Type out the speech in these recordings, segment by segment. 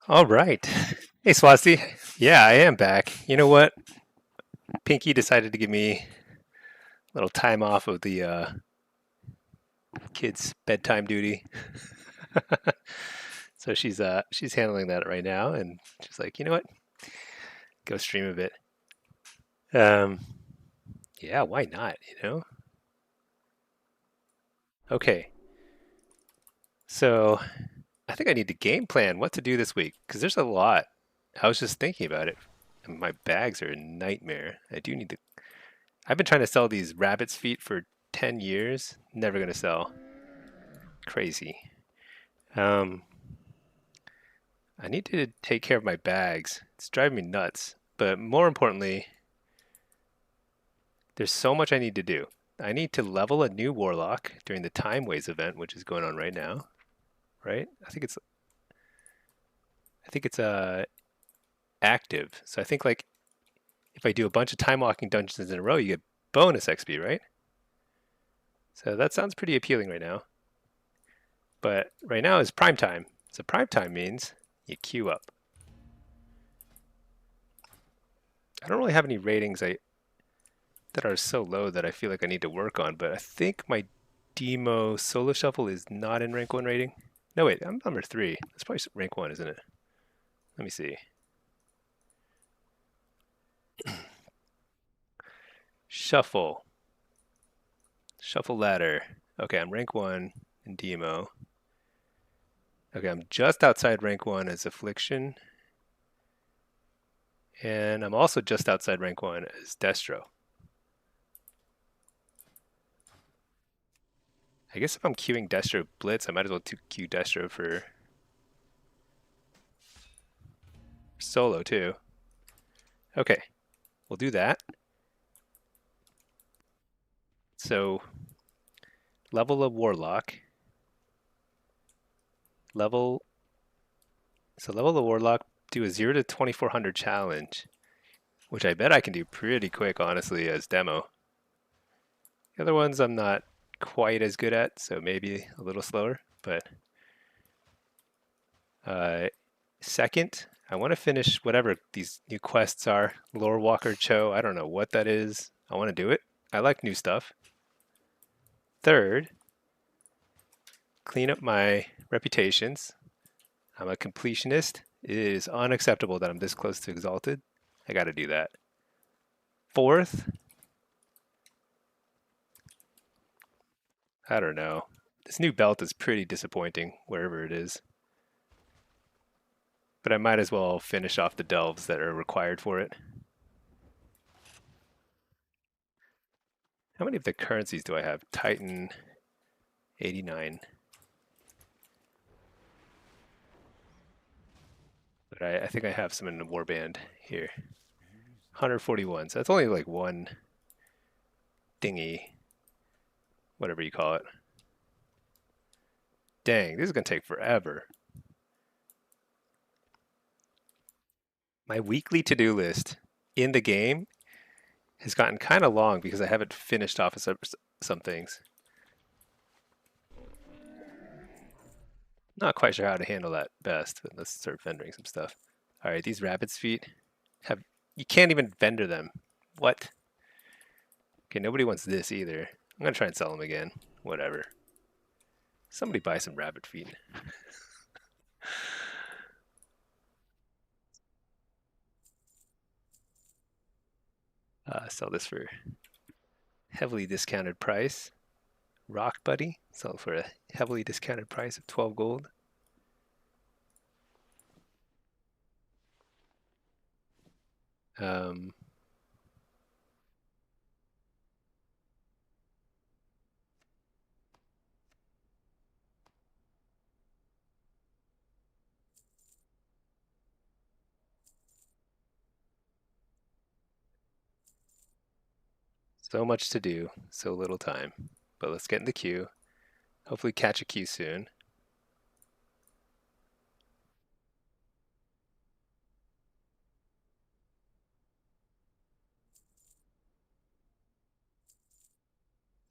All right. Hey, Swasti. Yeah, I am back. You know what? Pinky decided to give me a little time off of the kids' bedtime duty. So she's handling that right now, and she's like, you know what? Go stream a bit. Um, yeah, why not? Okay. So I think I need to game plan what to do this week because there's a lot. I was just thinking about it. And my bags are a nightmare. I do need to. I've been trying to sell these rabbit's feet for 10 years. Never gonna sell. Crazy. Um, I need to take care of my bags. It's driving me nuts. But more importantly, there's so much I need to do. I need to level a new warlock during the Time Ways event, which is going on right now. Right? I think it's active. So I think like if I do a bunch of time walking dungeons in a row, you get bonus XP, right? So that sounds pretty appealing right now. But right now is prime time. So prime time means you queue up. I don't really have any ratings that are so low that I feel like I need to work on, but I think my demo solo shuffle is not in rank 1 rating. No, wait, I'm number 3. That's probably rank 1, isn't it? Let me see. Shuffle. Shuffle ladder. Okay, I'm rank 1 in demo. Okay, I'm just outside rank 1 as affliction. And I'm also just outside rank 1 as Destro. I guess if I'm queuing Destro Blitz, I might as well queue Destro for solo too. Okay, we'll do that. So level a warlock. Level level the warlock, do a 0 to 2400 challenge, which I bet I can do pretty quick, honestly, as demo. The other ones I'm not quite as good at, so maybe a little slower. But second, I want to finish whatever these new quests are. Lore Walker Cho, I don't know what that is. I want to do it. I like new stuff. Third, clean up my reputations. I'm a completionist. It is unacceptable that I'm this close to Exalted. I got to do that. Fourth, I don't know. This new belt is pretty disappointing, wherever it is. But I might as well finish off the delves that are required for it. How many of the currencies do I have? Titan, 89. But I think I have some in the warband here. 141. So that's only like one dingy, whatever you call it. Dang, this is going to take forever. My weekly to-do list in the game has gotten kind of long because I haven't finished off some things. Not quite sure how to handle that best, but let's start vendoring some stuff. All right, these rabbit's feet have, you can't even vendor them. What? Okay, nobody wants this either. I'm gonna try and sell them again. Whatever. Somebody buy some rabbit feet. Sell this for heavily discounted price. Rock Buddy, sell for a heavily discounted price of 12 gold. Um, so much to do, so little time. But let's get in the queue. Hopefully catch a queue soon.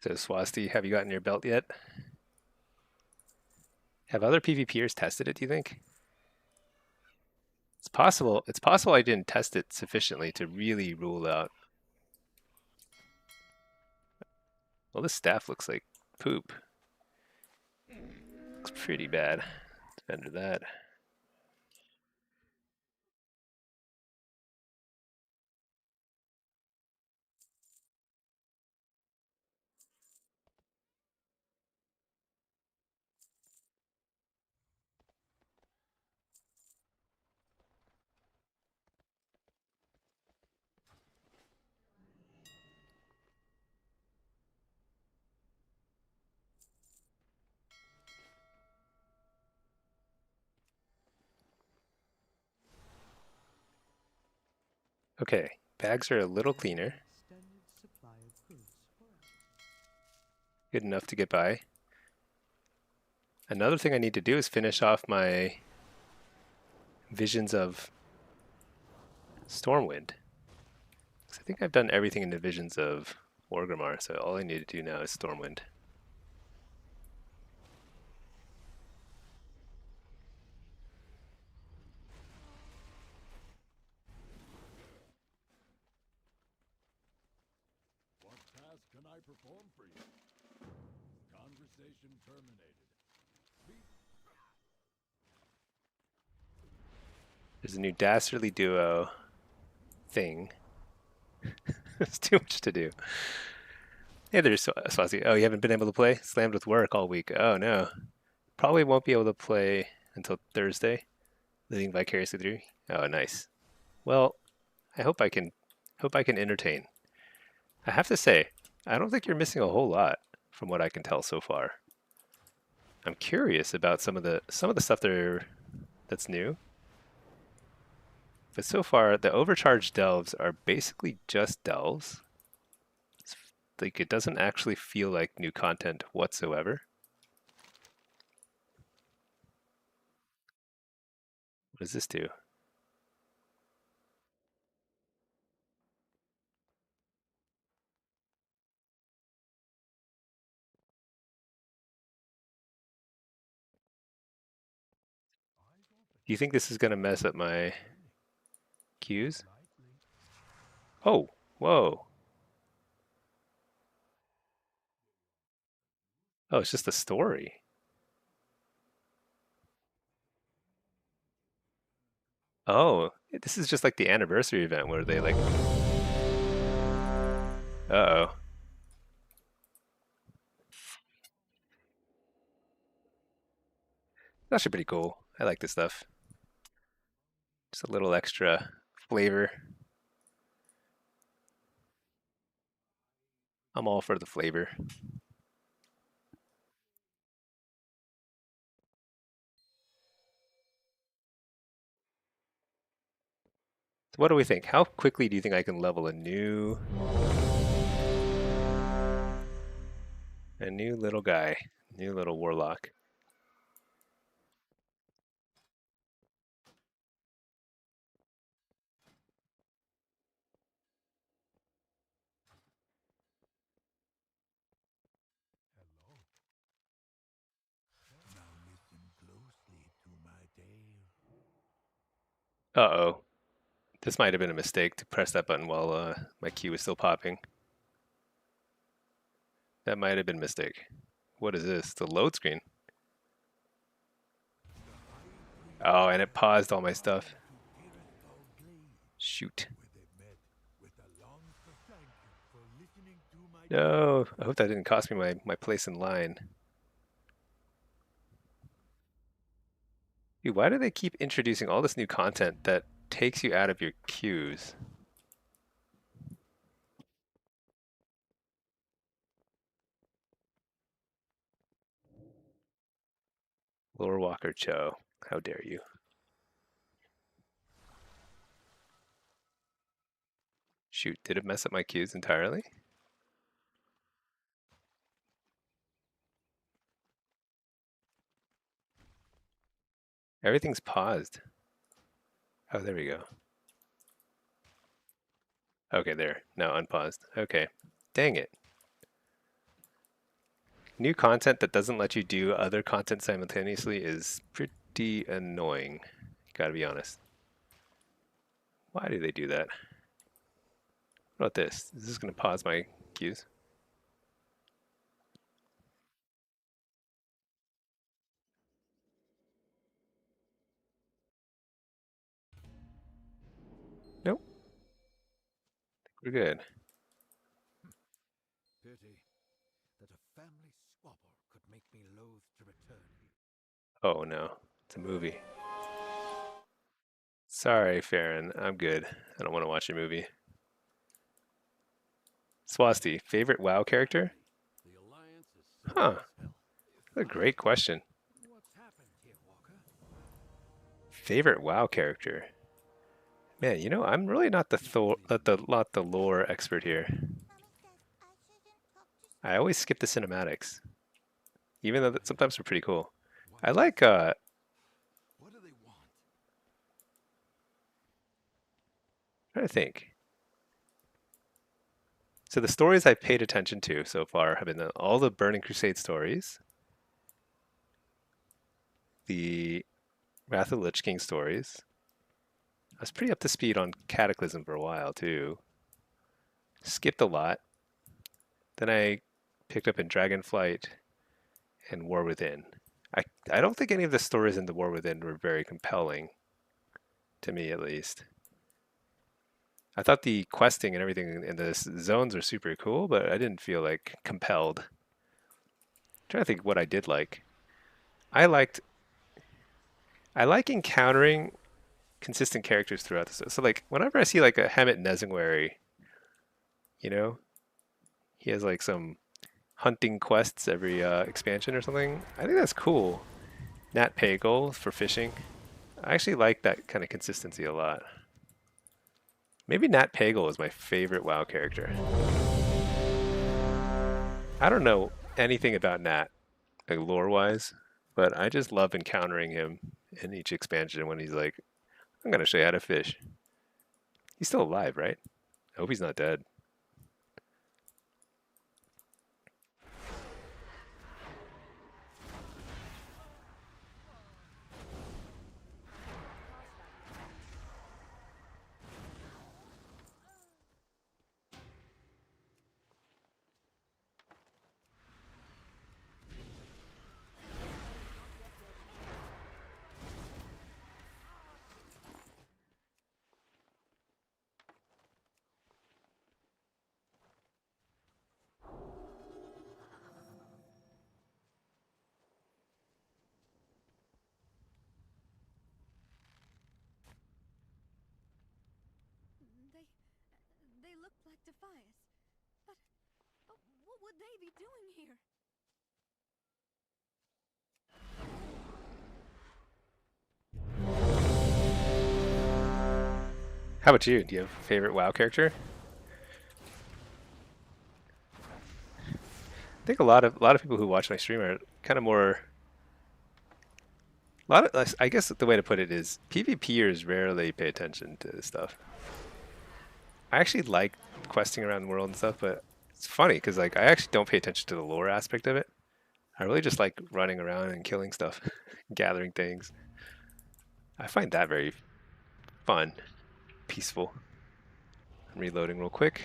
So Swasti, have you gotten your belt yet? Have other PvPers tested it, do you think? It's possible. It's possible I didn't test it sufficiently to really rule out. Well, this staff looks like poop. Looks pretty bad. Under that. Okay, bags are a little cleaner. Good enough to get by. Another thing I need to do is finish off my visions of Stormwind. I think I've done everything in the visions of Orgrimmar, so all I need to do now is Stormwind. What task can I perform for you? Conversation terminated. There's a new Dastardly Duo thing. It's too much to do. Hey there's Swazi. Oh, you haven't been able to play? Slammed with work all week. Oh no. Probably won't be able to play until Thursday. Living vicariously through. Oh, nice. Well, I hope I can entertain. I have to say, I don't think you're missing a whole lot from what I can tell so far. I'm curious about some of the stuff that's new. But so far, the overcharged delves are basically just delves. It's like it doesn't actually feel like new content whatsoever. What does this do? Do you think this is going to mess up my queues? Oh, whoa. Oh, it's just a story. Oh, this is just like the anniversary event where they like, uh-oh. It's actually pretty cool. I like this stuff. Just a little extra flavor. I'm all for the flavor. So what do we think? How quickly do you think I can level a new little guy, new little warlock? Hello. Now listen closely to my tale. Uh-oh. This might have been a mistake to press that button while my queue was still popping. That might have been a mistake. What is this? The load screen. Oh, and it paused all my stuff. Shoot. No, I hope that didn't cost me my place in line. Dude, why do they keep introducing all this new content that takes you out of your queues? Lore Walker Cho, how dare you? Shoot, did it mess up my queues entirely? Everything's paused. Oh, there we go. Okay, there. Now unpaused. Okay. Dang it. New content that doesn't let you do other content simultaneously is pretty annoying. Gotta be honest. Why do they do that? What about this? Is this going to pause my cues? Nope. We're good. Pity that a family squabble could make me loath to return here. Oh no, it's a movie. Sorry, Farron. I'm good. I don't want to watch your movie. Swasti, favorite WoW character? The Alliance is Huh. simple as hell. What a great question. What's happened here, Walker? Favorite WoW character? Man, you know, I'm really not the not the lore expert here. I always skip the cinematics, even though sometimes they're pretty cool. What I is like What do they want? trying to think. So the stories I've paid attention to so far have been all the Burning Crusade stories, the Wrath of the Lich King stories. I was pretty up to speed on Cataclysm for a while too. Skipped a lot. Then I picked up in Dragonflight and War Within. I don't think any of the stories in the War Within were very compelling, to me at least. I thought the questing and everything in the zones were super cool, but I didn't feel like compelled. I'm trying to think what I did like. I liked I like encountering consistent characters throughout the so like whenever I see like a Hemet Nesingwary, you know, he has like some hunting quests every expansion or something. I think that's cool. Nat Pagel for fishing. I actually like that kind of consistency a lot. Maybe Nat Pagel is my favorite WoW character. I don't know anything about Nat, like lore-wise, but I just love encountering him in each expansion when he's like, "I'm gonna show you how to fish." He's still alive, right? I hope he's not dead. They look like Defias. But what would they be doing here? How about you? Do you have a favorite WoW character? I think a lot of people who watch my stream are kind of more. A lot of I guess the way to put it is PvPers rarely pay attention to this stuff. I actually like questing around the world and stuff, but it's funny because like I actually don't pay attention to the lore aspect of it. I really just like running around and killing stuff, gathering things. I find that very fun, peaceful. I'm reloading real quick.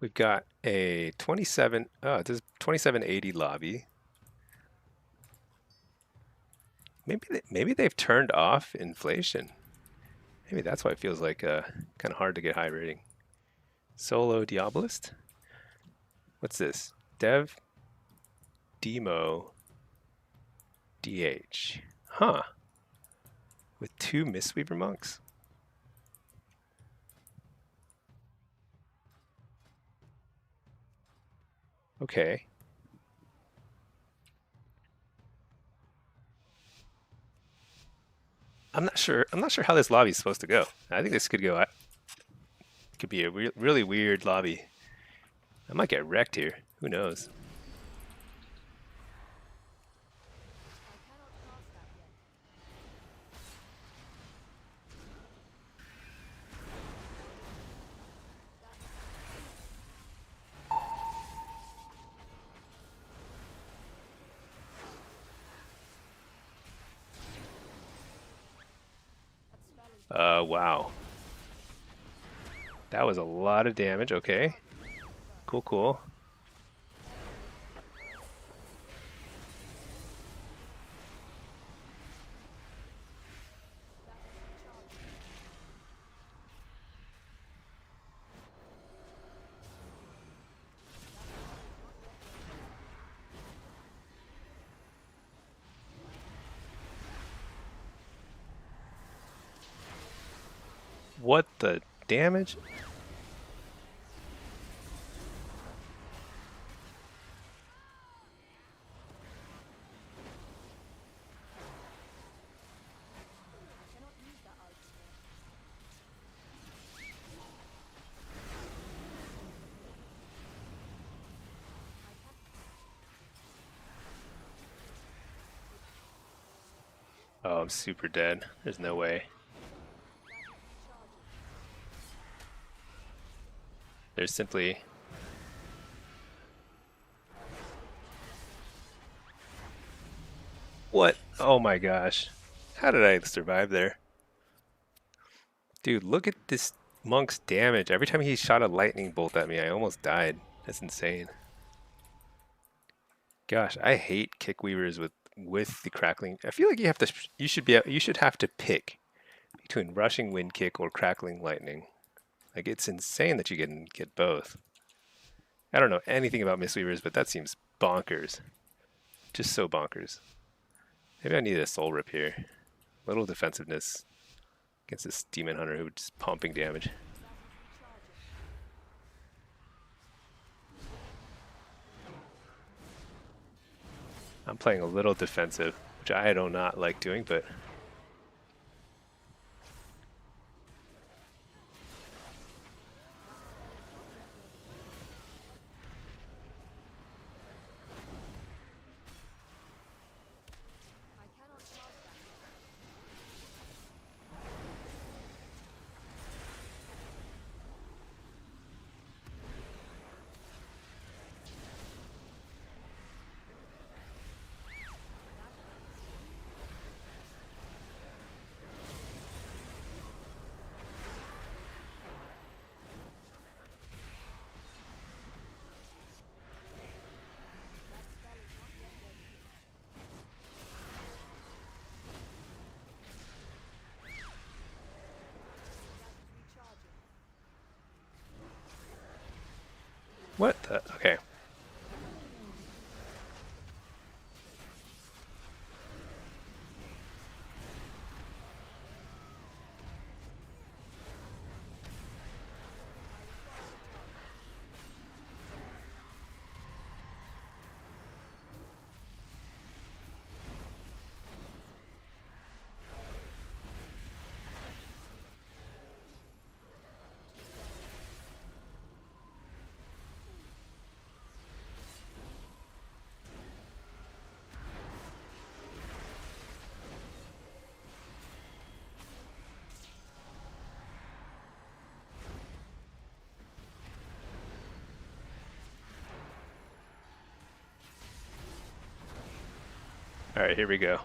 We've got a 27. Oh, it says 2780 lobby. Maybe they've turned off inflation. Maybe that's why it feels like kind of hard to get high rating. Solo Diabolist. What's this? Dev Demo DH. Huh. With two Mistweaver monks. Okay. I'm not sure. I'm not sure how this lobby is supposed to go. I think this could be a really weird lobby. I might get wrecked here. Who knows? Wow. That was a lot of damage. Okay. Cool, cool. What the damage? Cannot use that ult here. Oh, I'm super dead. There's no way. There's simply... What? Oh my gosh. How did I survive there? Dude, look at this monk's damage. Every time he shot a lightning bolt at me, I almost died. That's insane. Gosh, I hate kick weavers with the crackling. I feel like you should have to pick between rushing wind kick or crackling lightning. Like it's insane that you can get both. I don't know anything about mistweavers, but that seems bonkers. Just so bonkers. Maybe I need a soul rip here. Little defensiveness against this demon hunter who's just pumping damage. I'm playing a little defensive, which I do not like doing, but I cannot charge that. what the? Okay. Alright, here we go.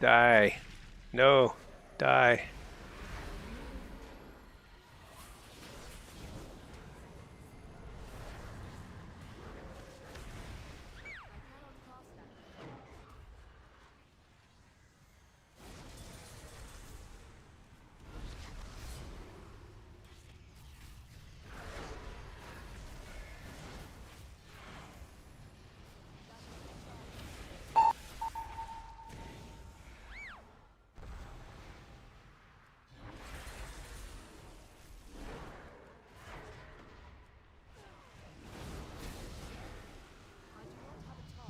Die. No. Die.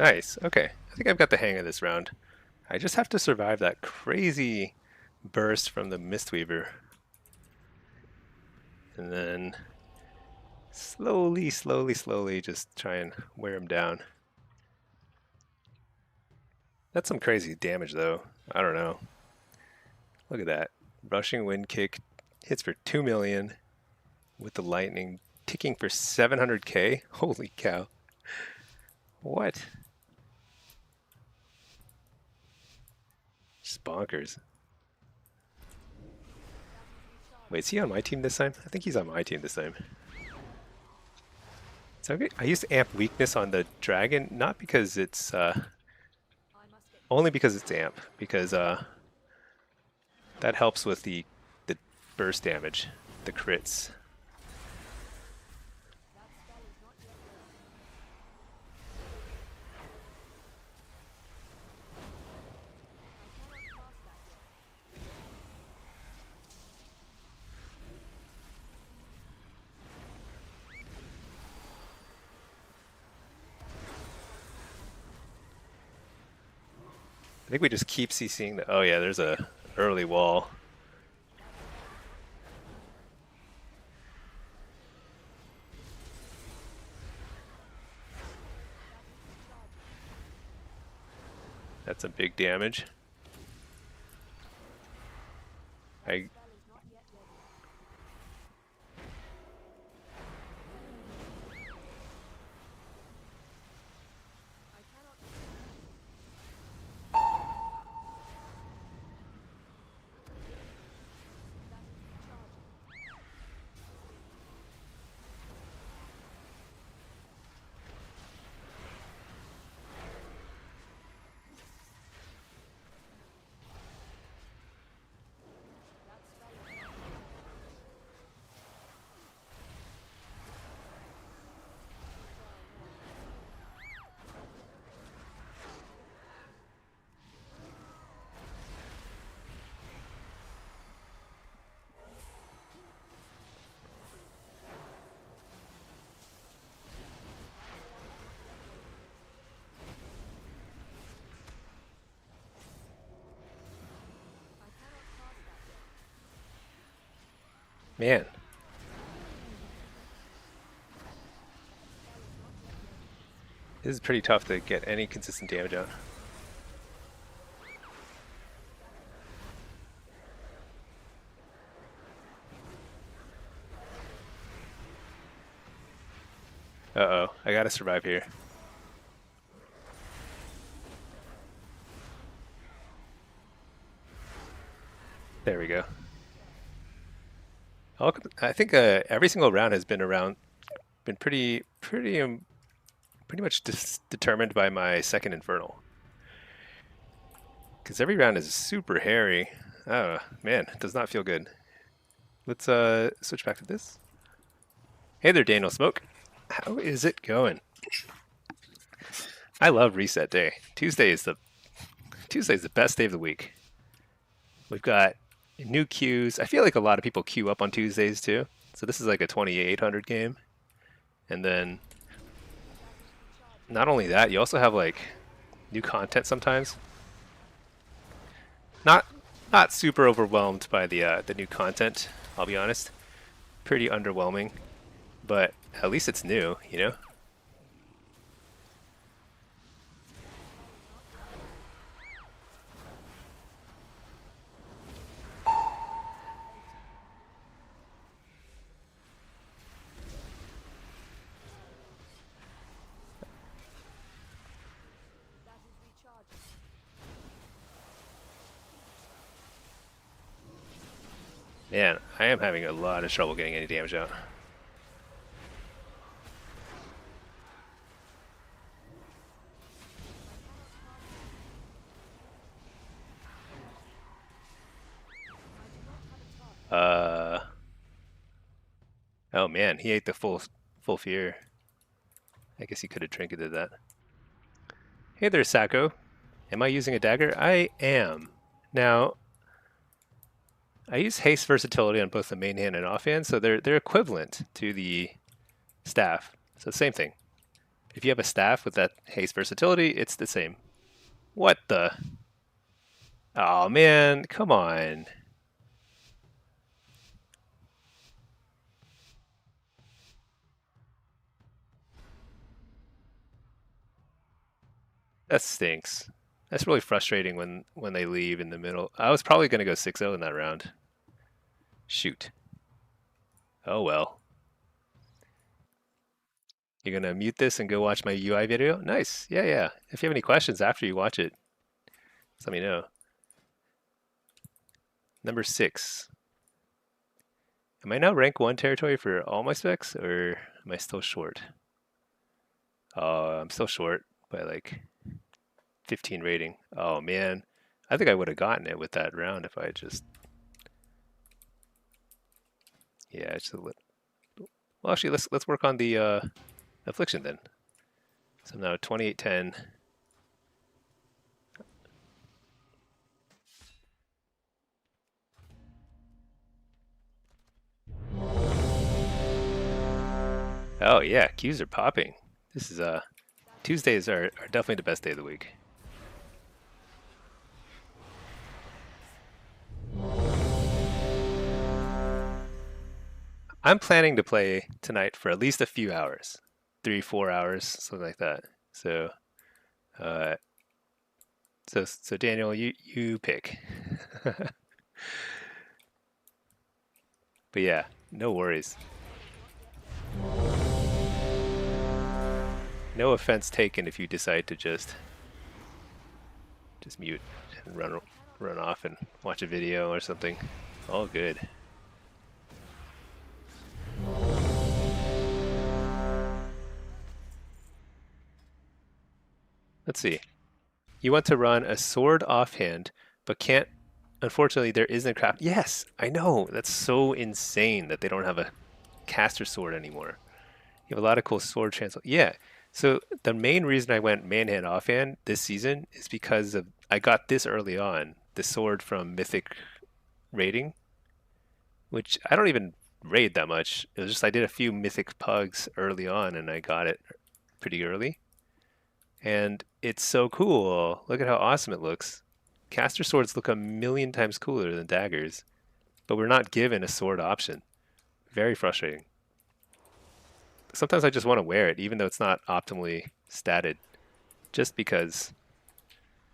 Nice. Okay. I think I've got the hang of this round. I just have to survive that crazy burst from the Mistweaver. And then slowly, slowly, slowly just try and wear him down. That's some crazy damage though. I don't know. Look at that. Rushing wind kick hits for 2 million with the lightning ticking for 700k. Holy cow. What? Just bonkers. Wait, is he on my team this time? I think he's on my team this time. So I used amp weakness on the dragon, not because it's only because it's amp, because that helps with the burst damage, the crits. I think we just keep CCing the. Oh yeah, there's a early wall. That's a big damage. I Man, this is pretty tough to get any consistent damage out. Uh-oh, I gotta survive here. There we go. I think every single round has been pretty much determined by my second infernal. Because every round is super hairy. Oh man, it does not feel good. Let's switch back to this. Hey there, Daniel Smoke. How is it going? I love reset day. Tuesday's the best day of the week. We've got new queues. I feel like a lot of people queue up on Tuesdays too. So this is like a 2800 game. And then not only that, you also have like new content sometimes. Not super overwhelmed by the new content, I'll be honest. Pretty underwhelming, but at least it's new, you know? Man, I am having a lot of trouble getting any damage out. Oh man, he ate the full fear. I guess he could have trinketed that. Hey there, Sacco. Am I using a dagger? I am. Now, I use haste versatility on both the main hand and offhand, so they're equivalent to the staff. So same thing. If you have a staff with that haste versatility, it's the same. What the? Oh man, come on. That stinks. That's really frustrating when they leave in the middle. I was probably going to go 6-0 in that round. Shoot. Oh well. You're going to mute this and go watch my UI video? Nice. Yeah, yeah. If you have any questions after you watch it, just let me know. Number 6. Am I now rank 1 territory for all my specs, or am I still short? I'm still short by like 15 rating. Oh man, I think I would have gotten it with that round if I just, yeah, it's a little. Well, actually, let's work on the affliction then. So now 2810. Oh yeah, Qs are popping. This is Tuesdays are definitely the best day of the week. I'm planning to play tonight for at least a few hours, 3, 4 hours, something like that. So, uh, so Daniel, you pick. But yeah, no worries. No offense taken if you decide to just mute and run off and watch a video or something. All good. Let's see. You want to run a sword offhand, but can't. Unfortunately, there isn't a craft. Yes, I know. That's so insane that they don't have a caster sword anymore. You have a lot of cool sword transfer. Yeah. So the main reason I went manhand offhand this season is because of I got this early on, the sword from Mythic raiding, which I don't even raid that much. It was just I did a few Mythic pugs early on and I got it pretty early. And it's so cool. Look at how awesome it looks. Caster swords look a million times cooler than daggers, but we're not given a sword option. Very frustrating. Sometimes I just want to wear it, even though it's not optimally statted, just because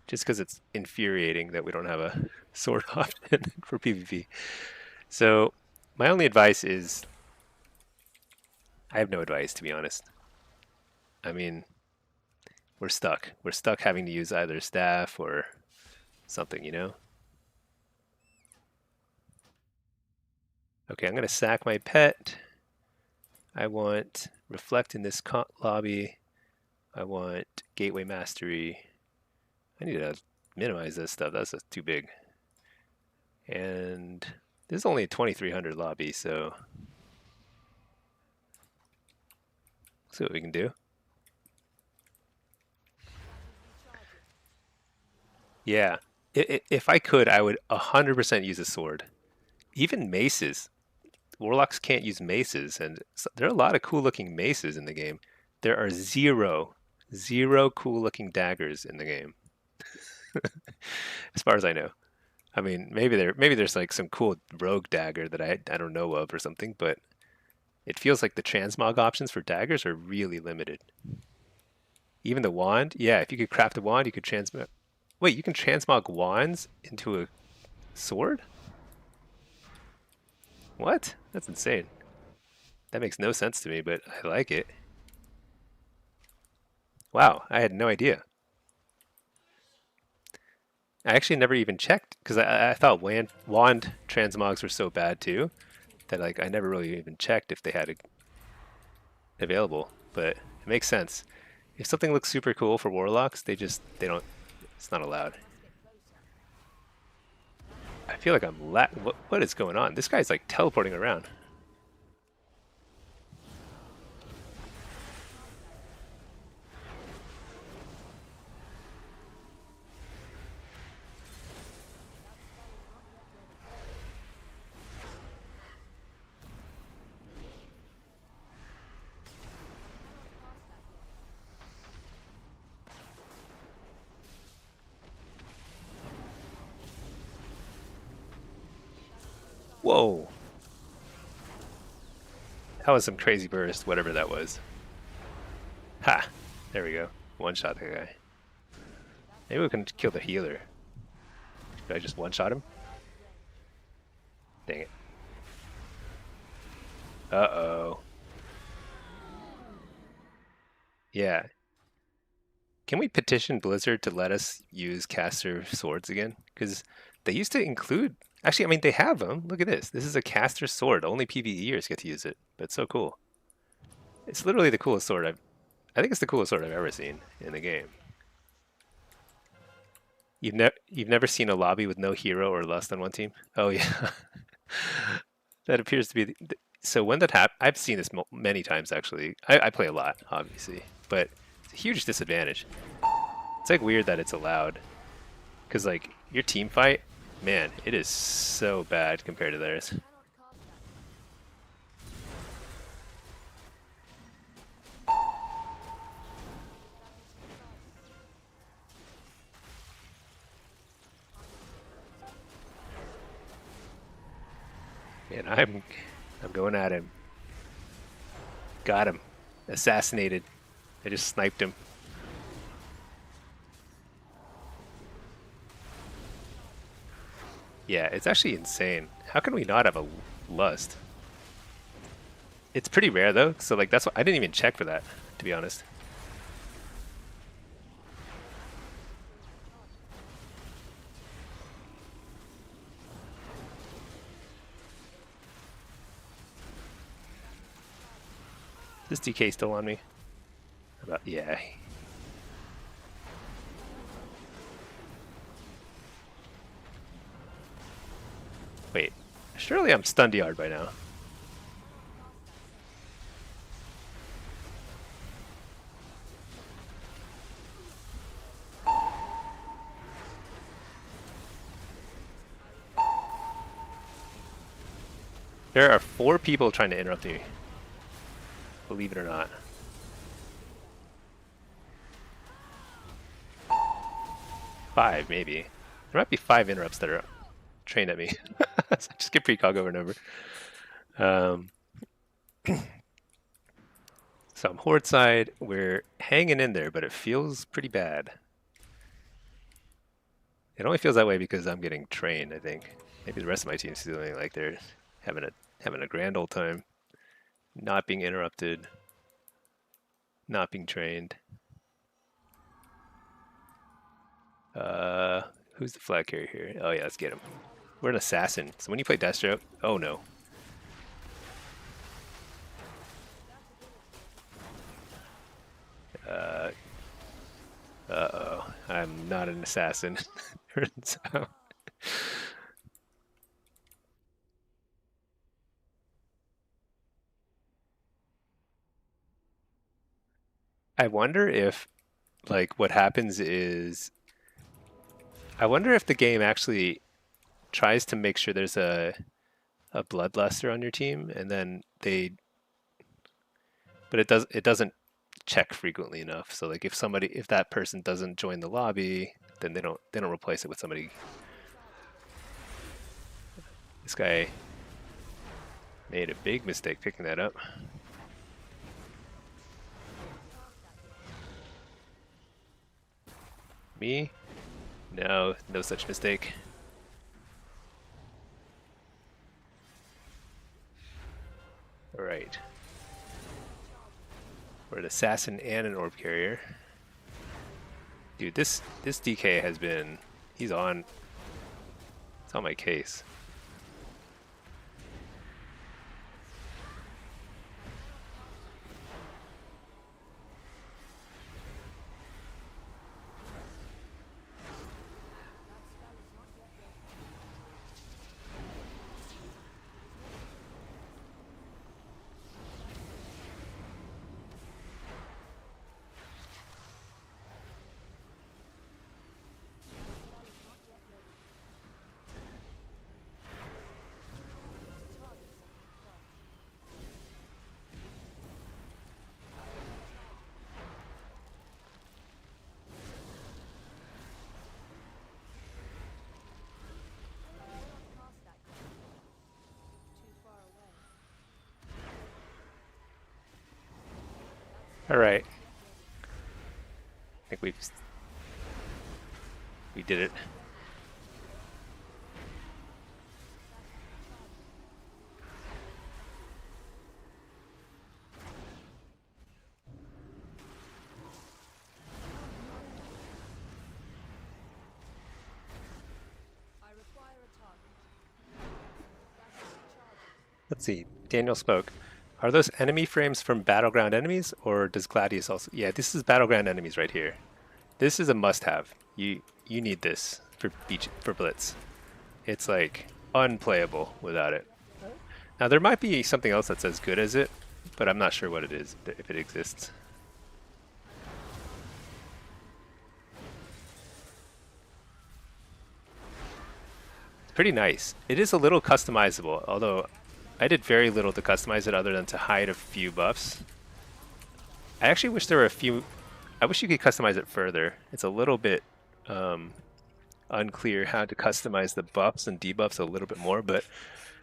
it's infuriating that we don't have a sword option for PvP. So my only advice is I have no advice, to be honest. I mean, we're stuck. We're stuck having to use either staff or something, you know? Okay, I'm going to sack my pet. I want reflect in this lobby. I want gateway mastery. I need to minimize this stuff. That's just too big. And this is only a 2300 lobby, so let's see what we can do. Yeah, if I could, I would 100% use a sword. Even maces. Warlocks can't use maces, and there are a lot of cool looking maces in the game. There are zero cool looking daggers in the game, as far as I know. I mean, maybe there's like some cool rogue dagger that I don't know of or something, but it feels like the transmog options for daggers are really limited. Even the wand, yeah, if you could craft a wand, you could transmog. Wait, you can transmog wands into a sword? What? That's insane. That makes no sense to me, but I like it. Wow, I had no idea. I actually never even checked because I thought wand transmogs were so bad too that like I never really even checked if they had it available. But it makes sense. If something looks super cool for warlocks, they don't. It's not allowed. I feel like what is going on? This guy's like teleporting around. Whoa. That was some crazy burst, whatever that was. Ha! There we go. One shot the guy. Maybe we can kill the healer. Did I just one shot him? Dang it. Uh-oh. Yeah. Can we petition Blizzard to let us use caster swords again? Because they used to include Actually, I mean, they have them. Look at this. This is a caster sword. Only PvEers get to use it, but it's so cool. It's literally the coolest sword I think it's the coolest sword I've ever seen in the game. You've never seen a lobby with no hero or lust on one team? Oh yeah. That appears to be so when that happens, I've seen this many times actually. I play a lot, obviously, but it's a huge disadvantage. It's like weird that it's allowed, because like your team fight, man, it is so bad compared to theirs. And I'm going at him. Got him. Assassinated. I just sniped him. Yeah, it's actually insane. How can we not have a lust? It's pretty rare though, so like that's what I didn't even check for that, to be honest. Is this DK still on me? About yeah. Wait, surely I'm stunned yard by now. There are 4 people trying to interrupt me. Believe it or not. 5, maybe. There might be 5 interrupts that are trained at me. So just get precog over and over. So I'm horde side. We're hanging in there, but it feels pretty bad. It only feels that way because I'm getting trained, I think. Maybe the rest of my team's feeling like they're having a grand old time. Not being interrupted. Not being trained. Who's the flag carrier here? Oh yeah, let's get him. We're an assassin. So when you play Deathstroke, oh no. Uh-oh. I'm not an assassin. Turns out. I wonder if, like, what happens is, I wonder if the game actually tries to make sure there's a bloodluster on your team, and then but it doesn't check frequently enough. So like if that person doesn't join the lobby, then they don't replace it with somebody. This guy made a big mistake picking that up. Me? No, no such mistake. All right. We're an assassin and an orb carrier. Dude, this DK has been, it's on my case. All right. I think we did it. Let's see. Daniel spoke. Are those enemy frames from battleground enemies, or does Gladius also? Yeah, this is battleground enemies right here. This is a must-have. You need this for Blitz. It's like unplayable without it. Now there might be something else that's as good as it, but I'm not sure what it is if it exists. It's pretty nice. It is a little customizable, although I did very little to customize it other than to hide a few buffs. I actually wish there were a few. I wish you could customize it further. It's a little bit unclear how to customize the buffs and debuffs a little bit more, but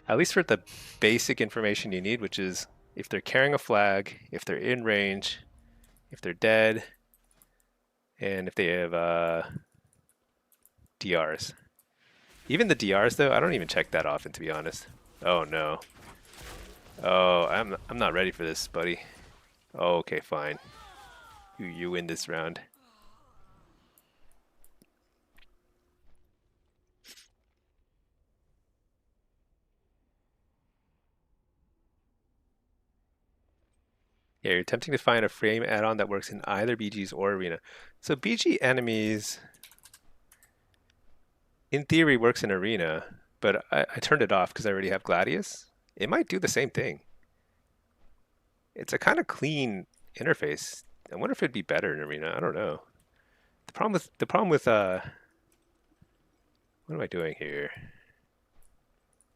at least for the basic information you need, which is if they're carrying a flag, if they're in range, if they're dead, and if they have DRs. Even the DRs though, I don't even check that often to be honest. Oh no. Oh, I'm not ready for this, buddy. Oh, okay, fine. You win this round. Yeah, you're attempting to find a frame add-on that works in either BGs or Arena. So BG enemies, in theory, works in Arena, but I turned it off because I already have Gladius. It might do the same thing. It's a kind of clean interface. I wonder if it'd be better in Arena. I don't know. The problem with what am I doing here?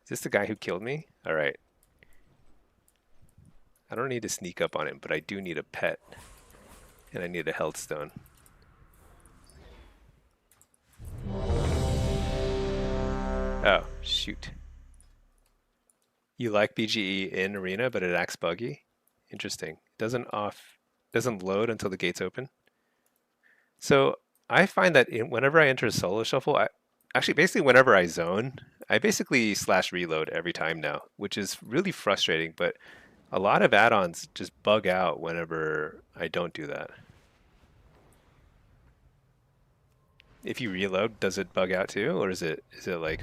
Is this the guy who killed me? All right. I don't need to sneak up on him, but I do need a pet, and I need a health stone. Oh, shoot. You like BGE in Arena, but it acts buggy? Interesting. Doesn't load until the gates open. So I find that whenever I enter a solo shuffle, actually basically whenever I zone, I basically slash reload every time now, which is really frustrating, but a lot of add-ons just bug out whenever I don't do that. If you reload, does it bug out too, or is it like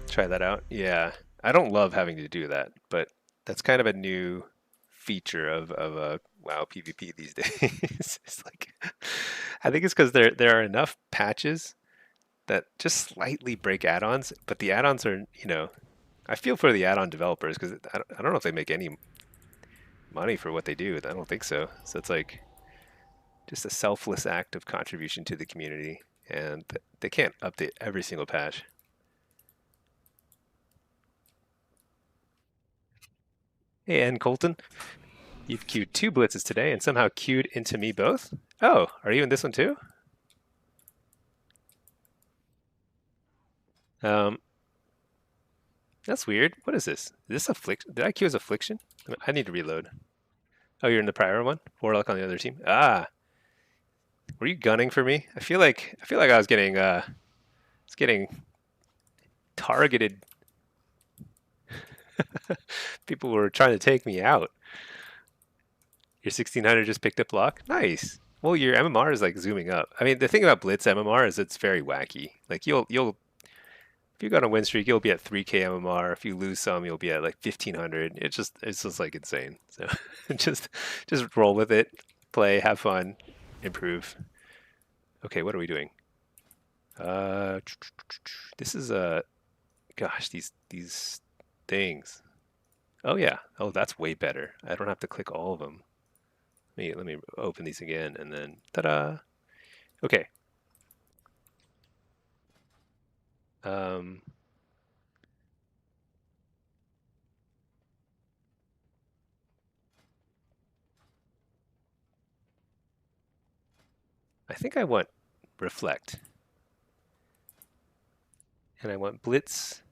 try that out? Yeah, I don't love having to do that, but that's kind of a new feature of WoW PvP these days. It's like I think it's because there are enough patches that just slightly break add-ons, but the add-ons are I feel for the add-on developers because I don't know if they make any money for what they do. I don't think so. So it's like just a selfless act of contribution to the community, and they can't update every single patch. Hey, and Colton, you've queued 2 blitzes today and somehow queued into me both? Oh, are you in this one too? Um, that's weird. What is this? Is this affliction? Did I queue as affliction? I need to reload. Oh, you're in the prior one? Warlock on the other team? Ah, were you gunning for me? I feel like I was getting targeted. People were trying to take me out. Your 1600 just picked up lock? Nice. Well, your MMR is like zooming up. I mean, the thing about Blitz MMR is it's very wacky. Like you'll if you go on a win streak, you'll be at 3k MMR. If you lose some, you'll be at like 1500. It's just like insane. So just roll with it, play, have fun, improve. Okay, what are we doing? This is a gosh, these things. Oh yeah. Oh, that's way better. I don't have to click all of them. Let me open these again and then ta-da. Okay. Um, I think I want reflect, and I want blitz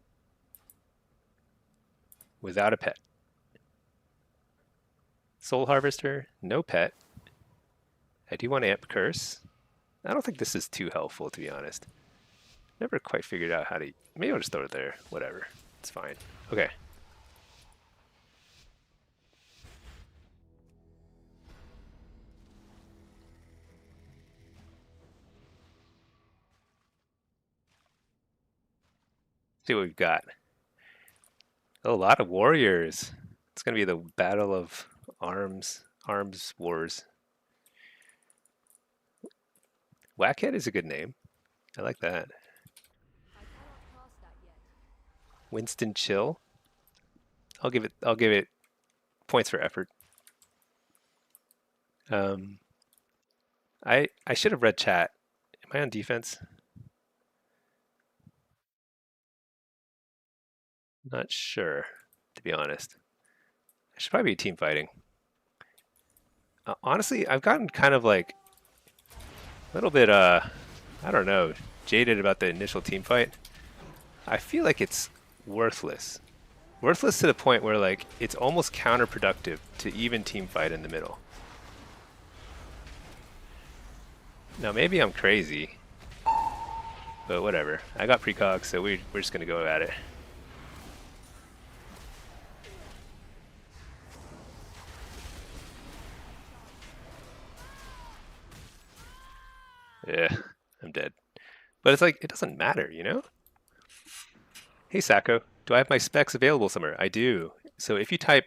without a pet. Soul harvester, no pet. I do want amp curse. I don't think this is too helpful to be honest. Never quite figured out how to. Maybe I'll just throw it there. Whatever. It's fine. Okay. See what we've got. A lot of warriors. It's gonna be the battle of arms wars. Whackhead is a good name. I like that. I cannot cast that yet. Winston Chill. I'll give it points for effort. Um, I should have read chat. Am I on defense? Not sure, to be honest. I should probably be team fighting. Honestly, I've gotten kind of like a little bit I don't know, jaded about the initial team fight. I feel like it's worthless. Worthless to the point where like it's almost counterproductive to even team fight in the middle. Now maybe I'm crazy, but whatever. I got precog, so we're just gonna go at it. Yeah, I'm dead. But it's like it doesn't matter, you know? Hey Sacco, do I have my specs available somewhere? I do. So if you type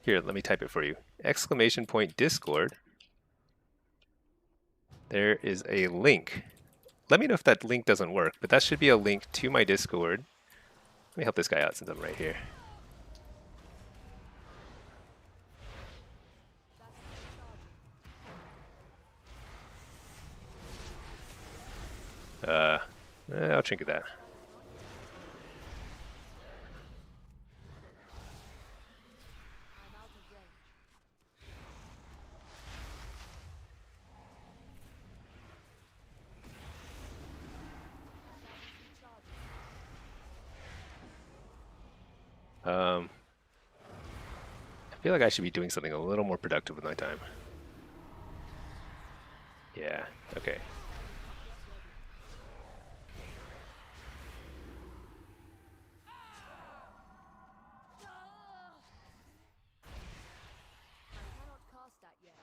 here, let me type it for you. Exclamation point Discord. There is a link. Let me know if that link doesn't work, but that should be a link to my Discord. Let me help this guy out since I'm right here. I'll trinket that. I'm out of range. I feel like I should be doing something a little more productive with my time. Yeah, okay. I cannot cast that yet.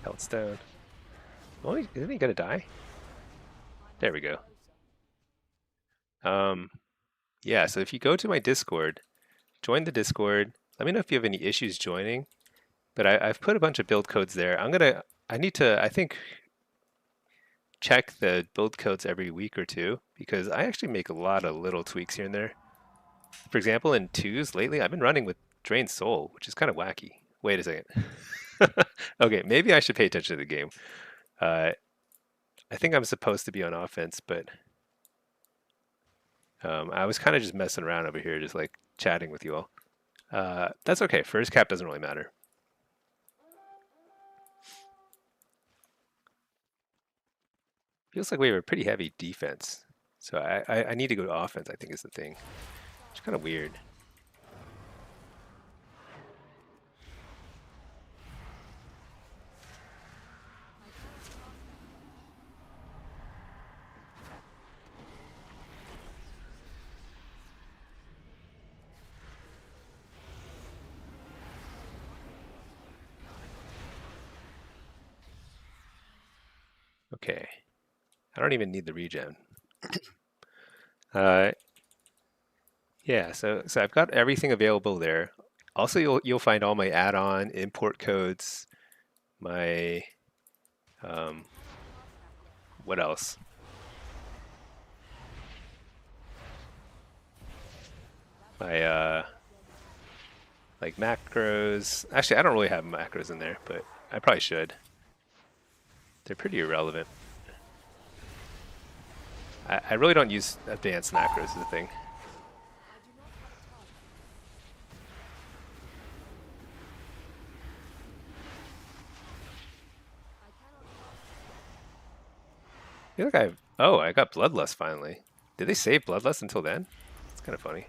Health's down. Oh, isn't he gonna die? There we go. Yeah, so if you go to my Discord, join the Discord. Let me know if you have any issues joining. But I've put a bunch of build codes there. I need to, I think, check the build codes every week or two because I actually make a lot of little tweaks here and there. For example, in twos lately, I've been running with Drained Soul, which is kind of wacky. Wait a second. Okay, maybe I should pay attention to the game. I think I'm supposed to be on offense, but I was kind of just messing around over here, just like chatting with you all. That's okay. First cap doesn't really matter. Feels like we have a pretty heavy defense. So I need to go to offense, I think is the thing. It's kind of weird. Okay. I don't even need the regen. Uh, yeah, so I've got everything available there. Also, you'll find all my add-on import codes, my what else? My like macros. Actually, I don't really have macros in there, but I probably should. They're pretty irrelevant. I really don't use advanced macros as a thing. I feel like I got Bloodlust finally. Did they save Bloodlust until then? It's kind of funny.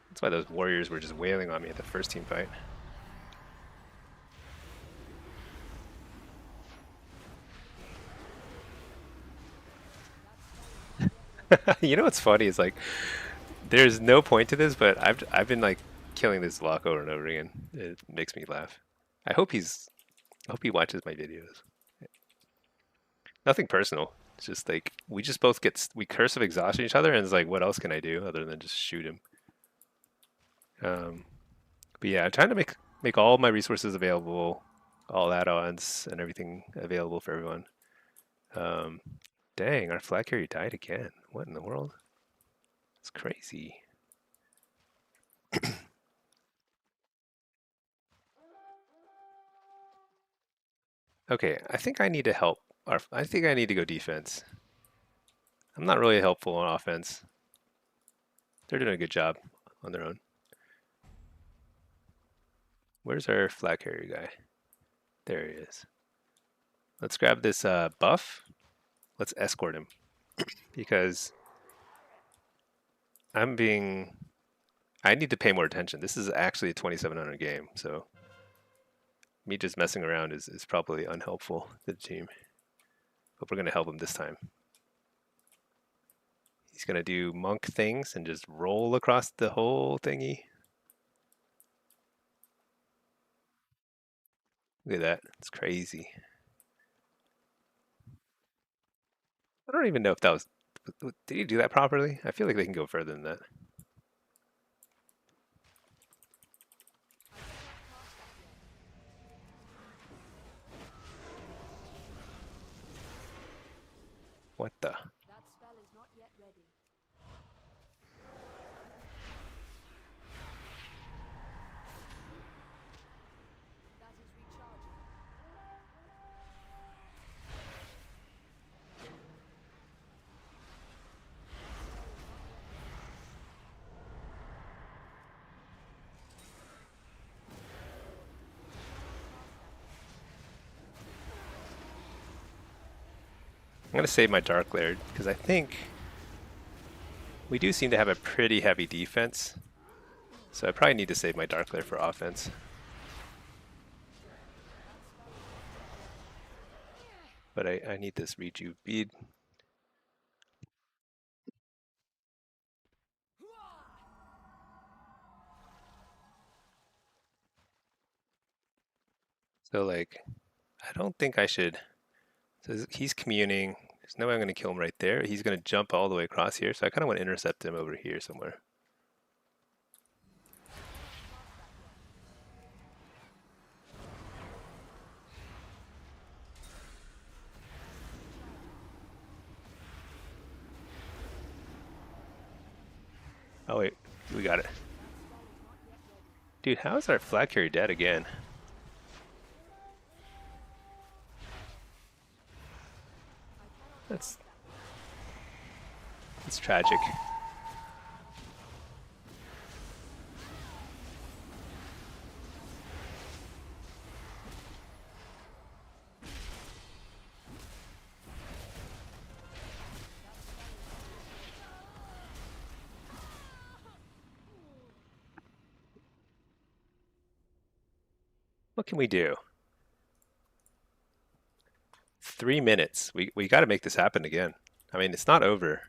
That's why those warriors were just wailing on me at the first team fight. You know what's funny is like, there's no point to this, but I've been like killing this lock over and over again. It makes me laugh. I hope he watches my videos. Nothing personal. It's just like we just both we curse of exhaustion each other, and it's like, what else can I do other than just shoot him? But yeah, I'm trying to make all my resources available, all add-ons and everything available for everyone. Um, Dang, our flag carrier died again. What in the world? It's crazy. Okay, I think I need to help. I think I need to go defense. I'm not really helpful on offense. They're doing a good job on their own. Where's our flag carrier guy? There he is. Let's grab this buff. Let's escort him because I need to pay more attention. This is actually a 2700 game, so me just messing around is probably unhelpful to the team. But we're going to help him this time. He's going to do monk things and just roll across the whole thingy. Look at that. It's crazy. I don't even know if that was... Did he do that properly? I feel like they can go further than that. What the? That spell is not yet ready. That is recharging. I'm going to save my Dark Laird because I think we do seem to have a pretty heavy defense. So I probably need to save my Dark Lair for offense. But I need this rejuve bead. So like, I don't think I should... So he's communing. There's no way I'm going to kill him right there. He's going to jump all the way across here. So I kind of want to intercept him over here somewhere. Oh wait, we got it. Dude, how is our flag carrier dead again? That's tragic. What can we do? 3 minutes. We got to make this happen again. I mean, it's not over.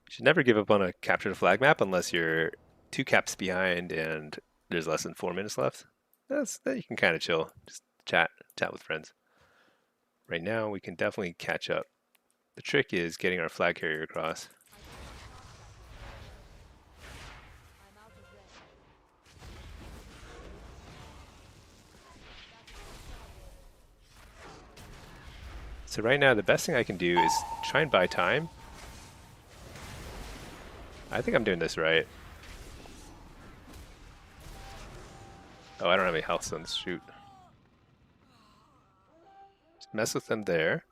You should never give up on a capture the flag map unless you're 2 caps behind and there's less than 4 minutes left. That you can kind of chill, just chat with friends. Right now, we can definitely catch up. The trick is getting our flag carrier across. So right now, the best thing I can do is try and buy time. I think I'm doing this right. Oh, I don't have any health stones. Shoot. Just mess with them there.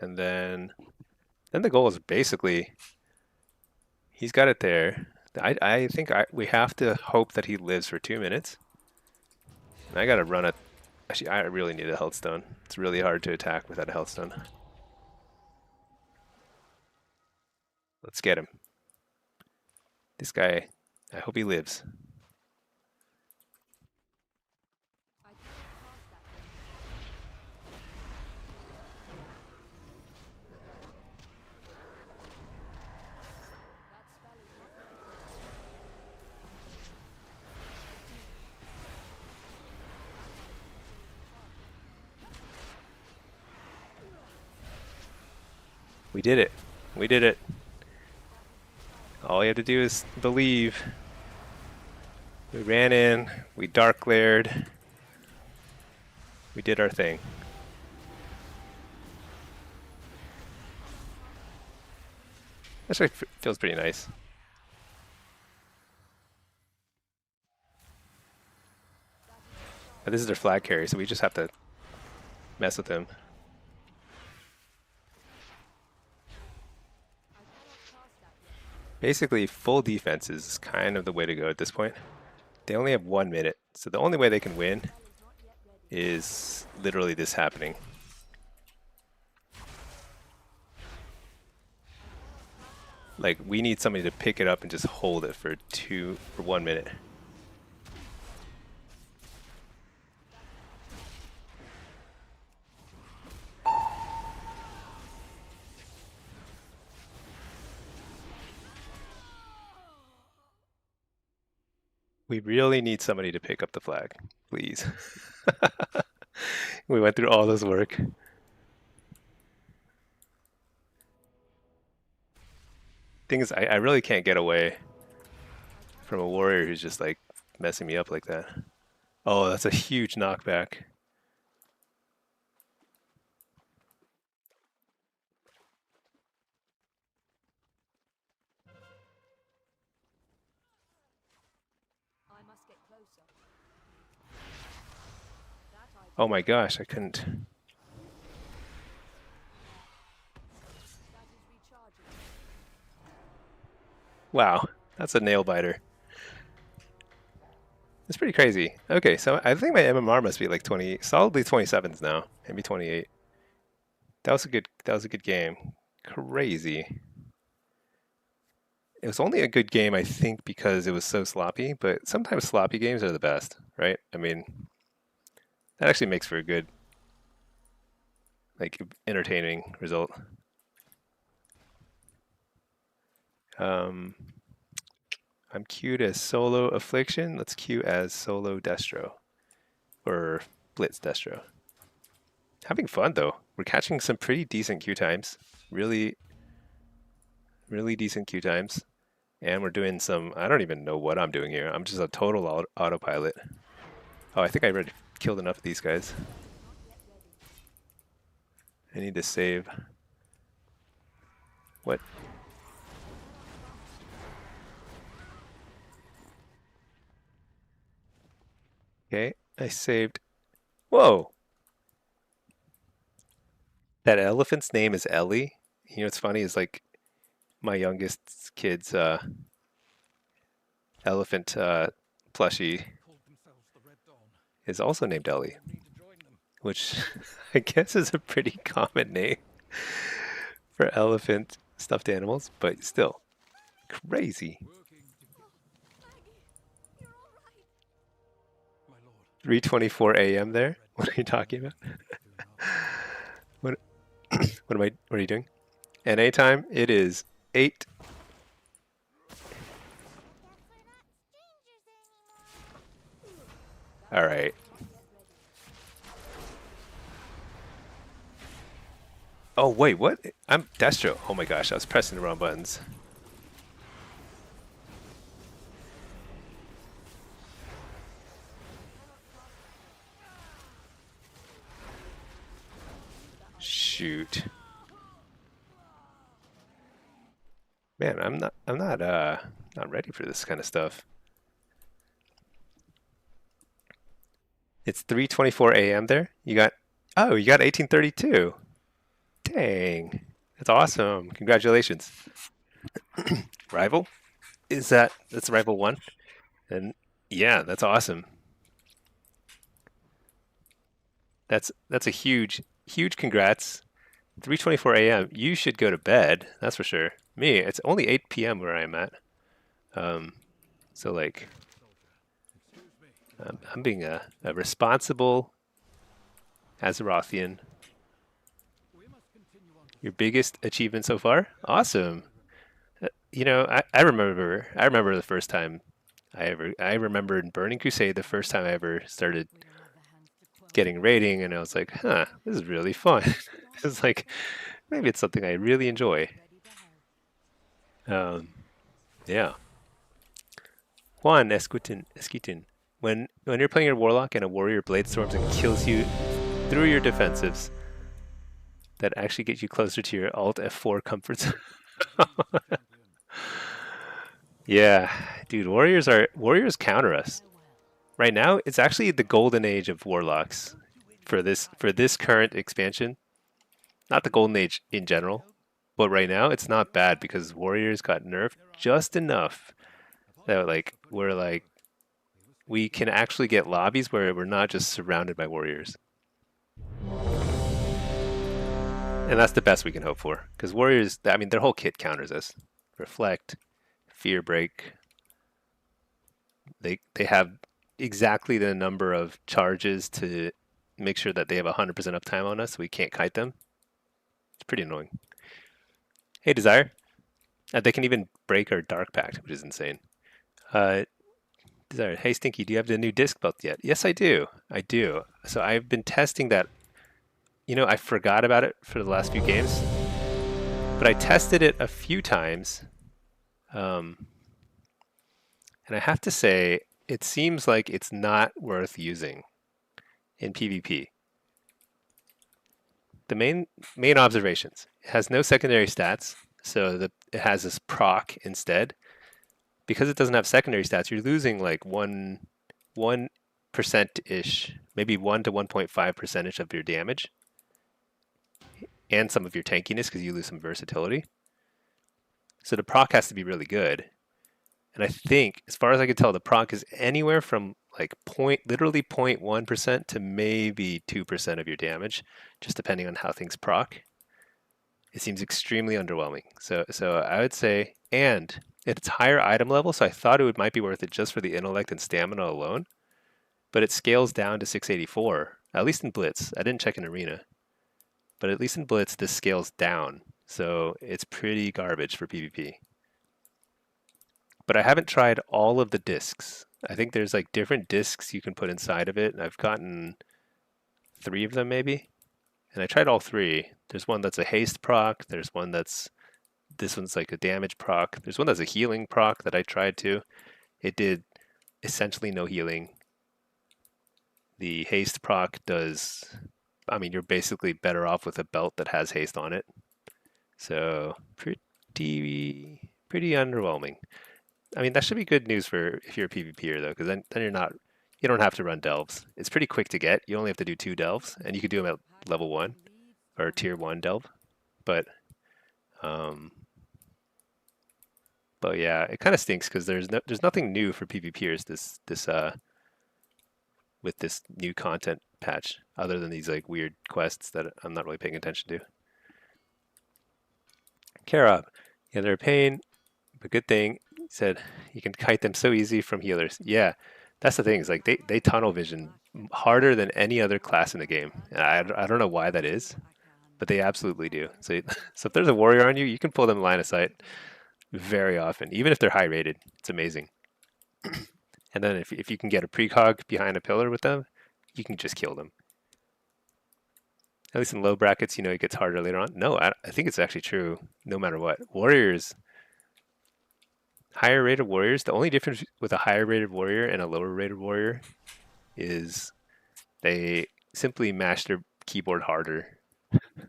And then the goal is basically, he's got it there. I think we have to hope that he lives for 2 minutes. And I gotta run it. Actually, I really need a health stone. It's really hard to attack without a health stone. Let's get him. This guy, I hope he lives. We did it. We did it. All you have to do is believe. We ran in. We dark glared. We did our thing. Actually, feels pretty nice. But this is their flag carry, so we just have to mess with him. Basically, full defense is kind of the way to go at this point. They only have 1 minute, so the only way they can win is literally this happening. Like, we need somebody to pick it up and just hold it for 1 minute. We really need somebody to pick up the flag, please. We went through all this work. Thing is, I really can't get away from a warrior who's just like messing me up like that. Oh, that's a huge knockback. I must get closer. Oh my gosh, I couldn't. That is recharging. Wow, that's a nail biter. It's pretty crazy. Okay, so I think my MMR must be like 20, solidly 27s now, maybe 28. That was a good game. Crazy. It was only a good game, I think, because it was so sloppy, but sometimes sloppy games are the best, right? I mean, that actually makes for a good, like, entertaining result. I'm queued as solo affliction. Let's queue as solo destro, or blitz destro. Having fun though. We're catching some pretty decent queue times. Really, really decent queue times. And we're doing some, I don't even know what I'm doing here. I'm just a total autopilot. Oh, I think I already killed enough of these guys. I need to save. What? Okay, I saved. Whoa! That elephant's name is Ellie. You know what's funny is like my youngest kid's elephant plushie is also named Ellie, which I guess is a pretty common name for elephant stuffed animals, but still crazy. You're all right. 3:24 a.m. there. What are you talking about? What? What are you doing? NA time. It is 8. All right. Oh wait, what? I'm Destro. Oh my gosh, I was pressing the wrong buttons. Shoot. Man, I'm not ready for this kind of stuff. It's 3:24 a.m. there. You got 1832. Dang. That's awesome. Congratulations. Rival? That's rival 1? And yeah, that's awesome. That's a huge congrats. 3:24 a.m. You should go to bed. That's for sure. Me, it's only 8 p.m. where I'm at. So like, I'm being a responsible Azerothian. Your biggest achievement so far? Awesome. You know, I remember the first time I remember in Burning Crusade the first time I ever started getting rating, and I was like, huh, this is really fun. It's like maybe it's something I really enjoy. Um, yeah. Juan Esquitin. When you're playing your warlock and a warrior blade storms and kills you through your defensives, that actually gets you closer to your alt F4 comfort zone. Yeah, dude, warriors counter us. Right now, it's actually the golden age of warlocks for this current expansion. Not the golden age in general, but right now it's not bad because warriors got nerfed just enough that we can actually get lobbies where we're not just surrounded by warriors. And that's the best we can hope for. Because warriors, I mean, their whole kit counters us. Reflect, fear break. They have exactly the number of charges to make sure that they have 100% uptime on us, so we can't kite them. It's pretty annoying. Hey, Desire. They can even break our Dark Pact, which is insane. Desire, hey, Stinky, do you have the new disc belt yet? Yes, I do. I do. So I've been testing that. I forgot about it for the last few games, but I tested it a few times. Um, and I have to say, it seems like it's not worth using in PvP. The main observations: it has no secondary stats, so it has this proc instead. Because it doesn't have secondary stats, you're losing like 1% ish, maybe 1 to 1.5% of your damage, and some of your tankiness because you lose some versatility. So the proc has to be really good. And I think, as far as I can tell, the proc is anywhere from like literally 0.1% to maybe 2% of your damage, just depending on how things proc. It seems extremely underwhelming. So I would say, and it's higher item level, so I thought might be worth it just for the intellect and stamina alone. But it scales down to 684, at least in Blitz. I didn't check in Arena, but at least in Blitz, this scales down. So it's pretty garbage for PvP. But I haven't tried all of the discs. I think there's like different discs you can put inside of it, and I've gotten 3 of them maybe. And I tried all 3. There's one that's a haste proc. There's one this one's like a damage proc. There's one that's a healing proc that I tried to. It did essentially no healing. The haste proc does, I mean, you're basically better off with a belt that has haste on it. So pretty underwhelming. I mean, that should be good news for if you're a PvPer though, because then you don't have to run delves. It's pretty quick to get. You only have to do 2 delves, and you can do them at level 1 or tier 1 delve. But yeah, it kind of stinks because there's nothing new for PvPers with this new content patch, other than these like weird quests that I'm not really paying attention to. Karob, yeah, they're a pain, but good thing. He said you can kite them so easy from healers. Yeah, that's the thing. Is like they tunnel vision harder than any other class in the game. And I don't know why that is, but they absolutely do. So so if there's a warrior on you, you can pull them line of sight very often, even if they're high rated. It's amazing. And then if you can get a precog behind a pillar with them, you can just kill them. At least in low brackets, it gets harder later on. No, I think it's actually true no matter what. Warriors, higher rated warriors, the only difference with a higher rated warrior and a lower rated warrior is they simply mash their keyboard harder.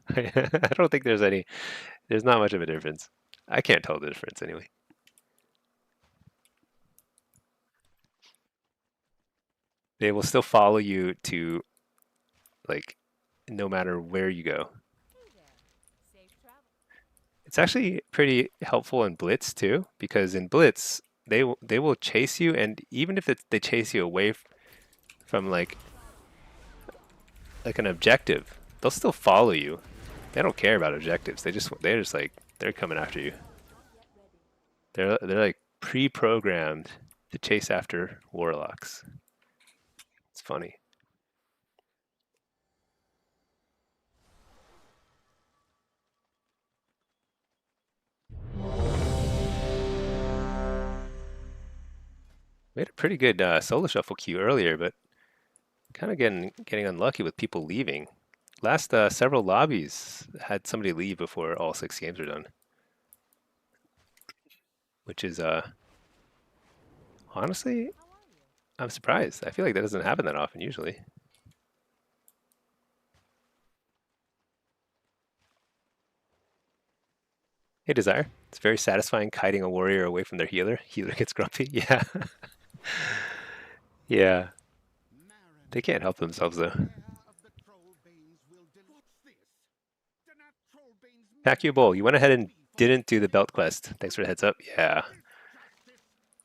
I don't think there's not much of a difference. I can't tell the difference anyway. They will still follow you to, like, no matter where you go. It's actually pretty helpful in Blitz too, because in Blitz they will chase you, and even if they chase you away from like an objective, they'll still follow you. They don't care about objectives. They're just like they're coming after you. They're like pre-programmed to chase after warlocks. It's funny. We had a pretty good solo shuffle queue earlier, but kind of getting unlucky with people leaving. last several lobbies had somebody leave before all 6 games are done, which is honestly, I'm surprised. I feel like that doesn't happen that often usually. Hey, Desire. It's very satisfying kiting a warrior away from their healer. Healer gets grumpy. Yeah. Yeah. They can't help themselves though. Pack you a bowl. You went ahead and didn't do the belt quest. Thanks for the heads up. Yeah.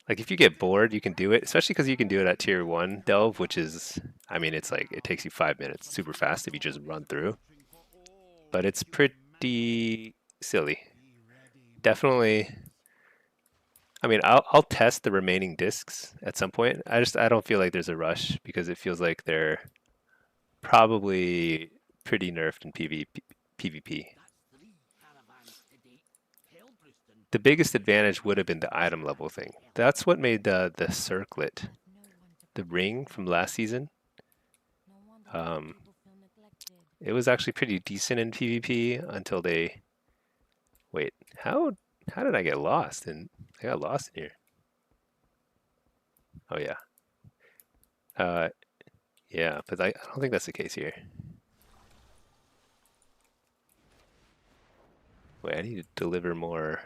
Like if you get bored, you can do it, especially because you can do it at tier 1 delve, which is, I mean, it's like it takes you 5 minutes, super fast if you just run through. But it's pretty silly. Definitely. I mean, I'll test the remaining discs at some point. I don't feel like there's a rush because it feels like they're probably pretty nerfed in PvP. The biggest advantage would have been the item level thing. That's what made the circlet, the ring from last season. It was actually pretty decent in PvP until they. Wait, how did I get lost? I got lost in here. Oh yeah. Uh, yeah, but I don't think that's the case here. Wait, I need to deliver more.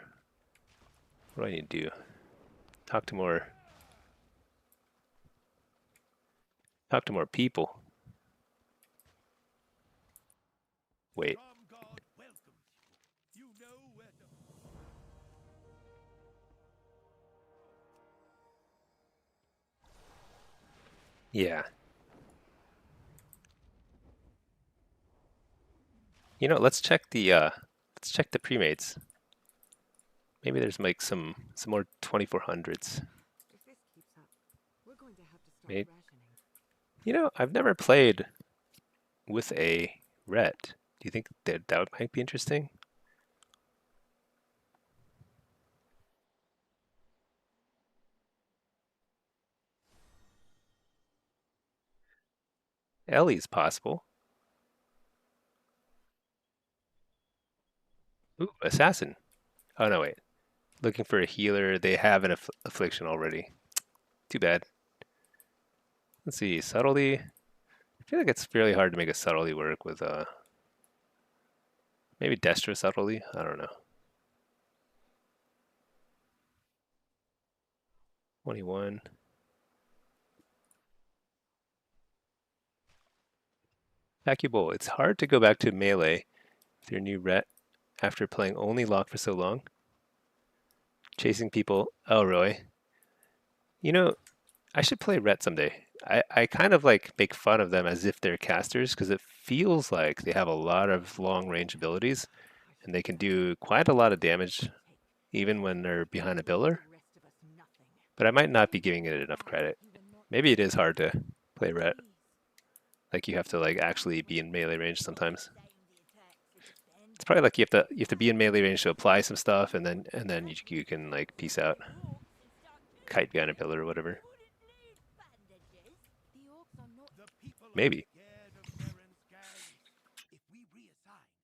What do I need to do? Talk to more people. Wait. Yeah. You know, let's check the premates. Maybe there's like some more 2400s. Maybe. You know, I've never played with a ret. Do you think that might be interesting? Ellie's possible. Ooh, assassin. Oh no, wait. Looking for a healer. They have an affliction already. Too bad. Let's see, subtlety. I feel like it's fairly hard to make a subtlety work with maybe Destra subtlety. I don't know. 21. Vacuable. It's hard to go back to melee with your new ret after playing only lock for so long. Chasing people. Oh, really? You know, I should play ret someday. I kind of like make fun of them as if they're casters because it feels like they have a lot of long range abilities and they can do quite a lot of damage even when they're behind a pillar. But I might not be giving it enough credit. Maybe it is hard to play ret. Like you have to like actually be in melee range sometimes. It's probably like you have to be in melee range to apply some stuff, and then you can like peace out, kite behind a pillar or whatever. Maybe.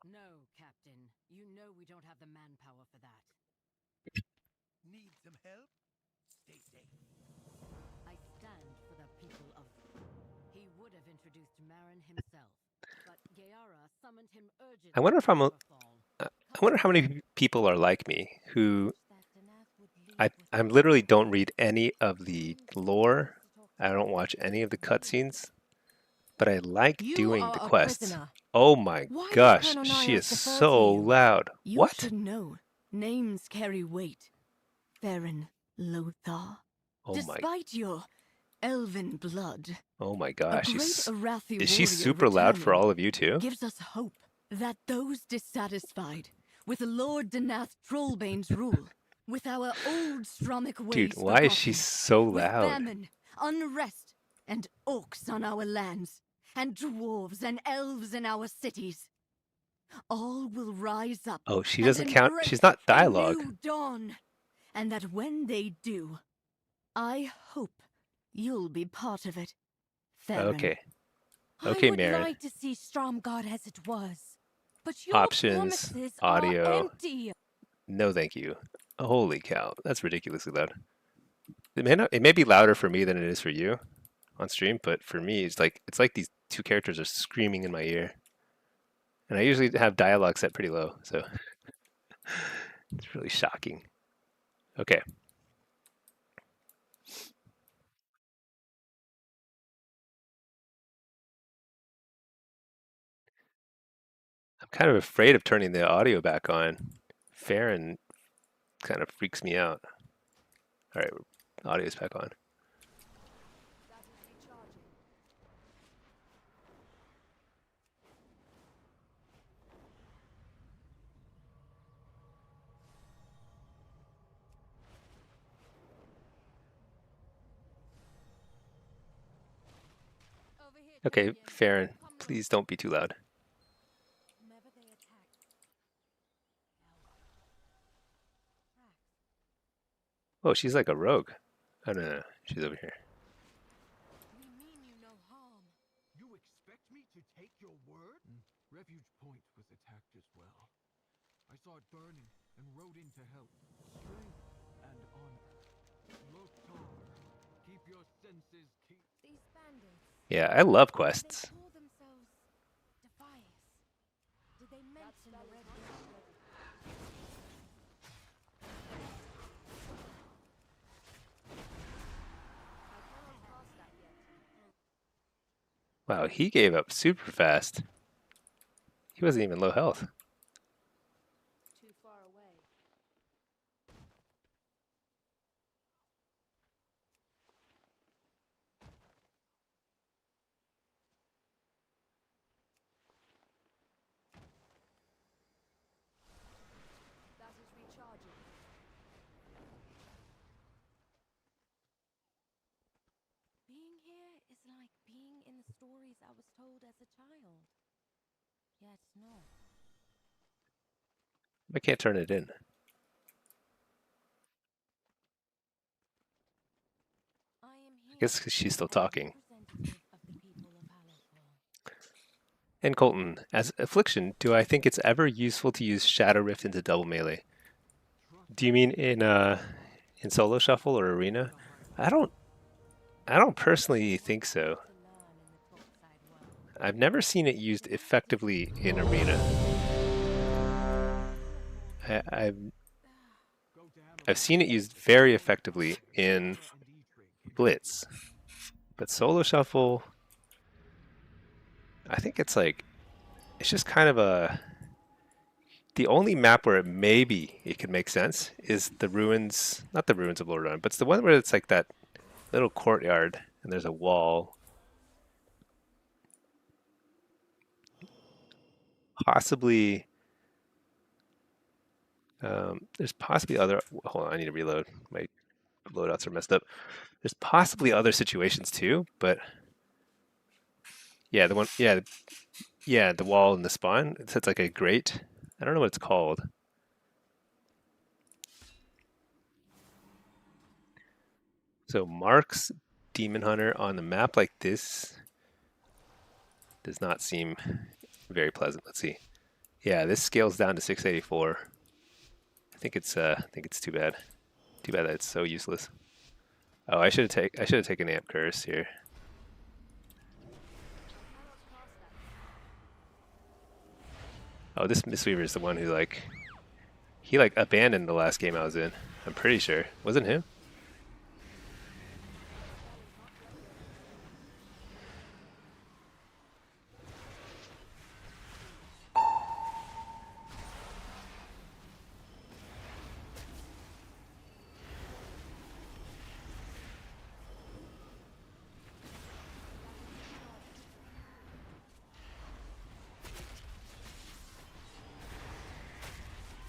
No, Captain. You know we don't have the manpower for that. Need some help? Stay safe. I stand for the people of... He would have introduced Marin himself, but Gayara summoned him urgently. I wonder if I wonder how many people are like me who I literally don't read any of the lore. I don't watch any of the cutscenes, but I like You doing are the a quests. prisoner. Oh my Why did gosh, Colonel she is Niles defer to so you? loud. You What? should know. Names carry weight. Theron Lothar. Oh my Despite your elven blood, oh my a gosh, great she's Arathi is she warrior super loud for returning all of you too? gives us hope that those dissatisfied with Lord Denath Trollbane's rule, with our old Stromic ways Dude, why is she forgotten, so with loud? famine, unrest, and orcs on our lands, and dwarves and elves in our cities, all will rise up Oh, she and doesn't count. embrace She's not a dialogue. new dawn. And that when they do, I hope you'll be part of it, Theron. Okay. Okay, I would Marin. like to see Stromgard as it was, but your Options, promises are audio. empty. No, thank you. Holy cow, that's ridiculously loud. It may be louder for me than it is for you on stream, but for me, it's like these two characters are screaming in my ear, and I usually have dialogue set pretty low, so it's really shocking. Okay, I'm kind of afraid of turning the audio back on. Farron kind of freaks me out. All right, audio's back on. Over here, Okay, champion. Farron, Come please don't be too loud. Whomever they attack. Oh, she's like a rogue. Oh no, no, she's over here. We mean you no harm. You expect me to take your word? Refuge Point was attacked as well. I saw it burning and rode in to help. Strength and honor. Look taller. Keep your senses keen. These bandits. Yeah, I love They quests. call themselves Defias. Did they mention the red Death? Wow, he gave up super fast. He wasn't even low health. Too far away. That is recharging. Being here is like being in the stories I was told as a child. Yet no. I can't turn it in. I am I here guess 'cause she's still as a talking. representative of the people of Hallerfall. And Colton, as affliction, do I think it's ever useful to use Shadow Rift into double melee? Do you mean in solo shuffle or arena? I don't I don't personally think so. To learn in the Torchside world. I've never seen it used effectively in arena. I've Go to Hammer I've seen it used very effectively in and E-Trade. Blitz, but solo shuffle, I think it's just kind of the only map where maybe it could make sense is the ruins, not the ruins of Lord Run, but it's the one where it's like that little courtyard and there's a wall. Possibly, there's possibly other. Hold on, I need to reload. My loadouts are messed up. There's possibly other situations too, but yeah, the one, yeah, the wall and the spawn. It's like a grate. I don't know what it's called. So Mark's Demon Hunter on the map like this does not seem very pleasant. Let's see. Yeah, this scales down to 684. I think it's too bad. Too bad that it's so useless. Oh, I should have taken Amp Curse here. Oh, this Mistweaver is the one who he abandoned the last game I was in. I'm pretty sure. Wasn't him?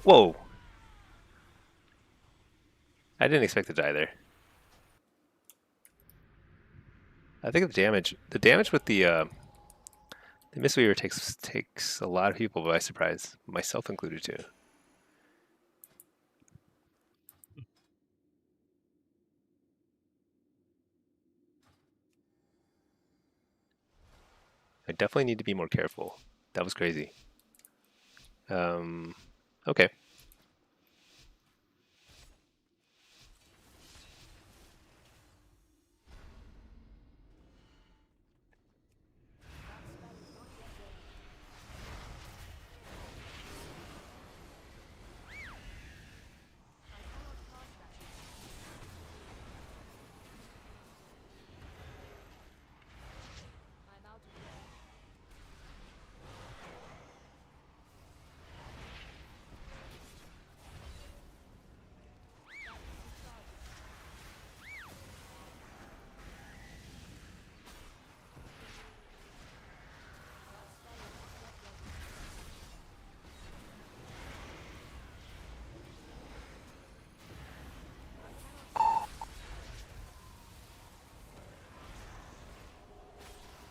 Whoa. I didn't expect to die there. I think the damage with the Mistweaver takes a lot of people by surprise, myself included too. I definitely need to be more careful. That was crazy. Okay.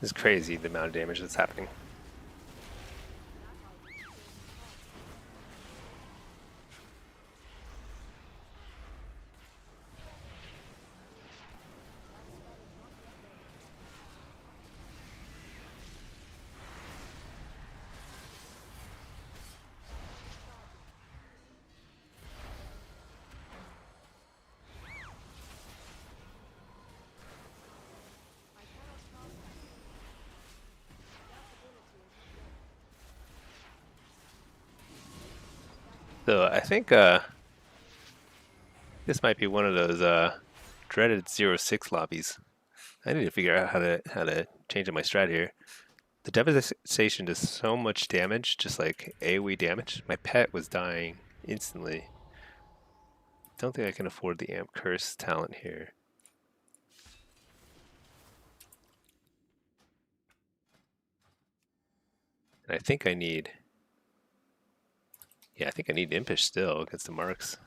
This is crazy, the amount of damage that's happening. So I think this might be one of those dreaded 0-6 lobbies. I need to figure out how to change up my strat here. The devastation does so much damage, just like AoE damage. My pet was dying instantly. Don't think I can afford the Amp Curse talent here. And I think I need... Yeah, I think I need Impish still against the marks.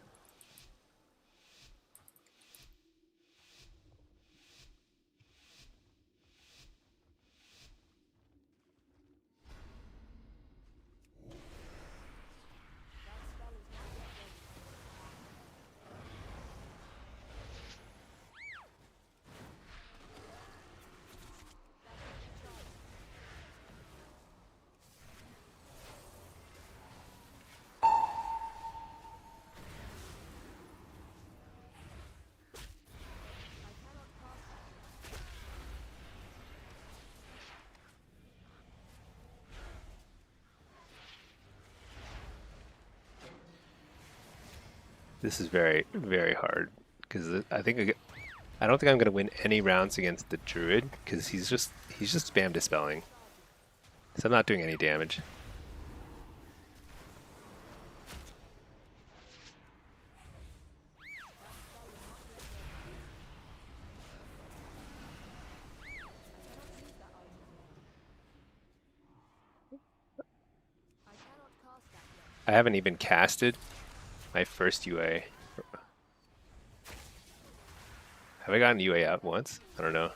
This is very, very hard because I don't think I'm gonna win any rounds against the Druid because he's just spam dispelling. So I'm not doing any damage. I haven't even casted my first UA. Have I gotten UA out once? I don't know.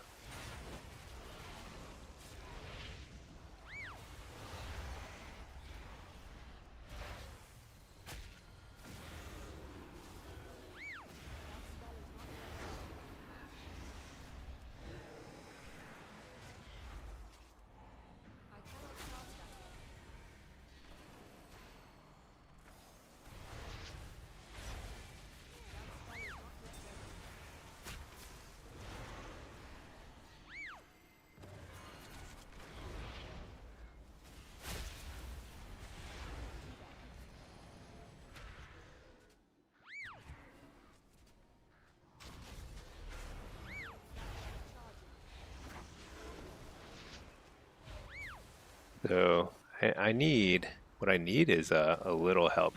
So I need, what I need is a little help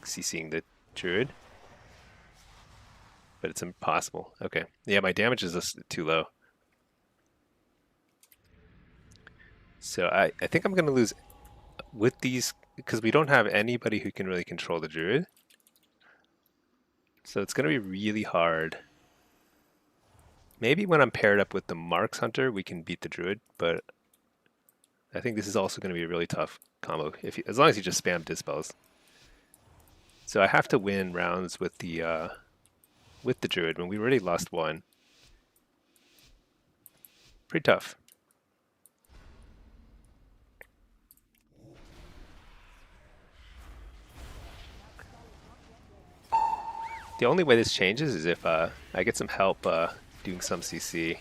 CCing the Druid, but it's impossible. Okay, yeah, my damage is just too low. So I think I'm gonna lose with these because we don't have anybody who can really control the Druid. So it's gonna be really hard. Maybe when I'm paired up with the Marks Hunter, we can beat the Druid, but I think this is also going to be a really tough combo, as long as you just spam dispels. So I have to win rounds with the Druid when we already lost one. Pretty tough. The only way this changes is if I get some help doing some CC.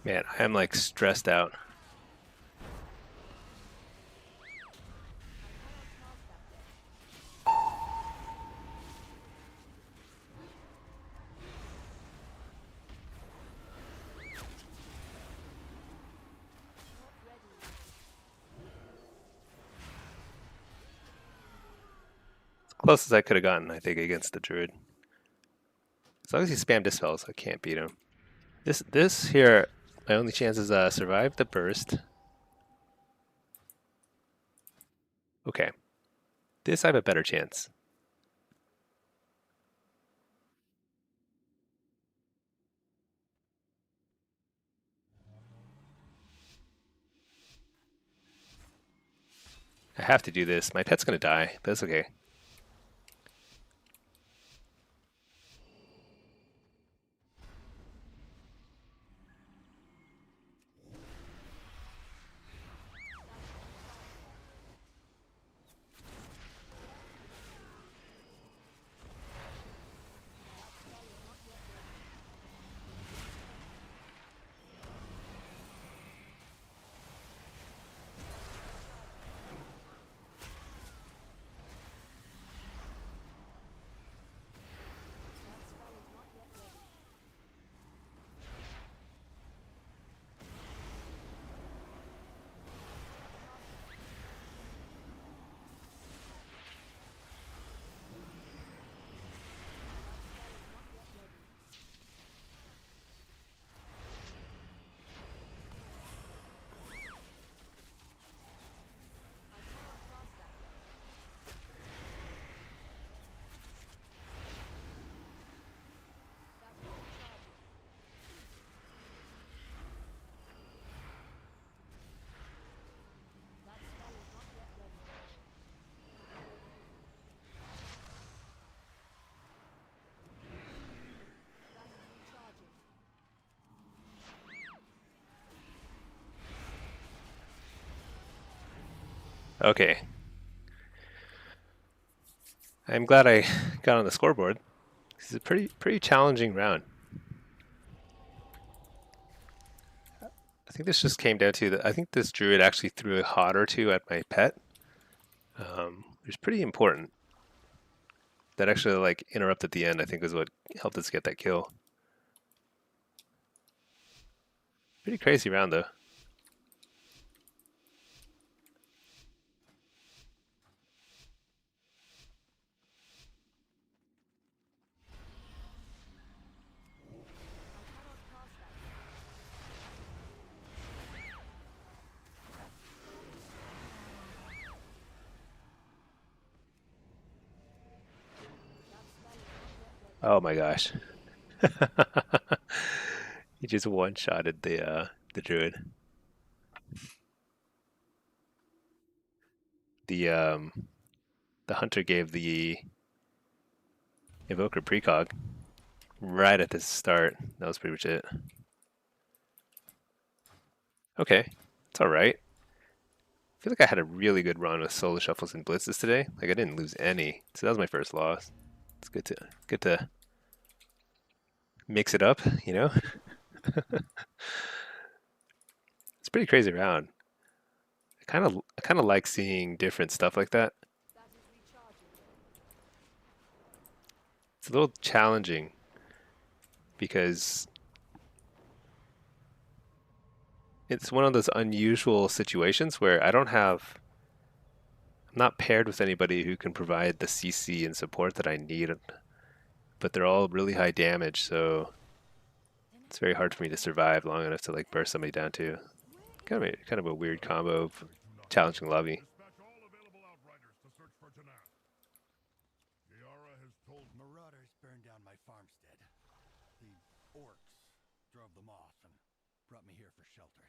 Man, I am like stressed out. As close as I could have gotten, I think, against the druid. As long as he spammed dispels, I can't beat him. This here, my only chance is survive the burst. Okay. This I have a better chance. I have to do this. My pet's gonna die, but that's okay. Okay. I'm glad I got on the scoreboard. This is a pretty challenging round. I think this just came down to I think this druid actually threw a hot or two at my pet. Which is pretty important. That actually like interrupted the end, I think, was what helped us get that kill. Pretty crazy round though. Oh my gosh. He just one-shotted the druid. The hunter gave the evoker precog right at the start. That was pretty much it. Okay, it's all right. I feel like I had a really good run with solo shuffles and blitzes today. Like I didn't lose any, so that was my first loss. It's good to mix it up, you know. It's a pretty crazy round. I kind of like seeing different stuff like that. It's a little challenging because it's one of those unusual situations where I'm not paired with anybody who can provide the CC and support that I need, but they're all really high damage, so it's very hard for me to survive long enough to like burst somebody down too. Kind of a weird combo of challenging lobby. Dispatch all available outriders to search for Janat. Yara has told Marauders burned down my farmstead. The orcs drove them off and brought me here for shelter.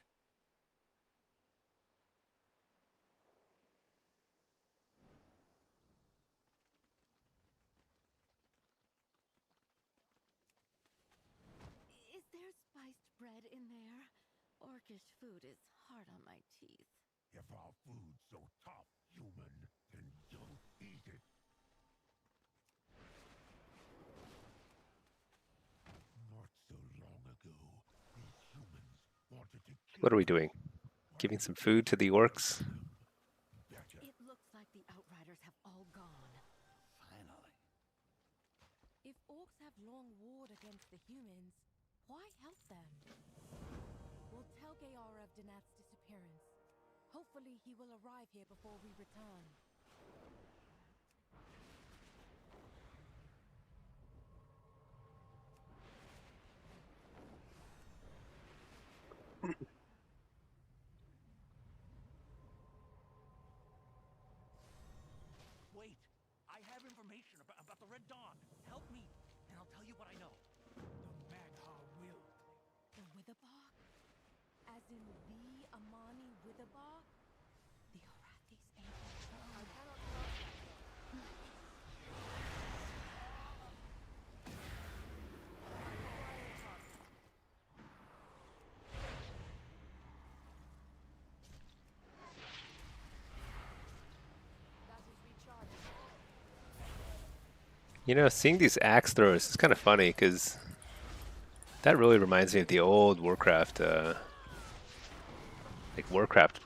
Is there spiced bread in there? Orcish food is hard on my teeth. if our food's so tough, human, then don't eat it. Not so long ago, these humans wanted to kill What are we us. doing? Giving some food to the orcs? Better. It looks like the outriders have all gone. Finally. If orcs have long warred against the humans, why help them? We'll tell Gayara of Danat's disappearance. Hopefully he will arrive here before we return. Wait, I have information about the Red Dawn. Help me, and I'll tell you what I know. The Magha will. The Witherbark? As in the Amani Witherbark? The Horathi's ancient foe. You know, seeing these axe throwers is kind of funny because that really reminds me of the old Warcraft, like Warcraft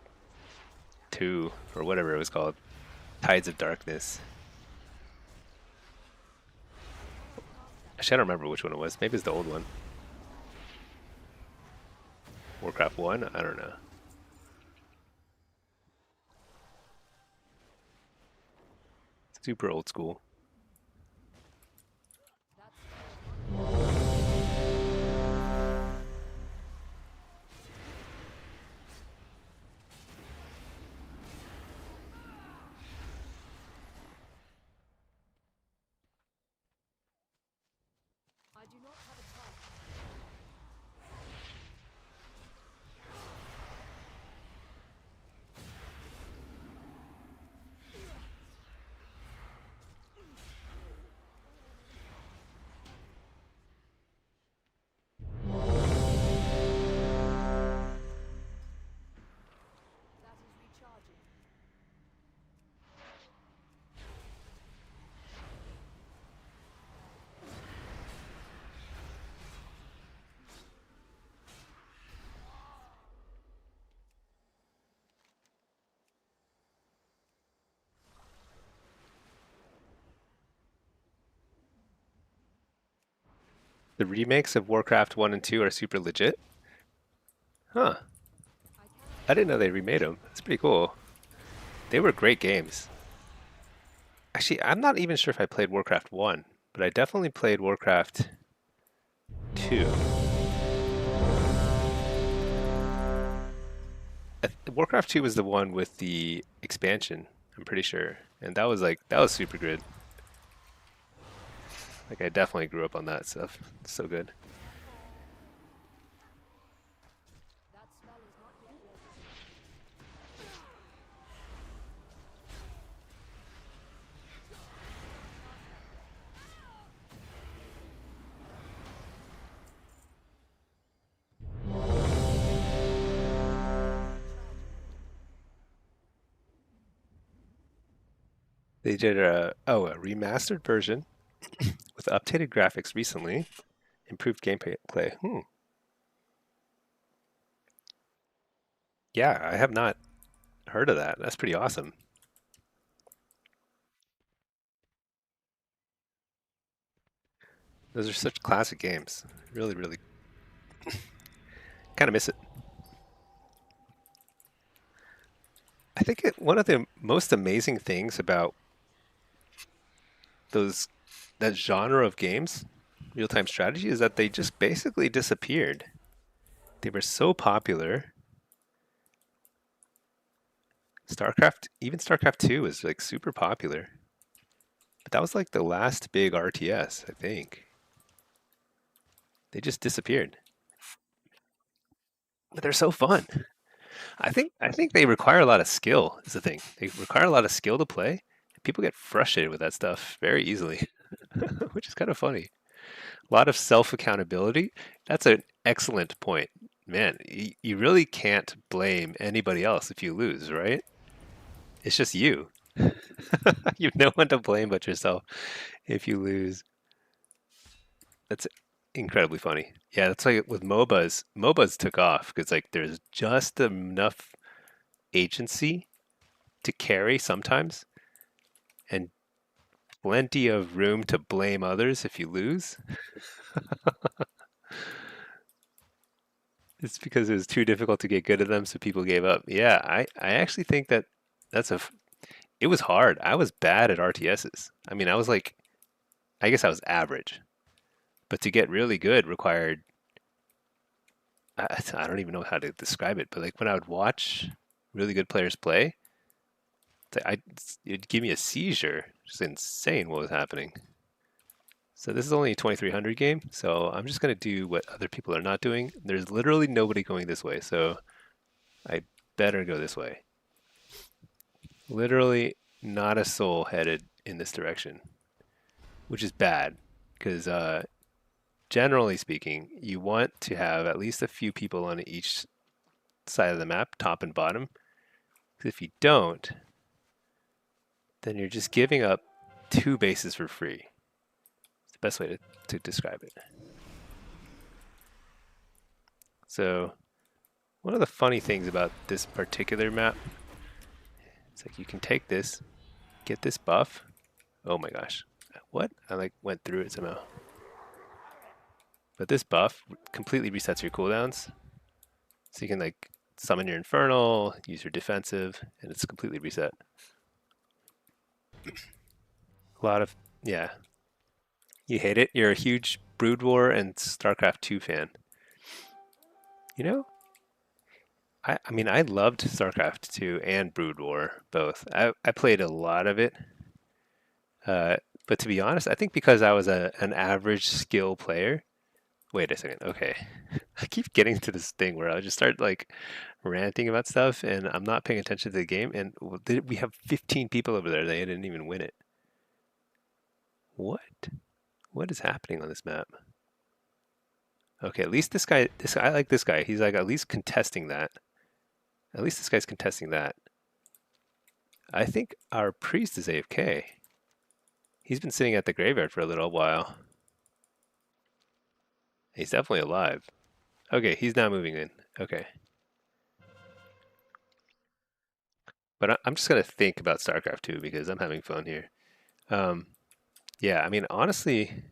2 or whatever it was called, Tides of Darkness. Actually, I don't remember which one it was. Maybe it's the old one. Warcraft 1? I don't know. Super old school. I do not have a task. That is recharging. The remakes of Warcraft 1 and 2 are super legit? Huh. I didn't know they remade them. It's pretty cool. They were great games. Actually, I'm not even sure if I played Warcraft 1, but I definitely played Warcraft 2. Warcraft 2 was the one with the expansion, I'm pretty sure. And that was super good. Like I definitely grew up on that stuff. It's so good. That spell is not yet ready. They did a remastered version with updated graphics recently, improved gameplay. Yeah, I have not heard of that. That's pretty awesome. Those are such classic games. Really, really kind of miss it. I think one of the most amazing things about those that genre of games, real-time strategy, is that they just basically disappeared. They were so popular. StarCraft, even StarCraft 2 was like super popular. But that was like the last big RTS, I think. They just disappeared. But they're so fun. I think they require a lot of skill is the thing. They require a lot of skill to play. People get frustrated with that stuff very easily, which is kind of funny. A lot of self accountability. That's an excellent point. Man, you really can't blame anybody else if you lose, right? It's just you. You have no one to blame but yourself if you lose. That's incredibly funny. Yeah, that's like with MOBAs. MOBAs took off because like there's just enough agency to carry sometimes, and plenty of room to blame others if you lose. It's because it was too difficult to get good at them, so people gave up. Yeah, I actually think that that's it was hard. I was bad at RTSs. I mean, I was like, I guess I was average, but to get really good required, I don't even know how to describe it, but like when I would watch really good players play, it'd give me a seizure. Just insane what was happening. So this is only a 2300 game, so I'm just going to do what other people are not doing. There's literally nobody going this way, so I better go this way. Literally not a soul headed in this direction, which is bad because generally speaking, you want to have at least a few people on each side of the map, top and bottom. Because if you don't, then you're just giving up 2 bases for free. It's the best way to describe it. So one of the funny things about this particular map, it's like you can take this, get this buff. Oh my gosh. What? I like went through it somehow. But this buff completely resets your cooldowns. So you can like summon your infernal, use your defensive, and it's completely reset. A lot of, yeah. You hate it? You're a huge Brood War and StarCraft 2 fan. You know, I mean, I loved StarCraft 2 and Brood War both. I played a lot of it. But to be honest, I think because I was an average skill player. Wait a second. Okay. I keep getting to this thing where I just start like ranting about stuff and I'm not paying attention to the game. And we have 15 people over there. They didn't even win it. What? What is happening on this map? Okay, at least this guy, I like this guy. He's like at least contesting that. At least this guy's contesting that. I think our priest is AFK. He's been sitting at the graveyard for a little while. He's definitely alive. Okay, he's now moving in. Okay. But I'm just going to think about StarCraft 2 because I'm having fun here. Yeah, I mean, honestly,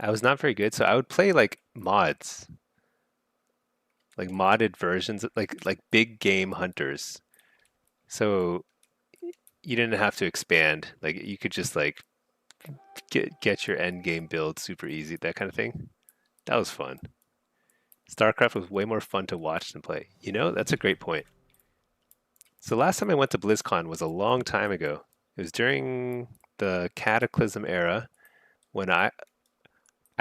I was not very good. So I would play like mods, like modded versions, like big game hunters. So you didn't have to expand. Like you could just like get your end game build super easy, that kind of thing. That was fun. StarCraft was way more fun to watch than play. You know, that's a great point. So last time I went to BlizzCon was a long time ago. It was during the Cataclysm era when I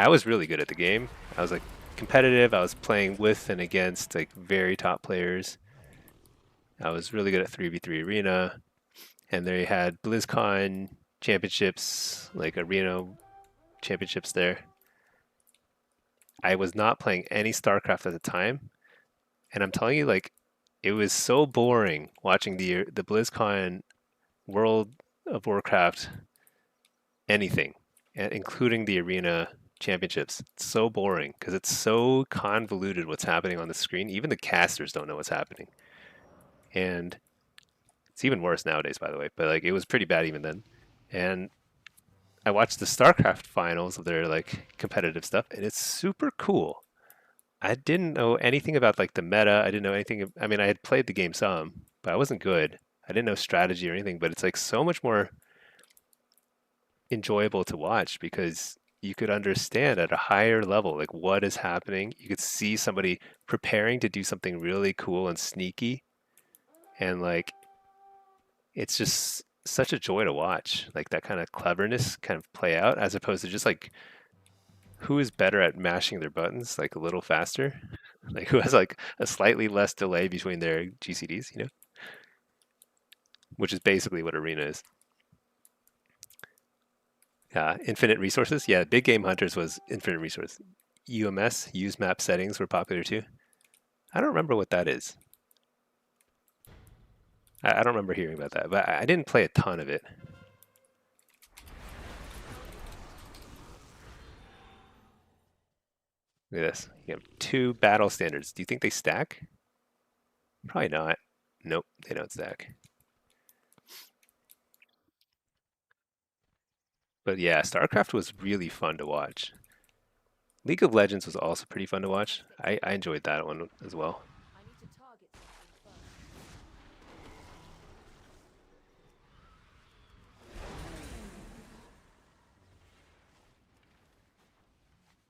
was really good at the game. I was like competitive. I was playing with and against like very top players. I was really good at 3v3 arena, and they had BlizzCon championships, like arena championships there. I was not playing any StarCraft at the time, and I'm telling you, like, it was so boring watching the BlizzCon World of Warcraft anything, including the arena championships. It's so boring because it's so convoluted what's happening on the screen. Even the casters don't know what's happening. And it's even worse nowadays, by the way, but like it was pretty bad even then. And I watched the StarCraft finals of their like competitive stuff, and it's super cool. I didn't know anything about like the meta. I didn't know anything. I mean, I had played the game some, but I wasn't good. I didn't know strategy or anything, but it's like so much more enjoyable to watch because you could understand at a higher level like what is happening. You could see somebody preparing to do something really cool and sneaky, and like it's just such a joy to watch like that kind of cleverness kind of play out as opposed to just like who is better at mashing their buttons like a little faster, like who has like a slightly less delay between their GCDs, you know, which is basically what arena is. Infinite resources. Yeah, big game hunters was infinite resource. UMS, use map settings, were popular too. I don't remember what that is. I don't remember hearing about that, but I didn't play a ton of it. Look at this. You have 2 battle standards. Do you think they stack? Probably not. Nope, they don't stack. But yeah, StarCraft was really fun to watch. League of Legends was also pretty fun to watch. I enjoyed that one as well. I need to target something first.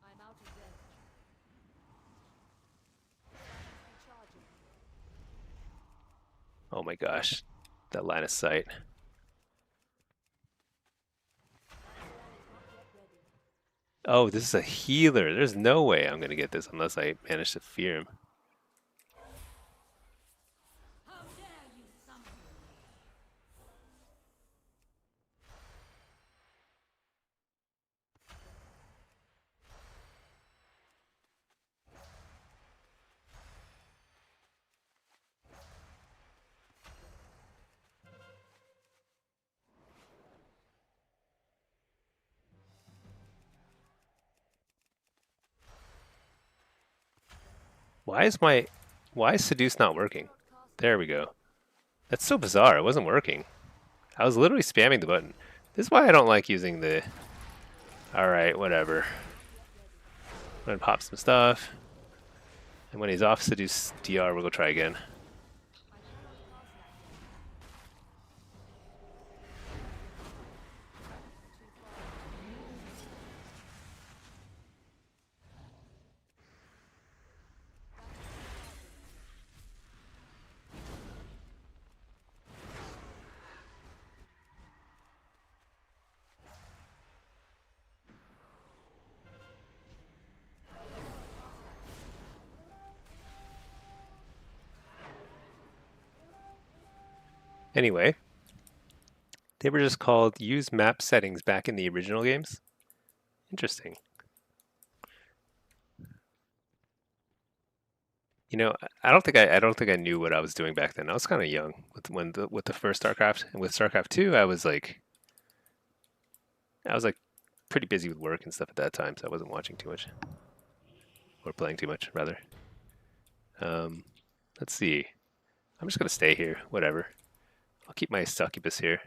I'm out of rest. Recharging. Oh my gosh, that line of sight. Oh, this is a healer. There's no way I'm gonna get this unless I manage to fear him. How dare you summon me? Why is seduce not working? There we go. That's so bizarre. It wasn't working. I was literally spamming the button. This is why I don't like using the... Alright, whatever. I'm gonna pop some stuff. And when he's off seduce DR, we'll go try again. Anyway, they were just called use map settings back in the original games. Interesting. You know, I don't think I knew what I was doing back then. I was kind of young with the first StarCraft, and with StarCraft 2, I was like pretty busy with work and stuff at that time, so I wasn't watching too much or playing too much rather. Um, let's see. I'm just gonna stay here. Whatever. I'll keep my succubus here.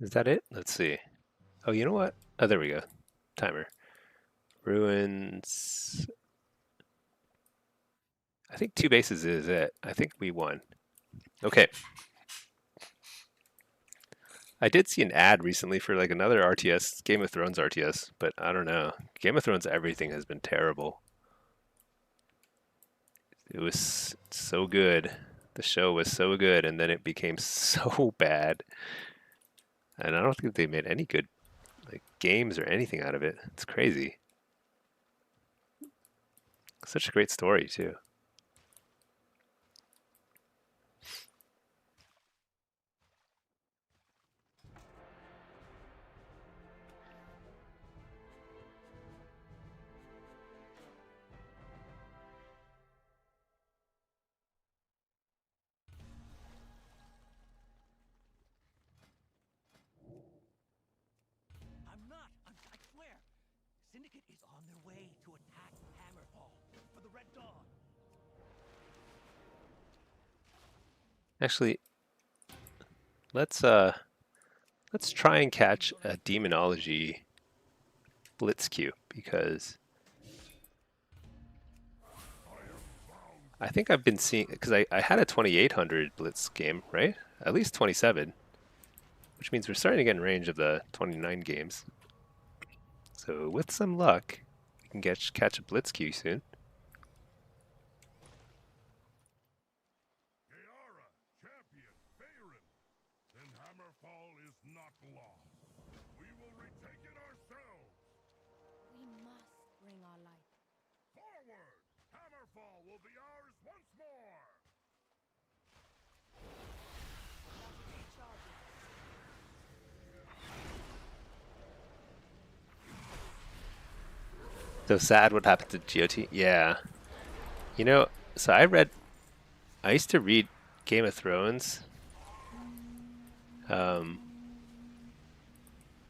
Is that it? Let's see. Oh, you know what? Oh, there we go. Timer. Ruins. I think 2 bases is it. I think we won. Okay. I did see an ad recently for like another RTS, Game of Thrones RTS, but I don't know. Game of Thrones everything has been terrible. It was so good. The show was so good, and then it became so bad. And I don't think they made any good like games or anything out of it. It's crazy. Such a great story too. I'm not. I swear. Syndicate is on their way to attack Hammerfall for the Red Dawn. Actually, let's try and catch a demonology Blitz queue because I think I've been seeing because I had a 2800 Blitz game, right? At least 27, which means we're starting to get in range of the 29 games. So with some luck, we can catch a Blitz queue soon. Gayara, champion, Bayron. Then Hammerfall is not lost. We will retake it ourselves. We must bring our light. Forward! Hammerfall will be ours once more. So sad what happened to GOT. Yeah. You know, so I used to read Game of Thrones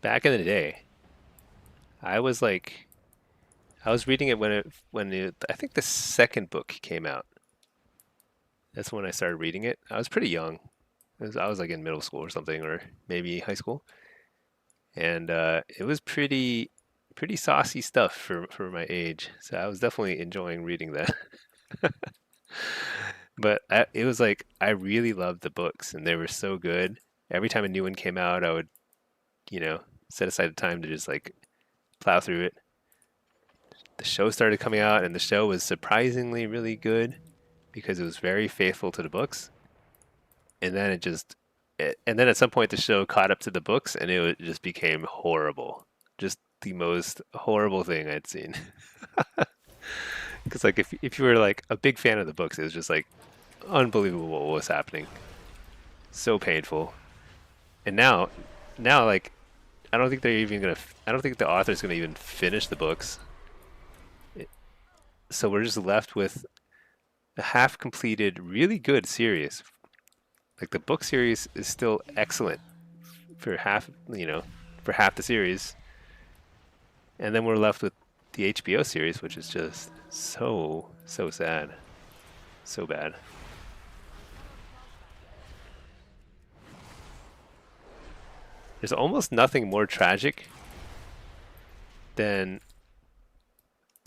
back in the day. I was like, I was reading it I think the second book came out. That's when I started reading it. I was pretty young. I was like in middle school or something, or maybe high school. And it was pretty saucy stuff for my age. So I was definitely enjoying reading that. But it was like I really loved the books, and they were so good. Every time a new one came out, I would, you know, set aside time to just like plow through it. The show started coming out, and the show was surprisingly really good because it was very faithful to the books. And then and then at some point the show caught up to the books, and it just became horrible. Just the most horrible thing I'd seen. Because like if you were like a big fan of the books, it was just like unbelievable what was happening. So painful. And now like I don't think they're even gonna. I don't think the author's gonna even finish the books. So we're just left with a half-completed, really good series. Like the book series is still excellent for half, for half the series, and then we're left with the HBO series, which is just so sad, so bad. There's almost nothing more tragic than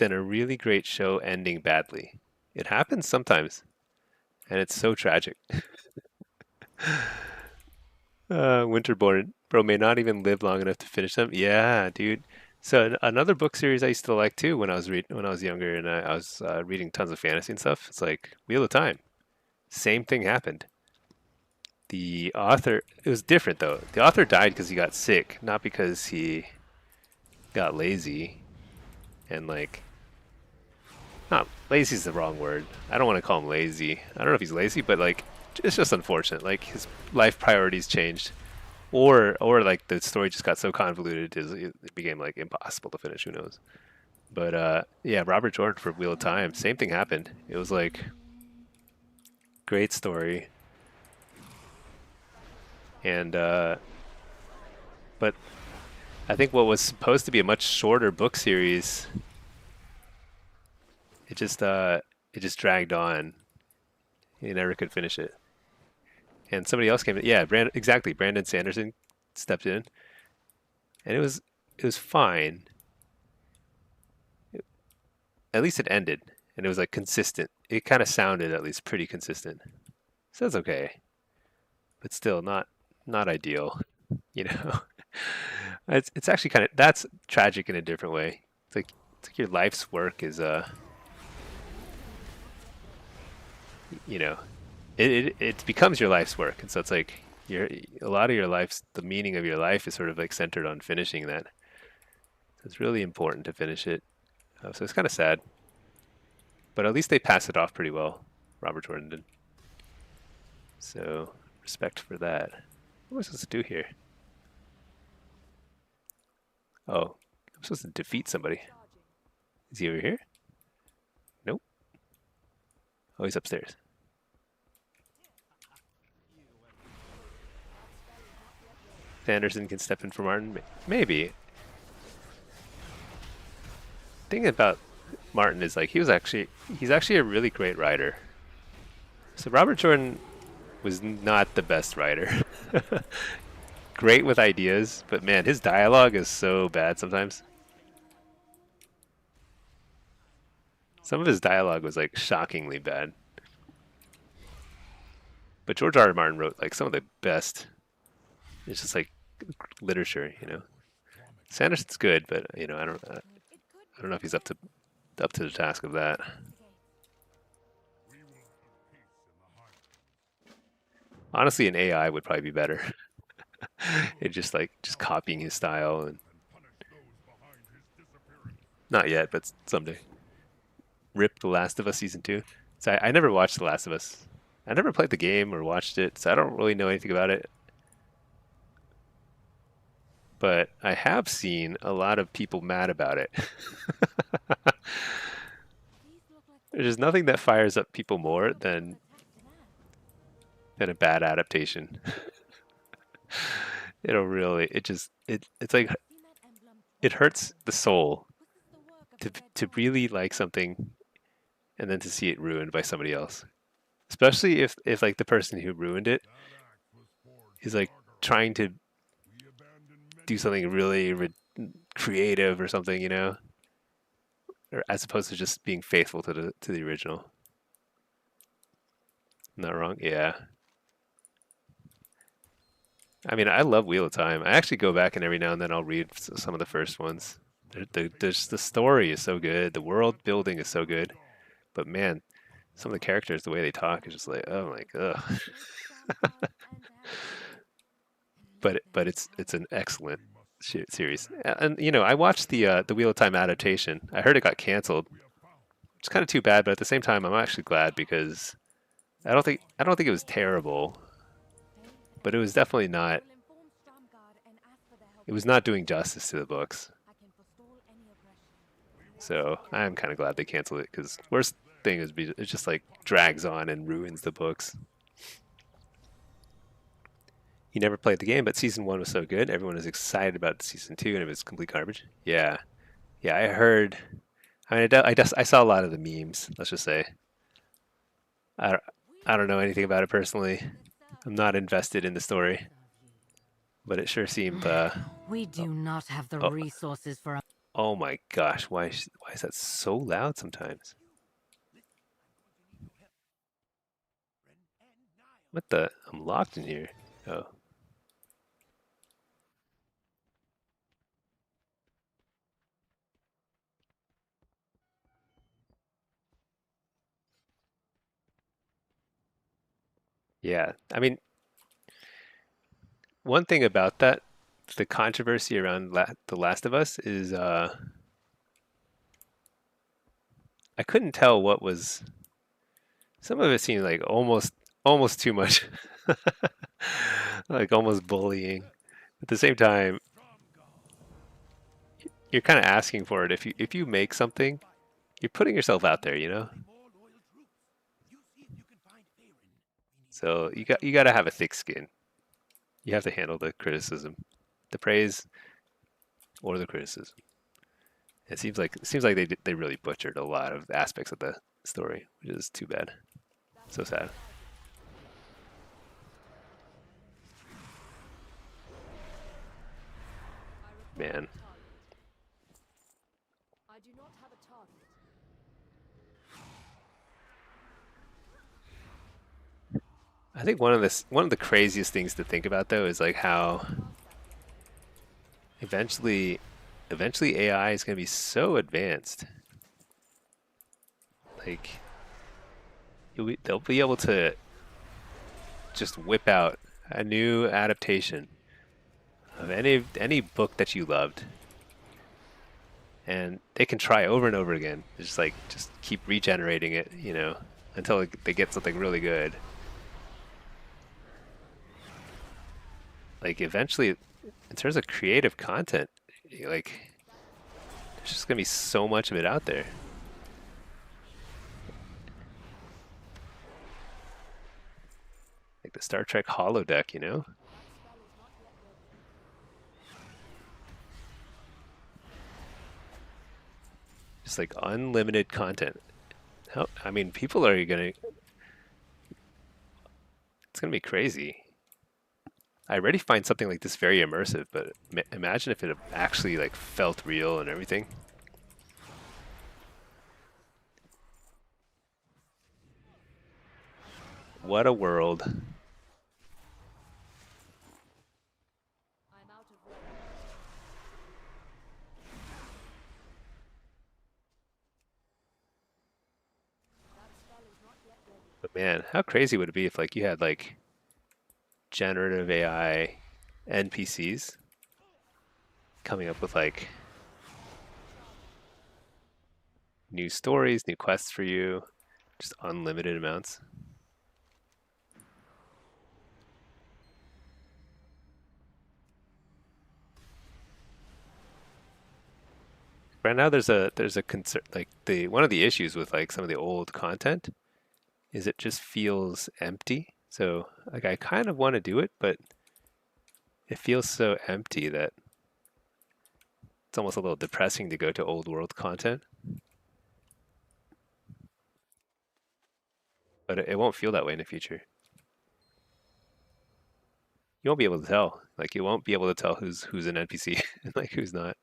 a really great show ending badly. It happens sometimes, and it's so tragic. Winterborn, bro, may not even live long enough to finish them. Yeah, dude. So another book series I used to like too when I was younger and I was reading tons of fantasy and stuff. It's like Wheel of Time. Same thing happened. The author, it was different though. The author died because he got sick, not because he got lazy. And like, not lazy is the wrong word. I don't want to call him lazy. I don't know if he's lazy, but like, it's just unfortunate. Like his life priorities changed, or like the story just got so convoluted, it became like impossible to finish. Who knows? But yeah, Robert Jordan for Wheel of Time, same thing happened. It was like great story, and but I think what was supposed to be a much shorter book series, it just dragged on. He never could finish it. And somebody else came in. Yeah, exactly. Brandon Sanderson stepped in, and it was fine. At least it ended, and it was like consistent. It kind of sounded at least pretty consistent, so that's okay. but still not ideal. You know, it's actually kind of that's tragic in a different way. It's like your life's work is you know it becomes your life's work, and so it's like your a lot of your life's the meaning of your life is sort of like centered on finishing that. So it's really important to finish it. So it's kind of sad, but at least they pass it off pretty well. Robert Jordan did. So respect for that. What am I supposed to do here? Oh, I'm supposed to defeat somebody. Is he over here? Nope. Oh, he's upstairs. Anderson can step in for Martin. Maybe. Thing about Martin is like he's actually a really great writer. So Robert Jordan was not the best writer. Great with ideas, but man, his dialogue is so bad sometimes. Some of his dialogue was like shockingly bad. But George R. R. Martin wrote like some of the best. It's just like literature, you know. Sanderson's good, but you know, I don't know if he's up to the task of that. Honestly, an AI would probably be better. It's just like just copying his style and not yet, but someday. Rip The Last of Us season 2. So I never watched The Last of Us. I never played the game or watched it, so I don't really know anything about it. But I have seen a lot of people mad about it. There's nothing that fires up people more than a bad adaptation. It'll really, it's like it hurts the soul to really like something and then to see it ruined by somebody else. Especially if like the person who ruined it is like trying to do something really creative or something, you know, or as opposed to just being faithful to the original. Am I not wrong? Yeah. I mean, I love Wheel of Time. I actually go back and every now and then I'll read some of the first ones. The story is so good. The world building is so good. But man, some of the characters, the way they talk is just like, oh my god. But it's an excellent series. And you know, I watched the Wheel of Time adaptation. I heard it got canceled. It's kind of too bad, but at the same time, I'm actually glad because I don't think it was terrible, but it was definitely not. It was not doing justice to the books. So I'm kind of glad they canceled it because worst thing is it just like drags on and ruins the books. You never played the game, but season 1 was so good. Everyone was excited about season 2, and it was complete garbage. Yeah, yeah, I heard. I mean, I saw a lot of the memes. Let's just say. I I don't know anything about it personally. I'm not invested in the story, but it sure seemed. We do not have the Oh, resources for a oh my gosh, why is that so loud sometimes? What the? I'm locked in here. Oh. Yeah, I mean, one thing about that, the controversy around The Last of Us is I couldn't tell what was. Some of it seemed like almost too much, like almost bullying. At the same time, you're kind of asking for it. If you make something, you're putting yourself out there, you know. So you got to have a thick skin. You have to handle the criticism, the praise, or the criticism. It seems like they really butchered a lot of aspects of the story, which is too bad. So sad. Man. I do not have a target. I think one of the craziest things to think about though is like how eventually AI is going to be so advanced. Like they'll be able to just whip out a new adaptation of any book that you loved, and they can try over and over again. It's just like just keep regenerating it, until they get something really good. Like eventually, in terms of creative content, like there's just gonna be so much of it out there. Like the Star Trek holodeck, just like unlimited content. I mean, people are gonna. It's gonna be crazy. I already find something like this very immersive, but imagine if it actually like felt real and everything. What a world. I'm out of rope. That spell is not yet ready. But man, how crazy would it be if like you had like generative AI NPCs coming up with like new stories, new quests for you, just unlimited amounts. Right now there's a concern, like the one of the issues with like some of the old content is it just feels empty. So like I kind of want to do it, but it feels so empty that it's almost a little depressing to go to old world content. But it won't feel that way in the future. You won't be able to tell. Like you won't be able to tell who's an NPC and like who's not.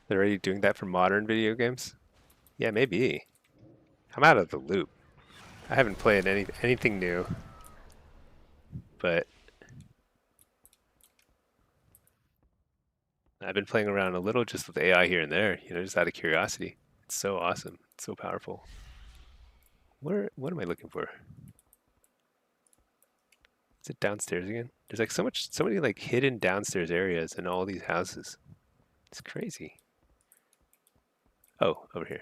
They're already doing that for modern video games? Yeah, maybe. I'm out of the loop. I haven't played anything new, but I've been playing around a little just with AI here and there, just out of curiosity. It's so awesome. It's so powerful. What am I looking for? Is it downstairs again? There's like so many like hidden downstairs areas in all these houses. It's crazy. Oh, over here.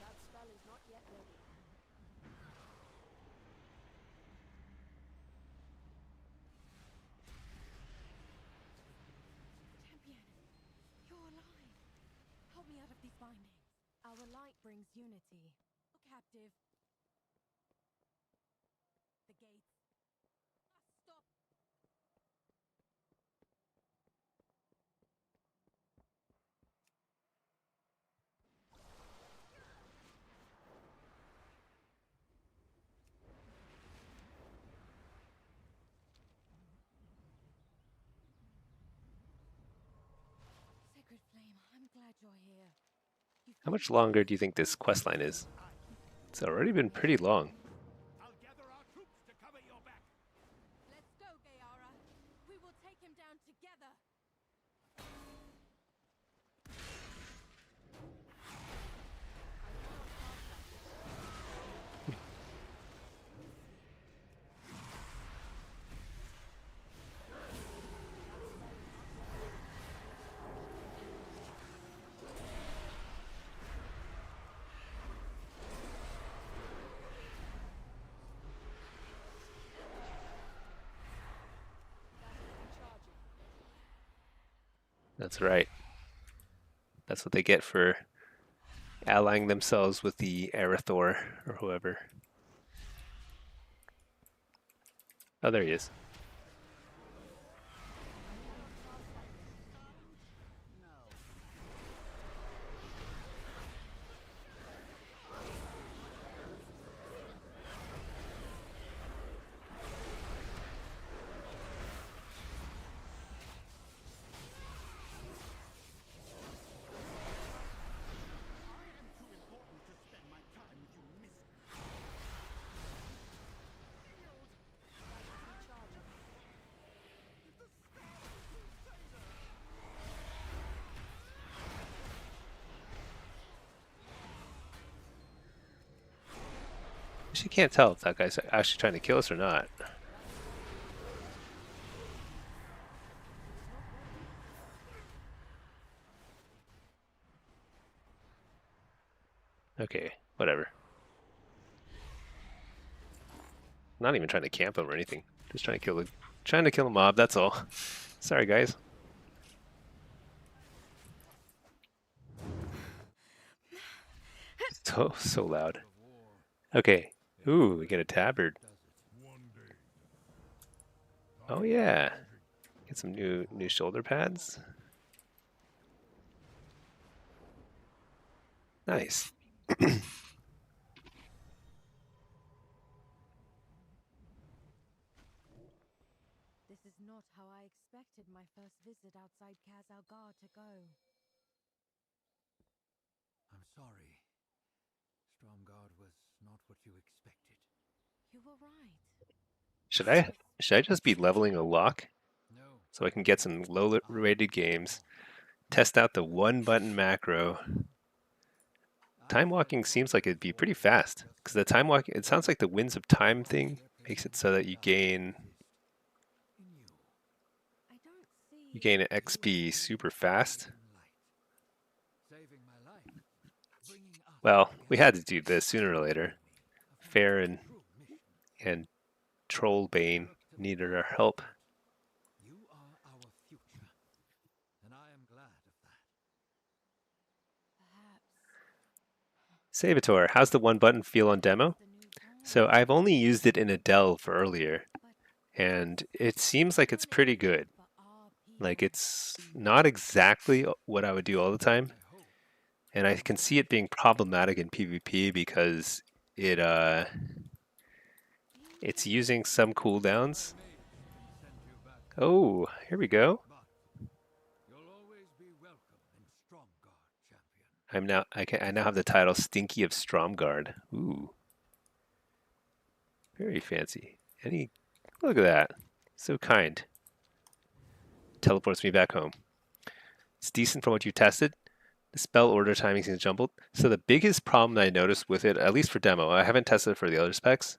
That spell is not yet ready. Champion, you're alive. Help me out of these bindings. Our light brings unity. Captive. The gates. Stop. Sacred Flame, I'm glad you're here. How much longer do you think this quest line is? It's already been pretty long. I'll gather our troops to cover your back. Let's go, Gayara. We will take him down together. That's right. That's what they get for allying themselves with the Arathor or whoever. Oh, there he is. She can't tell if that guy's actually trying to kill us or not. Okay, whatever. Not even trying to camp him or anything. Just trying to kill a mob. That's all. Sorry, guys. So loud. Okay. Ooh, we get a tabard. Oh yeah. Get some new shoulder pads. Nice. This is not how I expected my first visit outside Kazalgar to go. I'm sorry. Stromgard was not what you expected. You were right. Should I just be leveling a lock No. so I can get some low rated games? Test out the one button macro. Time walking seems like it'd be pretty fast because the time walking, it sounds like the Winds of Time thing makes it so that you gain I don't see an XP super fast. Well, we had to do this sooner or later. Fair and Trollbane needed our help. You are our future, and I am glad of that. perhaps Saboteur, how's the one button feel on demo? the new dawn, So I've only used it in a delve earlier, and it seems like it's pretty good. but our people Like it's not exactly what I would do all the time, and I can see it being problematic in PvP because it's using some cooldowns. Oh, here we go. You'll always be welcome in Stromgard, champion. I now have the title Stinky of Stromgard. Ooh, very fancy. Look at that, so kind. Teleports me back home. It's decent from what you tested. The spell order timing seems jumbled. So the biggest problem that I noticed with it, at least for demo, I haven't tested it for the other specs,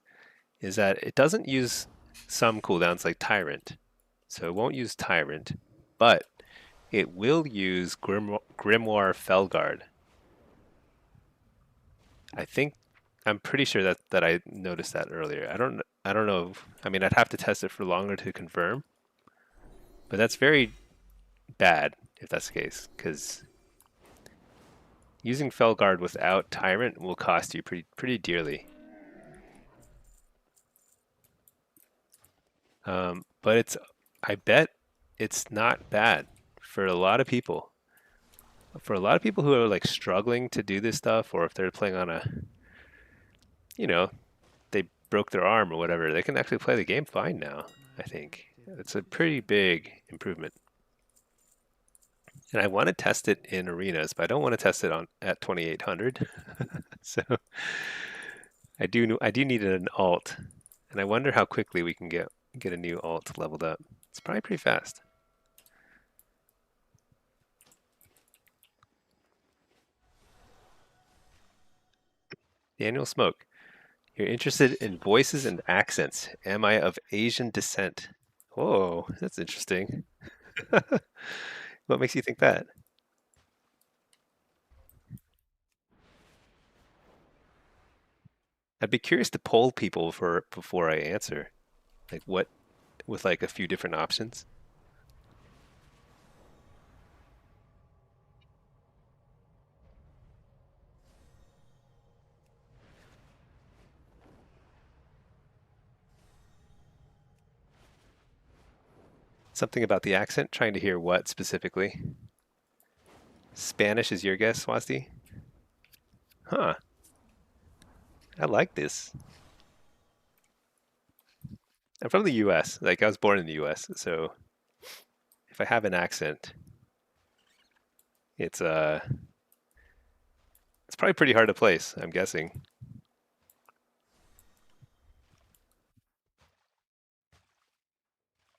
is that it doesn't use some cooldowns like Tyrant. So it won't use Tyrant, but it will use Grimoire Felguard. I'm pretty sure that I noticed that earlier. I don't know. I mean, I'd have to test it for longer to confirm, but that's very bad if that's the case, because using Felguard without Tyrant will cost you pretty dearly. But I bet it's not bad for a lot of people. For a lot of people who are like struggling to do this stuff, or if they're playing on they broke their arm or whatever, they can actually play the game fine now. I think it's a pretty big improvement. And I want to test it in arenas, but I don't want to test it at 2800. So I do need an alt, and I wonder how quickly we can get a new alt leveled up. It's probably pretty fast. Daniel Smoke, you're interested in voices and accents. Am I of Asian descent? Whoa, that's interesting. What makes you think that? I'd be curious to poll people before I answer. Like what with like a few different options. Something about the accent? Trying to hear what specifically? Spanish is your guess, Swasti? Huh. I like this. I'm from the US. Like, I was born in the US, so if I have an accent, it's it's probably pretty hard to place, I'm guessing.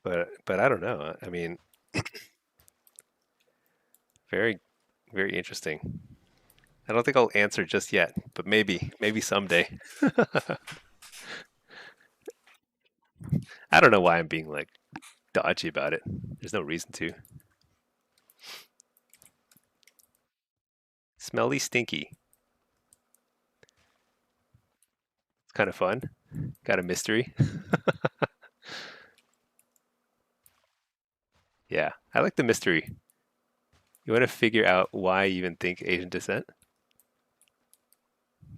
But I don't know. I mean, very very interesting. I don't think I'll answer just yet, but maybe someday. I don't know why I'm being like dodgy about it. There's no reason to. Smelly stinky. It's kind of fun. Got a mystery. Yeah, I like the mystery. You want to figure out why you even think Asian descent?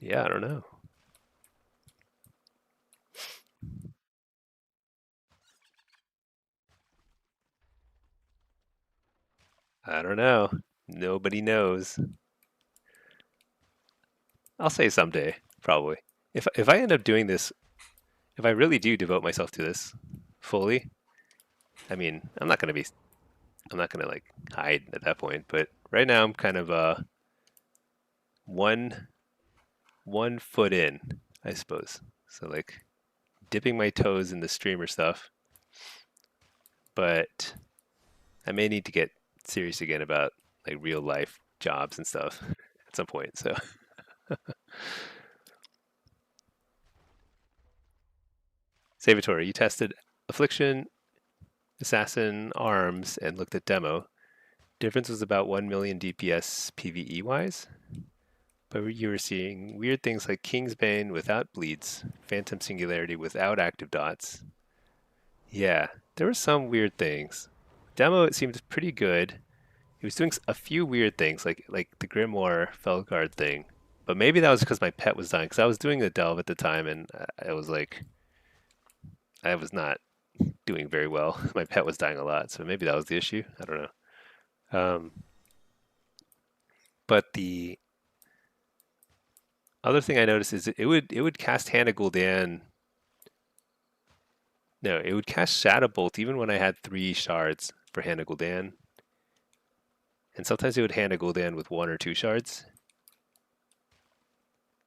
Yeah, I don't know. I don't know. Nobody knows. I'll say someday, probably. If I end up doing this, if I really do devote myself to this fully, I mean, I'm not gonna like hide at that point. But right now, I'm kind of one one foot in, I suppose. So like dipping my toes in the streamer stuff, but I may need to get serious again about like real life jobs and stuff at some point. So Salvatore, you tested Affliction, Assassin, Arms, and looked at demo. Difference was about 1 million DPS PvE wise, but you were seeing weird things like King's Bane without bleeds, Phantom Singularity without active dots. Yeah, there were some weird things. Demo, it seemed pretty good. He was doing a few weird things, like the Grimoire Felguard thing. But maybe that was because my pet was dying. Because I was doing the delve at the time, and I was like, I was not doing very well. My pet was dying a lot, so maybe that was the issue. I don't know. But the other thing I noticed is it would cast Hannah Gul'dan. No, it would cast Shadow Bolt even when I had 3 shards for Hannah Gul'dan, and sometimes it would Hannah Gul'dan with 1 or 2 shards.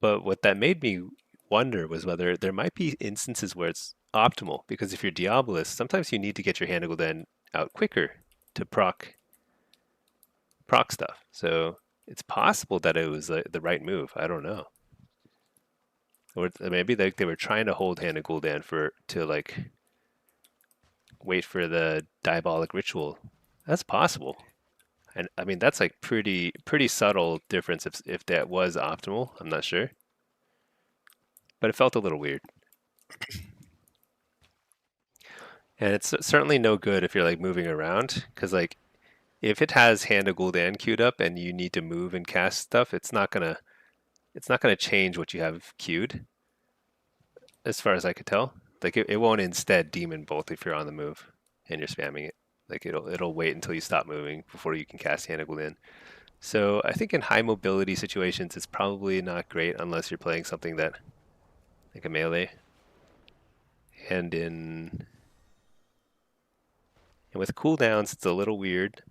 But what that made me wonder was whether there might be instances where it's optimal, because if you're Diabolist, sometimes you need to get your Hannah Gul'dan out quicker to proc stuff. So it's possible that it was the right move. I don't know. Or maybe they were trying to hold Hannah Gul'dan to like wait for the diabolic ritual. That's possible. And I mean that's like pretty subtle difference if that was optimal. I'm not sure. But it felt a little weird. And it's certainly no good if you're like moving around, because like if it has Hannah Gul'dan queued up and you need to move and cast stuff, it's not gonna change what you have queued, as far as I could tell. Like it won't instead demon bolt if you're on the move and you're spamming it. Like it'll wait until you stop moving before you can cast Hannah Gul'dan. So I think in high mobility situations it's probably not great unless you're playing something that like a melee. And in and with cooldowns it's a little weird,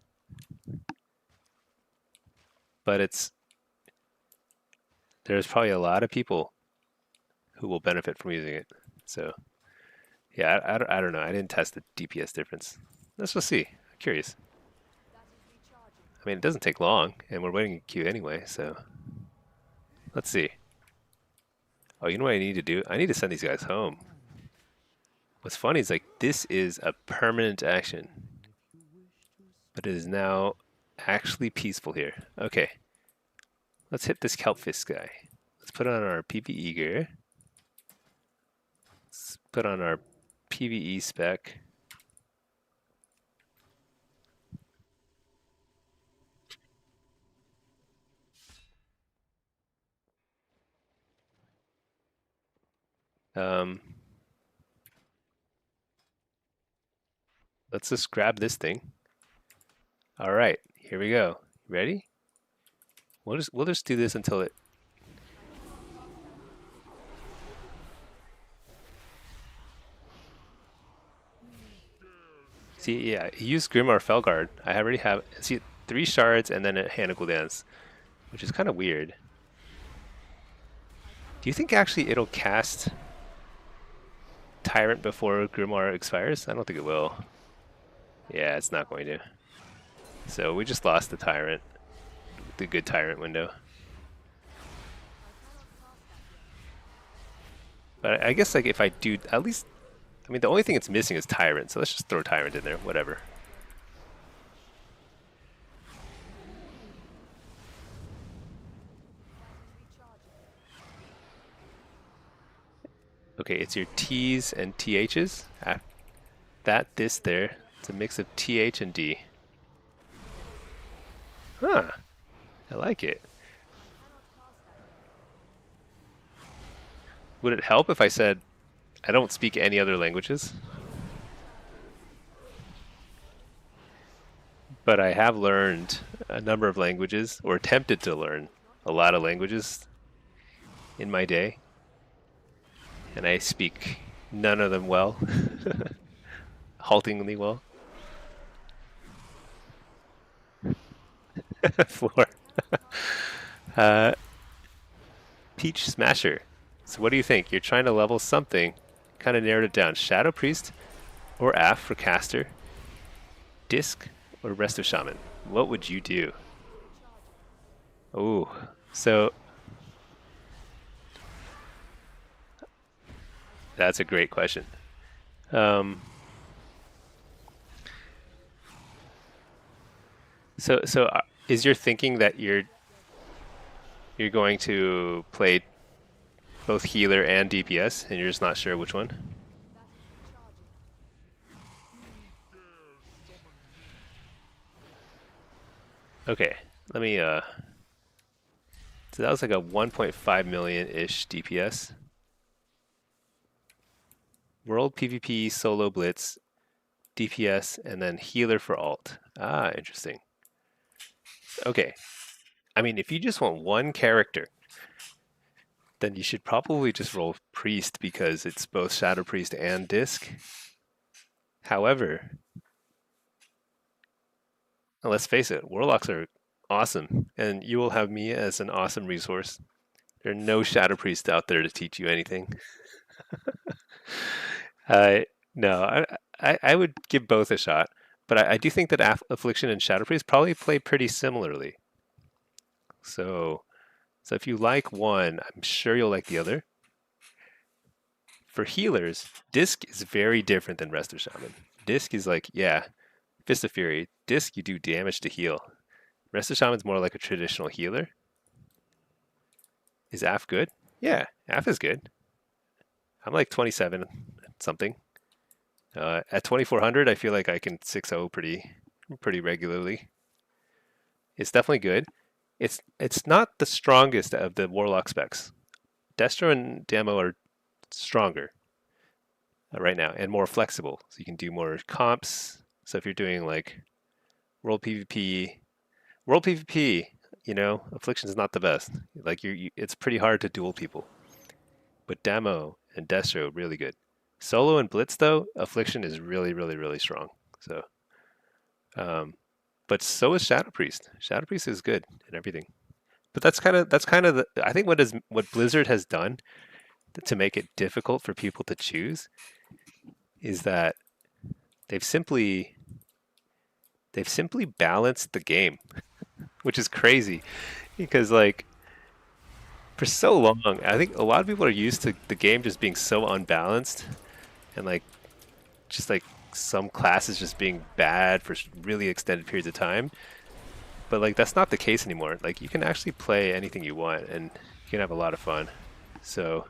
but there's probably a lot of people who will benefit from using it. So yeah, I don't know. I didn't test the DPS difference. Let's just see. I'm curious. I mean, it doesn't take long, and we're waiting in queue anyway, so let's see. Oh, you know what I need to do? I need to send these guys home. What's funny is like this is a permanent action, but it is now actually peaceful here. Okay, let's hit this Kelpfish guy. Let's put on our PvE gear. Let's put on our PvE spec. Um, let's just grab this thing. All right, here we go. Ready? We'll just do this until it. See, yeah, he used Grimoire Felguard. I already have, see, 3 shards and then a Hanical Dance, which is kind of weird. Do you think actually it'll cast Tyrant before Grimoire expires? I don't think it will. Yeah, it's not going to. So we just lost the Tyrant, the good Tyrant window. But I guess like if I do at least, I mean the only thing it's missing is Tyrant, so let's just throw Tyrant in there, whatever. Okay, it's your T's and TH's. This there, it's a mix of TH and D. Huh, I like it. Would it help if I said, I don't speak any other languages? But I have learned a number of languages, or attempted to learn a lot of languages in my day. And I speak none of them well. Haltingly well. Floor. Peach Smasher. So what do you think? You're trying to level something. Kind of narrowed it down. Shadow Priest or Aff for caster. Disc or Rest of Shaman. What would you do? Oh, so that's a great question. So is your thinking that you're going to play both healer and DPS, and you're just not sure which one? Okay, let me so that was like a 1.5 million-ish DPS. World PvP solo blitz, DPS, and then healer for alt. Ah, interesting. Okay. I mean, if you just want one character, then you should probably just roll Priest because it's both Shadow Priest and Disc. However, let's face it, Warlocks are awesome, and you will have me as an awesome resource. There are no Shadow Priests out there to teach you anything. No, I would give both a shot, but I do think that Affliction and Shadow Priest probably play pretty similarly. So if you like one, I'm sure you'll like the other. For healers, Disc is very different than Rest of Shaman. Disc is like, yeah, Fist of Fury. Disc, you do damage to heal. Rest of Shaman's more like a traditional healer. Is Aff good? Yeah, Aff is good. I'm like 27 something. At 2400, I feel like I can 6-0 pretty regularly. It's definitely good. It's not the strongest of the Warlock specs. Destro and Demo are stronger right now and more flexible, so you can do more comps. So if you're doing like World PvP, you know, Affliction is not the best. Like it's pretty hard to duel people. But Demo and Destro really good. Solo and Blitz though, Affliction is really, really, really strong. So, but so is Shadow Priest. Shadow Priest is good and everything. But that's kind of the, I think what Blizzard has done to make it difficult for people to choose is that they've simply balanced the game, which is crazy because like for so long, I think a lot of people are used to the game just being so unbalanced and like just like some classes just being bad for really extended periods of time. But like that's not the case anymore. Like you can actually play anything you want and you can have a lot of fun. So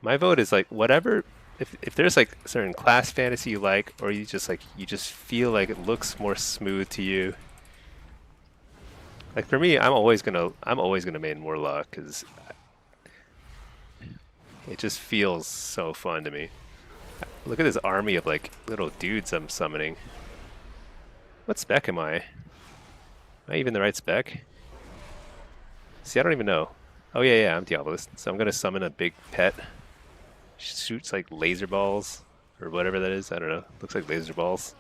my vote is like whatever. If there's like a certain class fantasy you like, or you just feel like it looks more smooth to you. Like for me, I'm always gonna main Warlock because it just feels so fun to me. Look at this army of like little dudes I'm summoning. What spec am I? Am I even the right spec? See, I don't even know. Oh yeah, I'm Diabolist. So I'm gonna summon a big pet. Shoots like laser balls or whatever that is. I don't know. Looks like laser balls.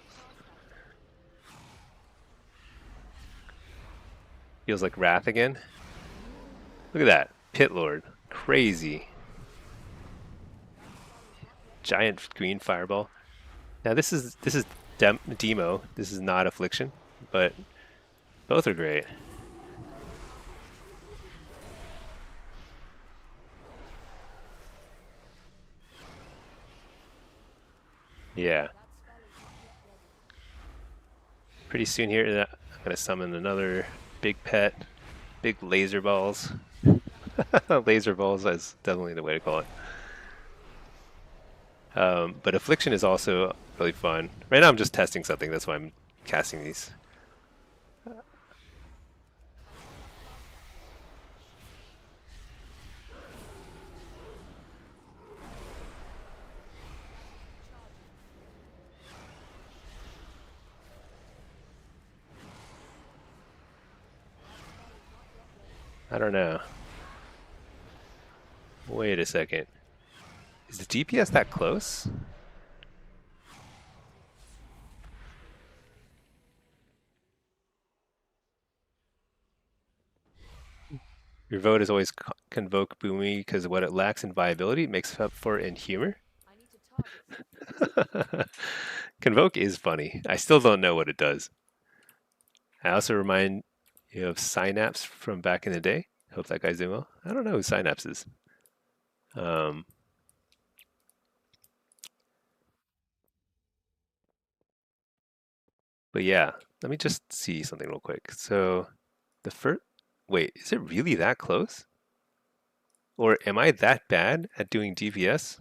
Feels like Wrath again. Look at that. Pit Lord. Crazy. Giant green fireball. Now this is demo. This is not affliction, but both are great. Yeah. Pretty soon here, I'm gonna summon another big pet, big laser balls. Laser balls is definitely the way to call it. But affliction is also really fun. Right now I'm just testing something, that's why I'm casting these. I don't know. Wait a second. Is the DPS that close? Your vote is always convoke Boomy because what it lacks in viability makes up for in humor. Convoke is funny. I still don't know what it does. I also remind you of Synapse from back in the day. Hope that guy's doing well. I don't know who Synapse is. But yeah, let me just see something real quick. So the first, wait, is it really that close? Or am I that bad at doing DPS?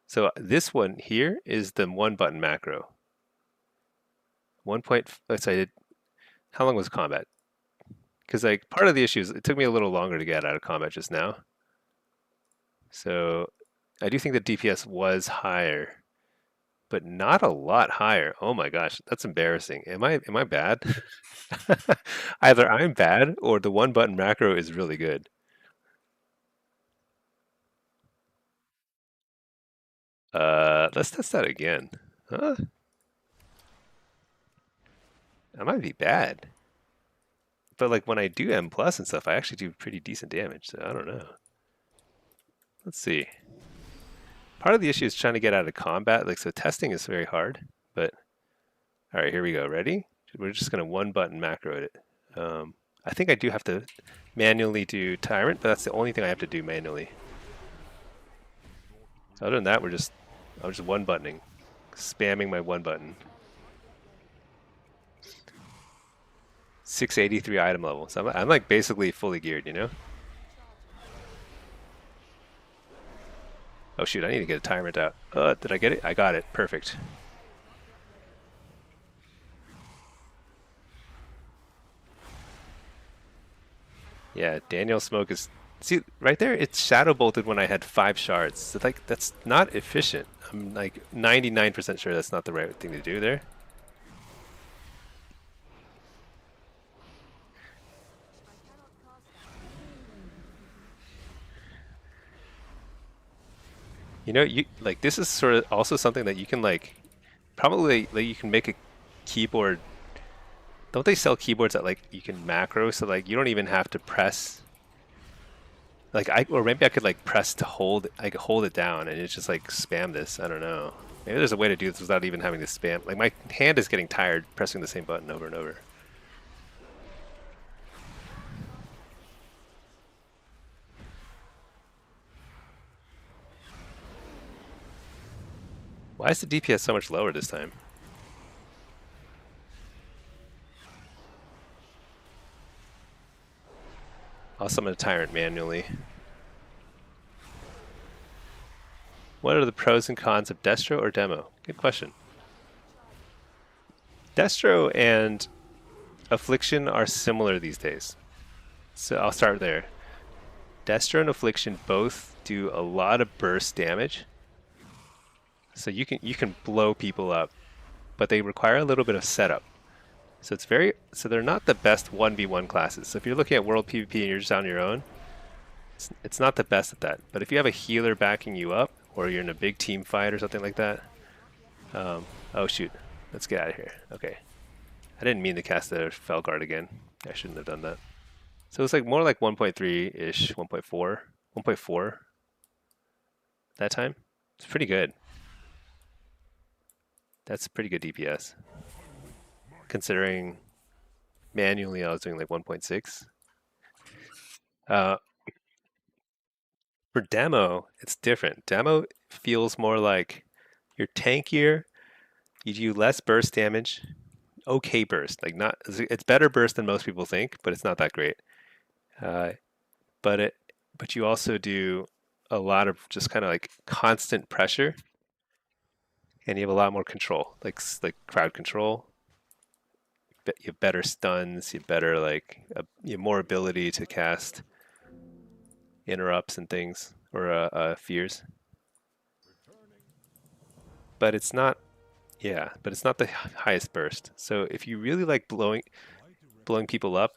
So this one here is the one button macro. 1 point, let's say, how long was combat? Because like part of the issue is it took me a little longer to get out of combat just now. So I do think the DPS was higher, but not a lot higher. Oh my gosh, that's embarrassing. Am I bad? Either I'm bad or the one button macro is really good. Let's test that again. Huh? I might be bad. But like when I do M plus and stuff, I actually do pretty decent damage, so I don't know. Let's see. Part of the issue is trying to get out of combat, like so testing is very hard, but all right, here we go. Ready? We're just gonna one button macro it. I think I do have to manually do Tyrant, but that's the only thing I have to do manually. Other than that, I'm just one buttoning, spamming my one button. 683 item level, so I'm like basically fully geared, you know? Oh shoot, I need to get a Tyrant out. Did I get it? I got it, perfect. Yeah, Daniel Smoke is, see right there, it's shadow bolted when I had 5 shards. So like that's not efficient. I'm like 99% sure that's not the right thing to do there. You know, you like this is sort of also something that you can like probably like you can make a keyboard. Don't they sell keyboards that like you can macro so like you don't even have to press, like or maybe I could like press to hold, I could hold it down and it's just like spam this. I don't know. Maybe there's a way to do this without even having to spam. Like my hand is getting tired pressing the same button over and over. Why is the DPS so much lower this time? I'll summon a Tyrant manually. What are the pros and cons of Destro or Demo? Good question. Destro and Affliction are similar these days. So I'll start there. Destro and Affliction both do a lot of burst damage. So you can blow people up, but they require a little bit of setup. So they're not the best 1v1 classes. So if you're looking at world PvP and you're just on your own, it's not the best at that. But if you have a healer backing you up, or you're in a big team fight or something like that, oh shoot, let's get out of here. Okay, I didn't mean to cast the Felguard again. I shouldn't have done that. So it's like more like 1.3-ish, 1.4, 1.4 that time. It's pretty good. That's pretty good DPS. Considering manually I was doing like 1.6. For demo, it's different. Demo feels more like you're tankier, you do less burst damage, okay burst. Like not, it's better burst than most people think, but it's not that great. Uh, but it, but you also do a lot of just kind of like constant pressure, and you have a lot more control, like crowd control. You have better stuns, you have better you have more ability to cast interrupts and things or fears. But it's not, yeah, but it's not the highest burst. So if you really like blowing people up,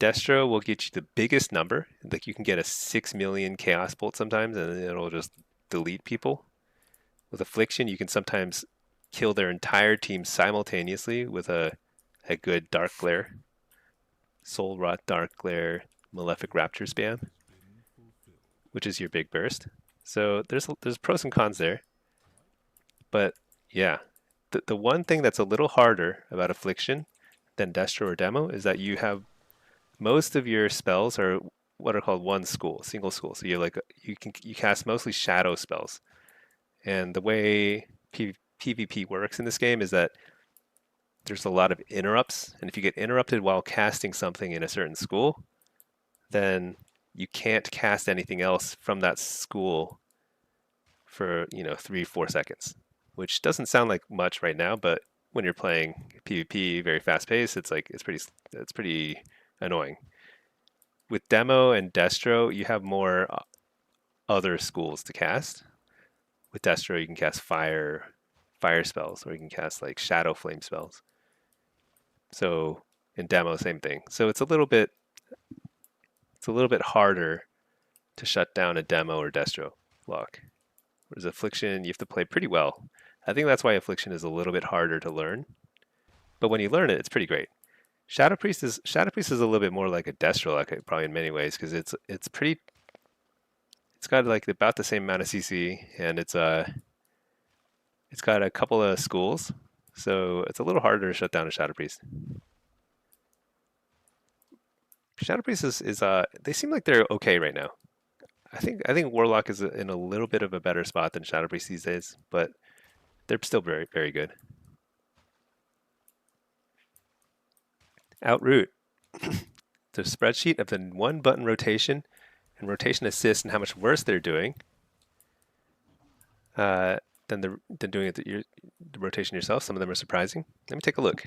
Destro will get you the biggest number. Like you can get a 6 million Chaos Bolt sometimes, and it'll just delete people. With Affliction, you can sometimes kill their entire team simultaneously with a good Dark Glare, Soul Rot, Dark Glare, Malefic Rapture spam, which is your big burst. So there's pros and cons there. But yeah, the one thing that's a little harder about Affliction than Destro or Demo is that you have most of your spells are what are called one school, single school. So you cast mostly shadow spells. And the way PvP works in this game is that there's a lot of interrupts, and if you get interrupted while casting something in a certain school, then you can't cast anything else from that school for 3-4 seconds, which doesn't sound like much right now, but when you're playing PvP very fast paced, it's pretty annoying. With Demo and Destro, you have more other schools to cast. With Destro, you can cast fire spells, or you can cast like shadow flame spells. So in Demo, same thing. So it's a little bit harder to shut down a Demo or Destro lock. Whereas Affliction, you have to play pretty well. I think that's why Affliction is a little bit harder to learn. But when you learn it, it's pretty great. Shadow Priest is a little bit more like a Destro lock, probably in many ways, because it's got like about the same amount of CC, and it's got a couple of schools, so it's a little harder to shut down a Shadow Priest. Shadow Priest is they seem like they're okay right now. I think Warlock is in a little bit of a better spot than Shadow Priest these days, but they're still very, very good. Outroot. The spreadsheet of the one button rotation and rotation assist and how much worse they're doing than doing the rotation yourself. Some of them are surprising. Let me take a look.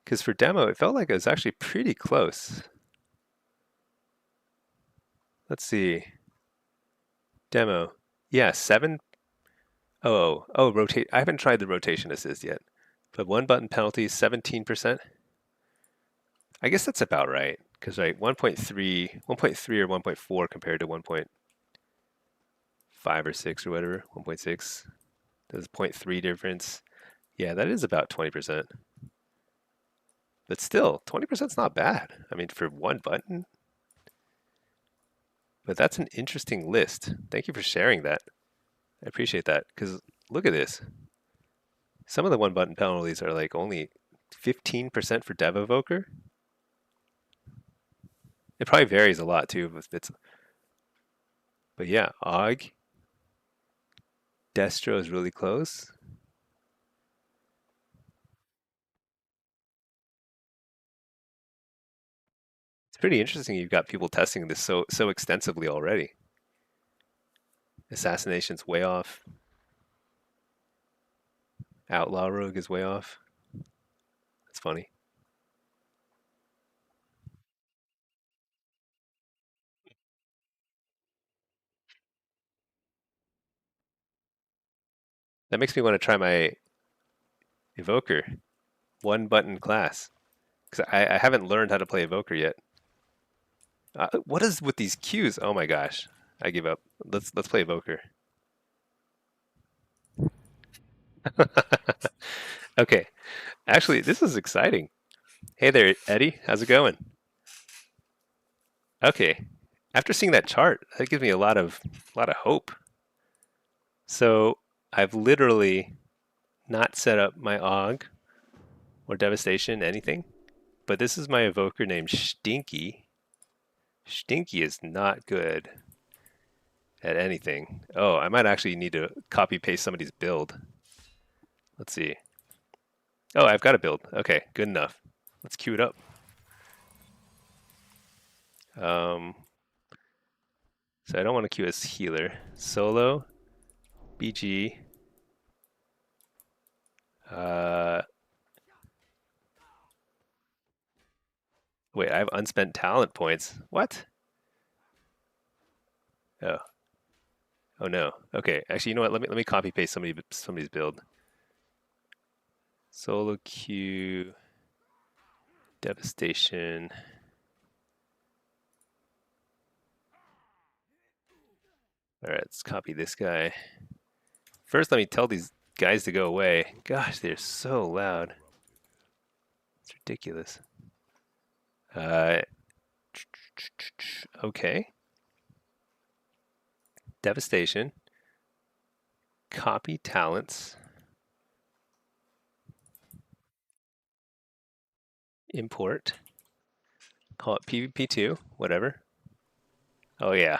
Because for demo, it felt like it was actually pretty close. Let's see. Demo. Yeah, 7. Rotate. I haven't tried the rotation assist yet. But one button penalty, 17%. I guess that's about right. Because 1.3 or 1.4 compared to 1.5 or 6 or whatever, 1.6. There's a 0.3 difference. Yeah, that is about 20%. But still, 20% is not bad. I mean, for one button. But that's an interesting list. Thank you for sharing that. I appreciate that. Because look at this. Some of the one button penalties are like only 15% for Dev Evoker. It probably varies a lot too. But yeah, Og. Destro is really close. It's pretty interesting you've got people testing this so extensively already. Assassination's way off. Outlaw Rogue is way off. That's funny. That makes me want to try my Evoker one button class because I haven't learned how to play Evoker yet. What is with these cues? Oh my gosh, I give up. Let's play Evoker. Okay, actually, this is exciting. Hey there, Eddie. How's it going? Okay, after seeing that chart, that gives me a lot of hope. So I've literally not set up my Og or Devastation, anything. But this is my evoker named Stinky. Stinky is not good at anything. Oh, I might actually need to copy paste somebody's build. Let's see. Oh, I've got a build. Okay, good enough. Let's queue it up. So I don't want to queue as healer. Solo, BG. Wait, I have unspent talent points. What? Oh. Oh no. Okay. Actually, you know what? Let me copy paste somebody's build. Solo Q, Devastation. All right, let's copy this guy. First, let me tell these guys to go away. Gosh, they're so loud. It's ridiculous. Okay. Devastation. Copy talents. Import. Call it PvP2, whatever. Oh yeah,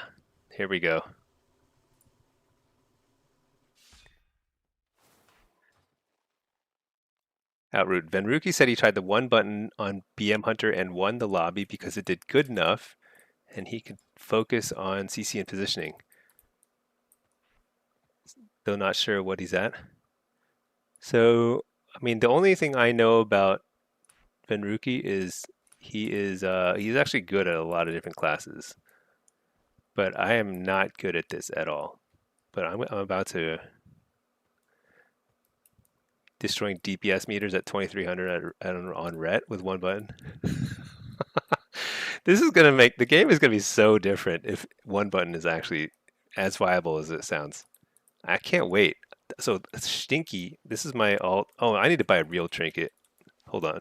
here we go. Outroot. Venruki said he tried the one button on BM Hunter and won the lobby because it did good enough and he could focus on CC and positioning. Though not sure what he's at. So, I mean, the only thing I know about Venruki is he's actually good at a lot of different classes. But I am not good at this at all. But I'm about to destroying DPS meters at 2300 on Ret with one button. This is gonna make the game is gonna be so different if one button is actually as viable as it sounds. I can't wait. So Stinky, this is my alt. Oh, I need to buy a real trinket. Hold on.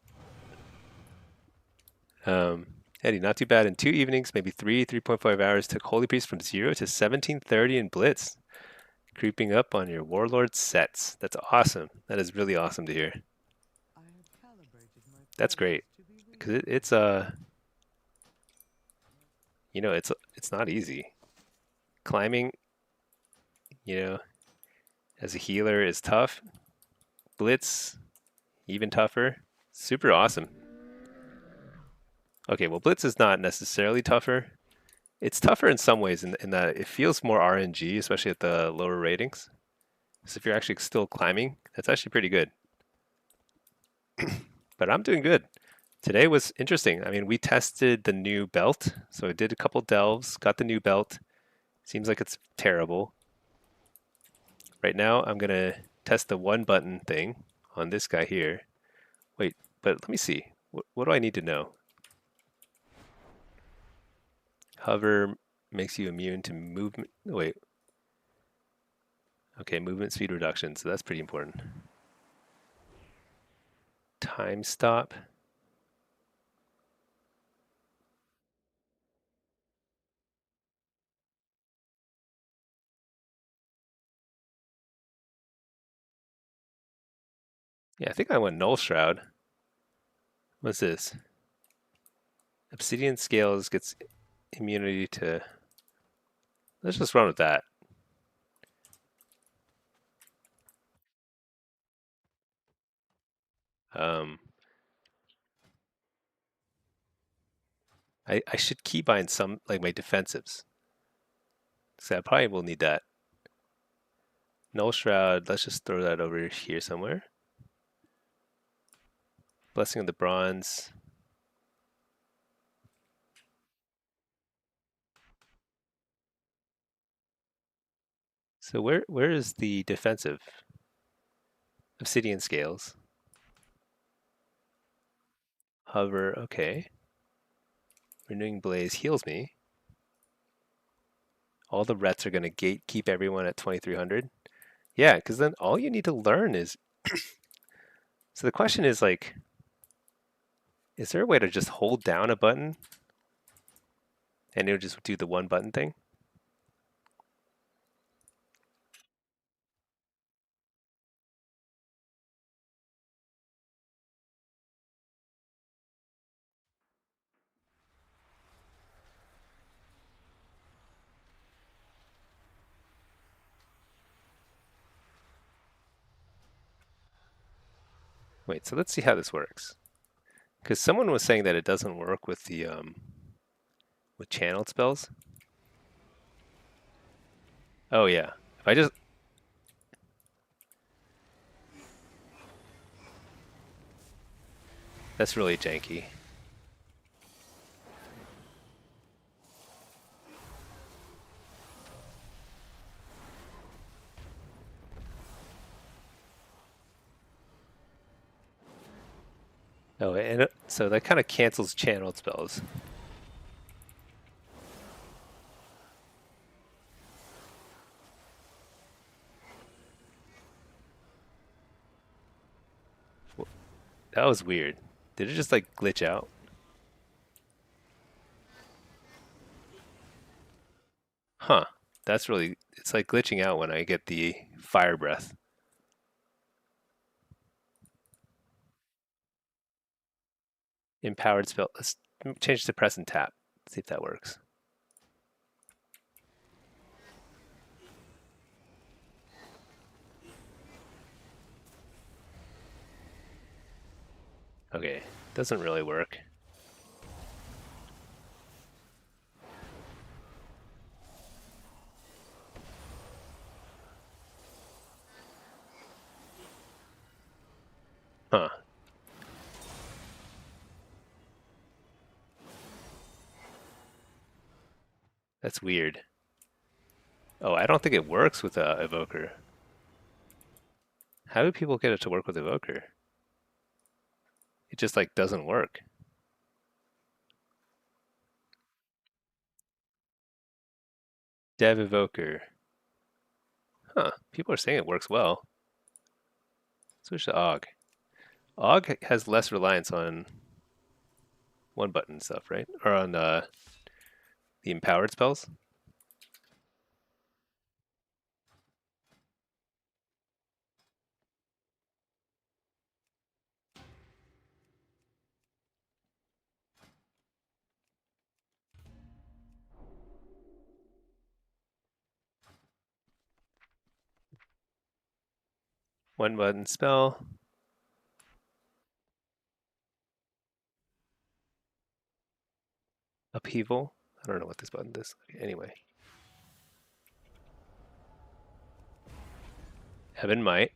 Eddie, not too bad. In 2 evenings, maybe 3.5 hours, took Holy Priest from 0 to 1730 in Blitz. Creeping up on your Warlord sets. That's awesome. That is really awesome to hear. That's great. Because it's you know, it's not easy. Climbing, you know, as a healer is tough. Blitz, even tougher. Super awesome. Okay, well, Blitz is not necessarily tougher. It's tougher in some ways in that it feels more RNG, especially at the lower ratings. So if you're actually still climbing, that's actually pretty good. But I'm doing good. Today was interesting. I mean, we tested the new belt. So I did a couple delves, got the new belt. Seems like it's terrible. Right now, I'm going to test the one button thing on this guy here. Wait, but let me see. What do I need to know? Hover makes you immune to movement. Wait. Okay, movement speed reduction. So that's pretty important. Time stop. Yeah, I think I went Null Shroud. What's this? Obsidian Scales gets immunity to... Let's just run with that. I should keybind some, like my defensives. So I probably will need that. Null Shroud, let's just throw that over here somewhere. Blessing of the Bronze. So where is the defensive? Obsidian scales. Hover, okay. Renewing Blaze heals me. All the rets are going to gatekeep everyone at 2300. Yeah, because then all you need to learn is... So the question is like, is there a way to just hold down a button and it'll just do the one button thing? Wait, so let's see how this works. Because someone was saying that it doesn't work with the with channeled spells. Oh yeah, if I just that's really janky. Oh, and so that kind of cancels channeled spells. That was weird. Did it just like glitch out? Huh. That's really, it's like glitching out when I get the fire breath. Empowered spell. Let's change to press and tap. See if that works. Okay, doesn't really work. Huh. That's weird. Oh, I don't think it works with Evoker. How do people get it to work with Evoker? It just like doesn't work. Dev Evoker. Huh. People are saying it works well. Switch to Og. Og has less reliance on one button stuff, right? Or on the empowered spells. One button spell. Upheaval. I don't know what this button does. Okay, anyway. Heaven Might.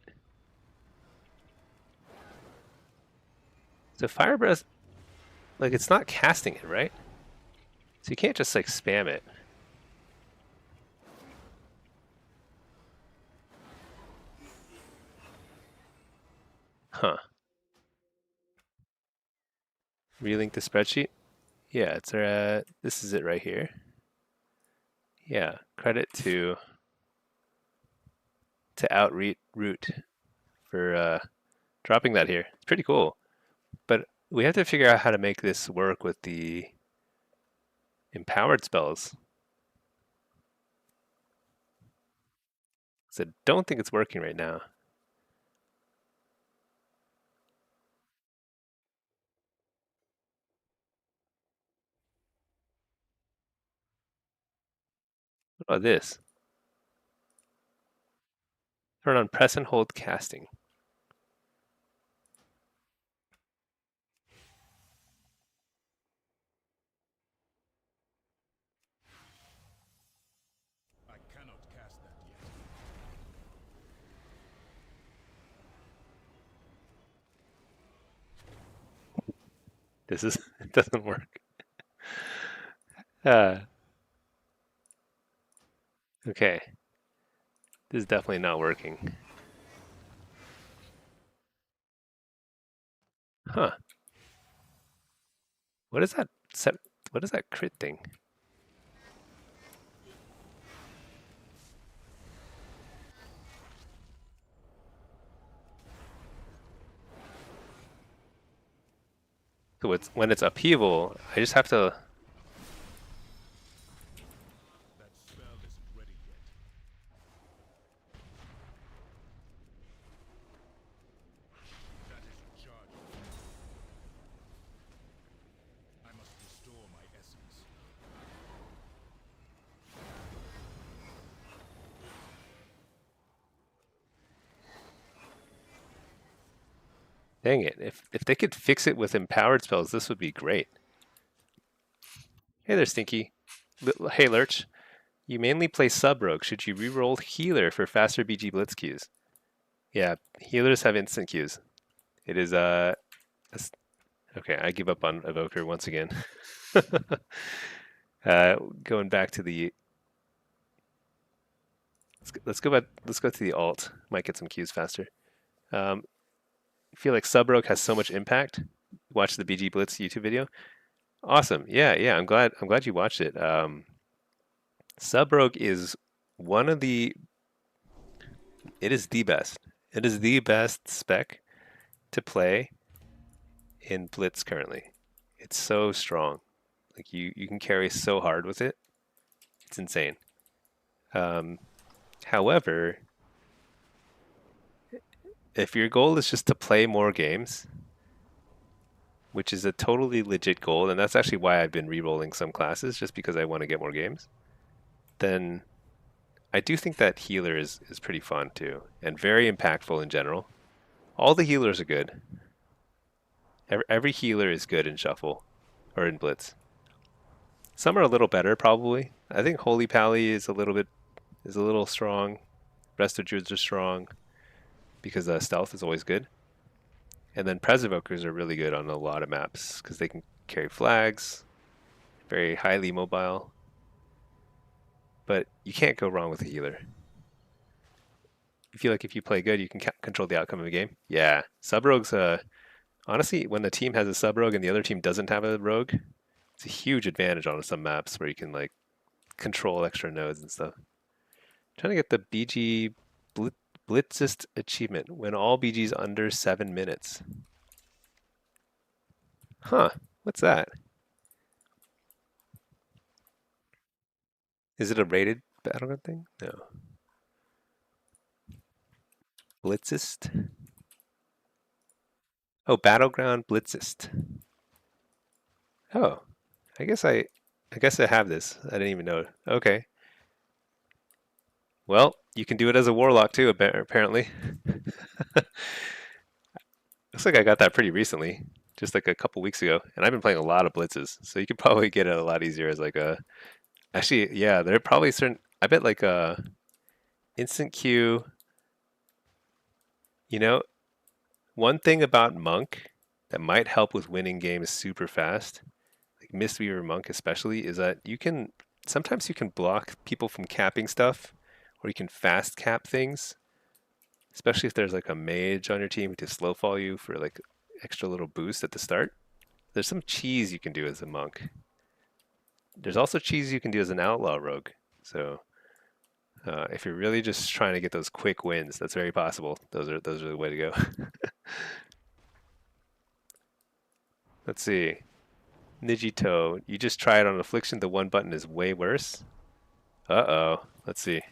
So Fire Breath, like it's not casting it, right? So you can't just like spam it. Huh. Relink the spreadsheet? Yeah, it's this is it right here. Yeah, credit to Outroot for dropping that here. It's pretty cool. But we have to figure out how to make this work with the empowered spells. So I don't think it's working right now. What about this? Turn on press and hold casting. I cannot cast that yet. This is it doesn't work. Uh, okay. This is definitely not working. Huh. What is that? What is that crit thing? So it's when it's upheaval, I just have to. That spell isn't ready yet. That isn't charged. I must restore my essence. Dang it! If they could fix it with empowered spells, this would be great. Hey there, Stinky. Hey, Lurch. You mainly play sub rogue. Should you reroll healer for faster BG Blitz Qs? Yeah, healers have instant Qs. It is okay. I give up on Evoker once again. Going back to the let's go back. Let's go to the alt. Might get some Qs faster. I feel like sub rogue has so much impact. Watch the BG Blitz YouTube video. Awesome. Yeah. I'm glad you watched it. Sub rogue is one of the. It is the best. It is the best spec to play in Blitz currently. It's so strong. Like you can carry so hard with it. It's insane. However, if your goal is just to play more games, which is a totally legit goal, and that's actually why I've been re-rolling some classes, just because I want to get more games, then I do think that healer is pretty fun too, and very impactful in general. All the healers are good. Every healer is good in Shuffle, or in Blitz. Some are a little better, probably. I think Holy Pally is a little strong. Rest of Druids are strong, because stealth is always good. And then Presevokers are really good on a lot of maps, because they can carry flags, very highly mobile. But you can't go wrong with a healer. You feel like if you play good, you can control the outcome of a game. Yeah, sub-rogues, honestly, when the team has a sub-rogue and the other team doesn't have a rogue, it's a huge advantage on some maps where you can like control extra nodes and stuff. Trying to get the BG Blitzist achievement when all BG's under 7 minutes. Huh, what's that? Is it a rated battleground thing? No. Blitzist? Oh, Battleground Blitzist. Oh, I guess I have this. I didn't even know. Okay. Well, you can do it as a warlock too, apparently. Looks like I got that pretty recently, just like a couple weeks ago, and I've been playing a lot of blitzes, so you could probably get it a lot easier as like a. Actually, yeah, there are probably certain. I bet like a instant queue. You know, one thing about Monk that might help with winning games super fast, like Mistweaver Monk especially, is that you can sometimes you can block people from capping stuff, or you can fast cap things. Especially if there's like a mage on your team to slow fall you for like extra little boost at the start. There's some cheese you can do as a monk. There's also cheese you can do as an outlaw rogue. So if you're really just trying to get those quick wins, that's very possible. Those are the way to go. Let's see. Nijito, you just tried on affliction. The one button is way worse. Uh-oh. Let's see.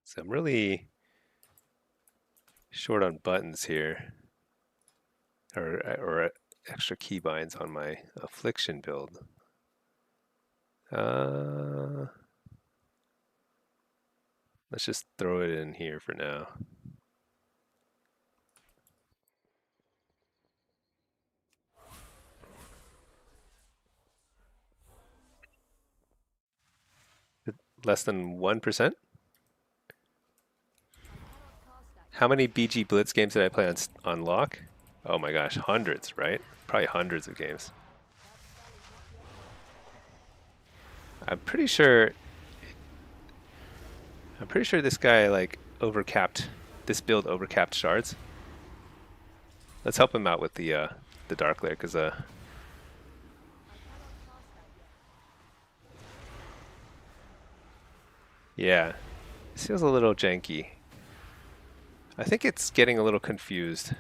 So I'm really short on buttons here, or extra keybinds on my affliction build. Let's just throw it in here for now. Less than 1%? How many BG Blitz games did I play on lock? Oh my gosh, hundreds, right? Probably hundreds of games. I'm pretty sure this guy like overcapped. This build overcapped shards. Let's help him out with the dark lair, because yeah, this feels a little janky. I think it's getting a little confused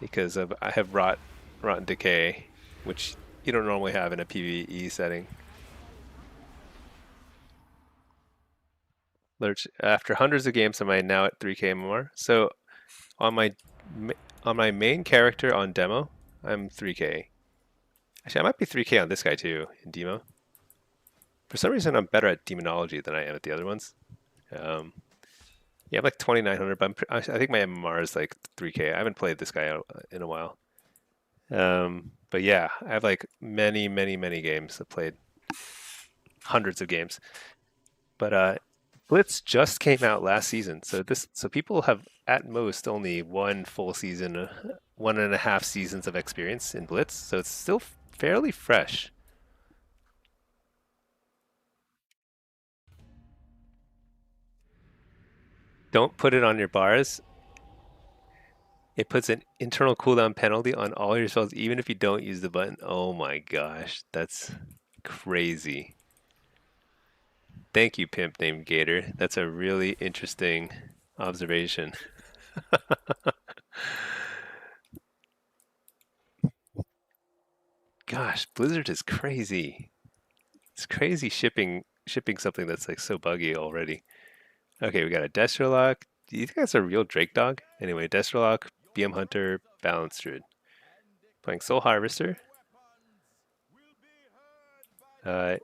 because I have rotten decay, which you don't normally have in a PvE setting. Lurch, after hundreds of games, am I now at 3k MMR? So on my main character on demo, I'm 3k. Actually, I might be 3k on this guy too in demo. For some reason, I'm better at demonology than I am at the other ones. Yeah, I'm like 2,900, but I think my MMR is like 3k. I haven't played this guy in a while. But yeah, I have like many games. I've played hundreds of games. But Blitz just came out last season, so people have at most only one full season, 1.5 seasons of experience in Blitz, so it's still fairly fresh. Don't put it on your bars. It puts an internal cooldown penalty on all your spells, even if you don't use the button. Oh my gosh, that's crazy. Thank you, pimp named Gator. That's a really interesting observation. Gosh, Blizzard is crazy. It's crazy shipping something that's like so buggy already. Okay, we got a Destrolock. Do you think that's a real Drake dog? Anyway, Destrolock, BM Hunter, Balanced Druid. Playing Soul Harvester. But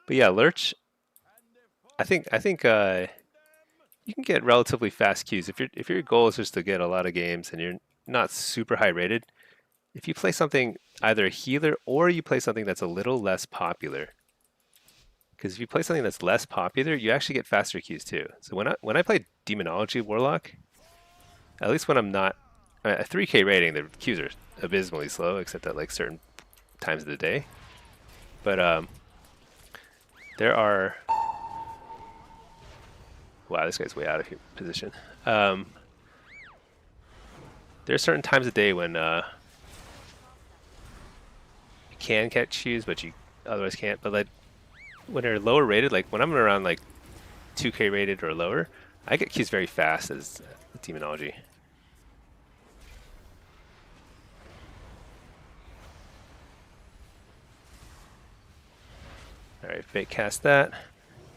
yeah, Lurch. I think you can get relatively fast queues if your goal is just to get a lot of games and you're not super high rated. If you play something either a healer or you play something that's a little less popular, because if you play something that's less popular, you actually get faster queues too. So when I play Demonology Warlock, at least when I'm not a 3k rating, the queues are abysmally slow, except at like certain times of the day. But there are. Wow, this guy's way out of position. There are certain times of day when you can catch queues, but you otherwise can't. But like when they're lower rated, like when I'm around like 2k rated or lower, I get queues very fast as Demonology. Alright, fake cast that.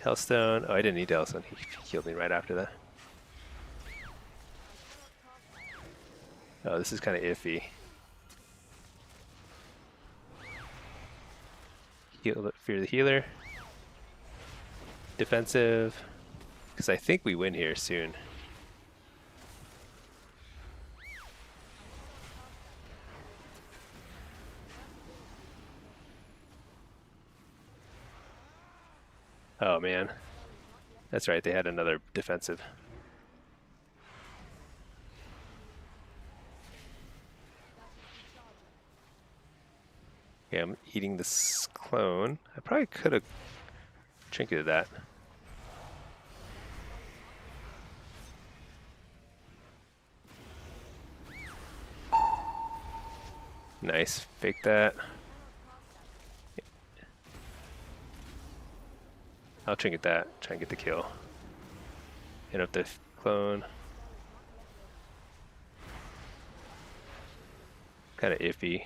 Hellstone. Oh, I didn't need Hellstone. He killed me right after that. Oh, this is kind of iffy. Fear the healer. Defensive. Because I think we win here soon. Oh man. That's right, they had another defensive. Okay, I'm eating this clone. I probably could have trinketed that. Nice, fake that. I'll trinket that, try and get the kill. Hit up the clone. Kind of iffy.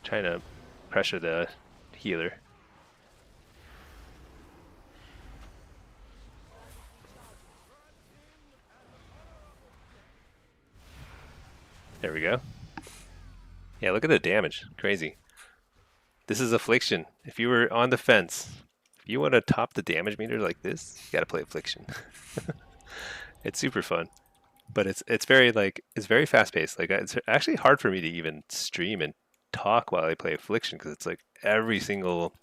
Trying to pressure the healer. There we go. Yeah, look at the damage. Crazy. This is Affliction. If you were on the fence, if you want to top the damage meter like this, you gotta play Affliction. It's super fun. But it's very fast paced. Like it's actually hard for me to even stream and talk while I play Affliction because it's like every single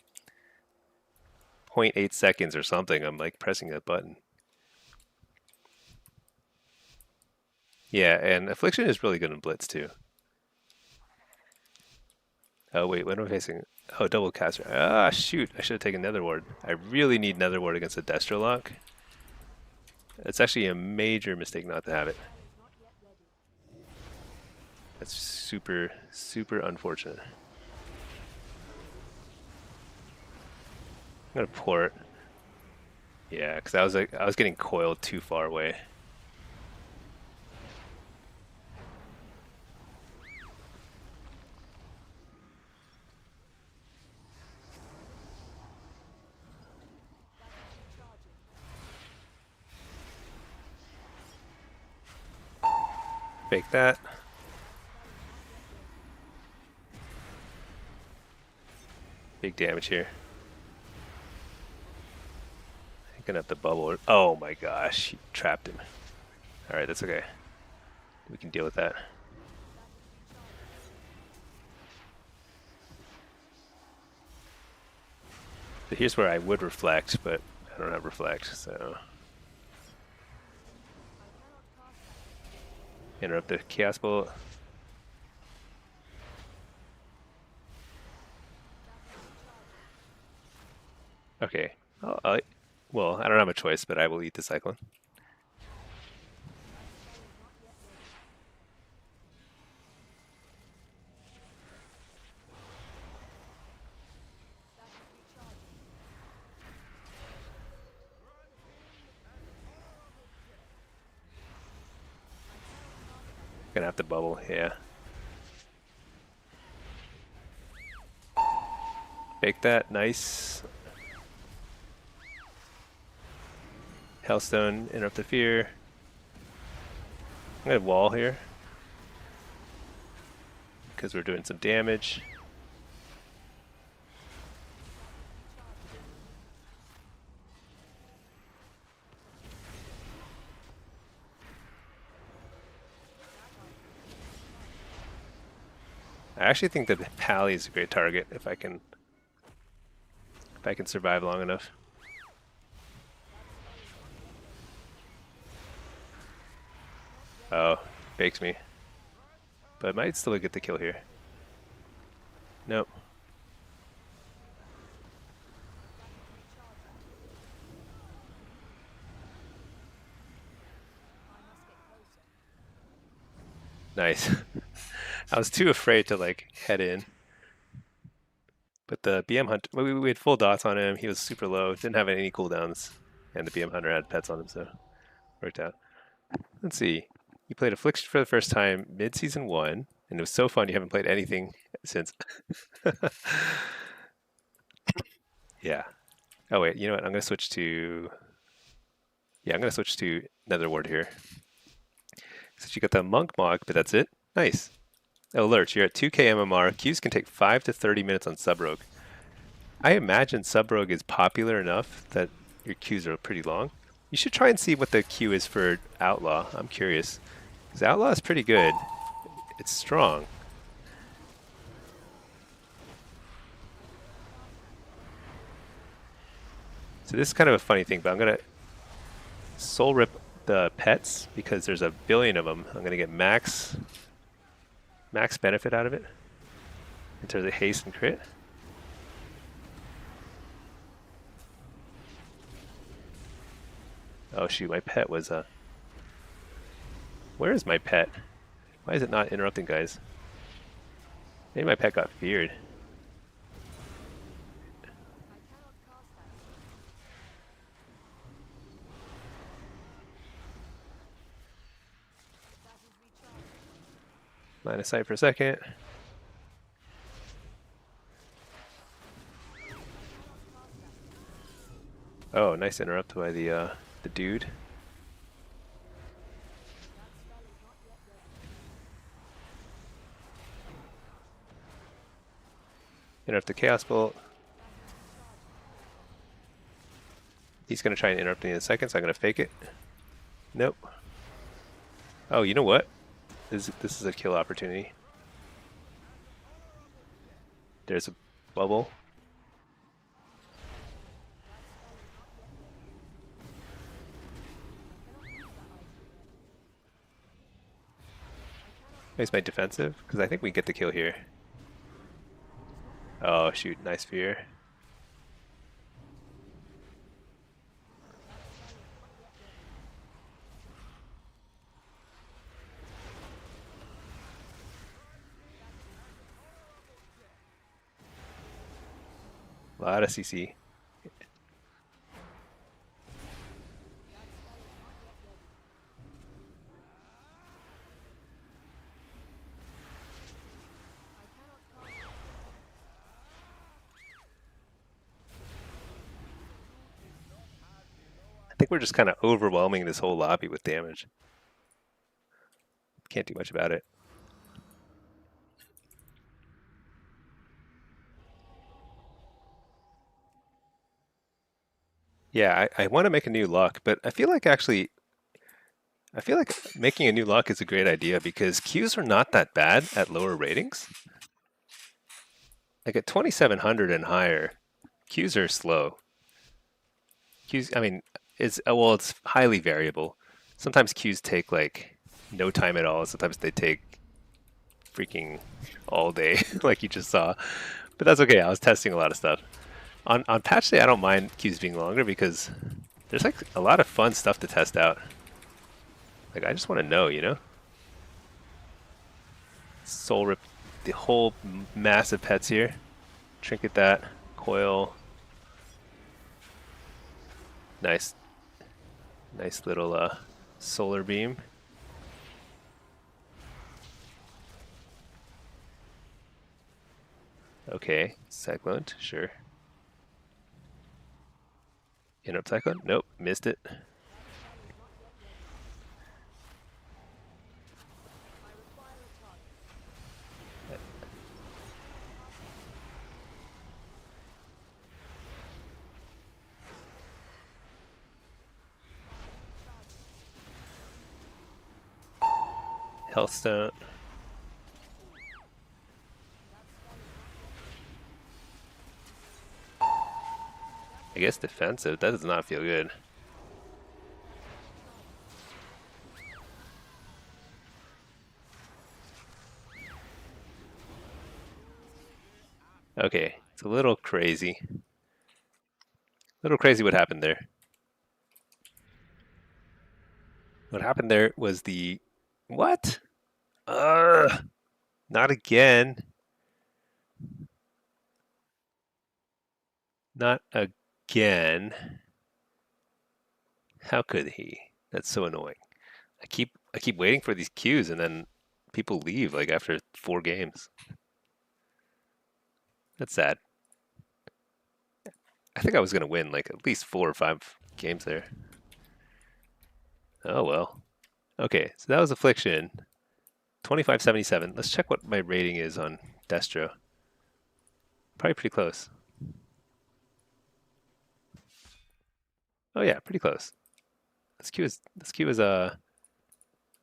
0.8 seconds or something I'm like pressing that button. Yeah, and Affliction is really good in Blitz too. Oh wait, what am I facing? Oh, double caster. Ah, shoot! I should have taken Nether Ward. I really need Nether Ward against a Destrolock. It's actually a major mistake not to have it. That's super, super unfortunate. I'm gonna pour it. Yeah, because I was getting coiled too far away. Fake that. Big damage here. I'm gonna have to bubble. Oh my gosh, he trapped him. Alright, that's okay. We can deal with that. So here's where I would reflect, but I don't have reflect, so. Interrupt the chaos bolt. Okay. Well, I don't have a choice, but I will eat the cyclone. Gonna have to bubble, yeah. Fake that, nice. Hellstone, interrupt the fear. I'm gonna wall here because we're doing some damage. I actually think that the Pally is a great target if I can survive long enough. Oh, fakes me. But I might still get the kill here. Nope. Nice. I was too afraid to like head in. But the BM Hunter, we had full dots on him. He was super low, didn't have any cooldowns. And the BM Hunter had pets on him, so worked out. Let's see. You played Affliction for the first time mid-season 1, and it was so fun you haven't played anything since. Yeah. Oh wait, you know what? I'm gonna switch to. Yeah, I'm gonna switch to Nether Ward here. So you got the Monk Mog, but that's it. Nice. Alert, you're at 2k MMR. Queues can take 5 to 30 minutes on Sub Rogue. I imagine Sub Rogue is popular enough that your queues are pretty long. You should try and see what the queue is for Outlaw. I'm curious. Because Outlaw is pretty good. It's strong. So this is kind of a funny thing, but I'm going to soul rip the pets because there's a billion of them. I'm going to get max benefit out of it in terms of haste and crit. Oh shoot, my pet was where is my pet? Why is it not interrupting, guys? Maybe my pet got feared. Line of sight for a second. Oh, nice interrupt by the dude. Interrupt the Chaos Bolt. He's going to try and interrupt me in a second, so I'm going to fake it. Nope. Oh, you know what? This is a kill opportunity. There's a bubble. Here's my defensive, because I think we get the kill here. Oh shoot, nice fear. A lot of CC. I think we're just kind of overwhelming this whole lobby with damage. Can't do much about it. Yeah, I want to make a new luck, but I feel like making a new luck is a great idea because Qs are not that bad at lower ratings. Like at 2700 and higher, Qs are slow. Qs, I mean, it's highly variable. Sometimes Qs take like no time at all. Sometimes they take freaking all day, like you just saw. But that's okay. I was testing a lot of stuff. On patch day, I don't mind Qs being longer because there's like a lot of fun stuff to test out. Like I just want to know, you know? Soul Rip, the whole massive pets here. Trinket that, coil. Nice little solar beam. Okay, Cyclone, sure. Interrupt Cyclone? Nope, missed it. Healthstone. I guess defensive. That does not feel good. Okay, it's a little crazy. A little crazy what happened there. What happened there was the... What? Not again. Not again. How could he? That's so annoying. I keep waiting for these cues and then people leave like after 4 games. That's sad. I think I was gonna win like at least 4 or 5 games there. Oh well. Okay, so that was Affliction. 2577. Let's check what my rating is on Destro. Probably pretty close. Oh yeah, pretty close. Let's queue as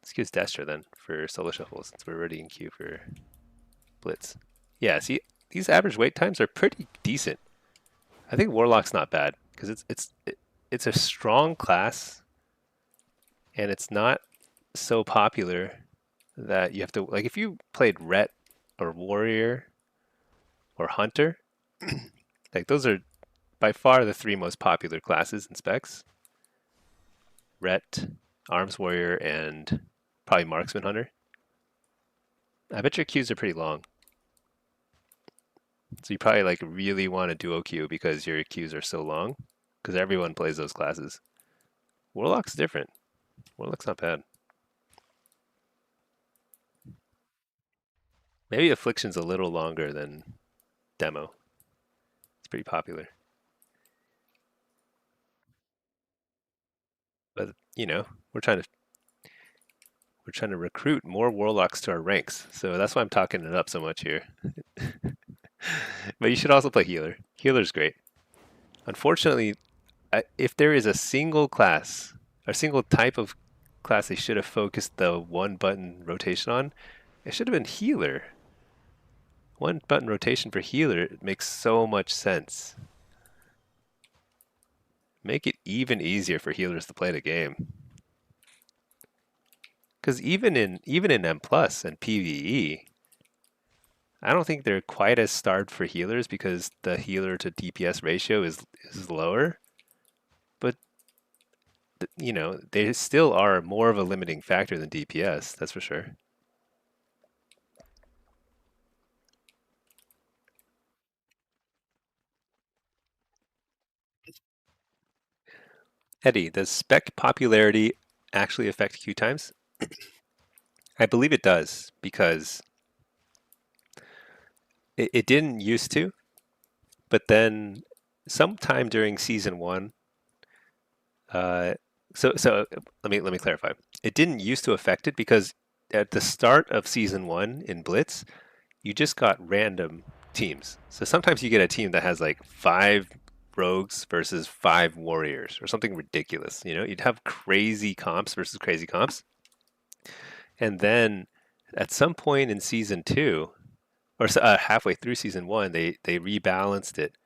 Destro then for solo shuffle since we're already in queue for Blitz. Yeah, see, these average wait times are pretty decent. I think Warlock's not bad because it's a strong class, and it's not so popular that you have to like if you played Ret or Warrior or Hunter, like those are by far the 3 most popular classes in specs. Ret, Arms Warrior, and probably Marksman Hunter. I bet your queues are pretty long. So you probably like really want a duo queue because your queues are so long, because everyone plays those classes. Warlock's different. Warlock's not bad. Maybe Affliction's a little longer than Demo. It's pretty popular. But you know, we're trying to recruit more Warlocks to our ranks. So that's why I'm talking it up so much here. But you should also play Healer. Healer's great. Unfortunately, if there is a single class, or single type of class they should have focused the 1-button rotation on, it should have been Healer. 1-button rotation for Healer makes so much sense. Make it even easier for healers to play the game. Because even in M+ and PvE, I don't think they're quite as starved for healers because the healer to DPS ratio is lower. But you know, they still are more of a limiting factor than DPS. That's for sure. Eddie, does spec popularity actually affect queue times? I believe it does because it didn't used to, but then sometime during season one, uh, so let me clarify. It didn't used to affect it because at the start of season one in Blitz, you just got random teams. So sometimes you get a team that has like 5 rogues versus 5 warriors or something ridiculous. You know, you'd have crazy comps versus crazy comps. And then at some point in season two, or halfway through season one, they rebalanced it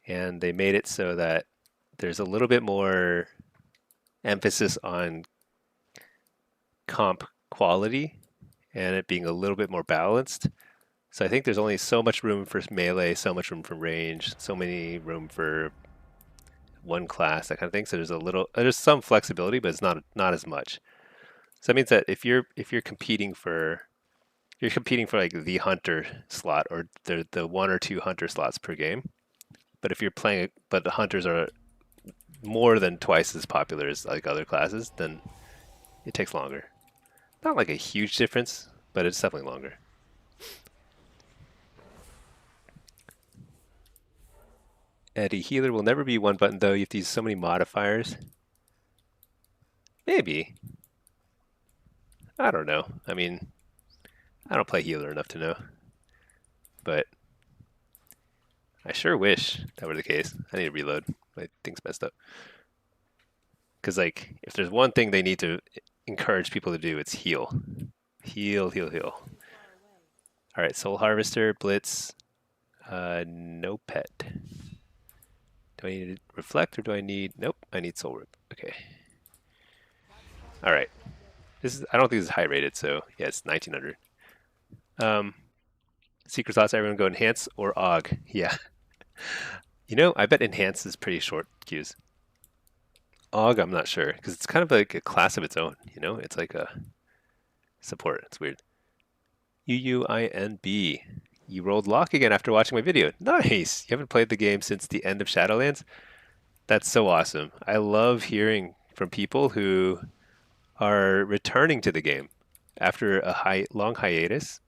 and they made it so that there's a little bit more emphasis on comp quality and it being a little bit more balanced. So I think there's only so much room for melee, so much room for range, so many room for one class, that kind of thing. So there's some flexibility, but it's not as much. So that means that if you're competing for like the hunter slot or the 1 or 2 hunter slots per game, but if you're playing, but the hunters are more than twice as popular as like other classes, then it takes longer. Not like a huge difference, but it's definitely longer. Eddie, healer will never be one button though. You have to use so many modifiers. Maybe. I don't know. I mean, I don't play healer enough to know. But I sure wish that were the case. I need to reload. My thing's messed up. Because like, if there's one thing they need to encourage people to do, it's heal. Heal, heal, heal. All right, Soul Harvester, Blitz, no pet. Do I need to reflect or do I need? Nope, I need Soul Rip. Okay. All right. I don't think this is high rated, so yeah, it's 1900. Secret slots, everyone go enhance or AUG. Yeah. You know, I bet enhance is pretty short queues. AUG, I'm not sure because it's kind of like a class of its own. You know, it's like a support. It's weird. UUINB. You rolled lock again after watching my video. Nice. You haven't played the game since the end of Shadowlands? That's so awesome. I love hearing from people who are returning to the game after a long hiatus.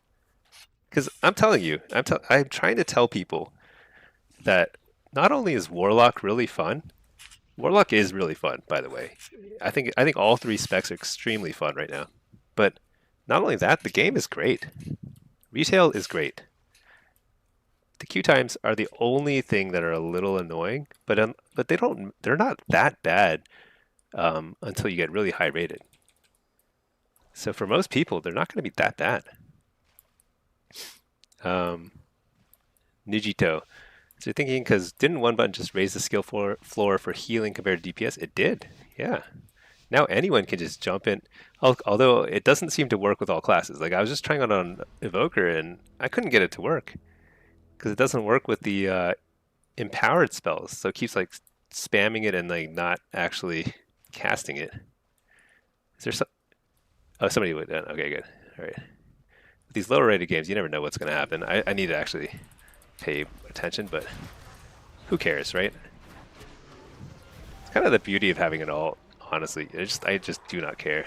Because I'm telling you, I'm trying to tell people that not only is Warlock really fun, Warlock is really fun, by the way. I think all 3 specs are extremely fun right now. But not only that, the game is great. Retail is great. The queue times are the only thing that are a little annoying, but they're not that bad until you get really high rated. So for most people, they're not going to be that bad. Nijito. So you're thinking, because didn't one button just raise the skill floor for healing compared to DPS? It did, yeah. Now anyone can just jump in, although it doesn't seem to work with all classes. Like I was just trying it on Evoker and I couldn't get it to work because it doesn't work with the empowered spells. So it keeps like spamming it and like not actually casting it. Is there some? Oh, somebody would. Okay, good. All right. With these lower rated games, you never know what's going to happen. I need to actually pay attention, but who cares, right? It's kind of the beauty of having it all. Honestly, I just do not care.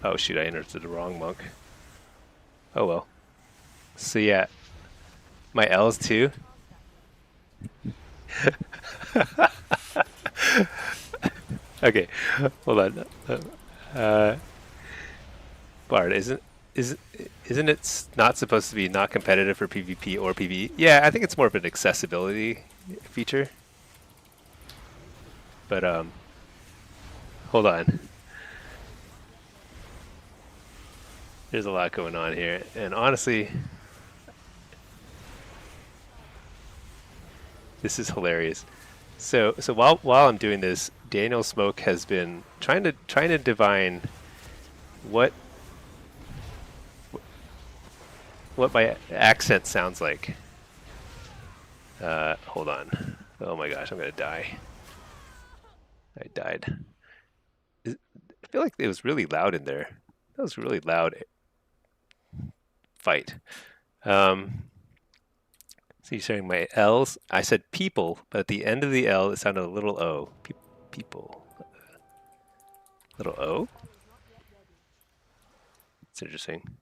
Oh shoot, I entered the wrong monk. Oh well. So yeah, my L's too. Okay, hold on. Bard, is isn't it not supposed to be not competitive for PvP or PvE? Yeah, I think it's more of an accessibility feature. But hold on. There's a lot going on here, and honestly, this is hilarious. So while I'm doing this, Daniel Smoke has been trying to divine what what my accent sounds like. Hold on. Oh my gosh, I'm gonna die. I died. I feel like it was really loud in there. That was a really loud fight. So you're saying my L's? I said people, but at the end of the L, it sounded a little O. People. Little O? It's interesting.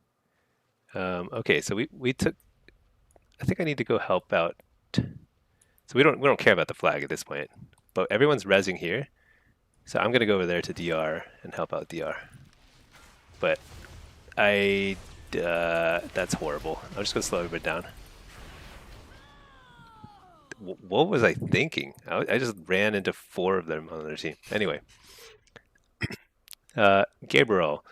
Okay, so we took. I think I need to go help out. So we don't care about the flag at this point, but everyone's rezzing here. So I'm gonna go over there to DR and help out DR. But that's horrible. I'm just gonna slow everybody down. What was I thinking? I just ran into 4 of them on their team. Anyway, Gabriel.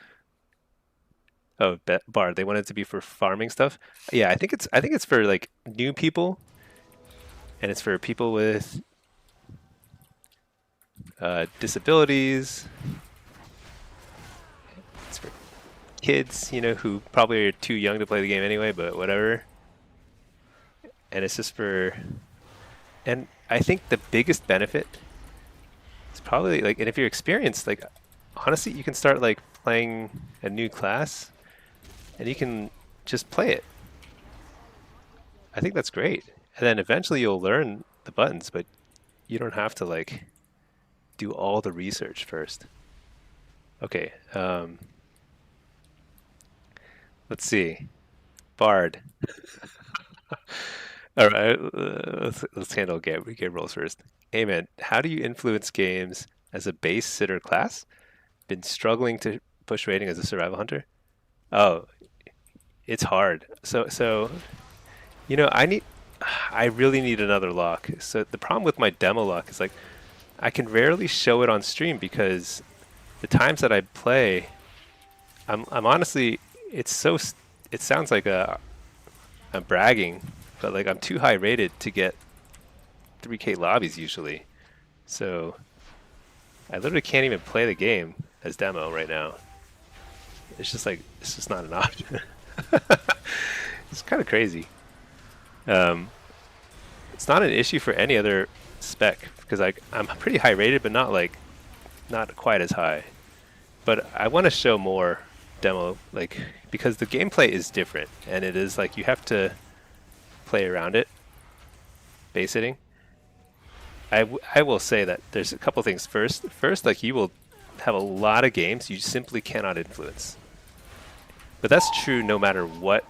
Oh, Bard. They want it to be for farming stuff. Yeah, I think it's for like new people, and it's for people with disabilities. It's for kids, who probably are too young to play the game anyway, but whatever. And it's just for. And I think the biggest benefit is probably like, and if you're experienced, like, honestly, you can start like playing a new class, and you can just play it. I think that's great. And then eventually you'll learn the buttons, but you don't have to like do all the research first. Okay. Let's see. Bard. All right, let's handle game rolls first. Hey man, how do you influence games as a base sitter class? Been struggling to push rating as a survival hunter? Oh, it's hard. So I really need another lock. So the problem with my demo lock is like I can rarely show it on stream because the times that I play, I'm honestly, it sounds like I'm bragging, but like I'm too high rated to get 3K lobbies usually. So I literally can't even play the game as demo right now. It's just not an option. It's kind of crazy. It's not an issue for any other spec because I'm pretty high rated, but not quite as high. But I want to show more demo, like, because the gameplay is different, and it is like you have to play around it. Base hitting. I will say that there's a couple things. First, like, you will have a lot of games you simply cannot influence. But that's true no matter what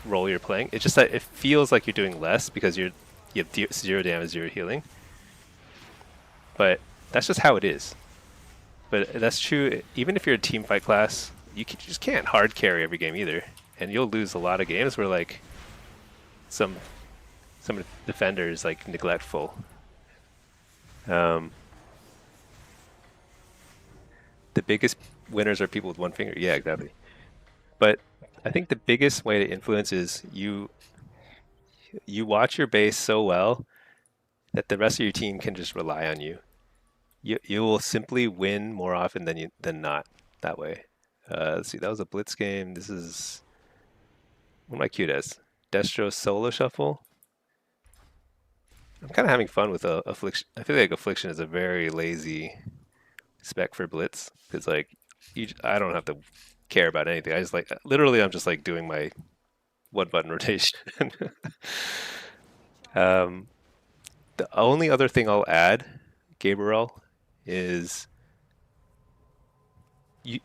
role you're playing. It's just that it feels like you're doing less because you have 0 damage, 0 healing. But that's just how it is. But that's true even if you're a team fight class. You just can't hard carry every game either, and you'll lose a lot of games where like some defenders like neglectful. The biggest winners are people with one finger. Yeah, exactly. But I think the biggest way to influence is you watch your base so well that the rest of your team can just rely on you. You will simply win more often than not that way. Let's see, that was a Blitz game. This is, what am I queued as? Destro Solo Shuffle. I'm kind of having fun with Affliction. I feel like Affliction is a very lazy spec for Blitz because like I don't have to care about anything. I just like literally I'm just like doing my 1-button rotation. The only other thing I'll add, Gabriel, is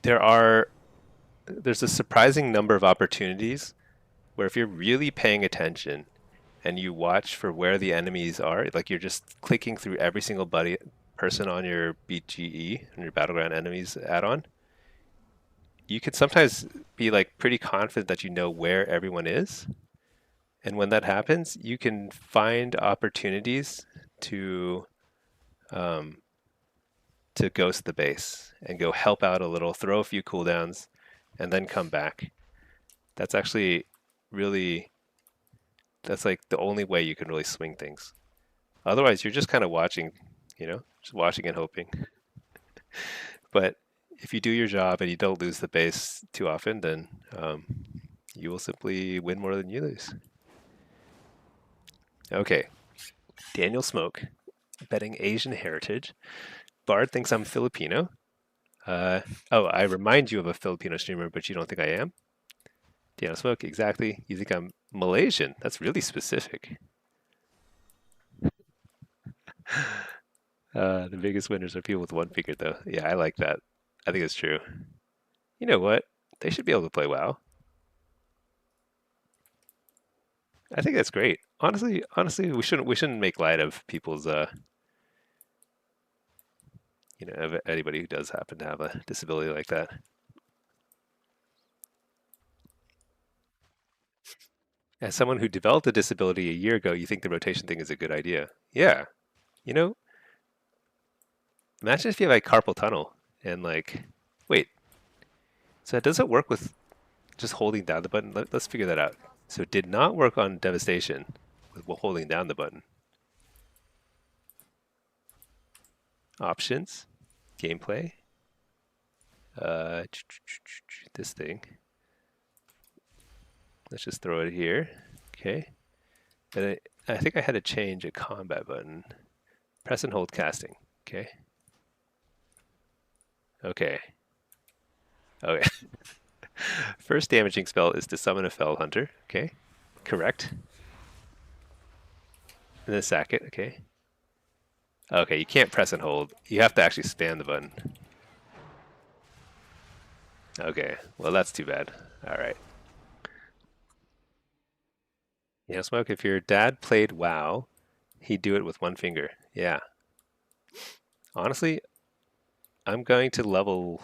there's a surprising number of opportunities where if you're really paying attention and you watch for where the enemies are, like you're just clicking through every single person on your BGE, on your Battleground Enemies add-on, you can sometimes be like pretty confident that you know where everyone is. And when that happens, you can find opportunities to um, to ghost the base and go help out a little, throw a few cooldowns, and then come back. That's actually really that's like the only way you can really swing things. Otherwise, you're just kind of watching, just watching and hoping. But if you do your job and you don't lose the base too often, then you will simply win more than you lose. Okay, Daniel Smoke, betting Asian heritage. Bard thinks I'm Filipino. Oh, I remind you of a Filipino streamer, but you don't think I am? Daniel Smoke, exactly. You think I'm Malaysian? That's really specific. The biggest winners are people with one finger, though. Yeah, I like that. I think it's true. You know what? They should be able to play WoW. I think that's great. Honestly, we shouldn't make light of people's of anybody who does happen to have a disability like that. As someone who developed a disability a year ago, you think the rotation thing is a good idea? Yeah. You know, imagine if you have like carpal tunnel and like, wait, so does it work with just holding down the button? Let's figure that out. So it did not work on devastation with holding down the button. Options, gameplay, this thing. Let's just throw it here. Okay. And I think I had to change a combat button. Press and hold casting. Okay. Okay. Okay. First damaging spell is to summon a fell hunter. Okay. Correct. And then sack it. Okay. Okay, you can't press and hold. You have to actually spam the button. Okay. Well, that's too bad. All right. Yeah, Smoke, if your dad played WoW, he'd do it with one finger. Yeah. Honestly, I'm going to level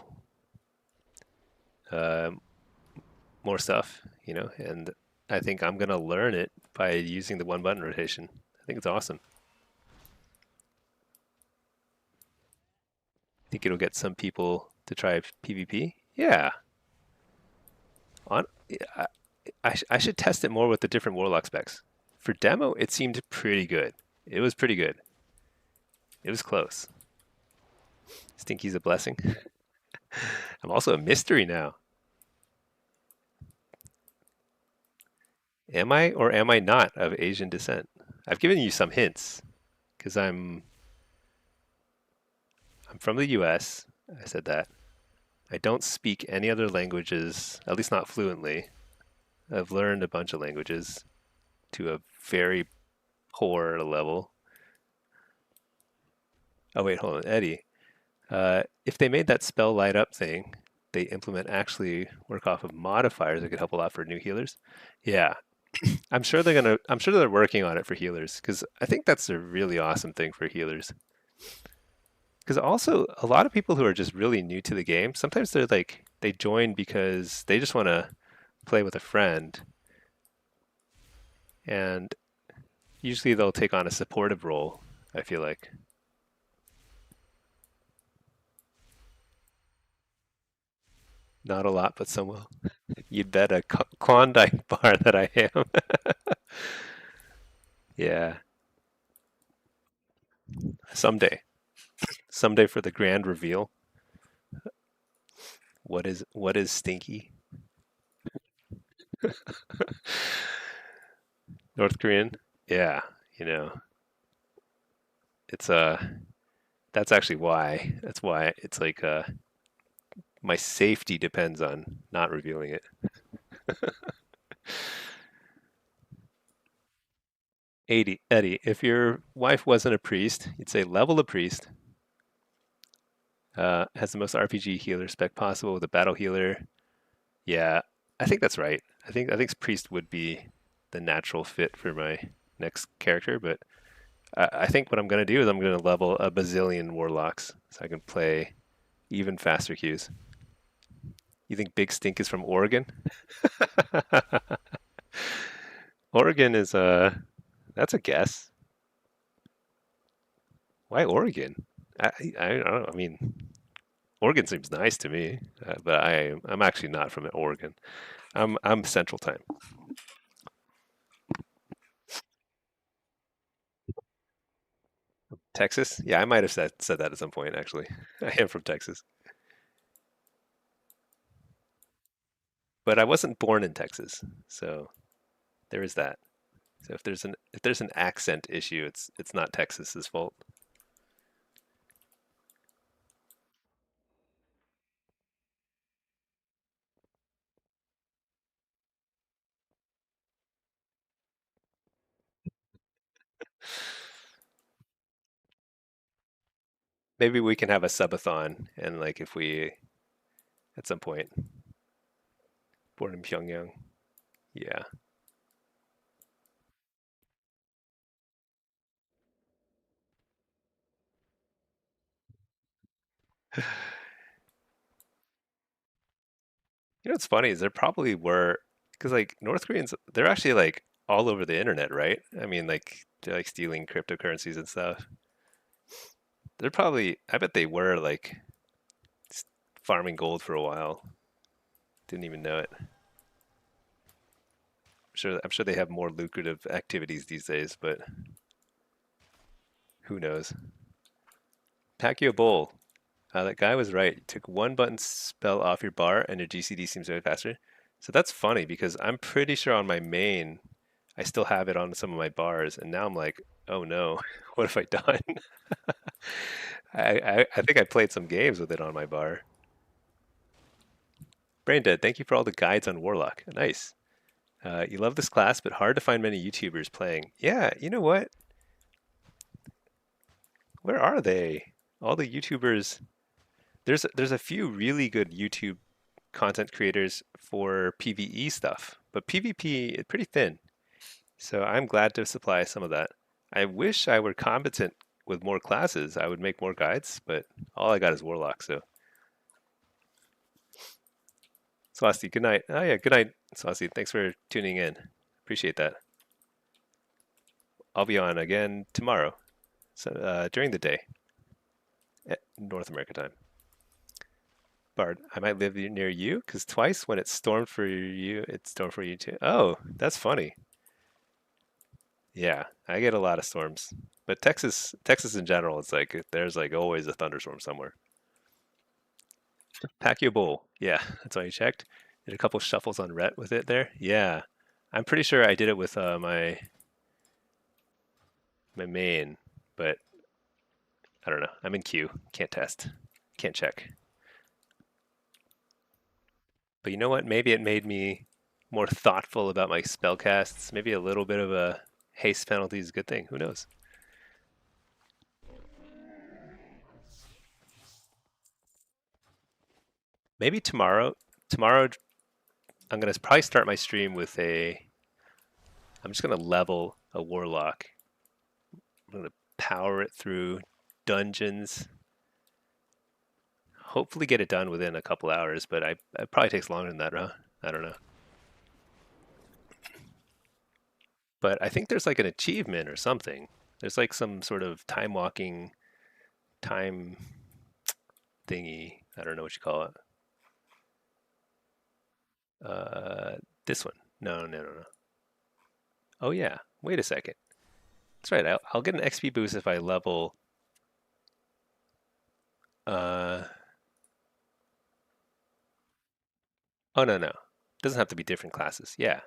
more stuff, and I think I'm going to learn it by using the one button rotation. I think it's awesome. Think it'll get some people to try PvP? Yeah. I should test it more with the different Warlock specs. For demo, it seemed pretty good. It was pretty good. It was close. Stinky's a blessing. I'm also a mystery now. Am I or am I not of Asian descent? I've given you some hints because I'm from the US. I said that. I don't speak any other languages, at least not fluently. I've learned a bunch of languages to a very poor level. Oh wait, hold on, Eddie. If they made that spell light up thing, they implement actually work off of modifiers that could help a lot for new healers. Yeah, I'm sure they're working on it for healers because I think that's a really awesome thing for healers. Because also a lot of people who are just really new to the game, sometimes they're like they join because they just want to play with a friend, and usually they'll take on a supportive role, I feel like. Not a lot, but some will. You'd bet a Klondike bar that I am. Yeah, someday. Someday for the grand reveal. What is Stinky? North Korean? Yeah, it's that's actually why. That's why it's like my safety depends on not revealing it. 80, Eddie, if your wife wasn't a priest, you'd say level a priest. Has the most RPG healer spec possible with a battle healer. Yeah, I think that's right. I think priest would be the natural fit for my next character, but I think what I'm gonna do is I'm gonna level a bazillion warlocks so I can play even faster queues. You think Big Stink is from Oregon? Oregon is that's a guess. Why Oregon? I don't know. I mean, Oregon seems nice to me, but I'm actually not from Oregon. I'm Central Time. Texas? Yeah, I might have said that at some point actually. I am from Texas. But I wasn't born in Texas, so there is that. So if there's an accent issue, it's not Texas's fault. Maybe we can have a subathon and like if we at some point born in Pyongyang. Yeah. You know what's funny is there probably were because like North Koreans they're actually like all over the internet, right? I mean like they're like stealing cryptocurrencies and stuff. They're probably I bet they were like farming gold for a while. Didn't even know it. I'm sure they have more lucrative activities these days, but who knows? Pacquiao Bowl. That guy was right. You took one button spell off your bar and your GCD seems way faster. So that's funny because I'm pretty sure on my main, I still have it on some of my bars, and now I'm like, oh no, what have I done? I think I played some games with it on my bar. Braindead, thank you for all the guides on Warlock. Nice. You love this class, but hard to find many YouTubers playing. Yeah, you know what? Where are they? All the YouTubers. There's a few really good YouTube content creators for PvE stuff, but PvP is pretty thin. So I'm glad to supply some of that. I wish I were competent with more classes. I would make more guides, but all I got is Warlock. So Swasti, good night. Oh yeah, good night, Swasti. Thanks for tuning in. Appreciate that. I'll be on again tomorrow, so during the day, at North America time. Bard, I might live near you because twice when it stormed for you, it stormed for you too. Oh, that's funny. Yeah, I get a lot of storms, but Texas in general, it's like there's like always a thunderstorm somewhere. Pacquiao Bowl, yeah, that's why you checked. Did a couple shuffles on Rhett with it there. Yeah, I'm pretty sure I did it with my main, but I don't know. I'm in queue, can't test, can't check. But you know what? Maybe it made me more thoughtful about my spell casts. Maybe a little bit of a haste penalty is a good thing. Who knows? Maybe tomorrow. Tomorrow, I'm gonna probably start my stream with a. I'm just gonna level a warlock. I'm gonna power it through dungeons. Hopefully, get it done within a couple hours. But it probably takes longer than that, huh? I don't know. But I think there's like an achievement or something. There's like some sort of time walking, time thingy. I don't know what you call it. This one. No, no, no, no. Oh yeah. Wait a second. That's right. I'll get an XP boost if I level. Uh. Oh no, no. Doesn't have to be different classes. Yeah.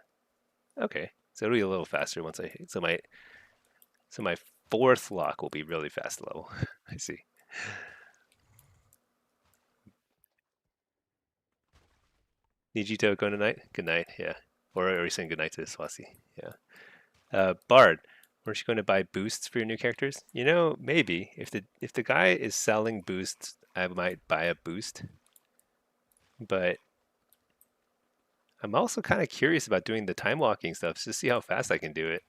Okay. So it'll be a little faster once I hit. So my fourth lock will be really fast level. I see. Nijito going tonight? Good night. Yeah. Or are we saying good night to Swasi? Yeah. Bard, weren't you going to buy boosts for your new characters? You know, maybe if the guy is selling boosts, I might buy a boost. But I'm also kind of curious about doing the time walking stuff to see how fast I can do it.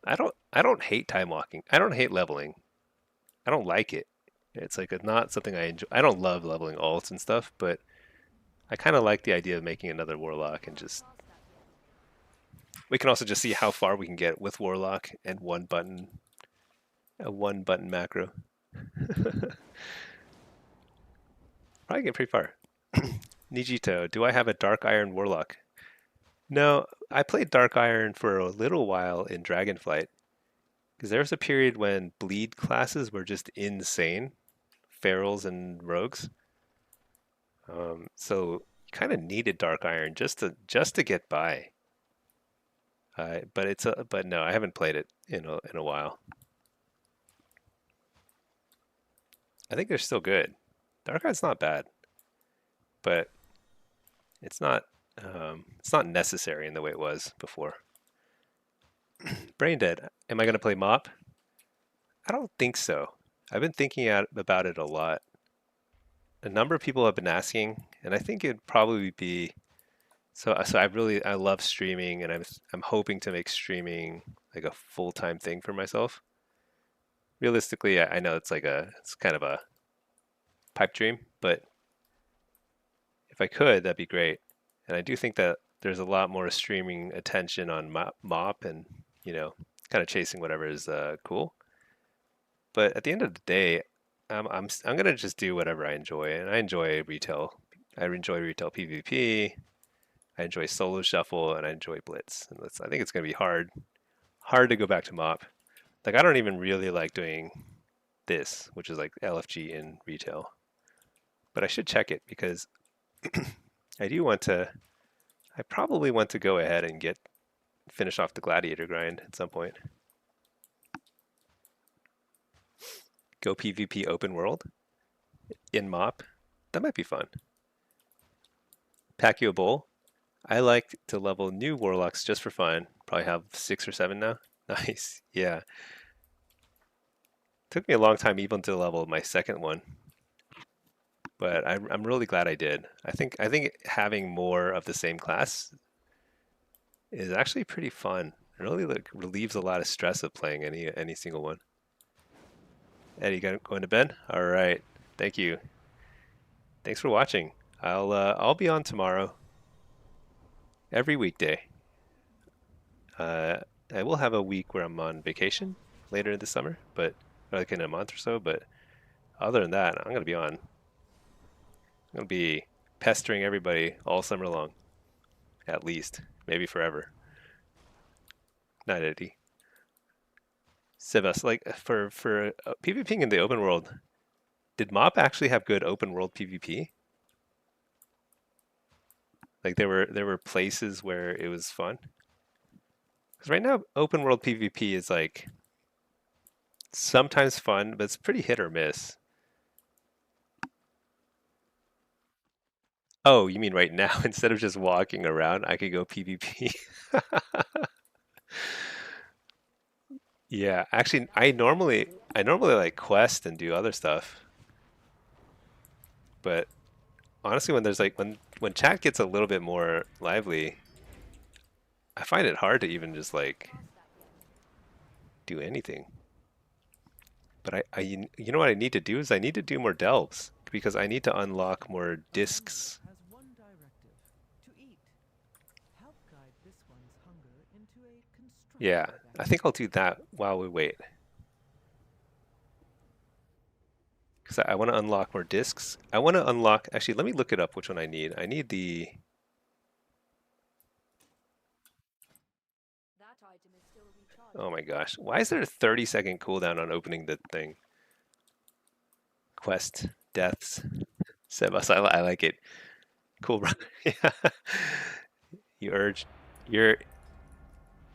I don't hate time walking. I don't hate leveling. I don't like it. It's like not something I enjoy. I don't love leveling alts and stuff, but I kind of like the idea of making another Warlock and just... We can also just see how far we can get with Warlock and a one button macro. Probably get pretty far. Nijito, do I have a Dark Iron Warlock? No, I played Dark Iron for a little while in Dragonflight. Because there was a period when bleed classes were just insane. Ferals and rogues. So you kind of needed Dark Iron just to get by. But no, I haven't played it in a while. I think they're still good. Dark Iron's not bad, but it's not necessary in the way it was before. Brain Dead. Am I going to play Mop? I don't think so. I've been thinking about it a lot. A number of people have been asking, and I think it'd probably be so. I love streaming, and I'm hoping to make streaming like a full-time thing for myself. Realistically, I know it's kind of a pipe dream, but if I could, that'd be great. And I do think that there's a lot more streaming attention on Mop, and kind of chasing whatever is cool. But at the end of the day, I'm gonna just do whatever I enjoy, and I enjoy retail. I enjoy retail PvP. I enjoy solo shuffle, and I enjoy Blitz. And I think it's gonna be hard to go back to Mop. Like I don't even really like doing this, which is like LFG in retail. But I should check it because I probably want to go ahead and finish off the Gladiator grind at some point. Go PvP open world in Mop. That might be fun. Pack you a bowl. I like to level new Warlocks just for fun. Probably have 6 or 7 now. Nice. Yeah. Took me a long time even to level my second one. But I'm really glad I did. I think having more of the same class is actually pretty fun. It really relieves a lot of stress of playing any single one. Eddie, going to bed? All right. Thank you. Thanks for watching. I'll be on tomorrow. Every weekday. I will have a week where I'm on vacation later this summer, but like in a month or so. But other than that, I'm gonna be on. I'm gonna be pestering everybody all summer long, at least, maybe forever. Night, Eddie. Sivas, like for PvPing in the open world, did Mop actually have good open world PvP? Like there were places where it was fun. Because right now, open world PvP is like sometimes fun, but it's pretty hit or miss. Oh, you mean right now? Instead of just walking around, I could go PvP. Yeah, actually, I normally like quest and do other stuff, but honestly, when there's like when chat gets a little bit more lively, I find it hard to even just like do anything. But you know what I need to do is I need to do more delves because I need to unlock more discs. Has one directive: to eat. Help guide this one's hunger into a constructive Yeah, I balance. think I'll do that while we wait. Because I want to unlock more discs. I want to unlock, actually, let me look it up which one I need. I need the, That item is still recharged. oh my gosh. Why is there a 30-second cooldown on opening the thing? Quest, deaths. Sebas, I like it. Cool, bro. Yeah.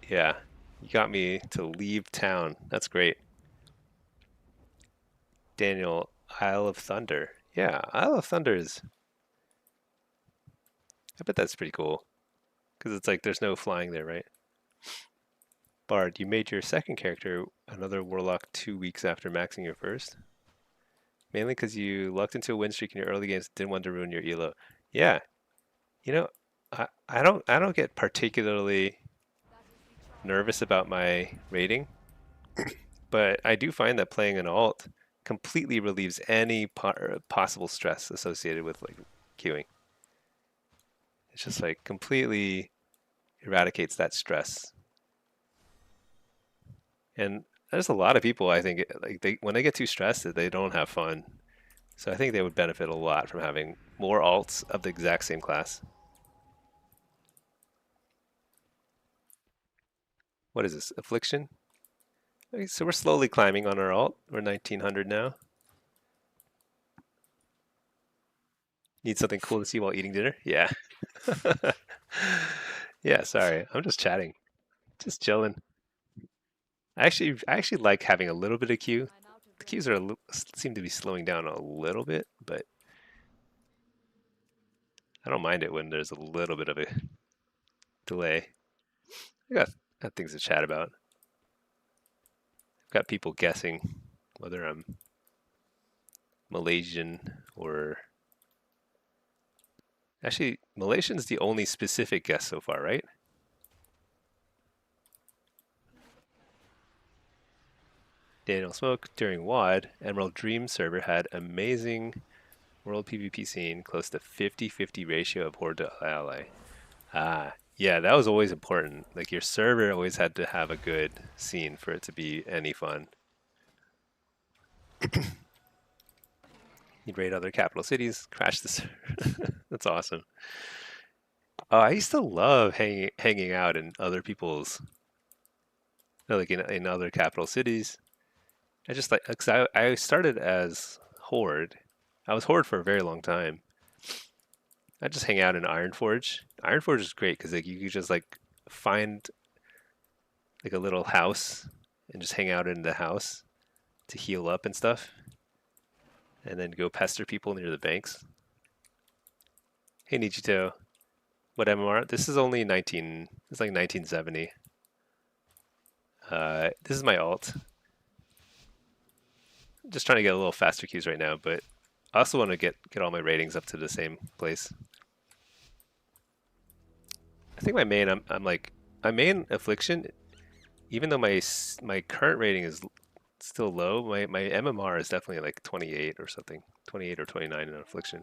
Yeah, you got me to leave town. That's great. Daniel, Isle of Thunder. Yeah, Isle of Thunder is, I bet that's pretty cool. Because it's like there's no flying there, right? Bard, you made your second character another Warlock 2 weeks after maxing your first? Mainly because you lucked into a win streak in your early games and didn't want to ruin your elo. Yeah, you know, I don't get particularly nervous about my rating, but I do find that playing an alt completely relieves any possible stress associated with like queuing. It's just like completely eradicates that stress. And there's a lot of people I think like they when they get too stressed they don't have fun. So I think they would benefit a lot from having more alts of the exact same class. What is this? Affliction? Okay, so we're slowly climbing on our alt. We're 1900 now. Need something cool to see while eating dinner? Yeah. Yeah, sorry. I'm just chatting. Just chilling. I actually like having a little bit of queue. The queues seem to be slowing down a little bit, but I don't mind it when there's a little bit of a delay. I got things to chat about. I've got people guessing whether I'm Malaysian or actually Malaysian's the only specific guess so far, right? Daniel Smoke during WOD, Emerald Dream server had amazing world PvP scene, close to 50-50 ratio of horde to ally. Ah, yeah, that was always important. Like your server always had to have a good scene for it to be any fun. You'd raid other capital cities, crash the server. That's awesome. Oh, I used to love hanging out in other people's, like in other capital cities. I just like, cause I started as Horde. I was Horde for a very long time. I just hang out in Ironforge. Ironforge is great because like you could just like find like a little house and just hang out in the house to heal up and stuff, and then go pester people near the banks. Hey Nijito, what MMR? This is only 19. It's like 1970. This is my alt. Just trying to get a little faster queues right now, but I also want to get all my ratings up to the same place. I think my main, I'm like my main affliction, even though my current rating is still low, my MMR is definitely like 28 or something, 28 or 29 in affliction.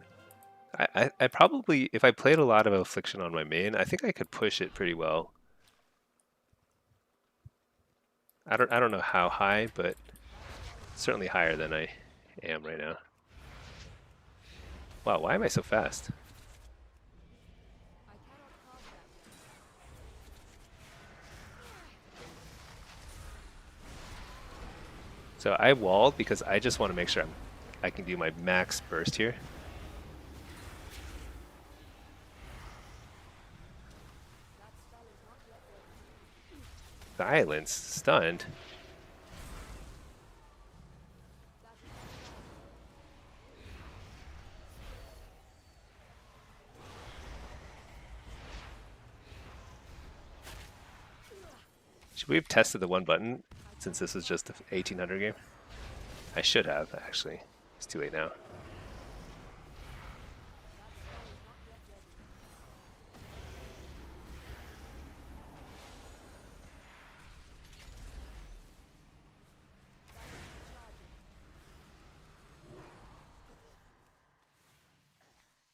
I probably, if I played a lot of affliction on my main, I think I could push it pretty well. I don't know how high, but certainly higher than I am right now. Wow, why am I so fast? So I walled because I just want to make sure I can do my max burst here. Silence, stunned. Should we have tested the one button since this is just the 1800 game? I should have, actually. It's too late now.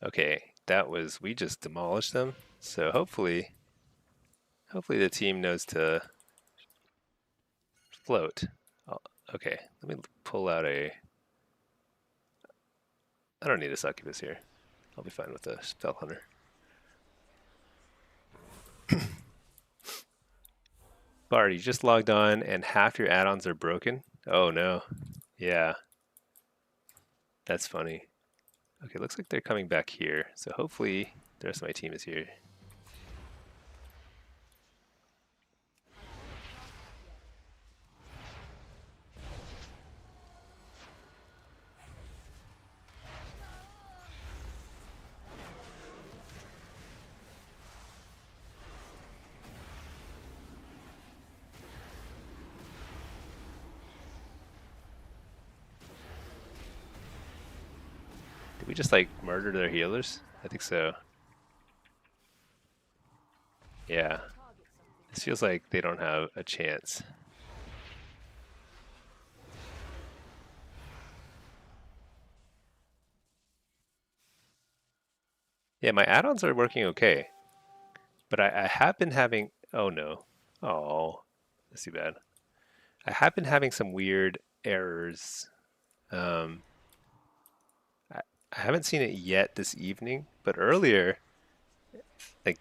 Okay, we just demolished them. So hopefully the team knows to float. Okay, let me pull out I don't need a succubus here. I'll be fine with the spell hunter. Bard, you just logged on and half your add-ons are broken? Oh no. Yeah. That's funny. Okay, looks like they're coming back here. So hopefully the rest of my team is here. Did we just like murder their healers? I think so. Yeah. This feels like they don't have a chance. Yeah, my add-ons are working okay, but I have been having. Oh no. Oh, that's too bad. I have been having some weird errors. Um, I, I haven't seen it yet this evening, but earlier, like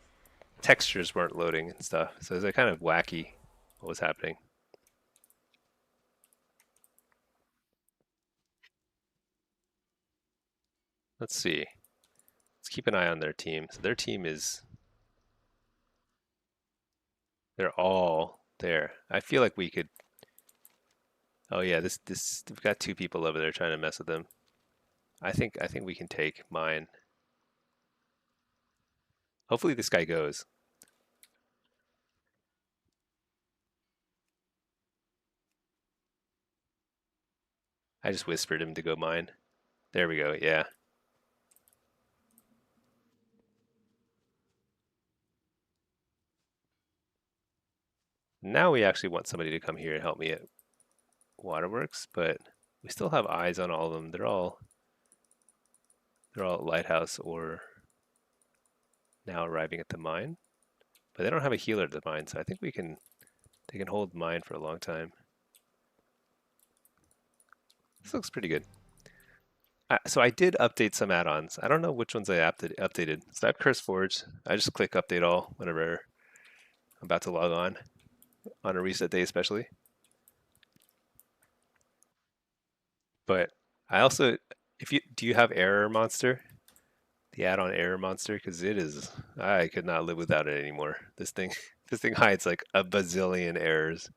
textures weren't loading and stuff, so it's like kind of wacky what was happening. Let's see. Let's keep an eye on their team. So their team is they're all there. I feel like we could. Oh yeah, this we've got two people over there trying to mess with them. I think we can take mine. Hopefully this guy goes. I just whispered him to go mine. There we go. Yeah. Now we actually want somebody to come here and help me at Waterworks, but we still have eyes on all of them. They're all at Lighthouse or now arriving at the mine. But they don't have a healer at the mine, so I think they can hold mine for a long time. This looks pretty good. So I did update some add-ons. I don't know which ones I updated. So I have Curse Forge. I just click update all whenever I'm about to log on a reset day especially. But I also, if you do you have Error Monster? The add-on Error Monster, because it is, I could not live without it anymore. This thing, this thing hides like a bazillion errors.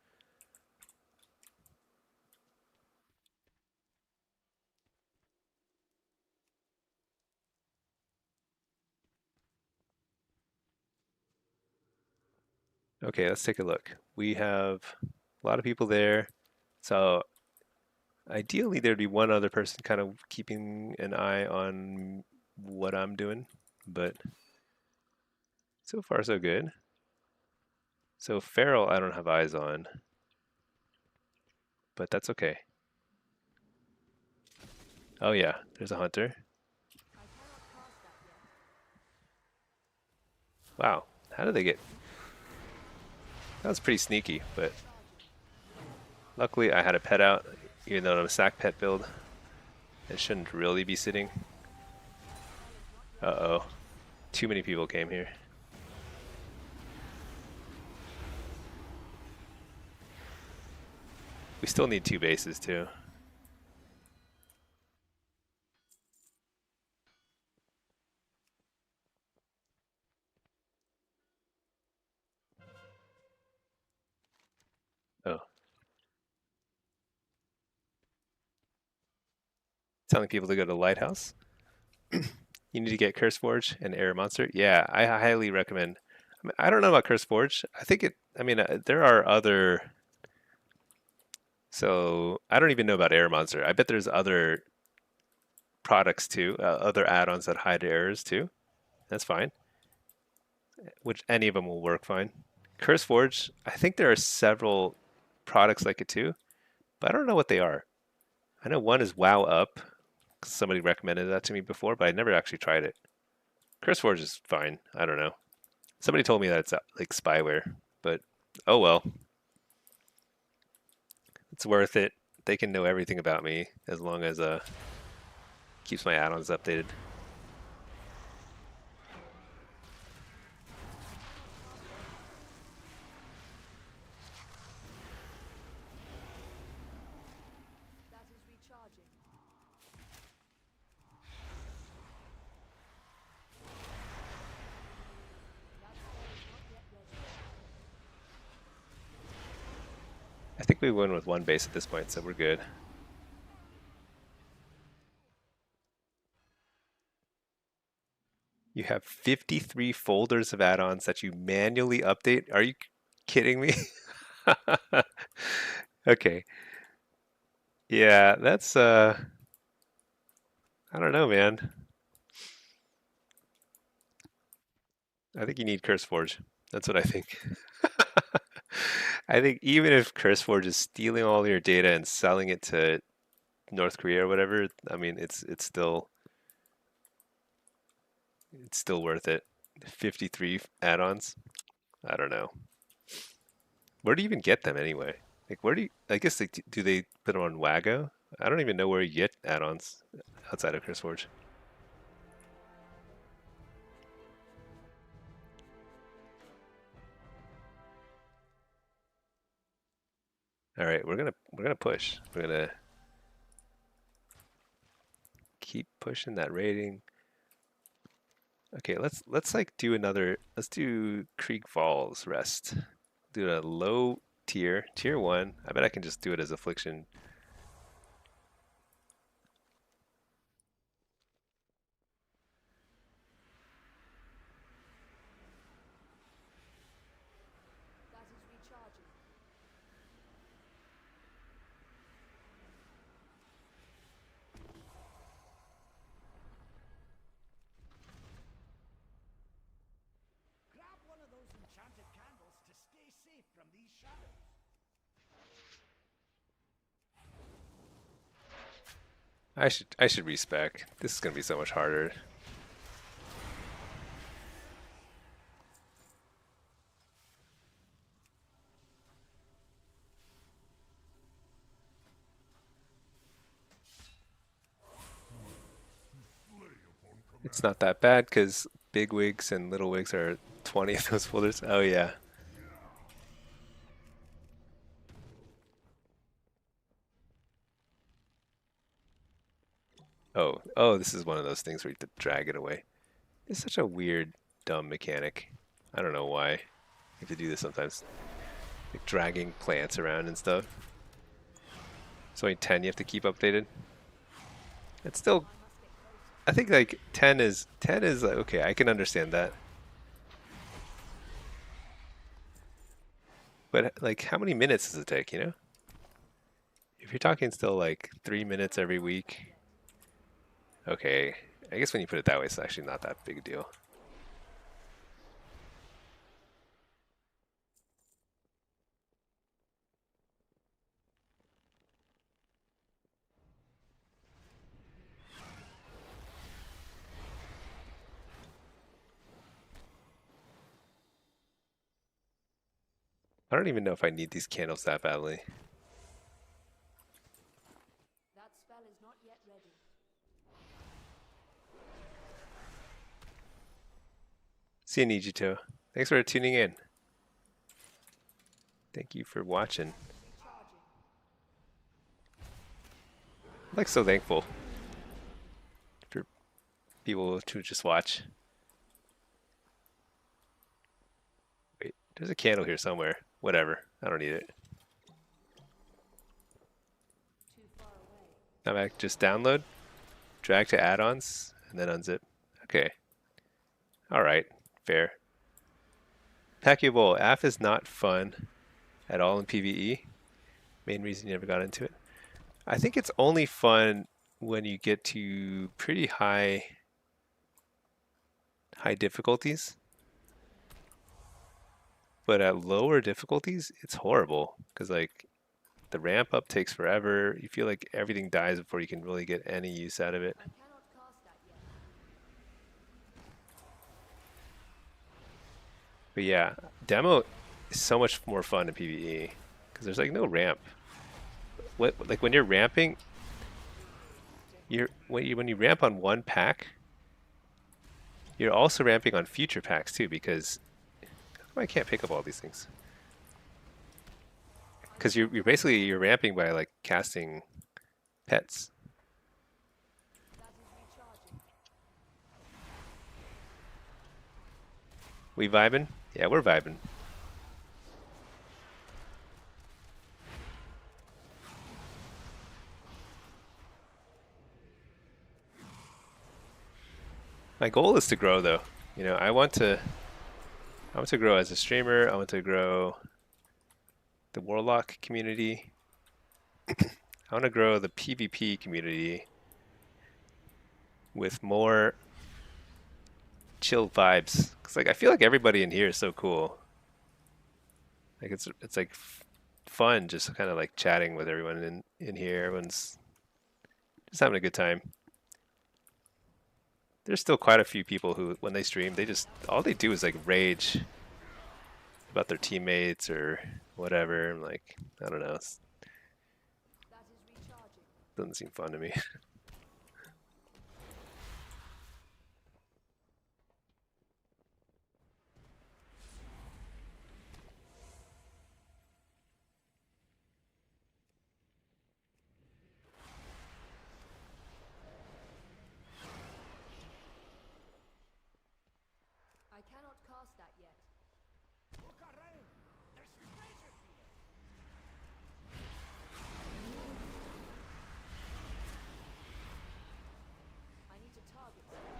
Okay, let's take a look. We have a lot of people there. So ideally, there'd be one other person kind of keeping an eye on what I'm doing, but so far so good. So Feral, I don't have eyes on, but that's okay. Oh yeah, there's a hunter. Wow, how did they get? That was pretty sneaky, but luckily I had a pet out, even though I'm a sack pet build. It shouldn't really be sitting. Uh-oh. Too many people came here. We still need two bases too. Oh. Telling people to go to Lighthouse. You need to get Curse Forge and Air Monster. Yeah, I highly recommend. I mean, I don't know about Curse Forge. I think it. I mean, there are other. So I don't even know about Air Monster. I bet there's other products too, other add-ons that hide errors too. That's fine. Which any of them will work fine. Curse Forge. I think there are several products like it too, but I don't know what they are. I know one is Wow Up. Somebody recommended that to me before, but I never actually tried it. Curse Forge is fine. I don't know. Somebody told me that it's like spyware, but oh well. It's worth it. They can know everything about me as long as keeps my add-ons updated. That is recharging. That spell is not yet ready. I think we win with one base at this point, so we're good. You have 53 folders of add-ons that you manually update. Are you kidding me? Okay. Yeah, that's I don't know, man. I think you need Curse Forge. That's what I think. I think even if Curse Forge is stealing all your data and selling it to North Korea or whatever, I mean it's still it's still worth it. 53 add-ons. I don't know. Where do you even get them anyway? Like, where do you? I guess do they put them on Wago? I don't even know where you get add-ons outside of CurseForge. All right, we're gonna push. We're gonna keep pushing that rating. Okay, let's like do another. Let's do Krieg Falls Rest. Do a low tier 1. I bet I can just do it as affliction. That is recharging. Grab one of those enchanted candles to stay safe from these shadows. I should respec. This is gonna be so much harder. It's not that bad because big wigs and little wigs are 20 of those folders. Oh yeah. Oh, this is one of those things where you have to drag it away. It's such a weird, dumb mechanic. I don't know why. You have to do this sometimes. Like dragging plants around and stuff. It's only 10 you have to keep updated. It's still, I think like 10 is like, okay, I can understand that. But like how many minutes does it take, you know? If you're talking still like 3 minutes every week, okay, I guess when you put it that way, it's actually not that big a deal. I don't even know if I need these candles that badly. That spell is not yet ready. See you, Nijito. Thanks for tuning in. Thank you for watching. Recharging. I'm like so thankful for people to just watch. Wait, there's a candle here somewhere. Whatever, I don't need it. Too far away. Now back, just download, drag to add-ons, and then unzip. Okay. All right, fair. Pacquiao Bowl. AF is not fun at all in PvE. Main reason you never got into it. I think it's only fun when you get to pretty high difficulties. But at lower difficulties, it's horrible because like the ramp up takes forever. You feel like everything dies before you can really get any use out of it. I cannot cast that yet. But yeah, demo is so much more fun in PvE because there's like no ramp. Like when you're ramping, when you ramp on one pack, you're also ramping on future packs too because I can't pick up all these things. Because you're basically you're ramping by like casting pets. That is recharging. We vibing? Yeah, we're vibing. My goal is to grow though. You know, I want to grow as a streamer. I want to grow the Warlock community. I want to grow the PvP community with more chill vibes. Cause like I feel like everybody in here is so cool. Like it's like fun just kind of like chatting with everyone in here. Everyone's just having a good time. there's still quite a few people who, when they stream, they just all they do is like rage about their teammates or whatever. I'm like, I don't know. It doesn't seem fun to me. I cannot cast that yet. I need to target something.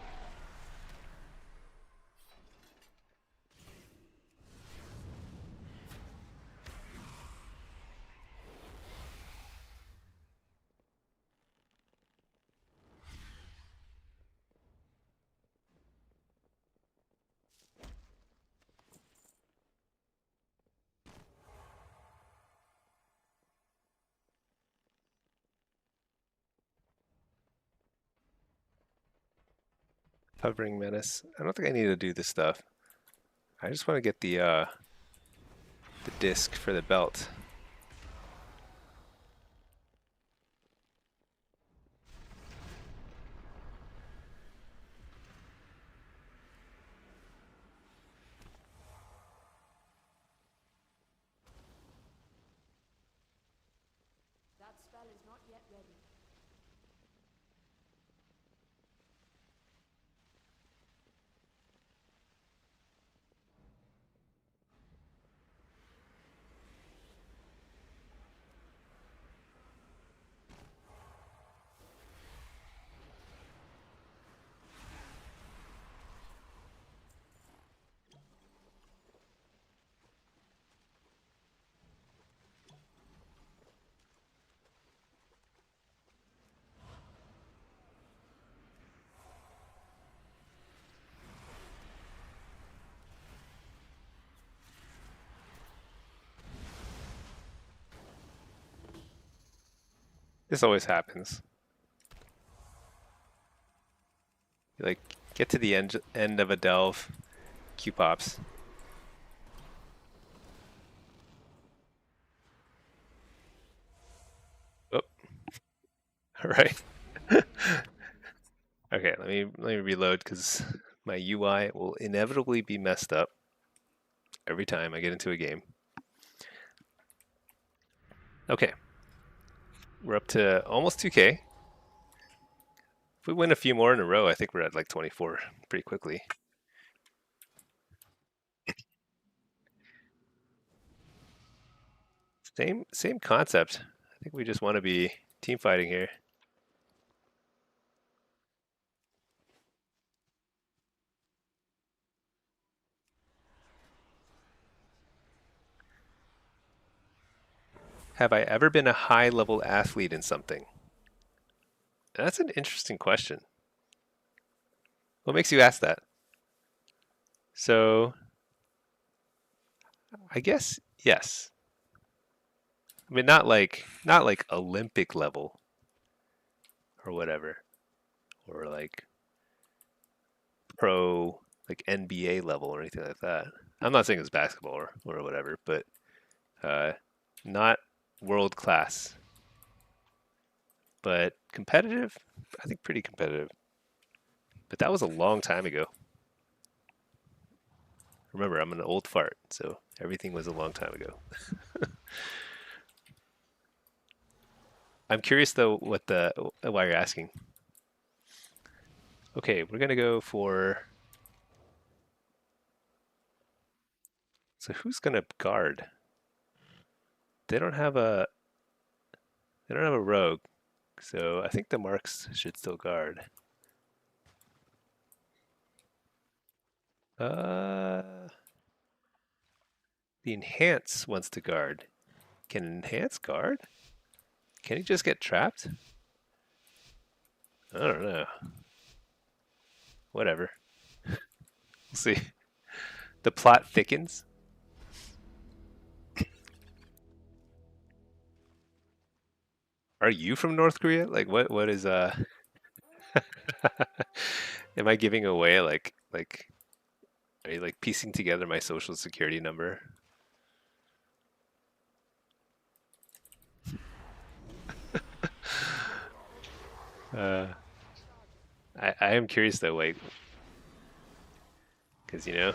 Hovering menace. I don't think I need to do this stuff. I just want to get the disc for the belt. That spell is not yet ready. This always happens. You like get to the end of a delve, Q pops. Oh, all right. Okay, let me reload because my UI will inevitably be messed up every time I get into a game. Okay, we're up to almost 2K. If we win a few more in a row, I think we're at like 24 pretty quickly. Same concept. I think we just want to be team fighting here. Have I ever been a high level athlete in something? That's an interesting question. What makes you ask that? So, I guess yes. I mean, not like Olympic level or whatever, or like pro like NBA level or anything like that. I'm not saying it's basketball or whatever, but uh, not world class. But competitive, I think pretty competitive. But that was a long time ago. Remember, I'm an old fart, so everything was a long time ago. I'm curious though why you're asking. Okay, we're gonna go for. So who's gonna guard? They don't have a rogue, so I think the marks should still guard. The enhance wants to guard. Can enhance guard? Can he just get trapped? I don't know. Whatever. We'll see. The plot thickens. Are you from North Korea? Like what is Am I giving away like are you like piecing together my social security number? Uh, I am curious though, like, because you know.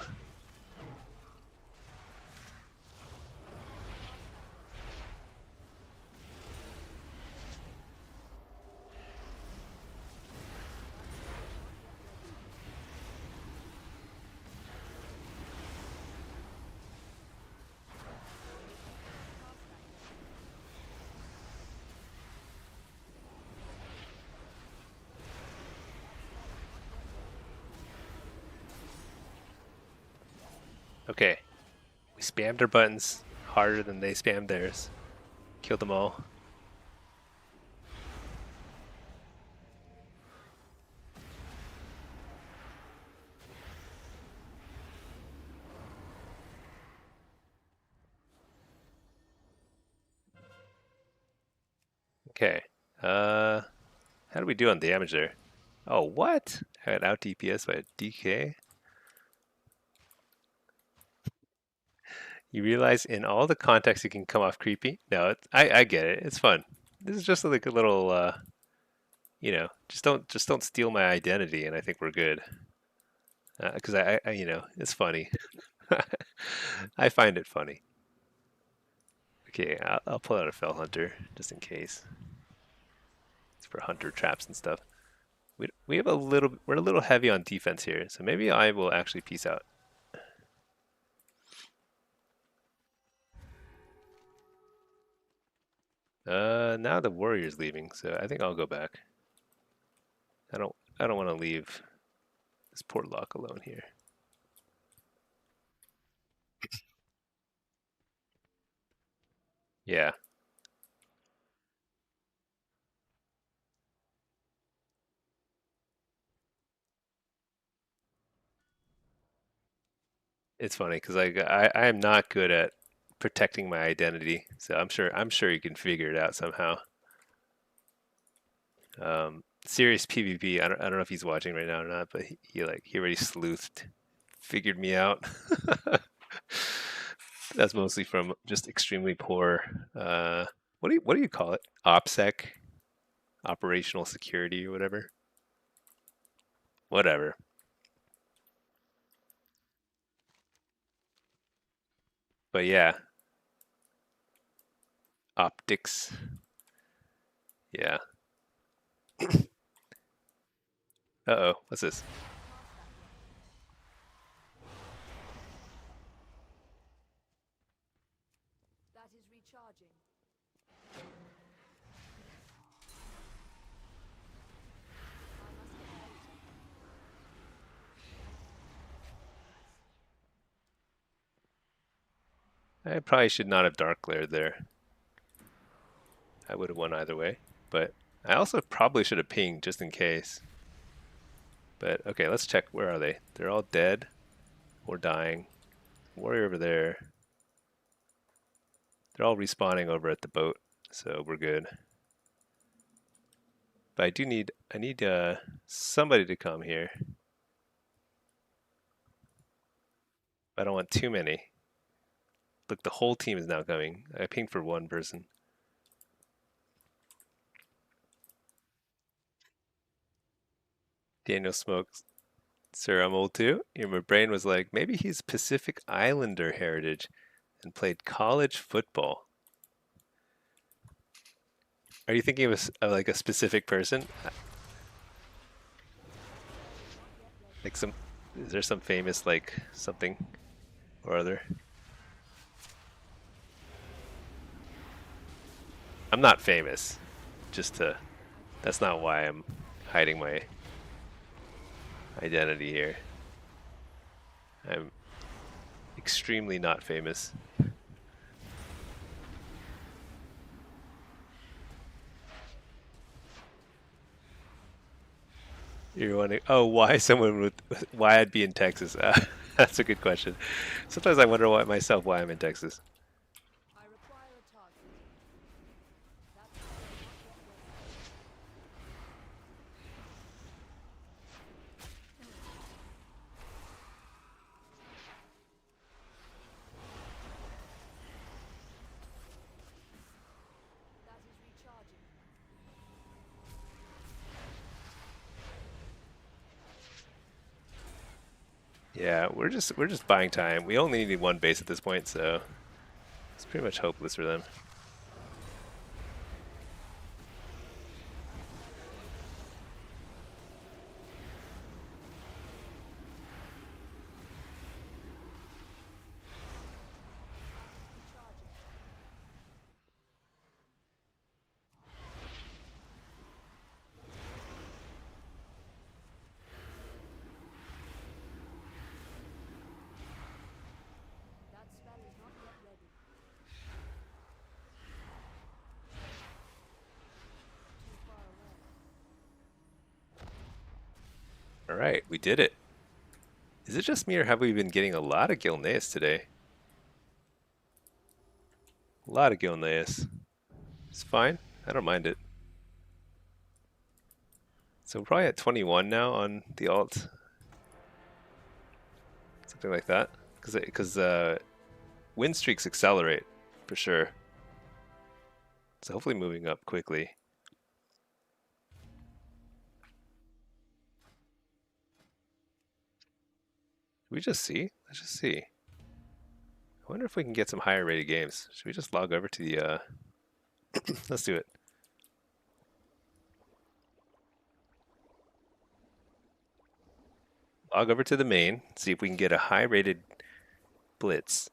Okay, we spammed our buttons harder than they spammed theirs. Killed them all. Okay. How do we do on damage there? Oh, what? I got out DPS by a DK. You realize in all the contexts it can come off creepy. No, I get it. It's fun. This is just like a little, you know, just don't steal my identity, and I think we're good. Because I, you know, it's funny. I find it funny. Okay, I'll pull out a Fell Hunter just in case. It's for hunter traps and stuff. We have a little, we're a little heavy on defense here, so maybe I will actually peace out. Now the warrior's leaving, so I think I'll go back. I don't want to leave this poor Lock alone here. Yeah. It's funny because I am not good at protecting my identity, so I'm sure you can figure it out somehow. Serious PvP. I don't know if he's watching right now or not, but he already sleuthed, figured me out. That's mostly from just extremely poor. What do you call it? OPSEC, operational security or whatever. Whatever. But yeah, optics. Yeah. Uh-oh, what's this? That is recharging. I probably should not have dark glared there. I would have won either way, but I also probably should have pinged just in case. But okay, let's check. Where are they? They're all dead or dying. Warrior over there. They're all respawning over at the boat, so we're good. But I need somebody to come here. I don't want too many. Look, the whole team is now coming. I pinged for one person. Daniel Smokes. Sir, I'm old too. My brain was like, maybe he's Pacific Islander heritage and played college football. Are you thinking of like a specific person? Like is there some famous like something or other? I'm not famous. That's not why I'm hiding my identity here. I'm extremely not famous. You're wondering, oh, why I'd be in Texas? That's a good question. Sometimes I wonder myself why I'm in Texas. I require a target. That's not yet Yeah, we're just buying time. We only need one base at this point, so it's pretty much hopeless for them. That spell is not yet ready. Too far away. All right, we did it. Is it just me, or have we been getting a lot of Gilneas today? A lot of Gilneas. It's fine. I don't mind it. So we're probably at 21 now on the alt. Something like that. Because win streaks accelerate, for sure. So hopefully moving up quickly. Should we just see? Let's just see. I wonder if we can get some higher rated games. Should we just log over to the... let's do it. Log over to the main, see if we can get a high rated Blitz.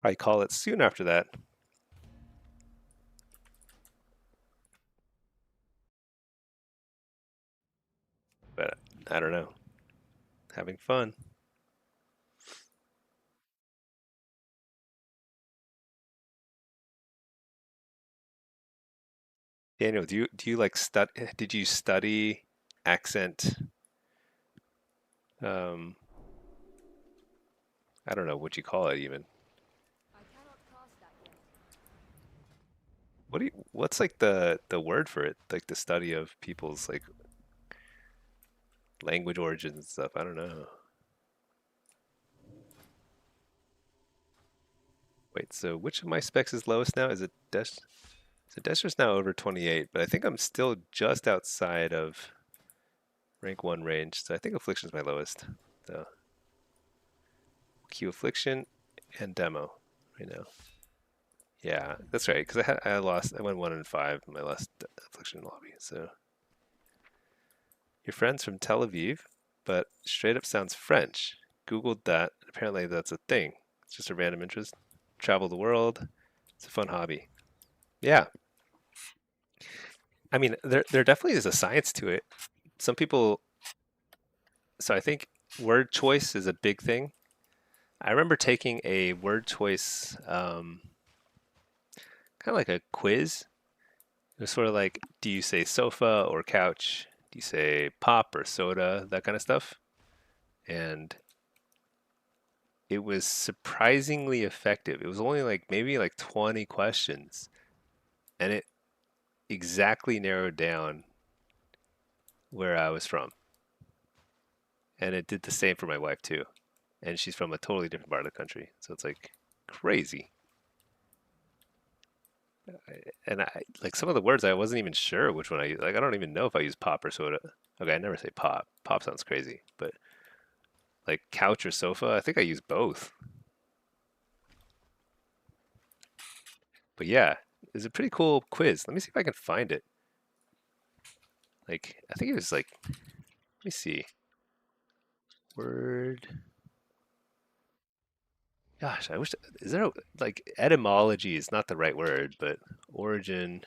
I call it soon after that. But I don't know. Having fun. Daniel, do you like did you study accent? Um, I don't know what you call it even. I cannot cast that yet. What's like the word for it? Like the study of people's like language origins and stuff. I don't know. Wait, so which of my specs is lowest now? Is it Desh? So Desher's now over 28, but I think I'm still just outside of rank 1 range. So I think Affliction's my lowest. So Q Affliction and Demo right now. Yeah, that's right. Because I lost. I went 1 and 5 in my last Affliction lobby. So your friend's from Tel Aviv, but straight up sounds French. Googled that. Apparently that's a thing. It's just a random interest. Travel the world. It's a fun hobby. Yeah. I mean, there definitely is a science to it. Some people. So I think word choice is a big thing. I remember taking a word choice, kind of like a quiz. It was sort of like, do you say sofa or couch? Do you say pop or soda? That kind of stuff. And it was surprisingly effective. It was only like maybe like 20 questions, and it exactly narrowed down where I was from. And it did the same for my wife too. And she's from a totally different part of the country. So it's like crazy. And I like some of the words I wasn't even sure which one I use. Like I don't even know if I use pop or soda. Okay, I never say pop. Pop sounds crazy, but like couch or sofa, I think I use both. But yeah, it's a pretty cool quiz. Let me see if I can find it. Like I think it was like, let me see. Word. Gosh, I wish. Is there like etymology is not the right word, but origin.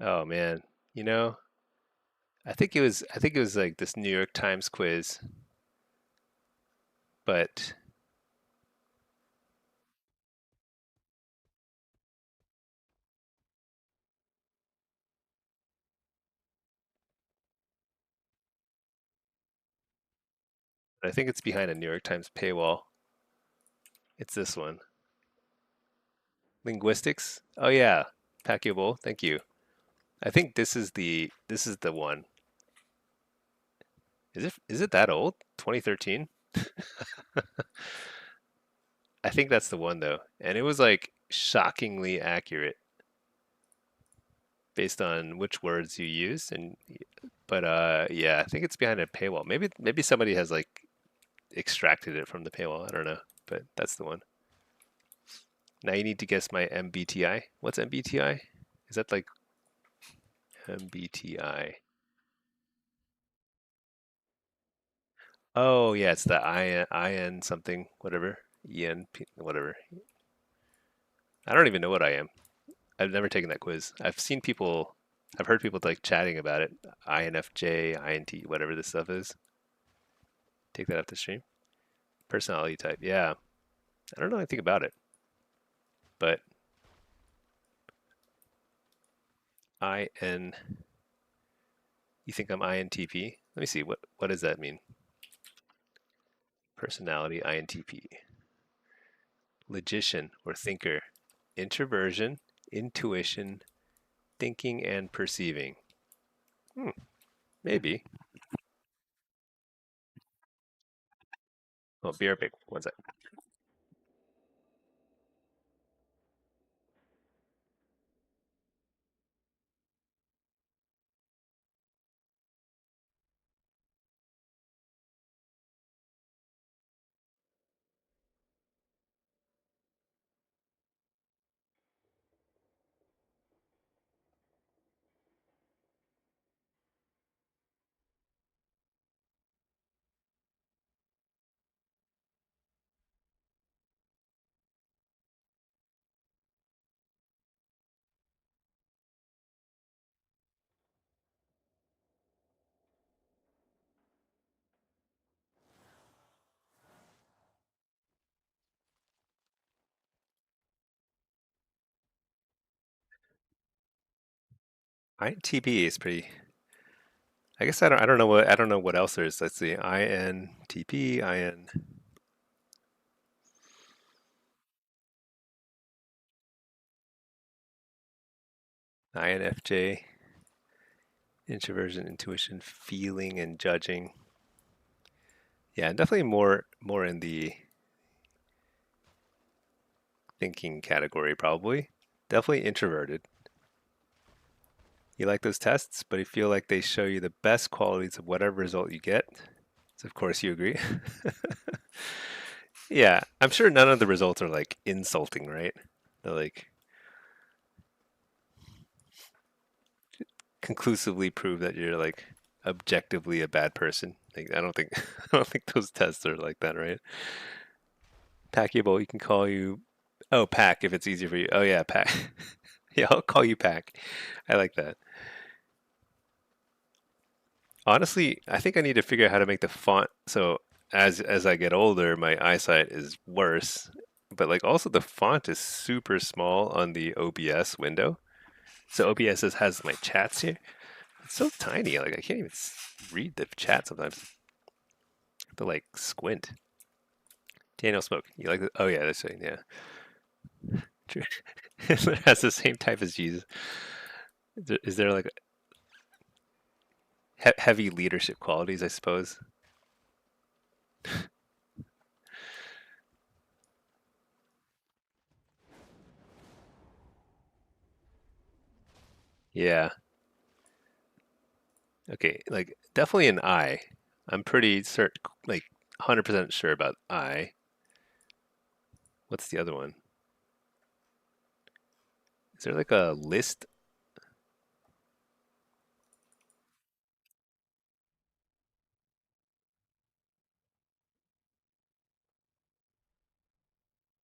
Oh man, you know, I think it was like this New York Times quiz, but I think it's behind a New York Times paywall. It's this one. Linguistics. Oh yeah, Pacquiao. Thank you. I think this is the one. Is it that old? 2013? I think that's the one though. And it was like shockingly accurate based on which words you used and but yeah, I think it's behind a paywall. Maybe somebody has like extracted it from the paywall. I don't know, but that's the one. Now you need to guess my MBTI. What's MBTI? Is that like MBTI? Oh yeah, it's the IN something, whatever. ENP, whatever. I don't even know what I am. I've never taken that quiz. I've heard people like chatting about it. INFJ, INT, whatever this stuff is. Take that off the stream. Personality type. Yeah. I don't know anything about it, but IN. You think I'm INTP? Let me see. What does that mean? Personality INTP. Logician or thinker. Introversion, intuition, thinking and perceiving. Hmm, maybe. Oh, BRB. One sec. INTP is pretty. I guess I don't know what else there is. Let's see. INTP, INFJ, introversion, intuition, feeling, and judging. Yeah, definitely more in the thinking category, probably. Definitely introverted. You like those tests, but you feel like they show you the best qualities of whatever result you get. So of course you agree. Yeah, I'm sure none of the results are like insulting, right? They're like conclusively prove that you're like objectively a bad person. Like I don't think I don't think those tests are like that, right? Packable, you can call you oh Pack if it's easier for you. Oh yeah, Pack. Yeah, I'll call you Pack. I like that. Honestly, I think I need to figure out how to make the font so as I get older, my eyesight is worse. But like also the font is super small on the OBS window. So OBS has my chats here. It's so tiny, like I can't even read the chat sometimes. I have to like squint. Daniel Smoke, you like it? Oh yeah, that's right. Yeah, true. Hitler has the same type as Jesus. Is there like heavy leadership qualities? I suppose. Yeah. Okay. Like definitely an I. I'm pretty certain, like 100% sure about I. What's the other one? Is there like a list?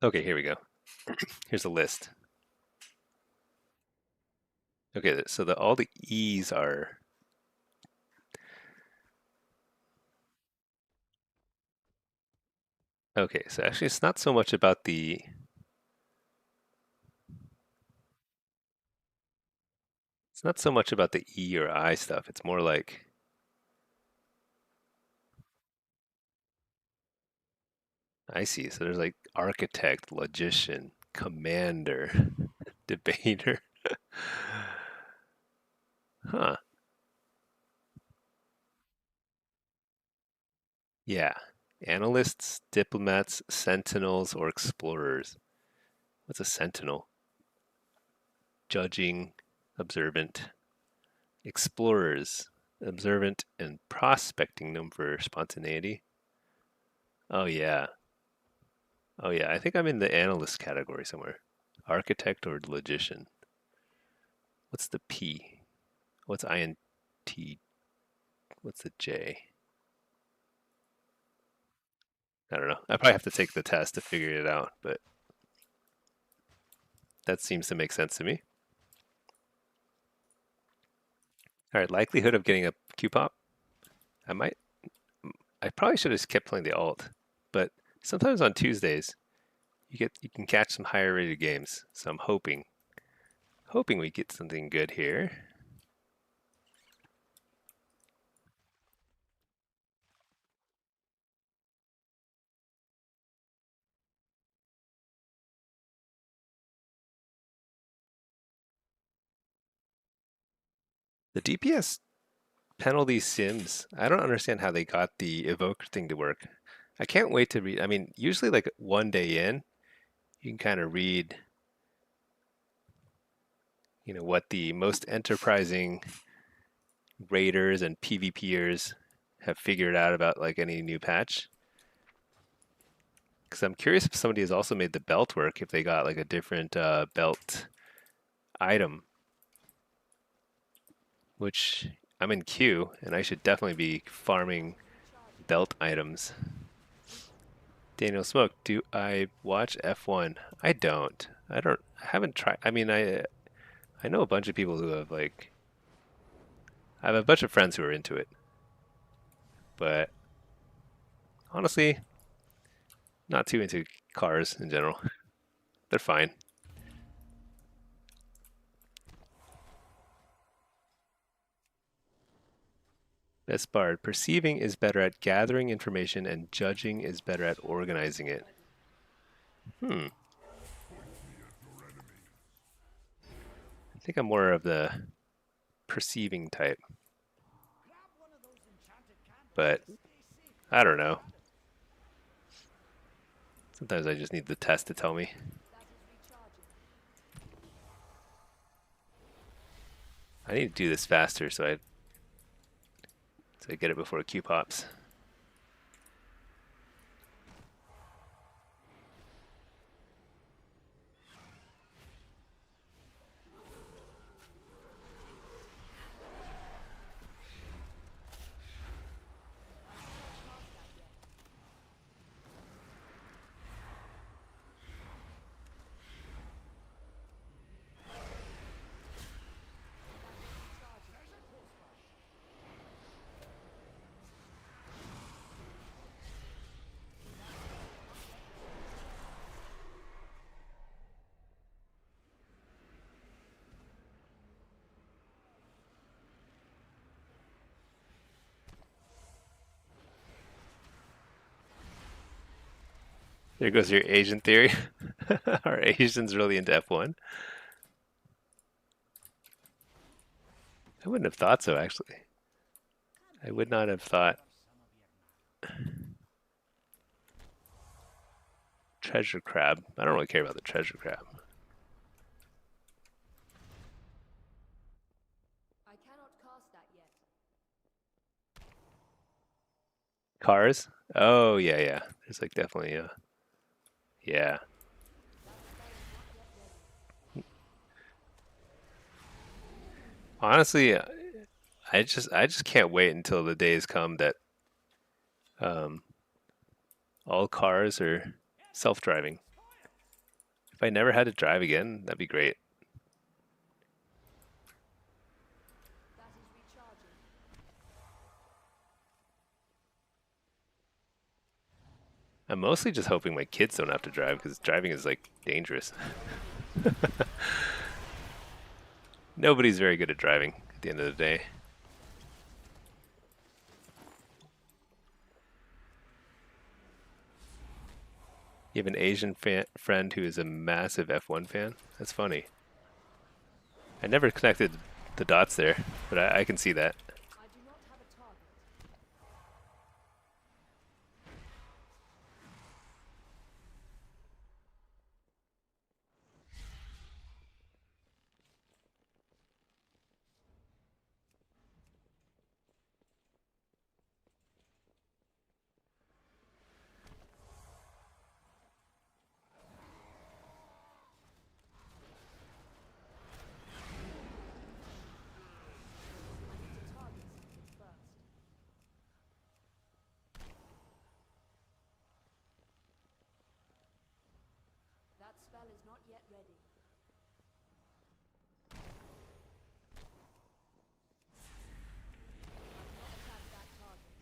Okay, here we go. Here's a list. Okay, so all the E's are okay. So actually, it's not so much about the. It's not so much about the E or I stuff. It's more like I see. So there's like architect, logician, commander, debater. Huh. Yeah. Analysts, diplomats, sentinels, or explorers. What's a sentinel? Judging, observant. Explorers, observant and prospecting them for spontaneity. Oh yeah. Oh yeah. I think I'm in the analyst category somewhere. Architect or logician. What's the P? What's INT? What's the J? I don't know. I probably have to take the test to figure it out, but that seems to make sense to me. All right, likelihood of getting a Q pop. I might. I probably should have kept playing the alt, but sometimes on Tuesdays you can catch some higher rated games. So I'm hoping we get something good here. The DPS penalty sims. I don't understand how they got the evoker thing to work. I can't wait to read. I mean, usually like one day in, you can kind of read, what the most enterprising raiders and PvPers have figured out about like any new patch. Because I'm curious if somebody has also made the belt work, if they got like a different belt item, which I'm in queue and I should definitely be farming belt items. Daniel Smoke, do I watch F1? I don't. I haven't tried. I mean, I know a bunch of people who have like. I have a bunch of friends who are into it, but honestly, not too into cars in general. They're fine. Best Bard. Perceiving is better at gathering information, and judging is better at organizing it. I think I'm more of the perceiving type, but I don't know. Sometimes I just need the test to tell me. I need to do this faster so I get it before Q pops. There goes your Asian theory. Are Asians really into F1? I wouldn't have thought so, actually. I would not have thought. Treasure crab. I don't really care about the treasure crab. I cannot cast that yet. Cars? Oh, yeah, yeah. There's like definitely a. Yeah. Honestly, I just can't wait until the days come that um, all cars are self-driving. If I never had to drive again, that'd be great. That is recharging. I'm mostly just hoping my kids don't have to drive because driving is like dangerous. Nobody's very good at driving at the end of the day. You have an Asian friend who is a massive F1 fan? That's funny. I never connected the dots there, but I can see that. I do not have a target. I need to target something first. That spell is not yet ready. I cannot attack that target.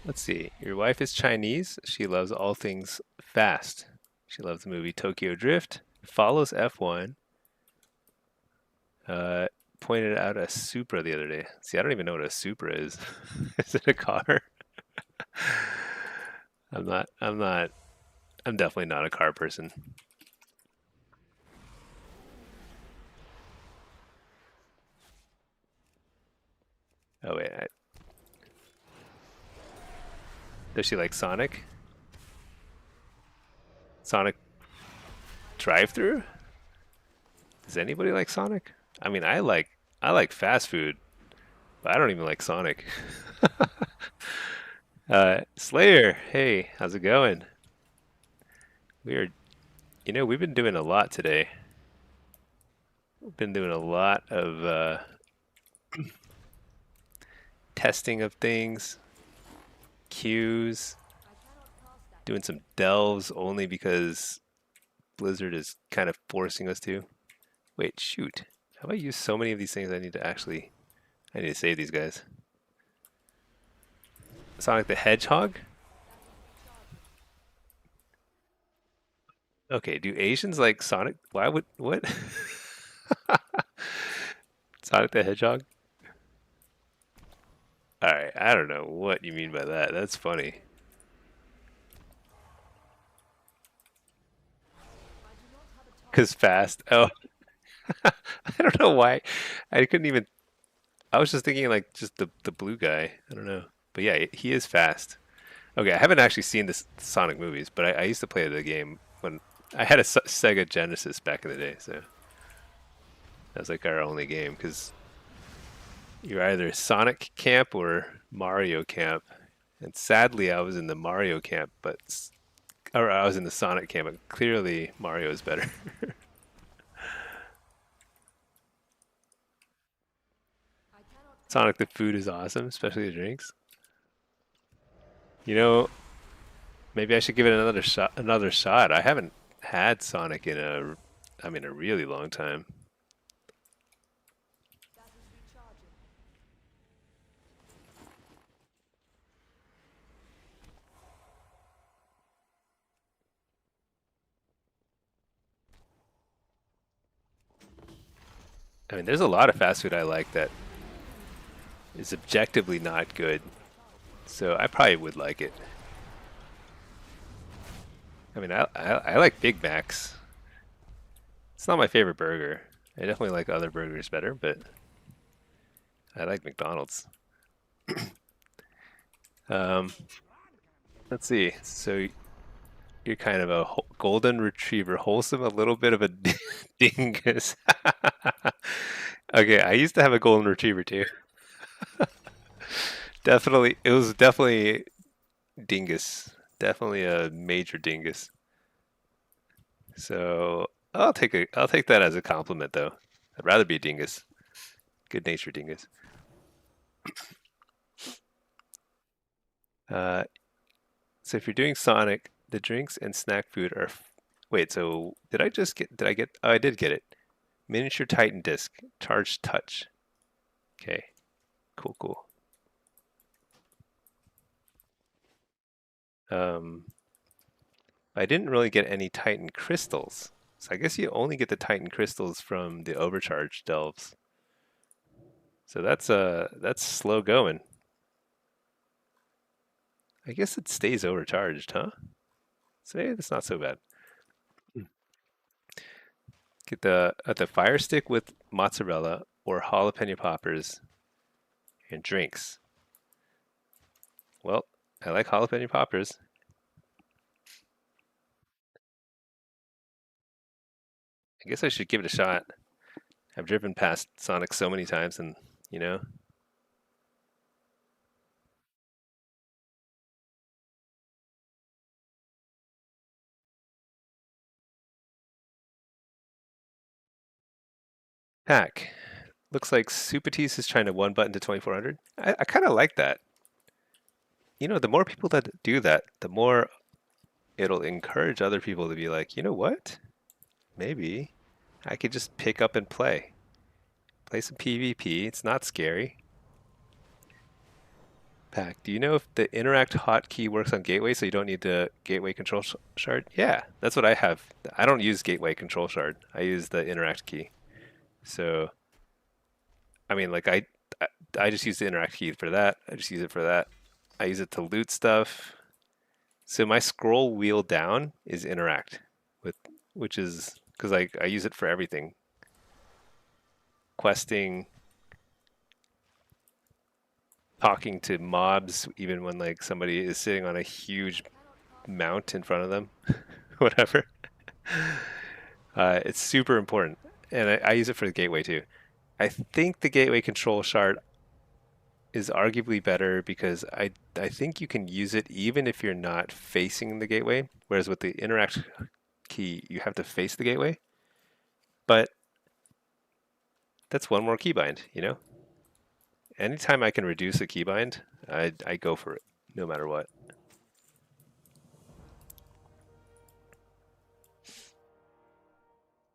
Let's see. Your wife is Chinese. She loves all things fast. She loves the movie Tokyo Drift, follows F1, pointed out a Supra the other day. See, I don't even know what a Supra is. Is it a car? I'm definitely not a car person. Oh wait, does she like Sonic? Sonic drive-through? Does anybody like Sonic? I mean, I like fast food, but I don't even like Sonic. Slayer, hey, how's it going? We're, we've been doing a lot today. We've been doing a lot of testing of things, queues, doing some delves only because Blizzard is kind of forcing us to. Wait, shoot. Have I used so many of these things I need to save these guys. Sonic the Hedgehog? Okay, do Asians like Sonic? What? Sonic the Hedgehog? Alright, I don't know what you mean by that. That's funny. Cause fast. Oh, I don't know why. I couldn't even. I was just thinking like just the blue guy. I don't know. But yeah, he is fast. Okay, I haven't actually seen the Sonic movies, but I used to play the game when I had a Sega Genesis back in the day. So that was like our only game because you're either Sonic camp or Mario camp. And sadly, I was in the Mario camp, or I was in the Sonic camp, but clearly Mario is better. Sonic the food is awesome, especially the drinks. You know, maybe I should give it another shot. Another shot. I haven't had Sonic in a really long time. I mean, there's a lot of fast food I like that is objectively not good, so I probably would like it. I mean, I like Big Macs. It's not my favorite burger. I definitely like other burgers better, but I like McDonald's. Um, let's see. So you're kind of a golden retriever, wholesome, a little bit of a dingus. Okay, I used to have a golden retriever too. Definitely, it was definitely dingus. Definitely a major dingus. So I'll take that as a compliment though. I'd rather be a dingus. Good natured dingus. Uh, so if you're doing Sonic, the drinks and snack food are. Wait, so did I get? Oh, I did get it. Miniature Titan disc, charged touch. Okay, cool, cool. I didn't really get any Titan crystals, so I guess you only get the Titan crystals from the overcharge delves. So that's slow going. I guess it stays overcharged, huh? So yeah, that's not so bad. Get the fire stick with mozzarella or jalapeno poppers and drinks. Well, I like jalapeno poppers. I guess I should give it a shot. I've driven past Sonic so many times, and you know, hack. Looks like Supatis is trying to one button to 2400. I kind of like that. You know, the more people that do that, the more it'll encourage other people to be like, you know what? Maybe I could just pick up and play. Play some PvP. It's not scary. Pack, do you know if the interact hotkey works on gateway so you don't need the gateway control shard? Yeah, that's what I have. I don't use gateway control shard. I use the interact key. So, I mean, like I just use the interact key for that. I just use it for that. I use it to loot stuff. So my scroll wheel down is interact with, which is because I use it for everything. Questing, talking to mobs, even when like somebody is sitting on a huge mount in front of them, whatever. It's super important, and I use it for the gateway too. I think the gateway control shard is arguably better because I think you can use it even if you're not facing the gateway, whereas with the interact key you have to face the gateway. But that's one more keybind, you know? Anytime I can reduce a keybind, I go for it, no matter what.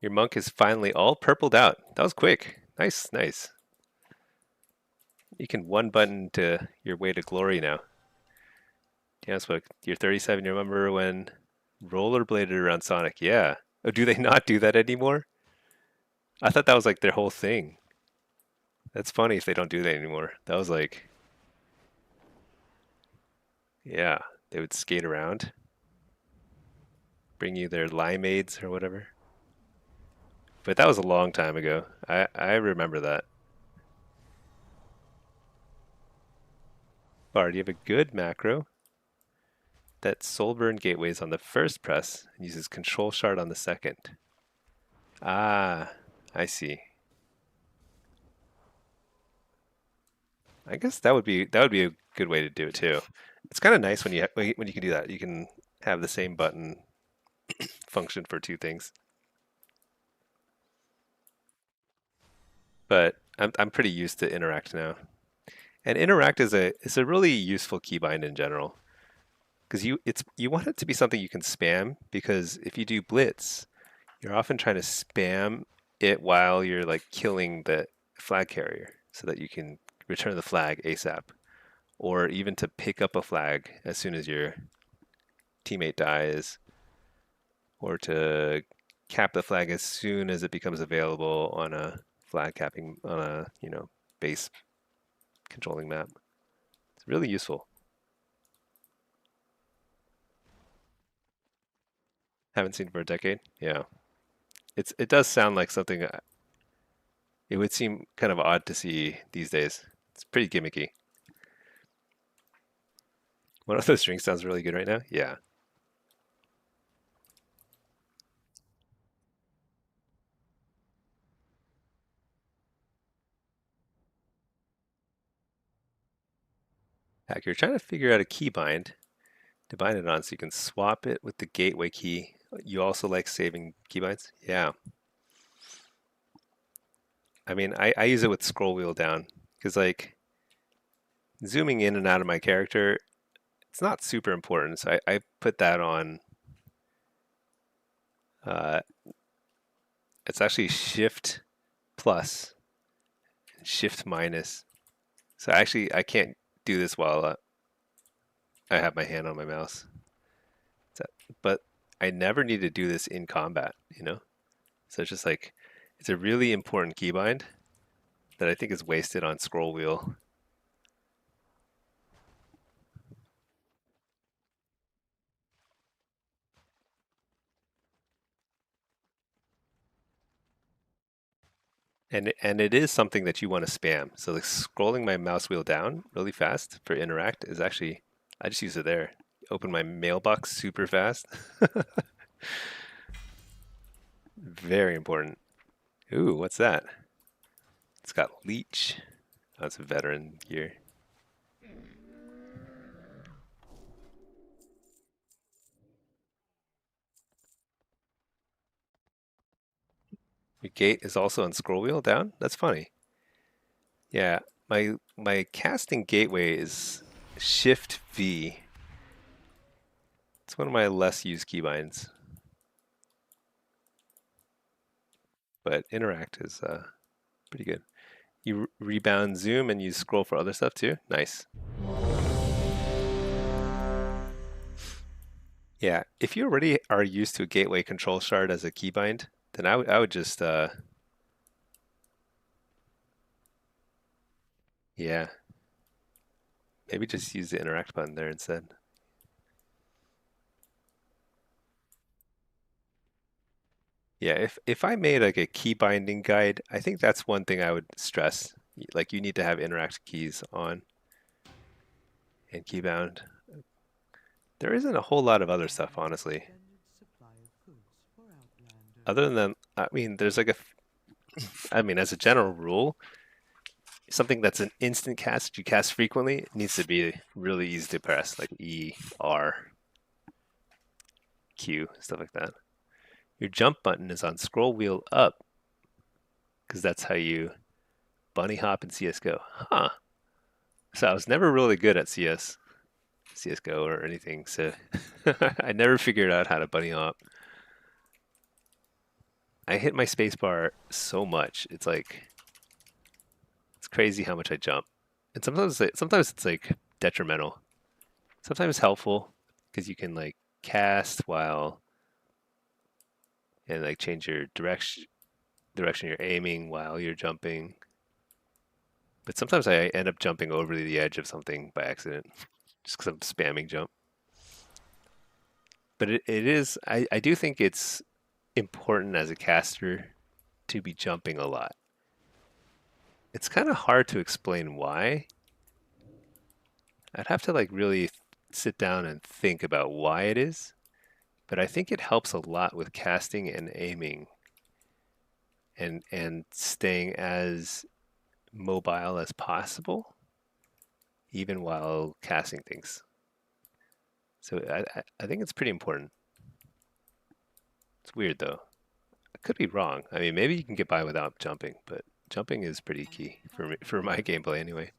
Your monk is finally all purpled out. That was quick. Nice, nice. You can one button to your way to glory now. Yes, but you're 37. You remember when rollerbladed around Sonic? Yeah. Oh, do they not do that anymore? I thought that was like their whole thing. That's funny if they don't do that anymore. That was like, yeah, they would skate around, bring you their limeades or whatever. But that was a long time ago. I remember that. Bard, you have a good macro. That Soulburn gateway is on the first press and uses Control Shard on the second. Ah, I see. I guess that would be a good way to do it too. It's kind of nice when you can do that. You can have the same button function for two things. But I'm pretty used to interact now. And interact is a really useful keybind in general because you want it to be something you can spam because if you do blitz, you're often trying to spam it while you're like killing the flag carrier so that you can return the flag ASAP, or even to pick up a flag as soon as your teammate dies, or to cap the flag as soon as it becomes available on a flag capping on a base controlling map. It's really useful. Haven't seen for a decade. Yeah, it does sound like something it would seem kind of odd to see these days. It's pretty gimmicky. One of those drinks sounds really good right now. Yeah. Heck, you're trying to figure out a keybind to bind it on so you can swap it with the gateway key. You also like saving keybinds? Yeah. I mean, I use it with scroll wheel down because like zooming in and out of my character, it's not super important. So I put that on. Uh, it's actually Shift plus Shift minus. So actually, I can't do this while I have my hand on my mouse. But I never need to do this in combat, you know? So it's just like, it's a really important keybind that I think is wasted on scroll wheel. And it is something that you want to spam. So like scrolling my mouse wheel down really fast for interact is actually, I just use it there. Open my mailbox super fast. Very important. Ooh, what's that? It's got leech. Oh, it's a veteran gear. Your gate is also on scroll wheel down? That's funny. Yeah, my casting gateway is Shift V. It's one of my less used keybinds. But interact is pretty good. You rebound zoom and you scroll for other stuff too? Nice. Yeah, if you already are used to a gateway control shard as a keybind, then I would just yeah, maybe just use the interact button there instead. Yeah, if I made like a key binding guide, I think that's one thing I would stress. Like you need to have interact keys on and keybound. There isn't a whole lot of other stuff, honestly. Other than, I mean, there's like I mean, as a general rule, something that's an instant cast that you cast frequently needs to be really easy to press, like E, R, Q, stuff like that. Your jump button is on scroll wheel up, because that's how you bunny hop in CSGO. Huh. So I was never really good at CSGO or anything, so I never figured out how to bunny hop. I hit my spacebar so much, it's like, it's crazy how much I jump. And sometimes it's like detrimental. Sometimes helpful, because you can like cast while and like change your direction you're aiming while you're jumping. But sometimes I end up jumping over the edge of something by accident, just because I'm spamming jump. But it is, I do think it's important as a caster to be jumping a lot. It's kind of hard to explain why. I'd have to like really sit down and think about why it is, but I think it helps a lot with casting and aiming and staying as mobile as possible, even while casting things. So I think it's pretty important. It's weird though. I could be wrong. I mean, maybe you can get by without jumping, but jumping is pretty key for me, for my gameplay anyway.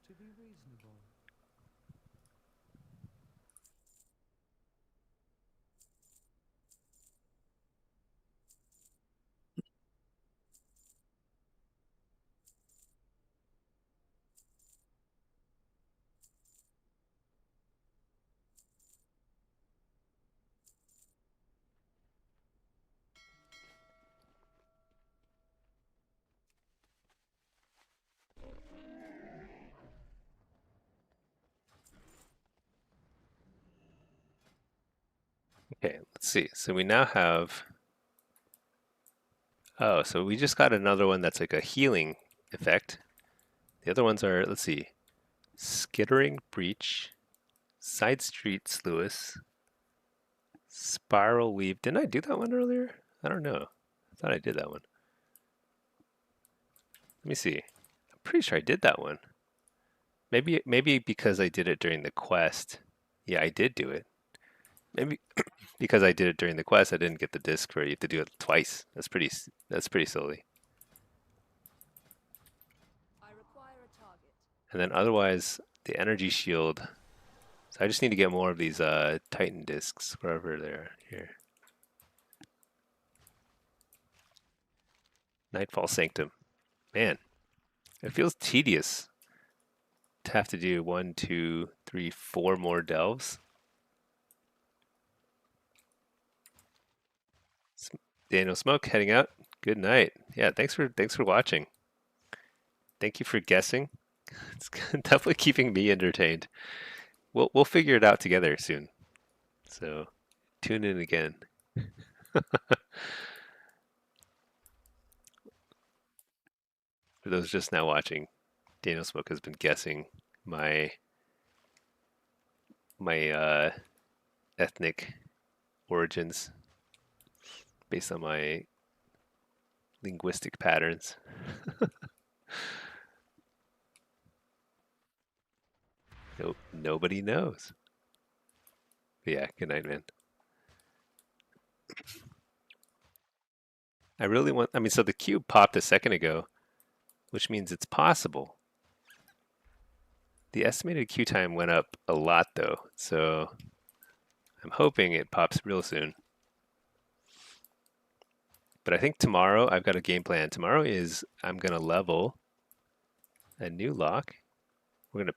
Okay, let's see. So we now have, oh, so we just got another one that's like a healing effect. The other ones are, let's see, Skittering Breach, Side Street Sluice, Spiral Weave. Didn't I do that one earlier? I don't know. I thought I did that one. Let me see. I'm pretty sure I did that one. Maybe because I did it during the quest. Yeah, I did do it. Maybe because I did it during the quest, I didn't get the disc for it. You have to do it twice. That's pretty silly. I require a target. And then otherwise, the energy shield. So I just need to get more of these Titan discs wherever they're here. Nightfall Sanctum. Man, It feels tedious to have to do 1, 2, 3, 4 more delves. Daniel Smoke heading out. Good night. Yeah, thanks for watching. Thank you for guessing. It's definitely keeping me entertained. We'll figure it out together soon. So tune in again. For those just now watching, Daniel Smoke has been guessing my ethnic origins based on my linguistic patterns. Nope, nobody knows. But yeah, good night, man. I really want. I mean, so the cube popped a second ago, which means it's possible. The estimated queue time went up a lot though, so I'm hoping it pops real soon. But I think tomorrow I've got a game plan. Tomorrow is I'm gonna level a new lock. We're gonna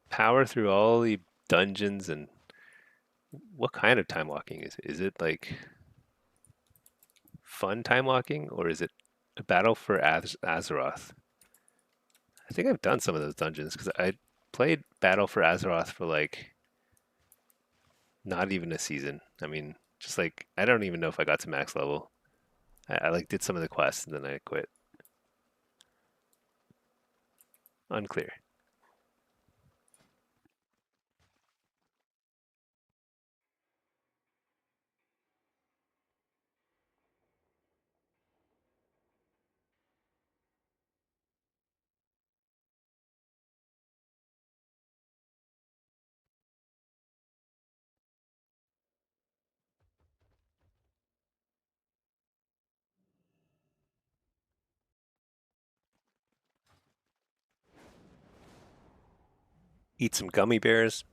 power through all the dungeons. And what kind of time walking is it like fun time walking, or is it a battle for Azeroth? I think I've done some of those dungeons because I played Battle for Azeroth for like not even a season. I mean, just like I don't even know if I got to max level. I like did some of the quests and then I quit. Unclear. Eat some gummy bears.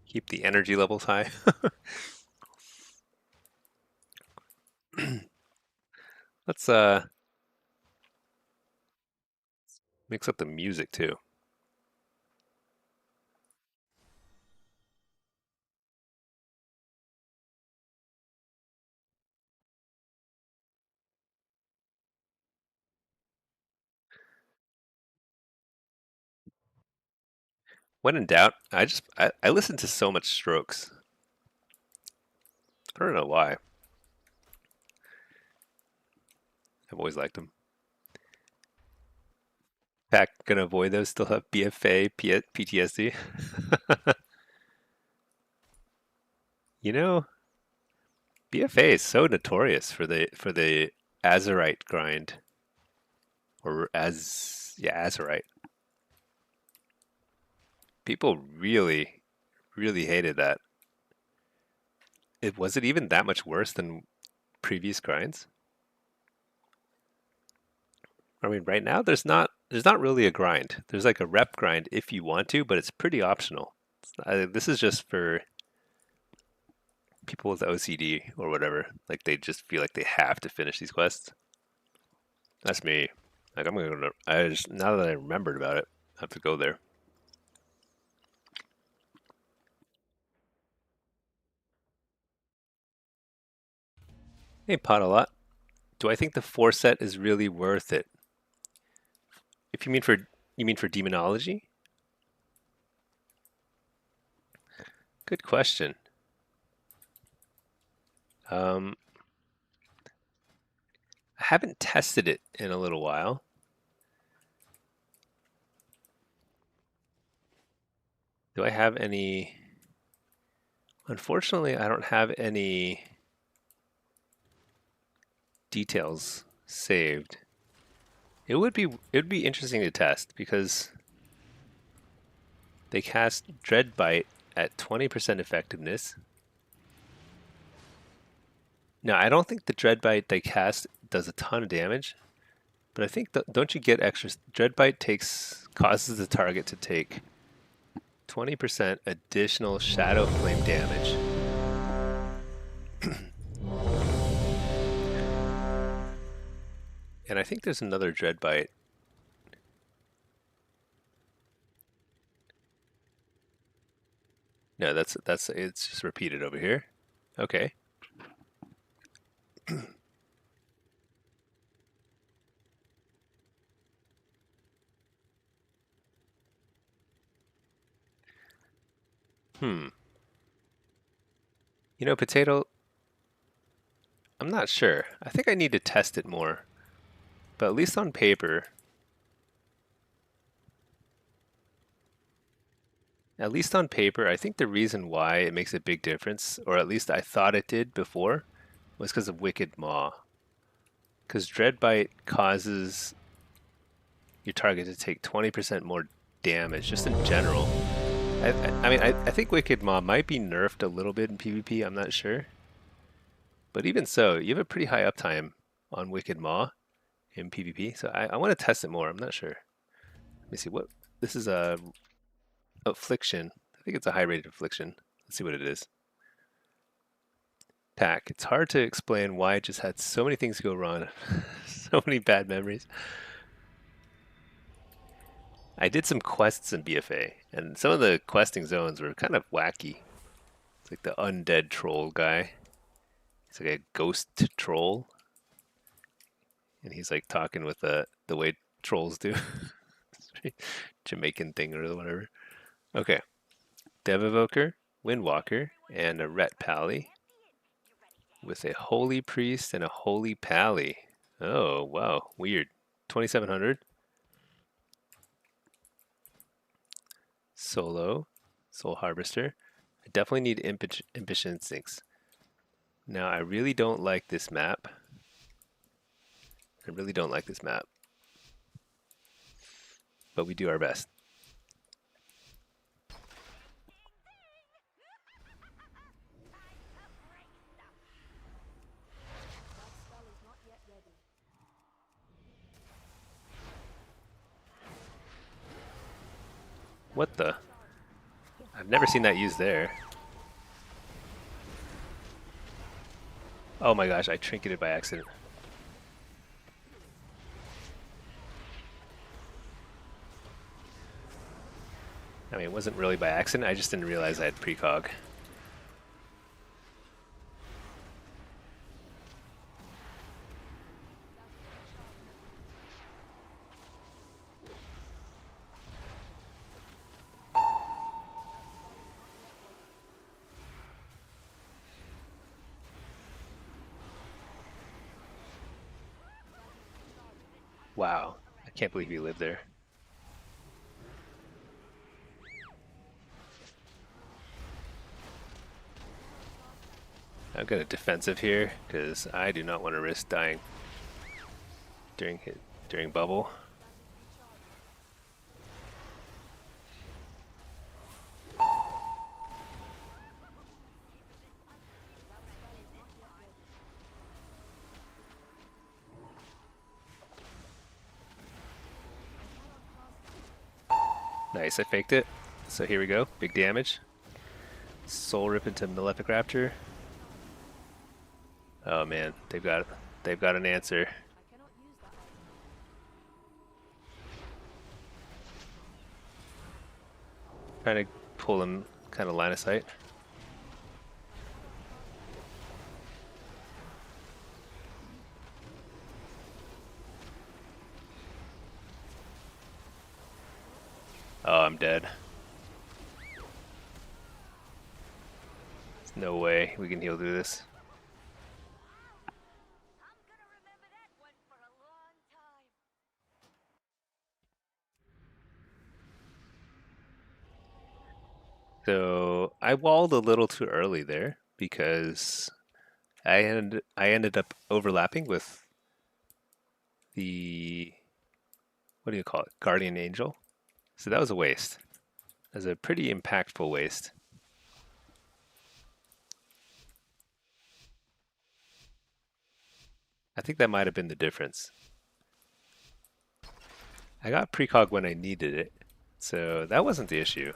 Keep the energy levels high. Let's mix up the music too. When in doubt, I listen to so much Strokes. I don't know why. I've always liked them. Pack gonna avoid those. Still have BFA, PTSD. You know, BFA is so notorious for the Azerite grind, or Azerite. People really, really hated that. Was it even that much worse than previous grinds? I mean, right now there's not really a grind. There's like a rep grind if you want to, but it's pretty optional. This is just for people with OCD or whatever. Like they just feel like they have to finish these quests. That's me. Like I'm gonna. I just now that I remembered about it, I have to go there. Hey, Pot-a-lot. Do I think the 4 set is really worth it? If you mean for demonology? Good question. I haven't tested it in a little while. Do I have any? Unfortunately, I don't have any details saved. It would be interesting to test because they cast Dreadbite at 20% effectiveness. Now, I don't think the Dreadbite they cast does a ton of damage, but I think don't you get extra? Dreadbite causes the target to take 20% additional Shadow Flame damage. And I think there's another dread bite. No, that's it's just repeated over here. Okay. Hmm. You know, potato, I'm not sure. I think I need to test it more. But at least on paper, I think the reason why it makes a big difference, or at least I thought it did before, was because of Wicked Maw. Because Dreadbite causes your target to take 20% more damage, just in general. I think Wicked Maw might be nerfed a little bit in PvP, I'm not sure. But even so, you have a pretty high uptime on Wicked Maw in PvP, so I want to test it more, I'm not sure. Let me see, what, this is a affliction. I think it's a high rated affliction. Let's see what it is. Pack. It's hard to explain why I just had so many things go wrong. So many bad memories. I did some quests in BFA, and some of the questing zones were kind of wacky. It's like the undead troll guy. He's like a ghost troll. And he's like talking with the way trolls do. Jamaican thing or whatever. Okay. Dev Evoker, Windwalker, and a Ret Pally. With a Holy Priest and a Holy Pally. Oh, wow. Weird. 2700. Solo. Soul Harvester. I definitely need Impish Instincts. Now, I really don't like this map. I really don't like this map. But we do our best. What the? I've never seen that used there. Oh my gosh, I trinketed by accident. I mean, it wasn't really by accident, I just didn't realize I had precog. Wow, I can't believe you live there. I'm gonna defensive here because I do not want to risk dying during bubble. Nice, I faked it. So here we go, big damage. Soul Rip into Malefic Raptor. Oh man, they've got an answer. Trying to pull him kind of line of sight. Oh, I'm dead. There's no way we can heal through this. So I walled a little too early there because I ended up overlapping with the, what do you call it, Guardian Angel. So that was a waste. That was a pretty impactful waste. I think that might have been the difference. I got precog when I needed it, so that wasn't the issue.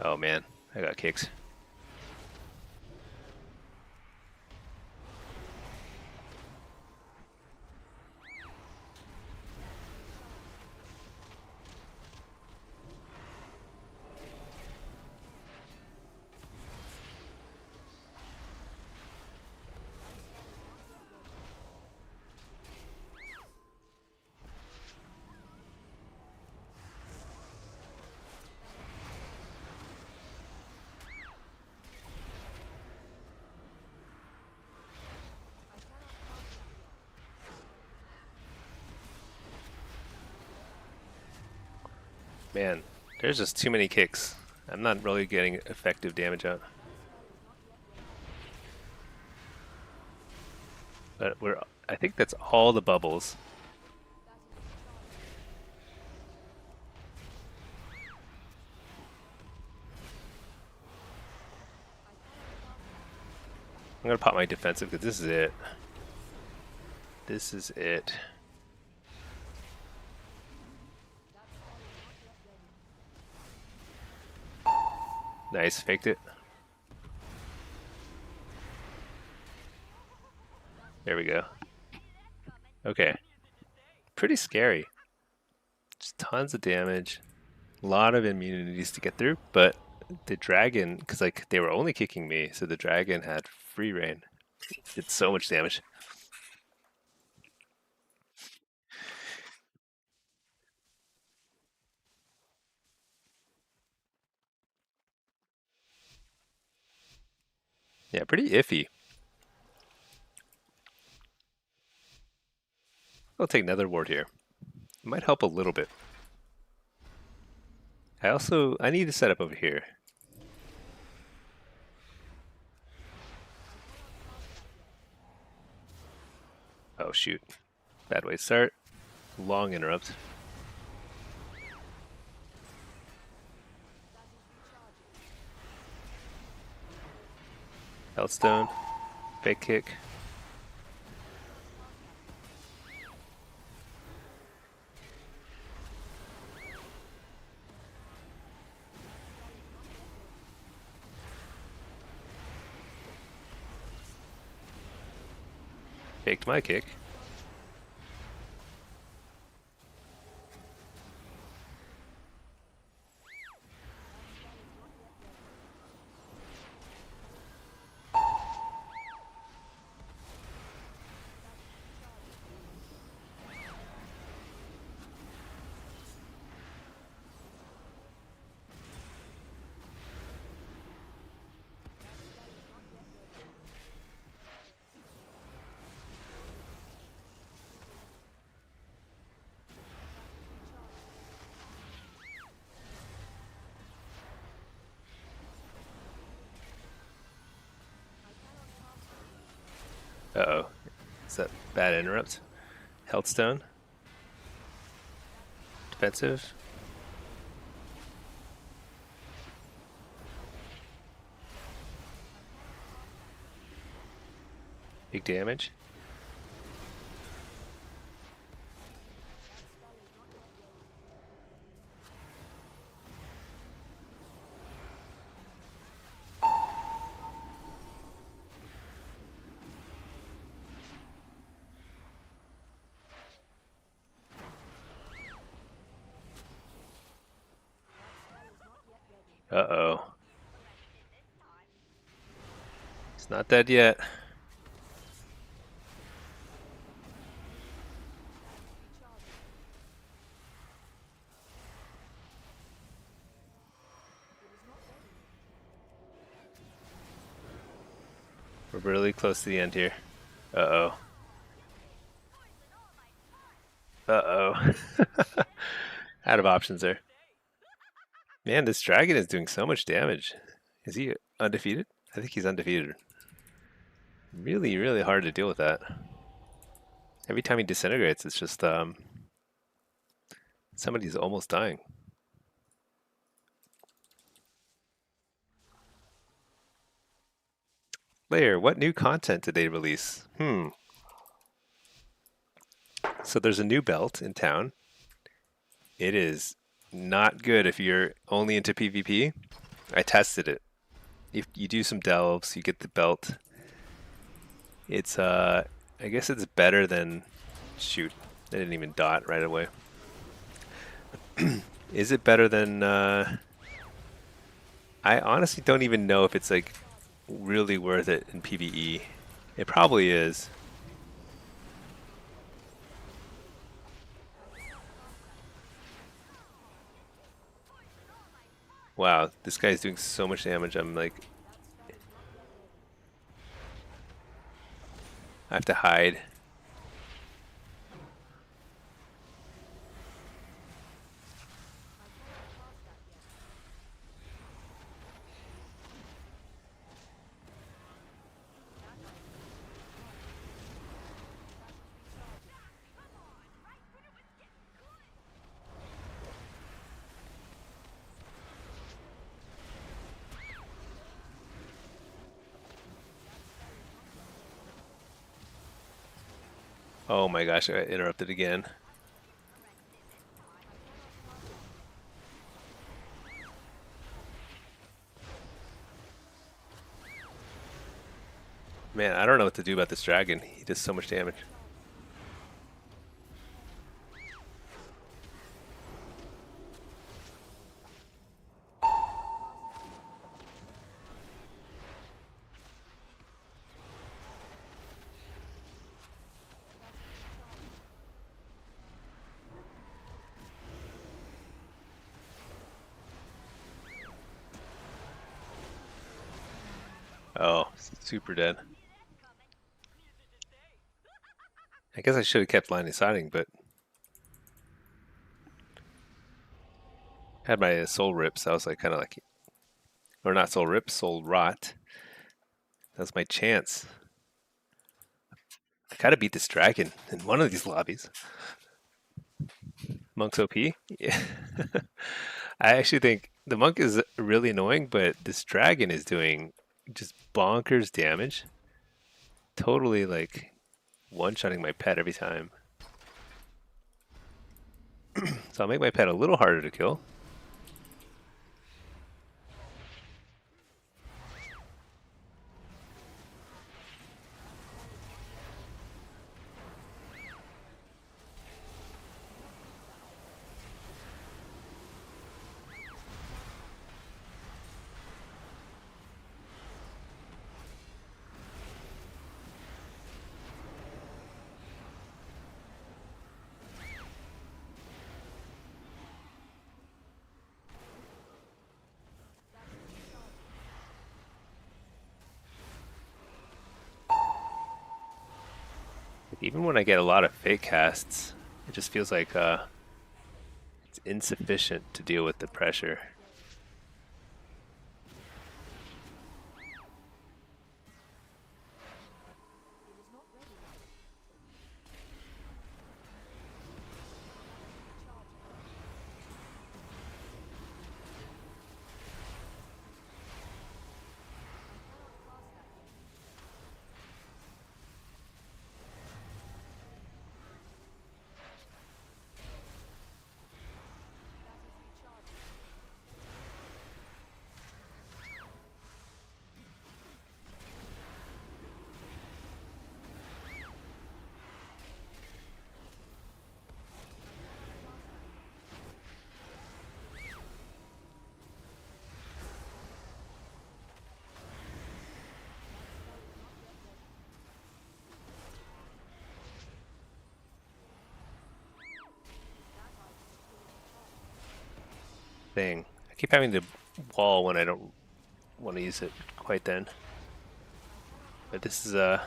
Oh man, I got kicked. Man, there's just too many kicks. I'm not really getting effective damage out. But I think that's all the bubbles. I'm gonna pop my defensive because this is it. This is it. Nice, faked it. There we go. Okay. Pretty scary. Just tons of damage. A lot of immunities to get through, but the dragon, because like they were only kicking me, so the dragon had free reign. Did so much damage. Yeah, pretty iffy. I'll take another ward here. It might help a little bit. I need to set up over here. Oh shoot. Bad way to start. Long interrupt. Healthstone. Fake kick. Faked my kick. Uh-oh. Is that bad interrupt? Healthstone. Defensive. Big damage. Uh-oh. It's not dead yet. We're really close to the end here. Uh-oh. Uh-oh. Out of options there. Man, this dragon is doing so much damage. Is he undefeated? I think he's undefeated. Really, really hard to deal with that. Every time he disintegrates, it's just somebody's almost dying. Layer, what new content did they release? So there's a new belt in town. It is not good if you're only into PvP. I tested it. If you do some delves, you get the belt. It's I guess it's better than shoot. I didn't even dot right away. Is it better than I honestly don't even know if it's like really worth it in PvE. It probably is. Wow, this guy's doing so much damage. I'm like, I have to hide. Oh my gosh, I got interrupted again. Man, I don't know what to do about this dragon. He does so much damage. Oh, super dead. I guess I should have kept line of sighting, but had my soul rips. I was like kind of like, or not soul rip, soul rot. That's my chance. I gotta beat this dragon in one of these lobbies. Monk's OP? Yeah. I actually think the monk is really annoying, but this dragon is doing just bonkers damage. Totally like one-shotting my pet every time. So I'll make my pet a little harder to kill. Even when I get a lot of fake casts, it just feels like it's insufficient to deal with the pressure. Thing. I keep having to wall when I don't want to use it quite then. But this is oh,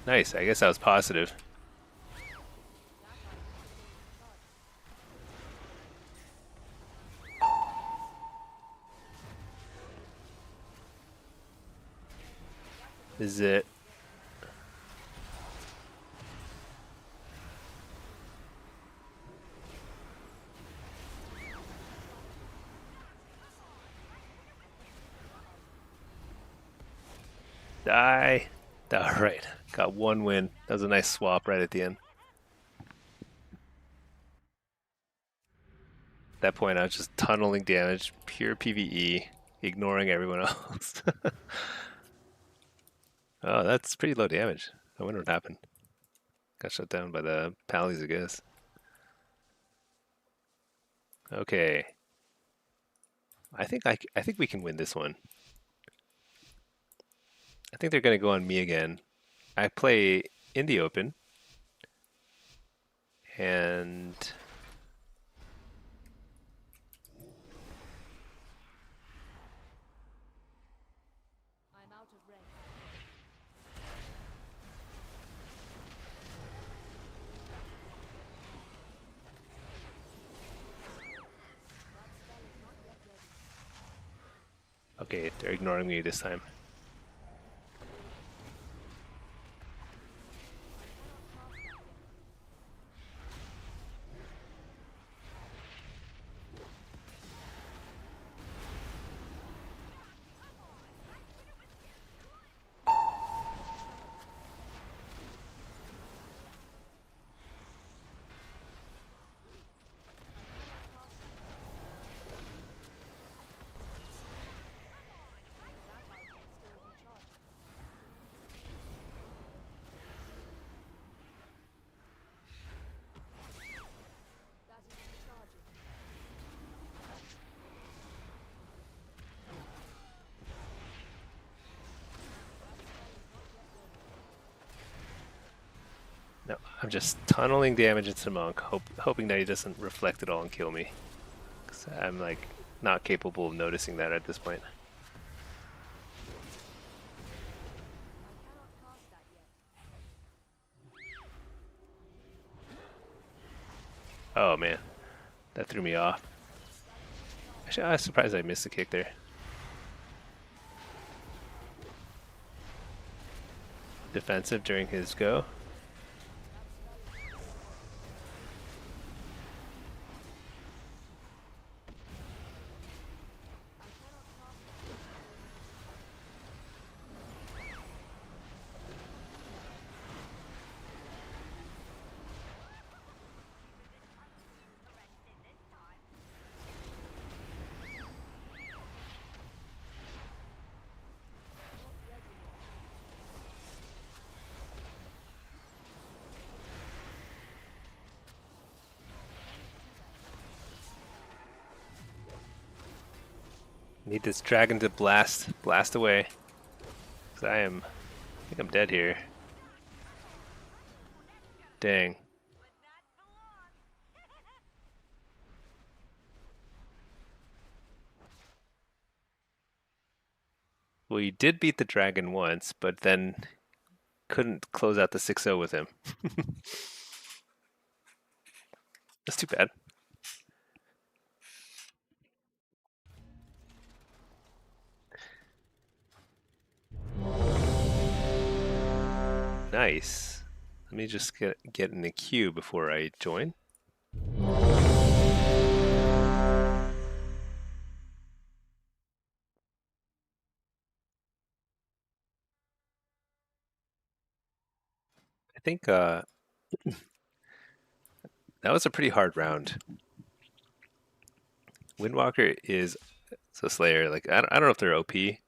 nice. I guess that was positive. Is it? Die. Alright. Got one win. That was a nice swap right at the end. At that point, I was just tunneling damage, pure PvE, ignoring everyone else. Oh, that's pretty low damage. I wonder what happened. Got shut down by the pallies, I guess. Okay. I think we can win this one. I think they're gonna go on me again. I play in the open, and I'm out of range. okay, they're ignoring me this time. No, I'm just tunneling damage into Monk, hoping that he doesn't reflect it all and kill me. 'Cause I'm like not capable of noticing that at this point. Oh man, that threw me off. Actually, I was surprised I missed the kick there. Defensive during his go. Need this dragon to blast away. 'Cause I think I'm dead here. Dang. Well, you did beat the dragon once, but then couldn't close out the 6-0 with him. That's too bad. Nice. Let me just get in the queue before I join. I think that was a pretty hard round. Windwalker is a Slayer. Like I don't know if they're OP.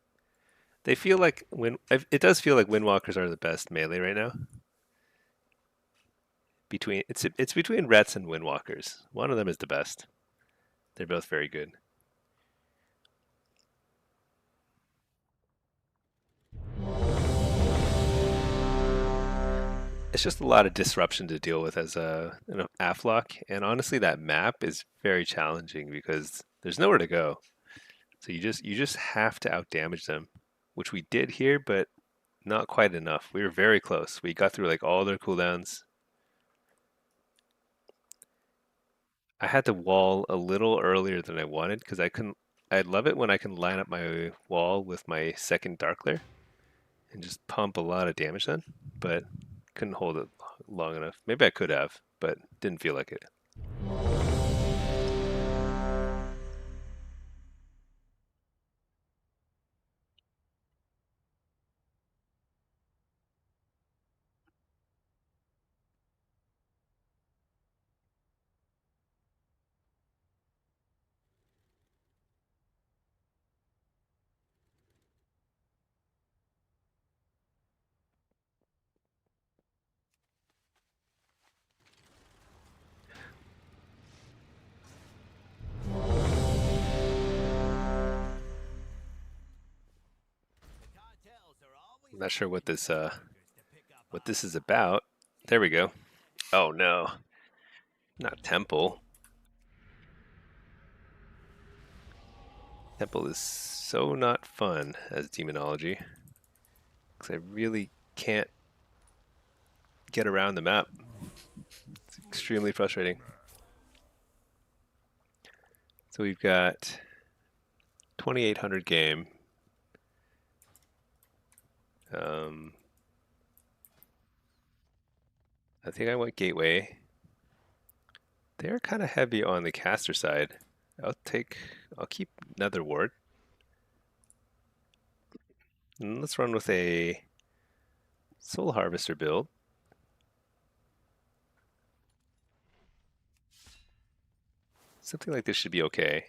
They feel like it does feel like Windwalkers are the best melee right now. It's between Rets and Windwalkers. One of them is the best. They're both very good. It's just a lot of disruption to deal with as a afflock, and honestly, that map is very challenging because there's nowhere to go. So you just have to outdamage them, which we did here, but not quite enough. We were very close. We got through like all their cooldowns. I had to wall a little earlier than I wanted because I couldn't. I love it when I can line up my wall with my second Darkler and just pump a lot of damage then, but couldn't hold it long enough. Maybe I could have, but didn't feel like it. I'm not sure what this is about. There we go. Oh no, not temple. Temple is so not fun as demonology because I really can't get around the map. It's extremely frustrating. So we've got 2800 game. I think I went gateway. They're kind of heavy on the caster side. I'll keep Nether Ward. And let's run with a Soul Harvester build. Something like this should be okay.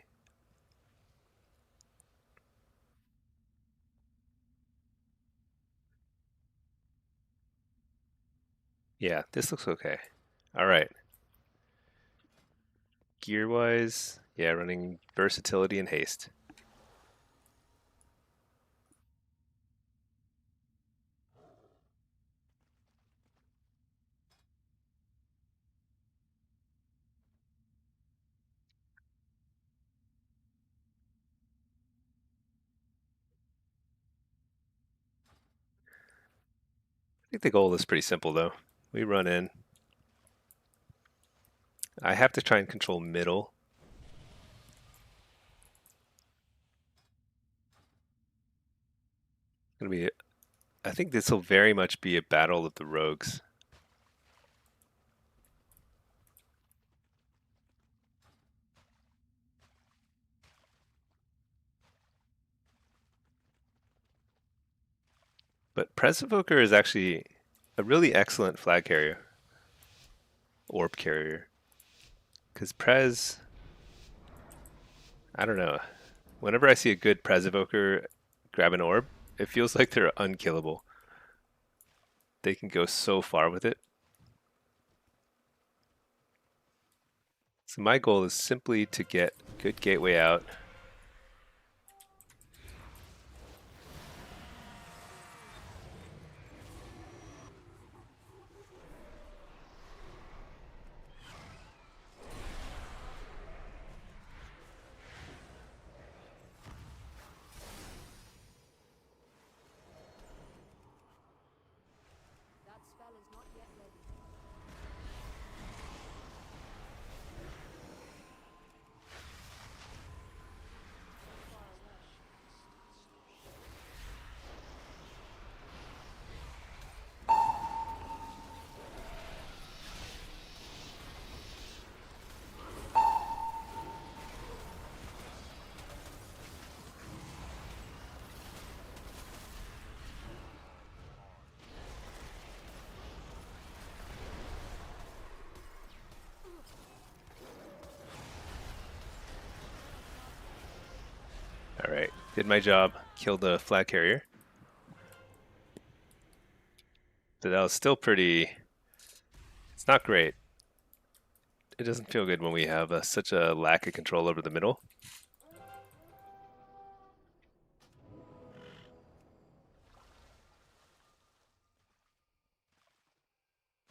Yeah, this looks okay. All right. Gear wise, yeah, running versatility and haste. I think the goal is pretty simple though. We run in. I have to try and control middle. Gonna be. I think this will very much be a battle of the rogues. But Presovoker is actually a really excellent flag carrier, orb carrier. Because I don't know. Whenever I see a good Presovoker grab an orb, it feels like they're unkillable. They can go so far with it. So my goal is simply to get good gateway out. That spell is not yet ready. All right, did my job. Killed the flag carrier. So that was still pretty. It's not great. It doesn't feel good when we have such a lack of control over the middle.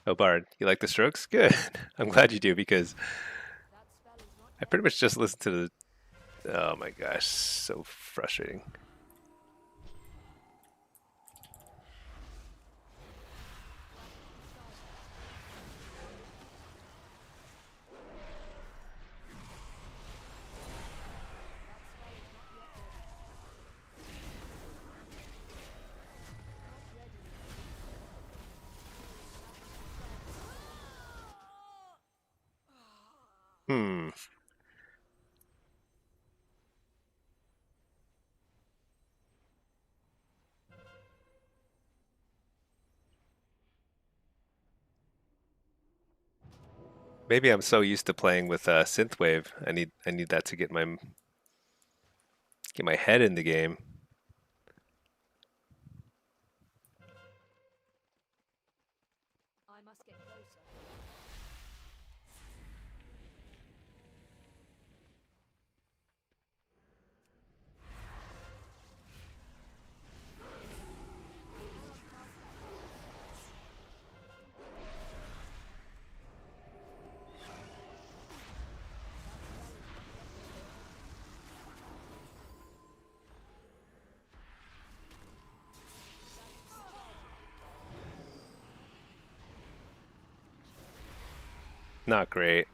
Oh, Bard, you like the strokes? Good. I'm glad you do because I pretty much just listened to the. Oh my gosh, so frustrating. Hmm. Maybe I'm so used to playing with synthwave. I need that to get my head in the game. I must get closer. not great.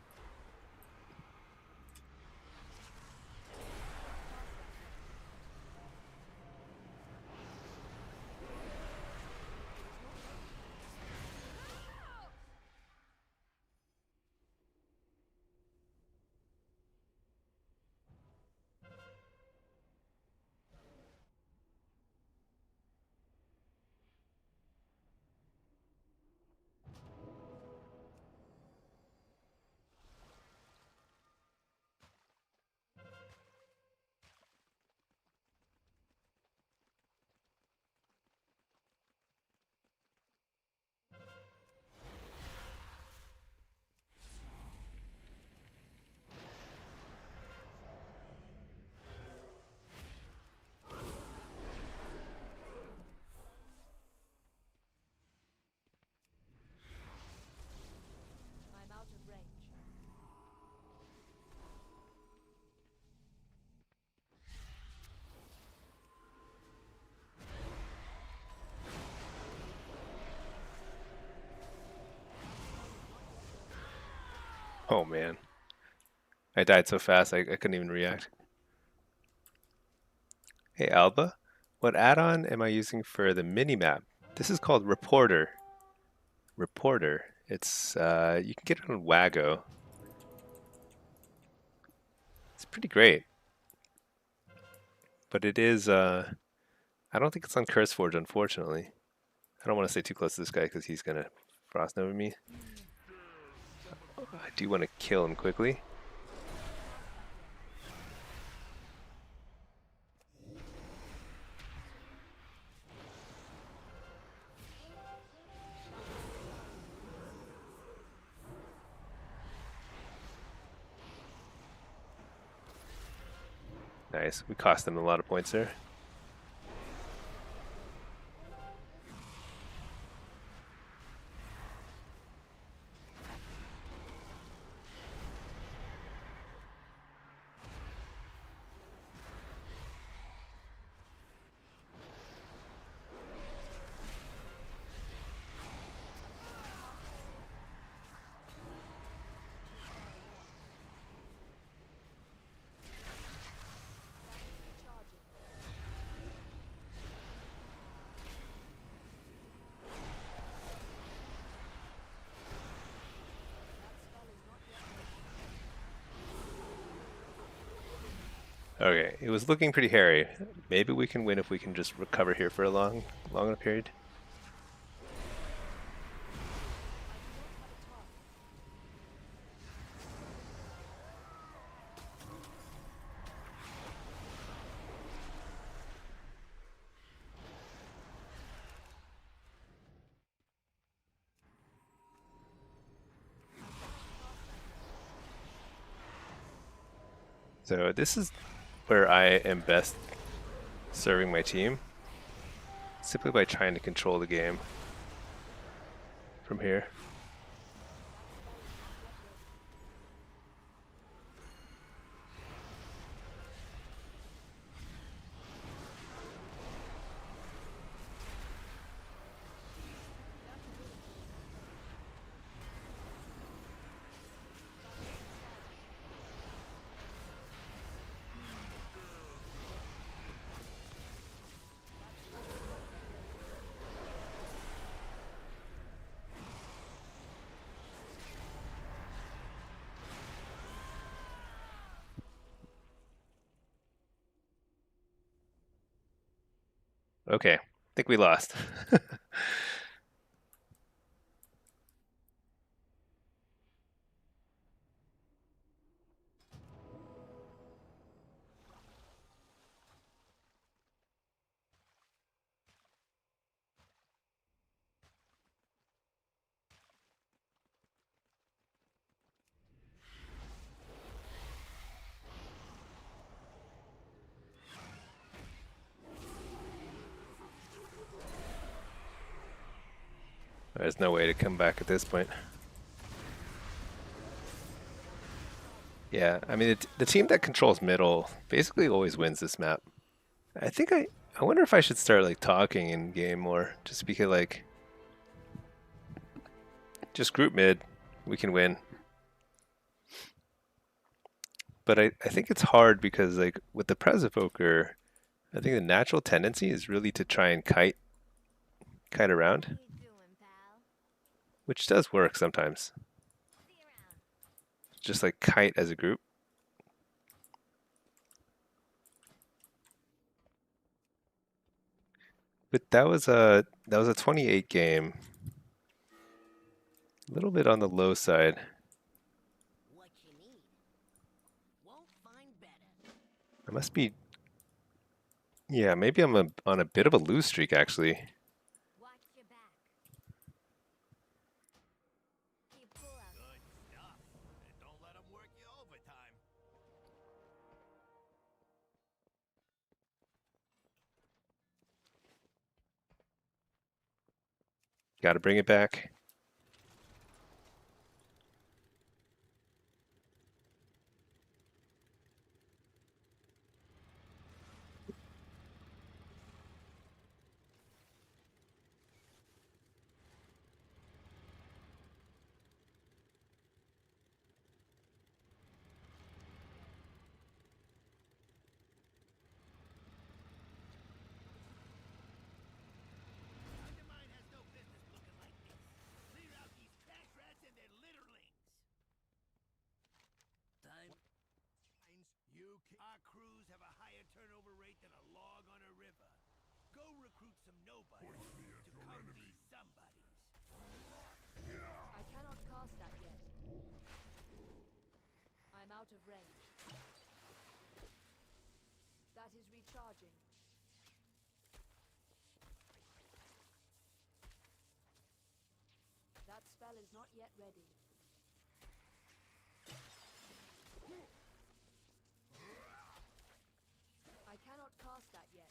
I'm out of range. Oh man. I died so fast I couldn't even react. Hey Alba, what add-on am I using for the mini-map? This is called Reporter. Reporter. It's you can get it on Wago. It's pretty great. But it is I don't think it's on CurseForge, unfortunately. I don't want to stay too close to this guy because he's gonna frost over me. I do want to kill him quickly. Nice. We cost them a lot of points there. Okay, it was looking pretty hairy. Maybe we can win if we can just recover here for a long enough period. So this is where I am best serving my team, simply by trying to control the game from here. Okay, I think we lost. There's no way to come back at this point. Yeah, I mean, the team that controls middle basically always wins this map. I think I wonder if I should start like talking in game more, just because like, just group mid, we can win. but I think it's hard because like with the Presivoker, I think the natural tendency is really to try and kite around, which does work sometimes. Just like kite as a group. But that was a 28 game. A little bit on the low side. What you need. Won't find better. I must be, yeah, maybe I'm on a bit of a lose streak actually. Watch your back. Keep pull out. Good stuff. And don't let them work you overtime. Got to bring it back. Undermine has no business looking like this. Clear out these trash rats and their litterlings. Time. Our crews have a higher turnover rate than a log on a river. Go recruit some nobodies to come be somebodies. I cannot cast that yet. I'm out of range. That is recharging. That spell is not yet ready. I cannot cast that yet.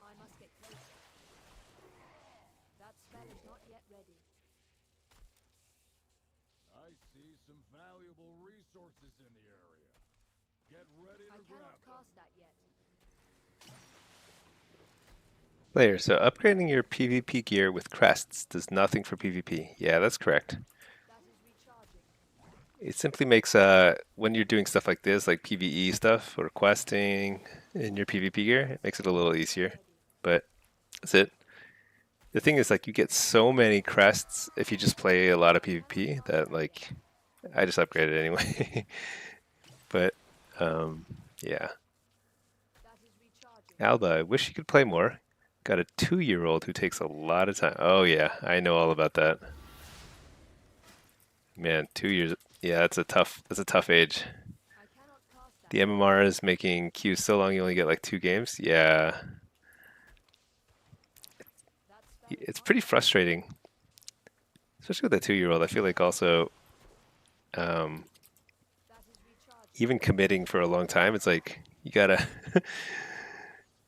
I must get closer. That spell is not yet ready. I see some valuable resources in the area. Get ready I to cannot grab them. cast that yet. Player, so upgrading your PvP gear with crests does nothing for PvP. Yeah, that's correct. That is recharging. It simply makes when you're doing stuff like this, like PvE stuff or questing in your PvP gear, it makes it a little easier. But that's it. The thing is, like, you get so many crests if you just play a lot of PvP that, like, I just upgraded anyway. But yeah, That is recharging. Alba, I wish you could play more. Got a 2-year-old who takes a lot of time. Oh yeah, I know all about that. Man, 2 years. Yeah, that's a tough age. I cannot cast that The yet. MMR is making queues so long you only get like 2 games. Yeah, That spell is it's not pretty yet ready. frustrating, especially with a 2-year-old. I feel like also That is recharging. even committing for a long time, it's like you gotta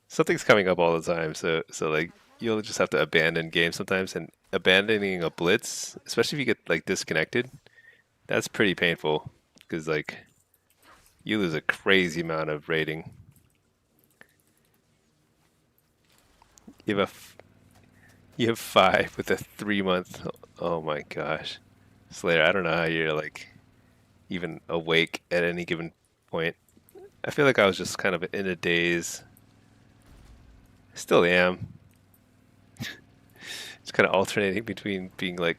something's coming up all the time. So like you'll just have to abandon games sometimes, and abandoning a blitz, especially if you get like disconnected, that's pretty painful because like you lose a crazy amount of rating. You have you have 5 with a 3 month. Oh my gosh, Slayer, I don't know how you're like even awake at any given point. I feel like I was just kind of in a daze. Still am. Just kind of alternating between being like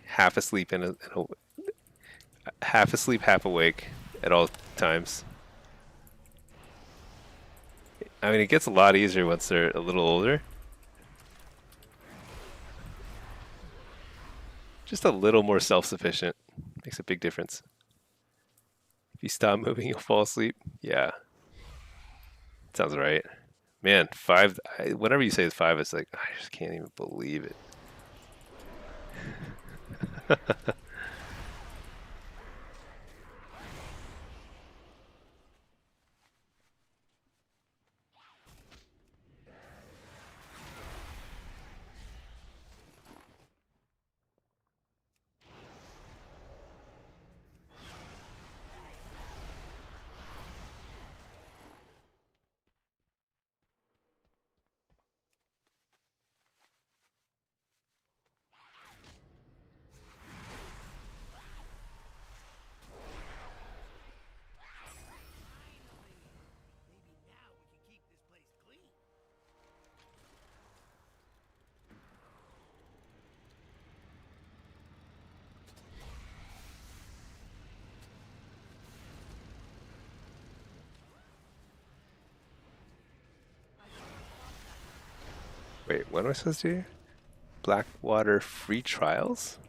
half asleep half asleep, half awake at all times. I mean, it gets a lot easier once they're a little older. Just a little more self-sufficient makes a big difference. If you stop moving, you'll fall asleep. Yeah, sounds right. Man, 5. Whenever you say 5, it's like I just can't even believe it. Wait, what am I supposed to do? Blackwater free trials?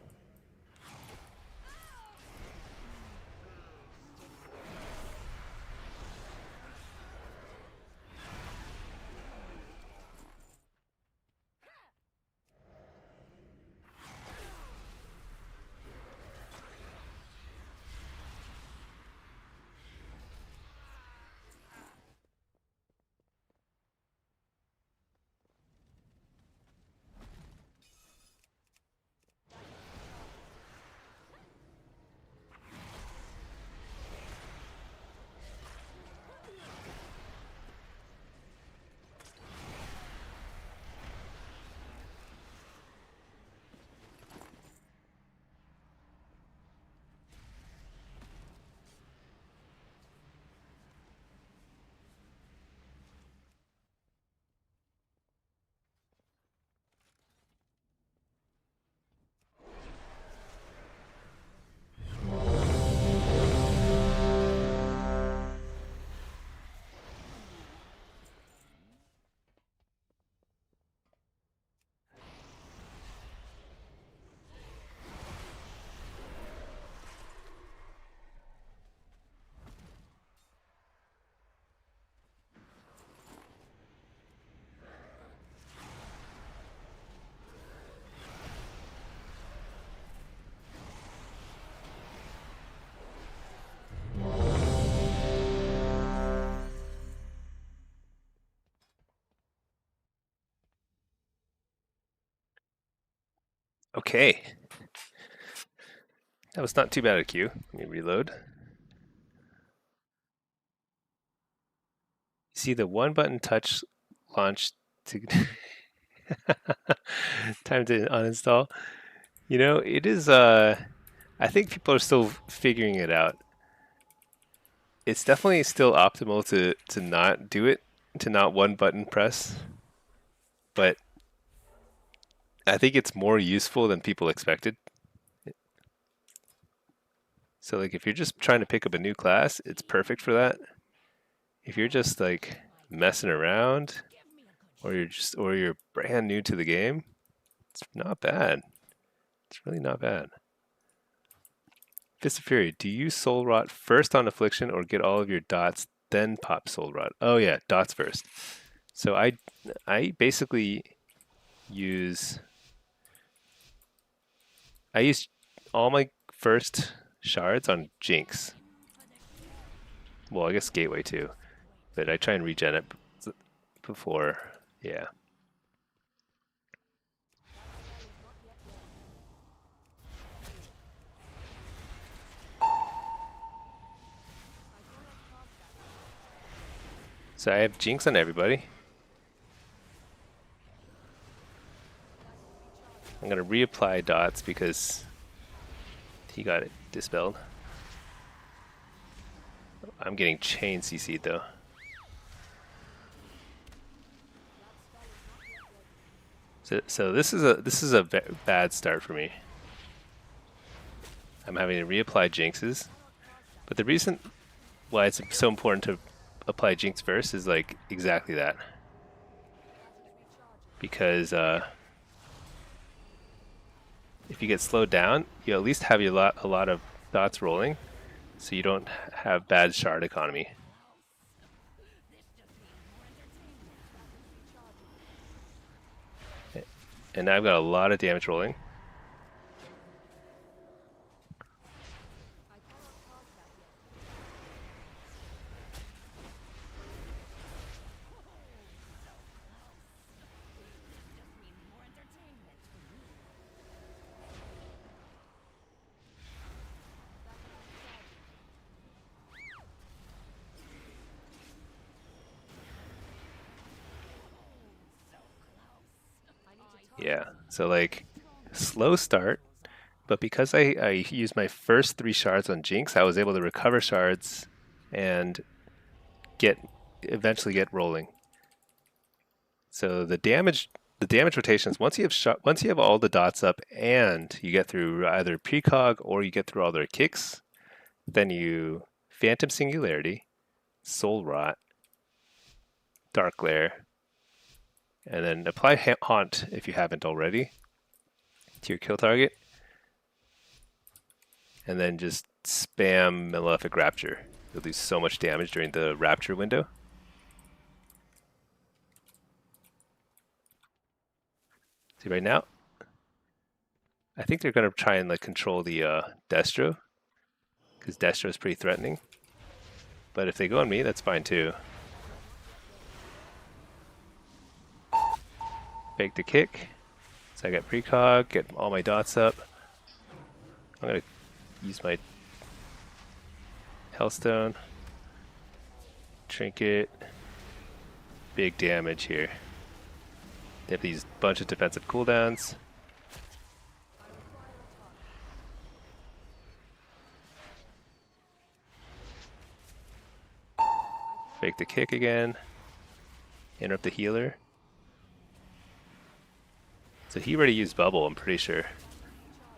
Okay. That was not too bad a queue. Let me reload. See the one button touch launch to time to uninstall. You know, it is I think people are still figuring it out. It's definitely still optimal to not do it, to not one button press. But I think it's more useful than people expected. So like if you're just trying to pick up a new class, it's perfect for that. If you're just like messing around or you're brand new to the game, it's not bad. It's really not bad. Fist of Fury, do you soul rot first on affliction or get all of your dots then pop soul rot? Oh yeah, dots first. So I basically use I use all my first shards on Jinx. Well, I guess Gateway too, but I try and regen it before. Yeah. So I have Jinx on everybody. I'm gonna reapply dots because he got it dispelled. I'm getting chain CC'd though. So this is a bad start for me. I'm having to reapply Jinxes, but the reason why it's so important to apply Jinx first is like exactly that. Because if you get slowed down, you at least have a lot of dots rolling, so you don't have bad shard economy. And I've got a lot of damage rolling. Yeah, so like slow start, but because I used my first 3 shards on Jinx, I was able to recover shards and eventually get rolling. So the damage rotations, once you have all the dots up and you get through either precog or you get through all their kicks, then you Phantom Singularity, Soul Rot, Dark Glare, And then apply Haunt if you haven't already to your kill target. And then just spam Malefic Rapture. You'll do so much damage during the Rapture window. See right now, I think they're going to try and like control the Destro, because Destro is pretty threatening. But if they go on me, that's fine too. Fake the kick. So I got precog, get all my dots up. I'm going to use my Hellstone. Trinket. Big damage here. They have these bunch of defensive cooldowns. Fake the kick again. Interrupt the healer. So he already used bubble, I'm pretty sure.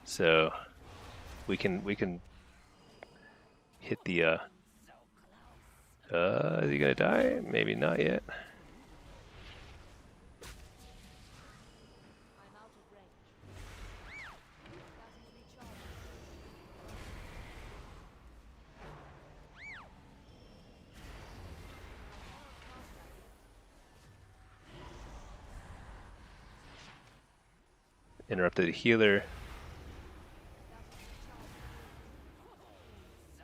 So we can hit the is he gonna die? Maybe not yet. Interrupted the healer.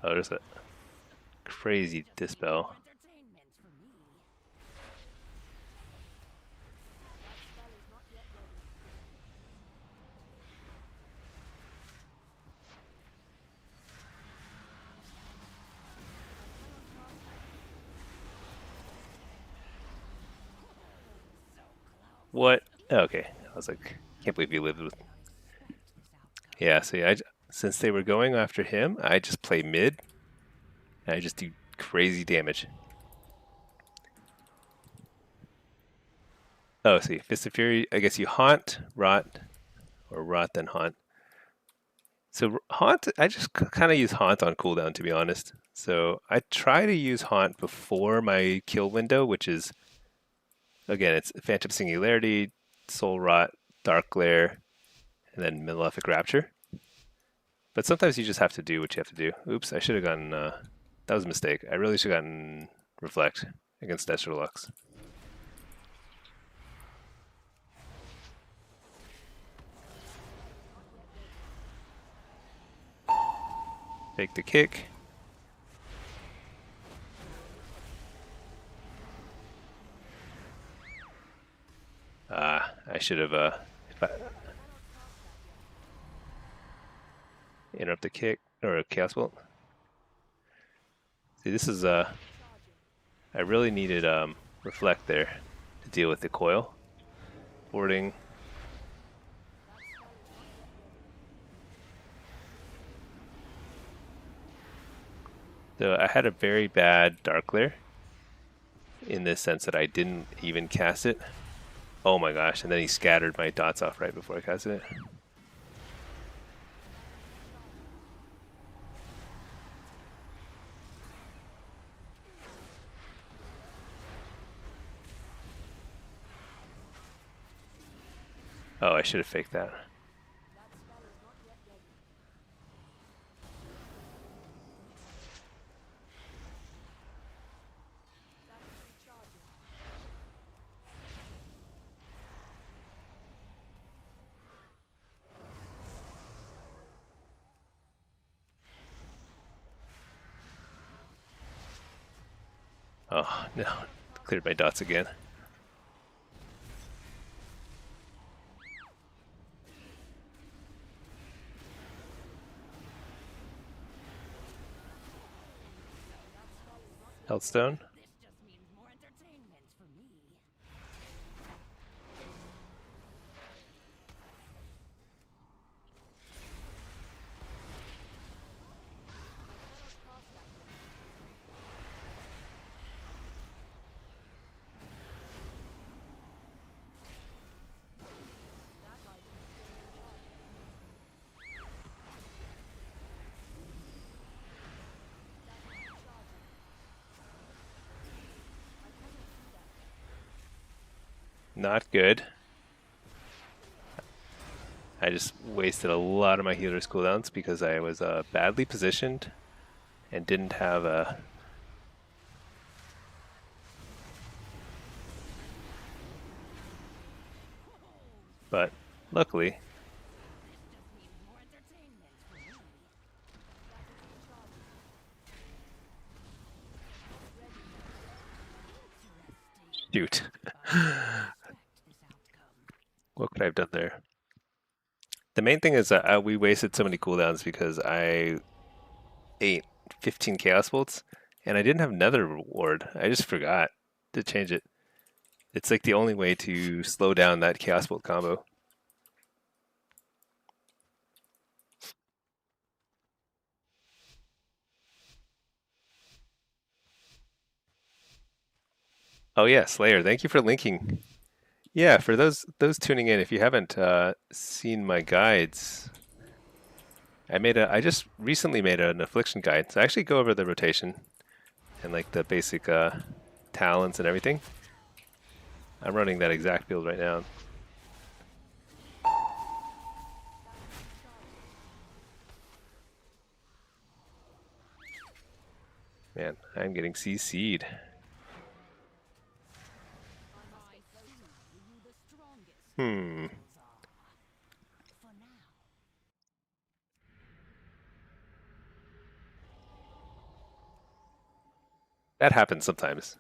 Oh, there's a crazy dispel. What? Okay, I was like, can't believe you lived with. Yeah, see, since they were going after him, I just play mid, and I just do crazy damage. Oh, see, Fist of Fury, I guess you haunt, rot, or rot then haunt. So haunt, I just kind of use haunt on cooldown, to be honest. So I try to use haunt before my kill window, which is, again, it's Phantom Singularity, Soul Rot, Dark Glare, and then Malefic Rapture. But sometimes you just have to do what you have to do. Oops, I should have gotten, that was a mistake. I really should have gotten Reflect against Destro Lux. Fake the kick. I should have interrupt the kick or a Chaos Bolt. See, this is I really needed Reflect there to deal with the coil. Boarding. So I had a very bad Dark Glare in this sense that I didn't even cast it. Oh my gosh, and then he scattered my dots off right before I casted it. Oh, I should have faked that. Oh, no. Cleared my dots again. Healthstone. Not good. I just wasted a lot of my healer's cooldowns because I was badly positioned and didn't have a... But luckily, shoot. What could I have done there? The main thing is that we wasted so many cooldowns because I ate 15 Chaos Bolts and I didn't have Nether Ward. I just forgot to change it. It's like the only way to slow down that Chaos Bolt combo. Oh yeah, Slayer, thank you for linking. Yeah, for those tuning in, if you haven't seen my guides, I just recently made an affliction guide. So I actually go over the rotation and like the basic talents and everything. I'm running that exact build right now. Man, I'm getting CC'd. Hmm. That happens sometimes.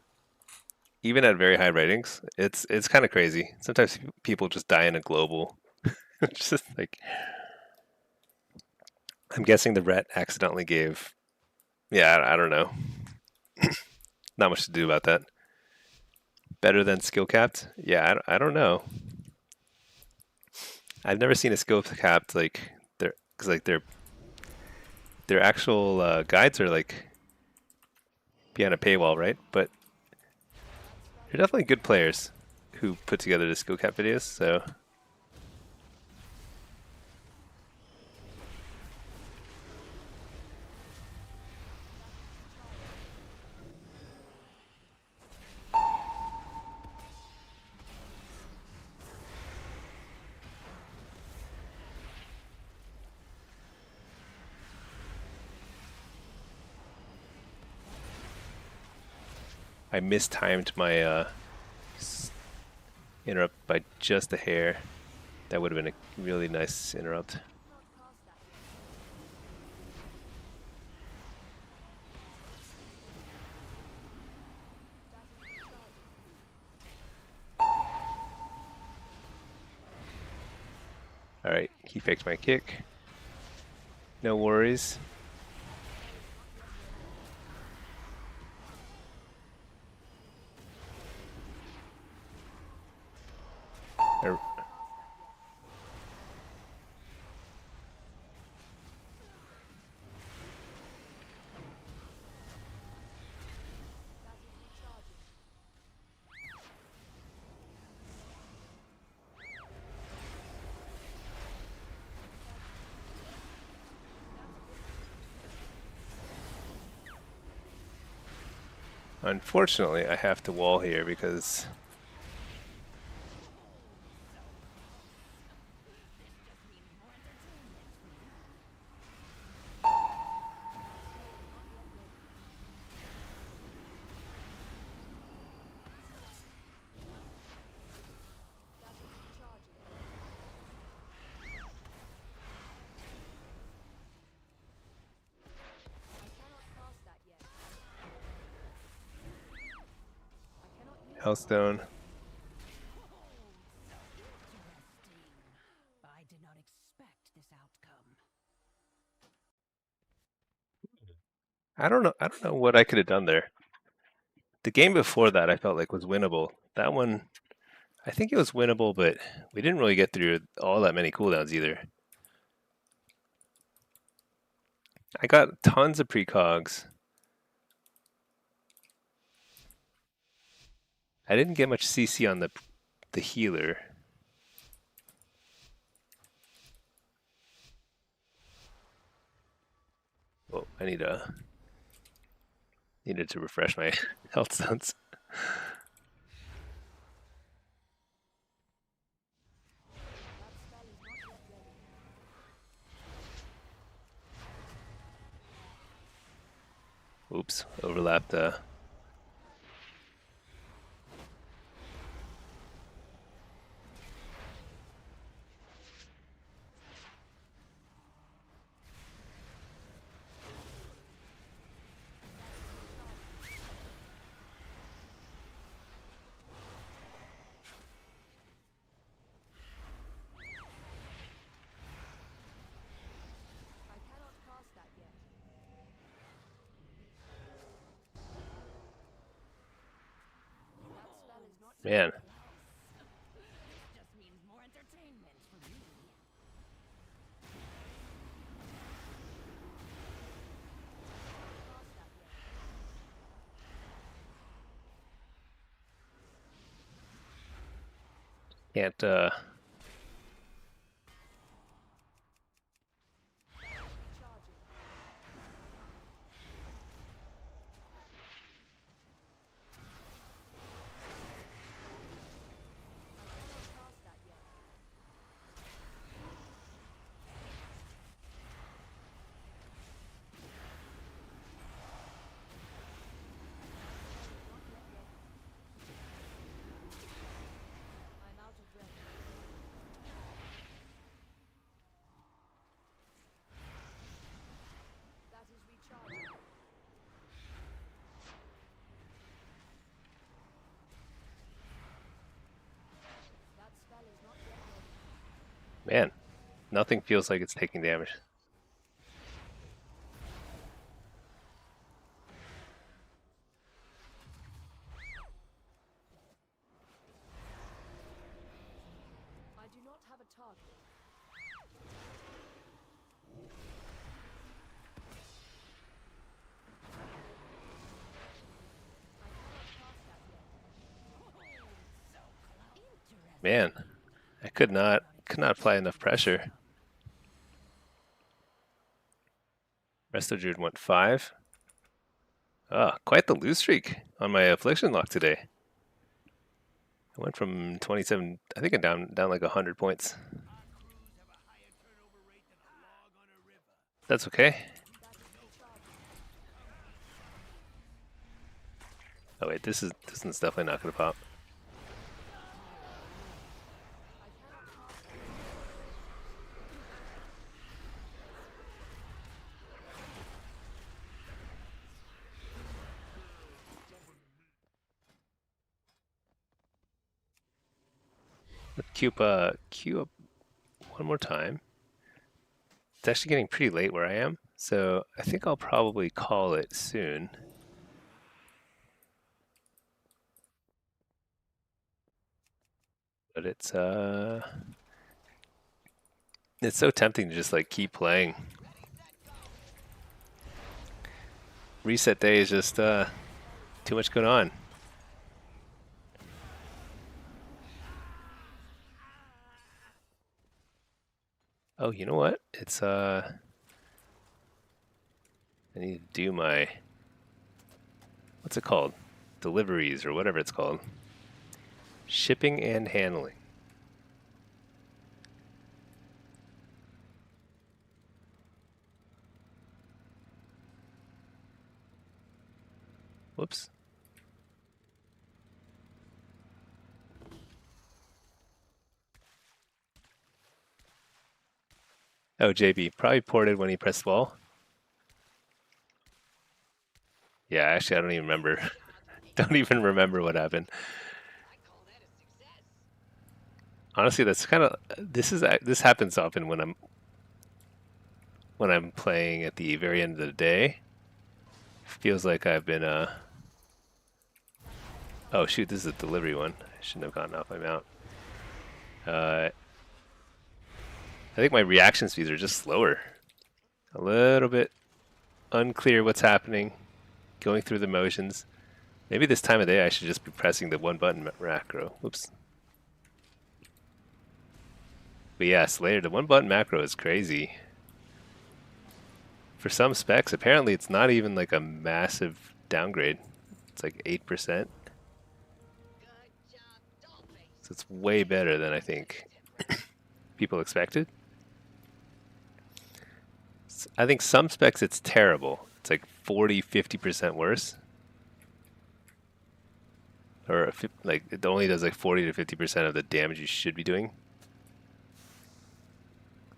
Even at very high ratings, it's kind of crazy. Sometimes people just die in a global. It's just like I'm guessing the ret accidentally gave. Yeah, I don't know. Not much to do about that. Better than skill capped? Yeah, I don't know. I've never seen a skill capped like because like their actual guides are like behind a paywall, right? But they're definitely good players who put together the skill cap videos. So I mistimed my interrupt by just a hair. That would have been a really nice interrupt. Alright, he faked my kick. No worries. Er, Unfortunately, I have to wall here because Hellstone. I did not expect this outcome. I don't know what I could have done there. The game before that I felt like was winnable. That one, I think it was winnable, but we didn't really get through all that many cooldowns either. I got tons of precogs. I didn't get much CC on the healer. Oh, I needed to refresh my health stones. Oops, overlapped the. I cannot cast that yet. That spell is not Man, Just means more entertainment for me. cast that yet. can't. Recharging. I cannot cast that yet. Not yet ready. I'm out of breath. That is recharging. That spell is not yet ready. Man, nothing feels like it's taking damage. I do not have a target. I cannot cast that yet. Man, I could not apply enough pressure. Resto Druid went 5. Ah, quite the lose streak on my affliction lock today. I went from 27. I think I'm down like 100 points. Our crews have a higher turnover rate than a log on a river. That's okay. That is recharging. Oh wait, this one's definitely not gonna pop. I cannot cast that. Let's queue up one more time. It's actually getting pretty late where I am, so I think I'll probably call it soon. But it's so tempting to just like keep playing. Reset day is just too much going on. Oh, you know what? It's I need to do my, what's it called? Deliveries or whatever it's called. Shipping and handling. Whoops. Oh, JB probably ported when he pressed wall. Yeah, actually, I don't even remember. Don't even remember what happened. Honestly, that's kind of this happens often when I'm playing at the very end of the day. Feels like I've been oh shoot, this is a delivery one. I shouldn't have gotten off my mount. I think my reaction speeds are just slower. A little bit unclear what's happening, going through the motions. Maybe this time of day I should just be pressing the one button macro. Whoops. But yeah, Slayer, the one button macro is crazy. For some specs, apparently it's not even like a massive downgrade. It's like 8%. So it's way better than I think people expected. I think some specs it's terrible. It's like 40-50% worse. Or like it only does like 40 to 50% of the damage you should be doing.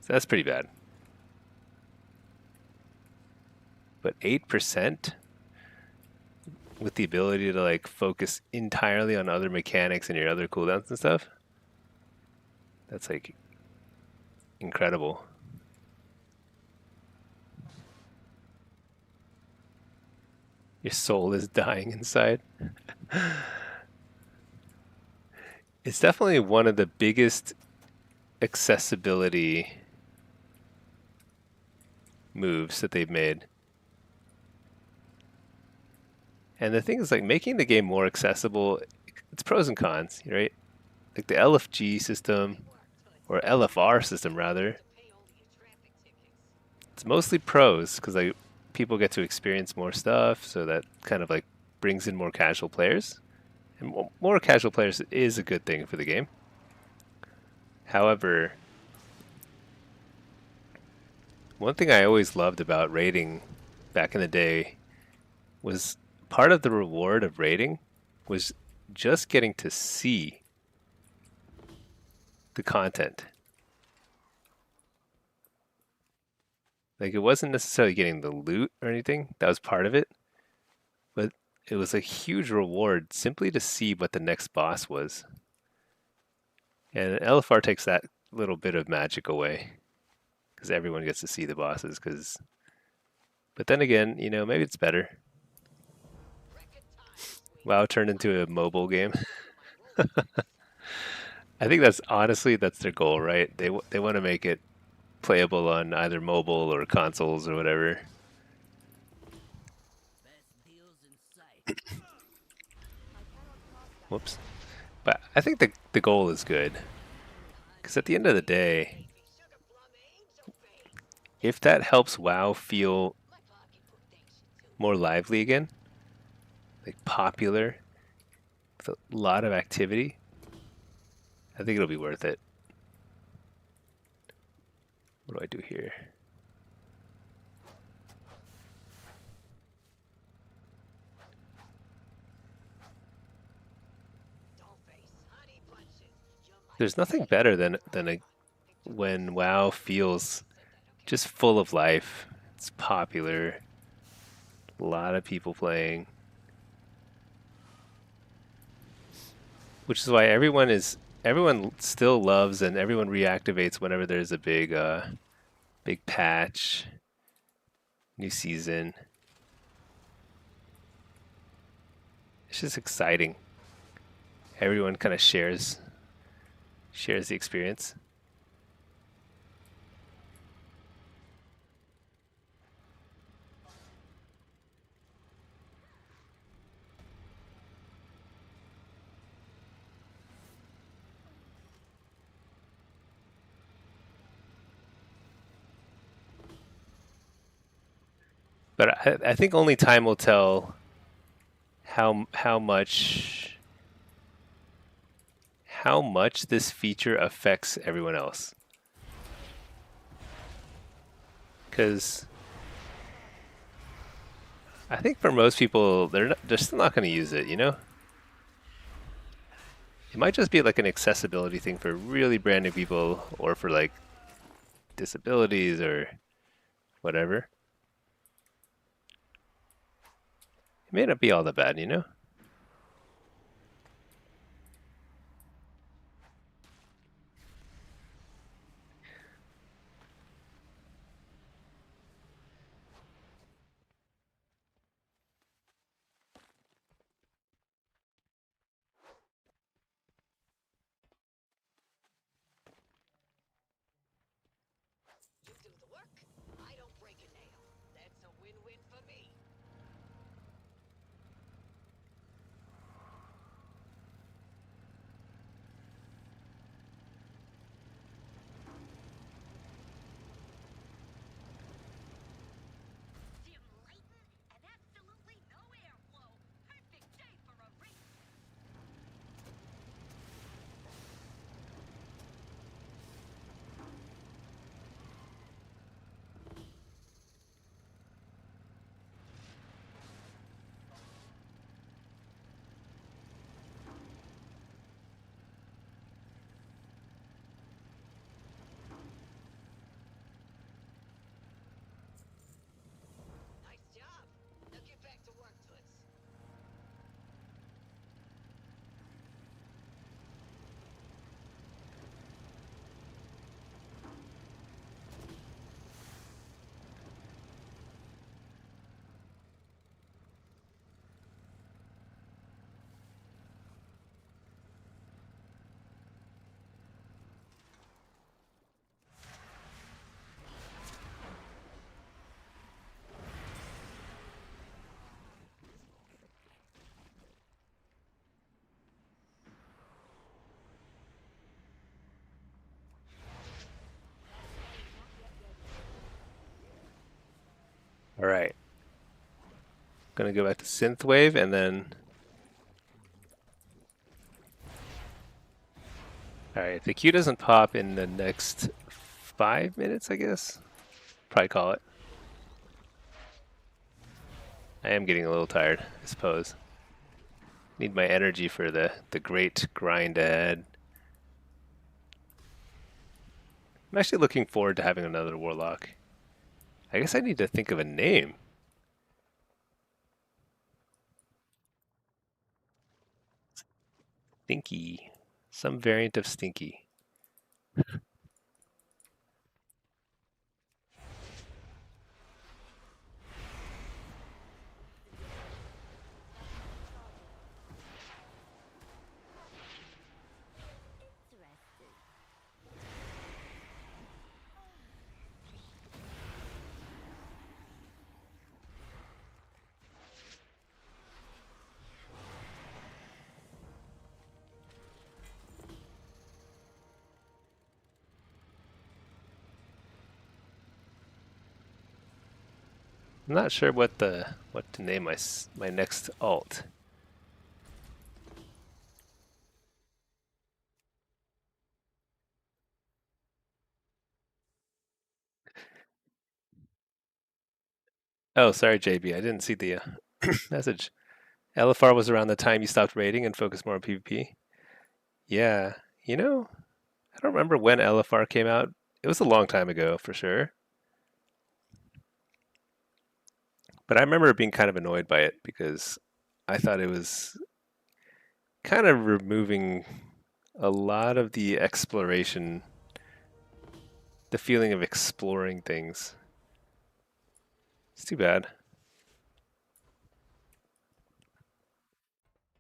So that's pretty bad. But 8% with the ability to like focus entirely on other mechanics and your other cooldowns and stuff. That's like incredible. Your soul is dying inside. It's definitely one of the biggest accessibility moves that they've made. And the thing is, like, making the game more accessible, it's pros and cons, right? Like the LFG system, or LFR system rather, it's mostly pros because like people get to experience more stuff, so that kind of like brings in more casual players. And more casual players is a good thing for the game. However, one thing I always loved about raiding back in the day was part of the reward of raiding was just getting to see the content. Like it wasn't necessarily getting the loot or anything, that was part of it, but it was a huge reward simply to see what the next boss was. And LFR takes that little bit of magic away because everyone gets to see the bosses. But then again, you know, maybe it's better. WoW turned into a mobile game. I think that's honestly that's their goal, right? They want to make it playable on either mobile or consoles or whatever. Whoops. But I think the goal is good. Because at the end of the day, if that helps WoW feel more lively again, like popular, with a lot of activity, I think it'll be worth it. What do I do here? There's nothing better than when WoW feels just full of life. It's popular. A lot of people playing. Which is why everyone still loves and everyone reactivates whenever there's a big patch, new season. It's just exciting. Everyone kind of shares the experience. But I think only time will tell how much this feature affects everyone else. Because I think for most people, they're still not going to use it, you know? It might just be like an accessibility thing for really brand new people or for like disabilities or whatever. It may not be all that bad, you know? You do the work, I don't break a nail. That's a win-win for me. Gonna go back to Synthwave and then... Alright, the Q doesn't pop in the next 5 minutes, I guess. Probably call it. I am getting a little tired, I suppose. Need my energy for the great grind ahead. I'm actually looking forward to having another Warlock. I guess I need to think of a name. Stinky. Some variant of Stinky. I'm not sure what to name my next alt. Oh, sorry, JB. I didn't see the message. LFR was around the time you stopped raiding and focused more on PvP. Yeah, you know, I don't remember when LFR came out. It was a long time ago, for sure. But I remember being kind of annoyed by it because I thought it was kind of removing a lot of the exploration, the feeling of exploring things. It's too bad.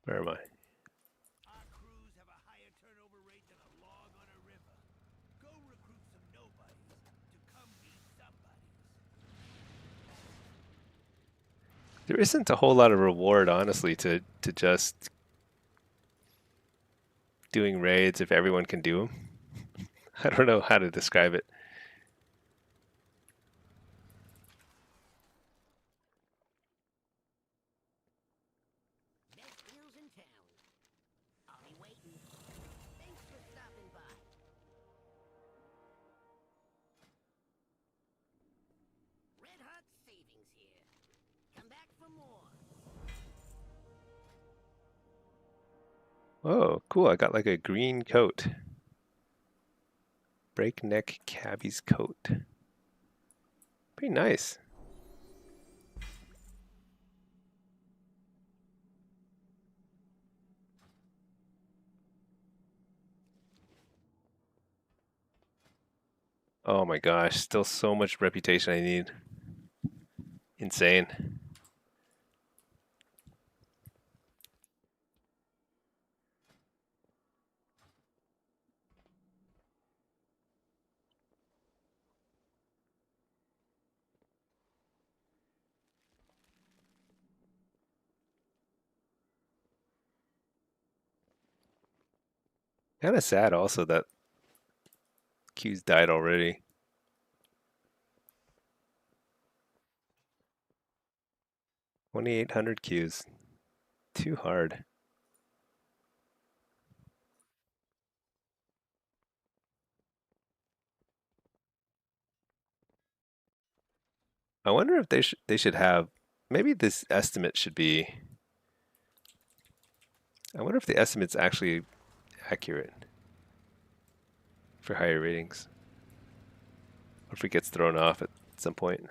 Where am I? Our crews have a higher turnover rate than a log on a river. Go recruit some nobodies to come meet somebodies. There isn't a whole lot of reward, honestly, to just doing raids if everyone can do them. I don't know how to describe it. Best deals in town. I'll be waiting. Thanks for stopping by. Red hot savings here. Come back for more. Oh, cool. I got like a green coat. Breakneck cabbie's coat. Pretty nice. Oh my gosh, still so much reputation I need. Insane. Kind of sad also that Q's died already. 2,800 Qs. Too hard. I wonder if they should have, maybe this estimate should be, I wonder if the estimate's actually accurate for higher ratings. Or if it gets thrown off at some point.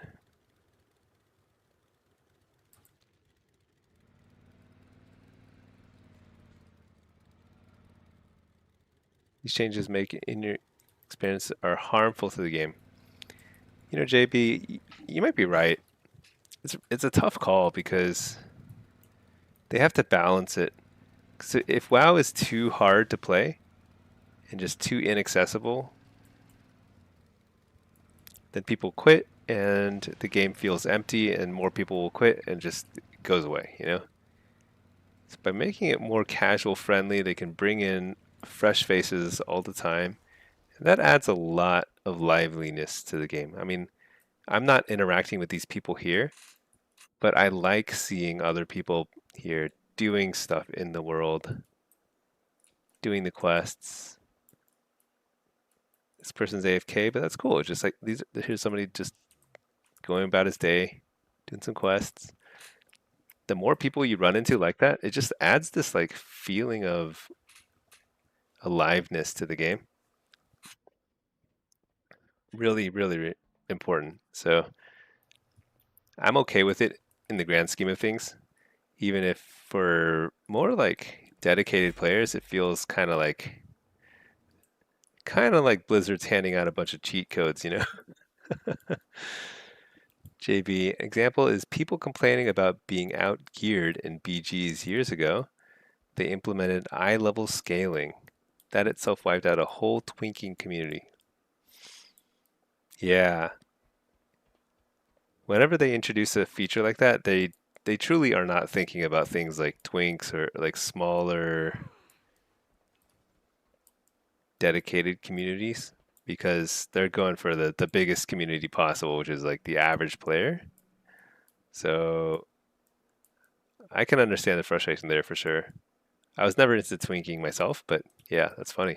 These changes make in your experience harmful to the game. You know, JB, you might be right. It's a tough call because they have to balance it. So if WoW is too hard to play and just too inaccessible, then people quit and the game feels empty and more people will quit and just goes away, you know? So by making it more casual friendly, they can bring in fresh faces all the time. And that adds a lot of liveliness to the game. I mean, I'm not interacting with these people here, but I like seeing other people here doing stuff in the world, doing the quests. This person's AFK, but that's cool. It's just like here's somebody just going about his day, doing some quests. The more people you run into like that, it just adds this like feeling of aliveness to the game. Really, really important. So I'm okay with it in the grand scheme of things, even if for more like dedicated players, it feels kind of like Blizzard's handing out a bunch of cheat codes, you know. JB example is people complaining about being outgeared in BGs years ago. They implemented eye level scaling. That itself wiped out a whole twinking community. Yeah. Whenever they introduce a feature like that, they truly are not thinking about things like twinks or like smaller dedicated communities because they're going for the biggest community possible, which is like the average player. So I can understand the frustration there for sure. I was never into twinking myself, but yeah, that's funny.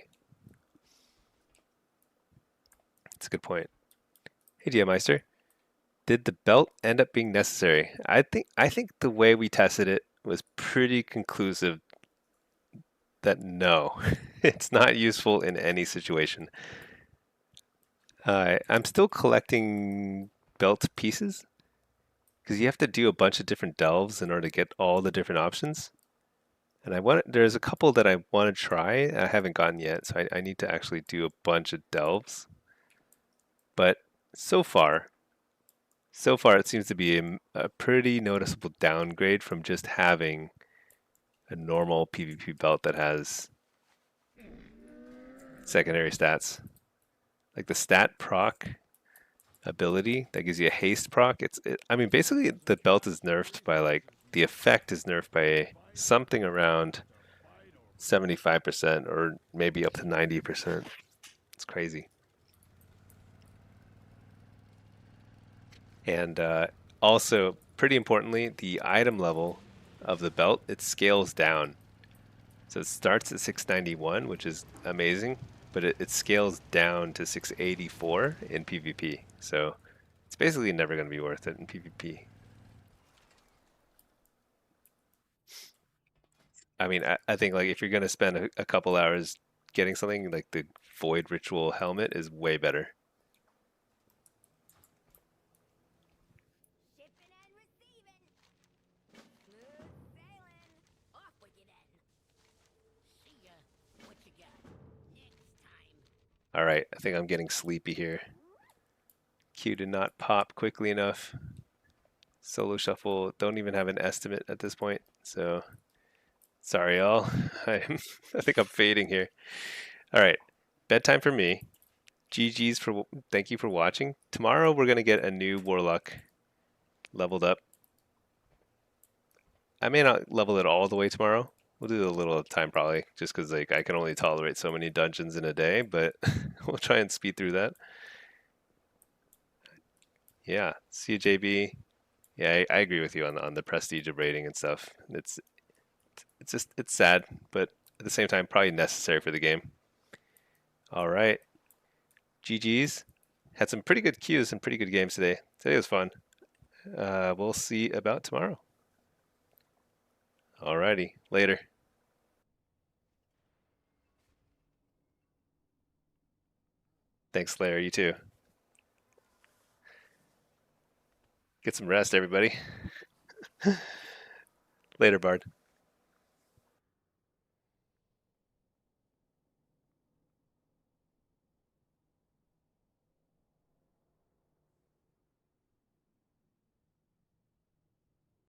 It's a good point. Hey, GMeister, did the belt end up being necessary? I think the way we tested it was pretty conclusive that no, it's not useful in any situation. I'm still collecting belt pieces because you have to do a bunch of different delves in order to get all the different options. And there's a couple that I want to try. I haven't gotten yet, so I need to actually do a bunch of delves. But so far, it seems to be a pretty noticeable downgrade from just having a normal PvP belt that has secondary stats. Like the stat proc ability that gives you a haste proc. I mean, basically the belt is nerfed by like the effect is nerfed by something around 75% or maybe up to 90%. It's crazy. And also, pretty importantly, the item level of the belt, it scales down. So it starts at 691, which is amazing, but it scales down to 684 in PvP. So it's basically never going to be worth it in PvP. I mean, I think like if you're going to spend a couple hours getting something, like the Void Ritual helmet is way better. Shipping and receiving. Smooth sailing. Off with you then. See ya. What you got? Next time. All right, I think I'm getting sleepy here. Q did not pop quickly enough. Solo shuffle, don't even have an estimate at this point, so sorry y'all. I think I'm fading here. All right, bedtime for me. GG's for thank you for watching. Tomorrow we're gonna get a new Warlock leveled up. I may not level it all the way tomorrow. We'll do a little at a time probably, just because like I can only tolerate so many dungeons in a day, but we'll try and speed through that. Yeah, see you, JB. Yeah, I agree with you on the prestige of rating and stuff. It's sad, but at the same time probably necessary for the game. All right, GG's. Had some pretty good queues and pretty good games today. Today was fun. We'll see about tomorrow. Alrighty, later. Thanks, Larry. You too. Get some rest, everybody. Later, Bard.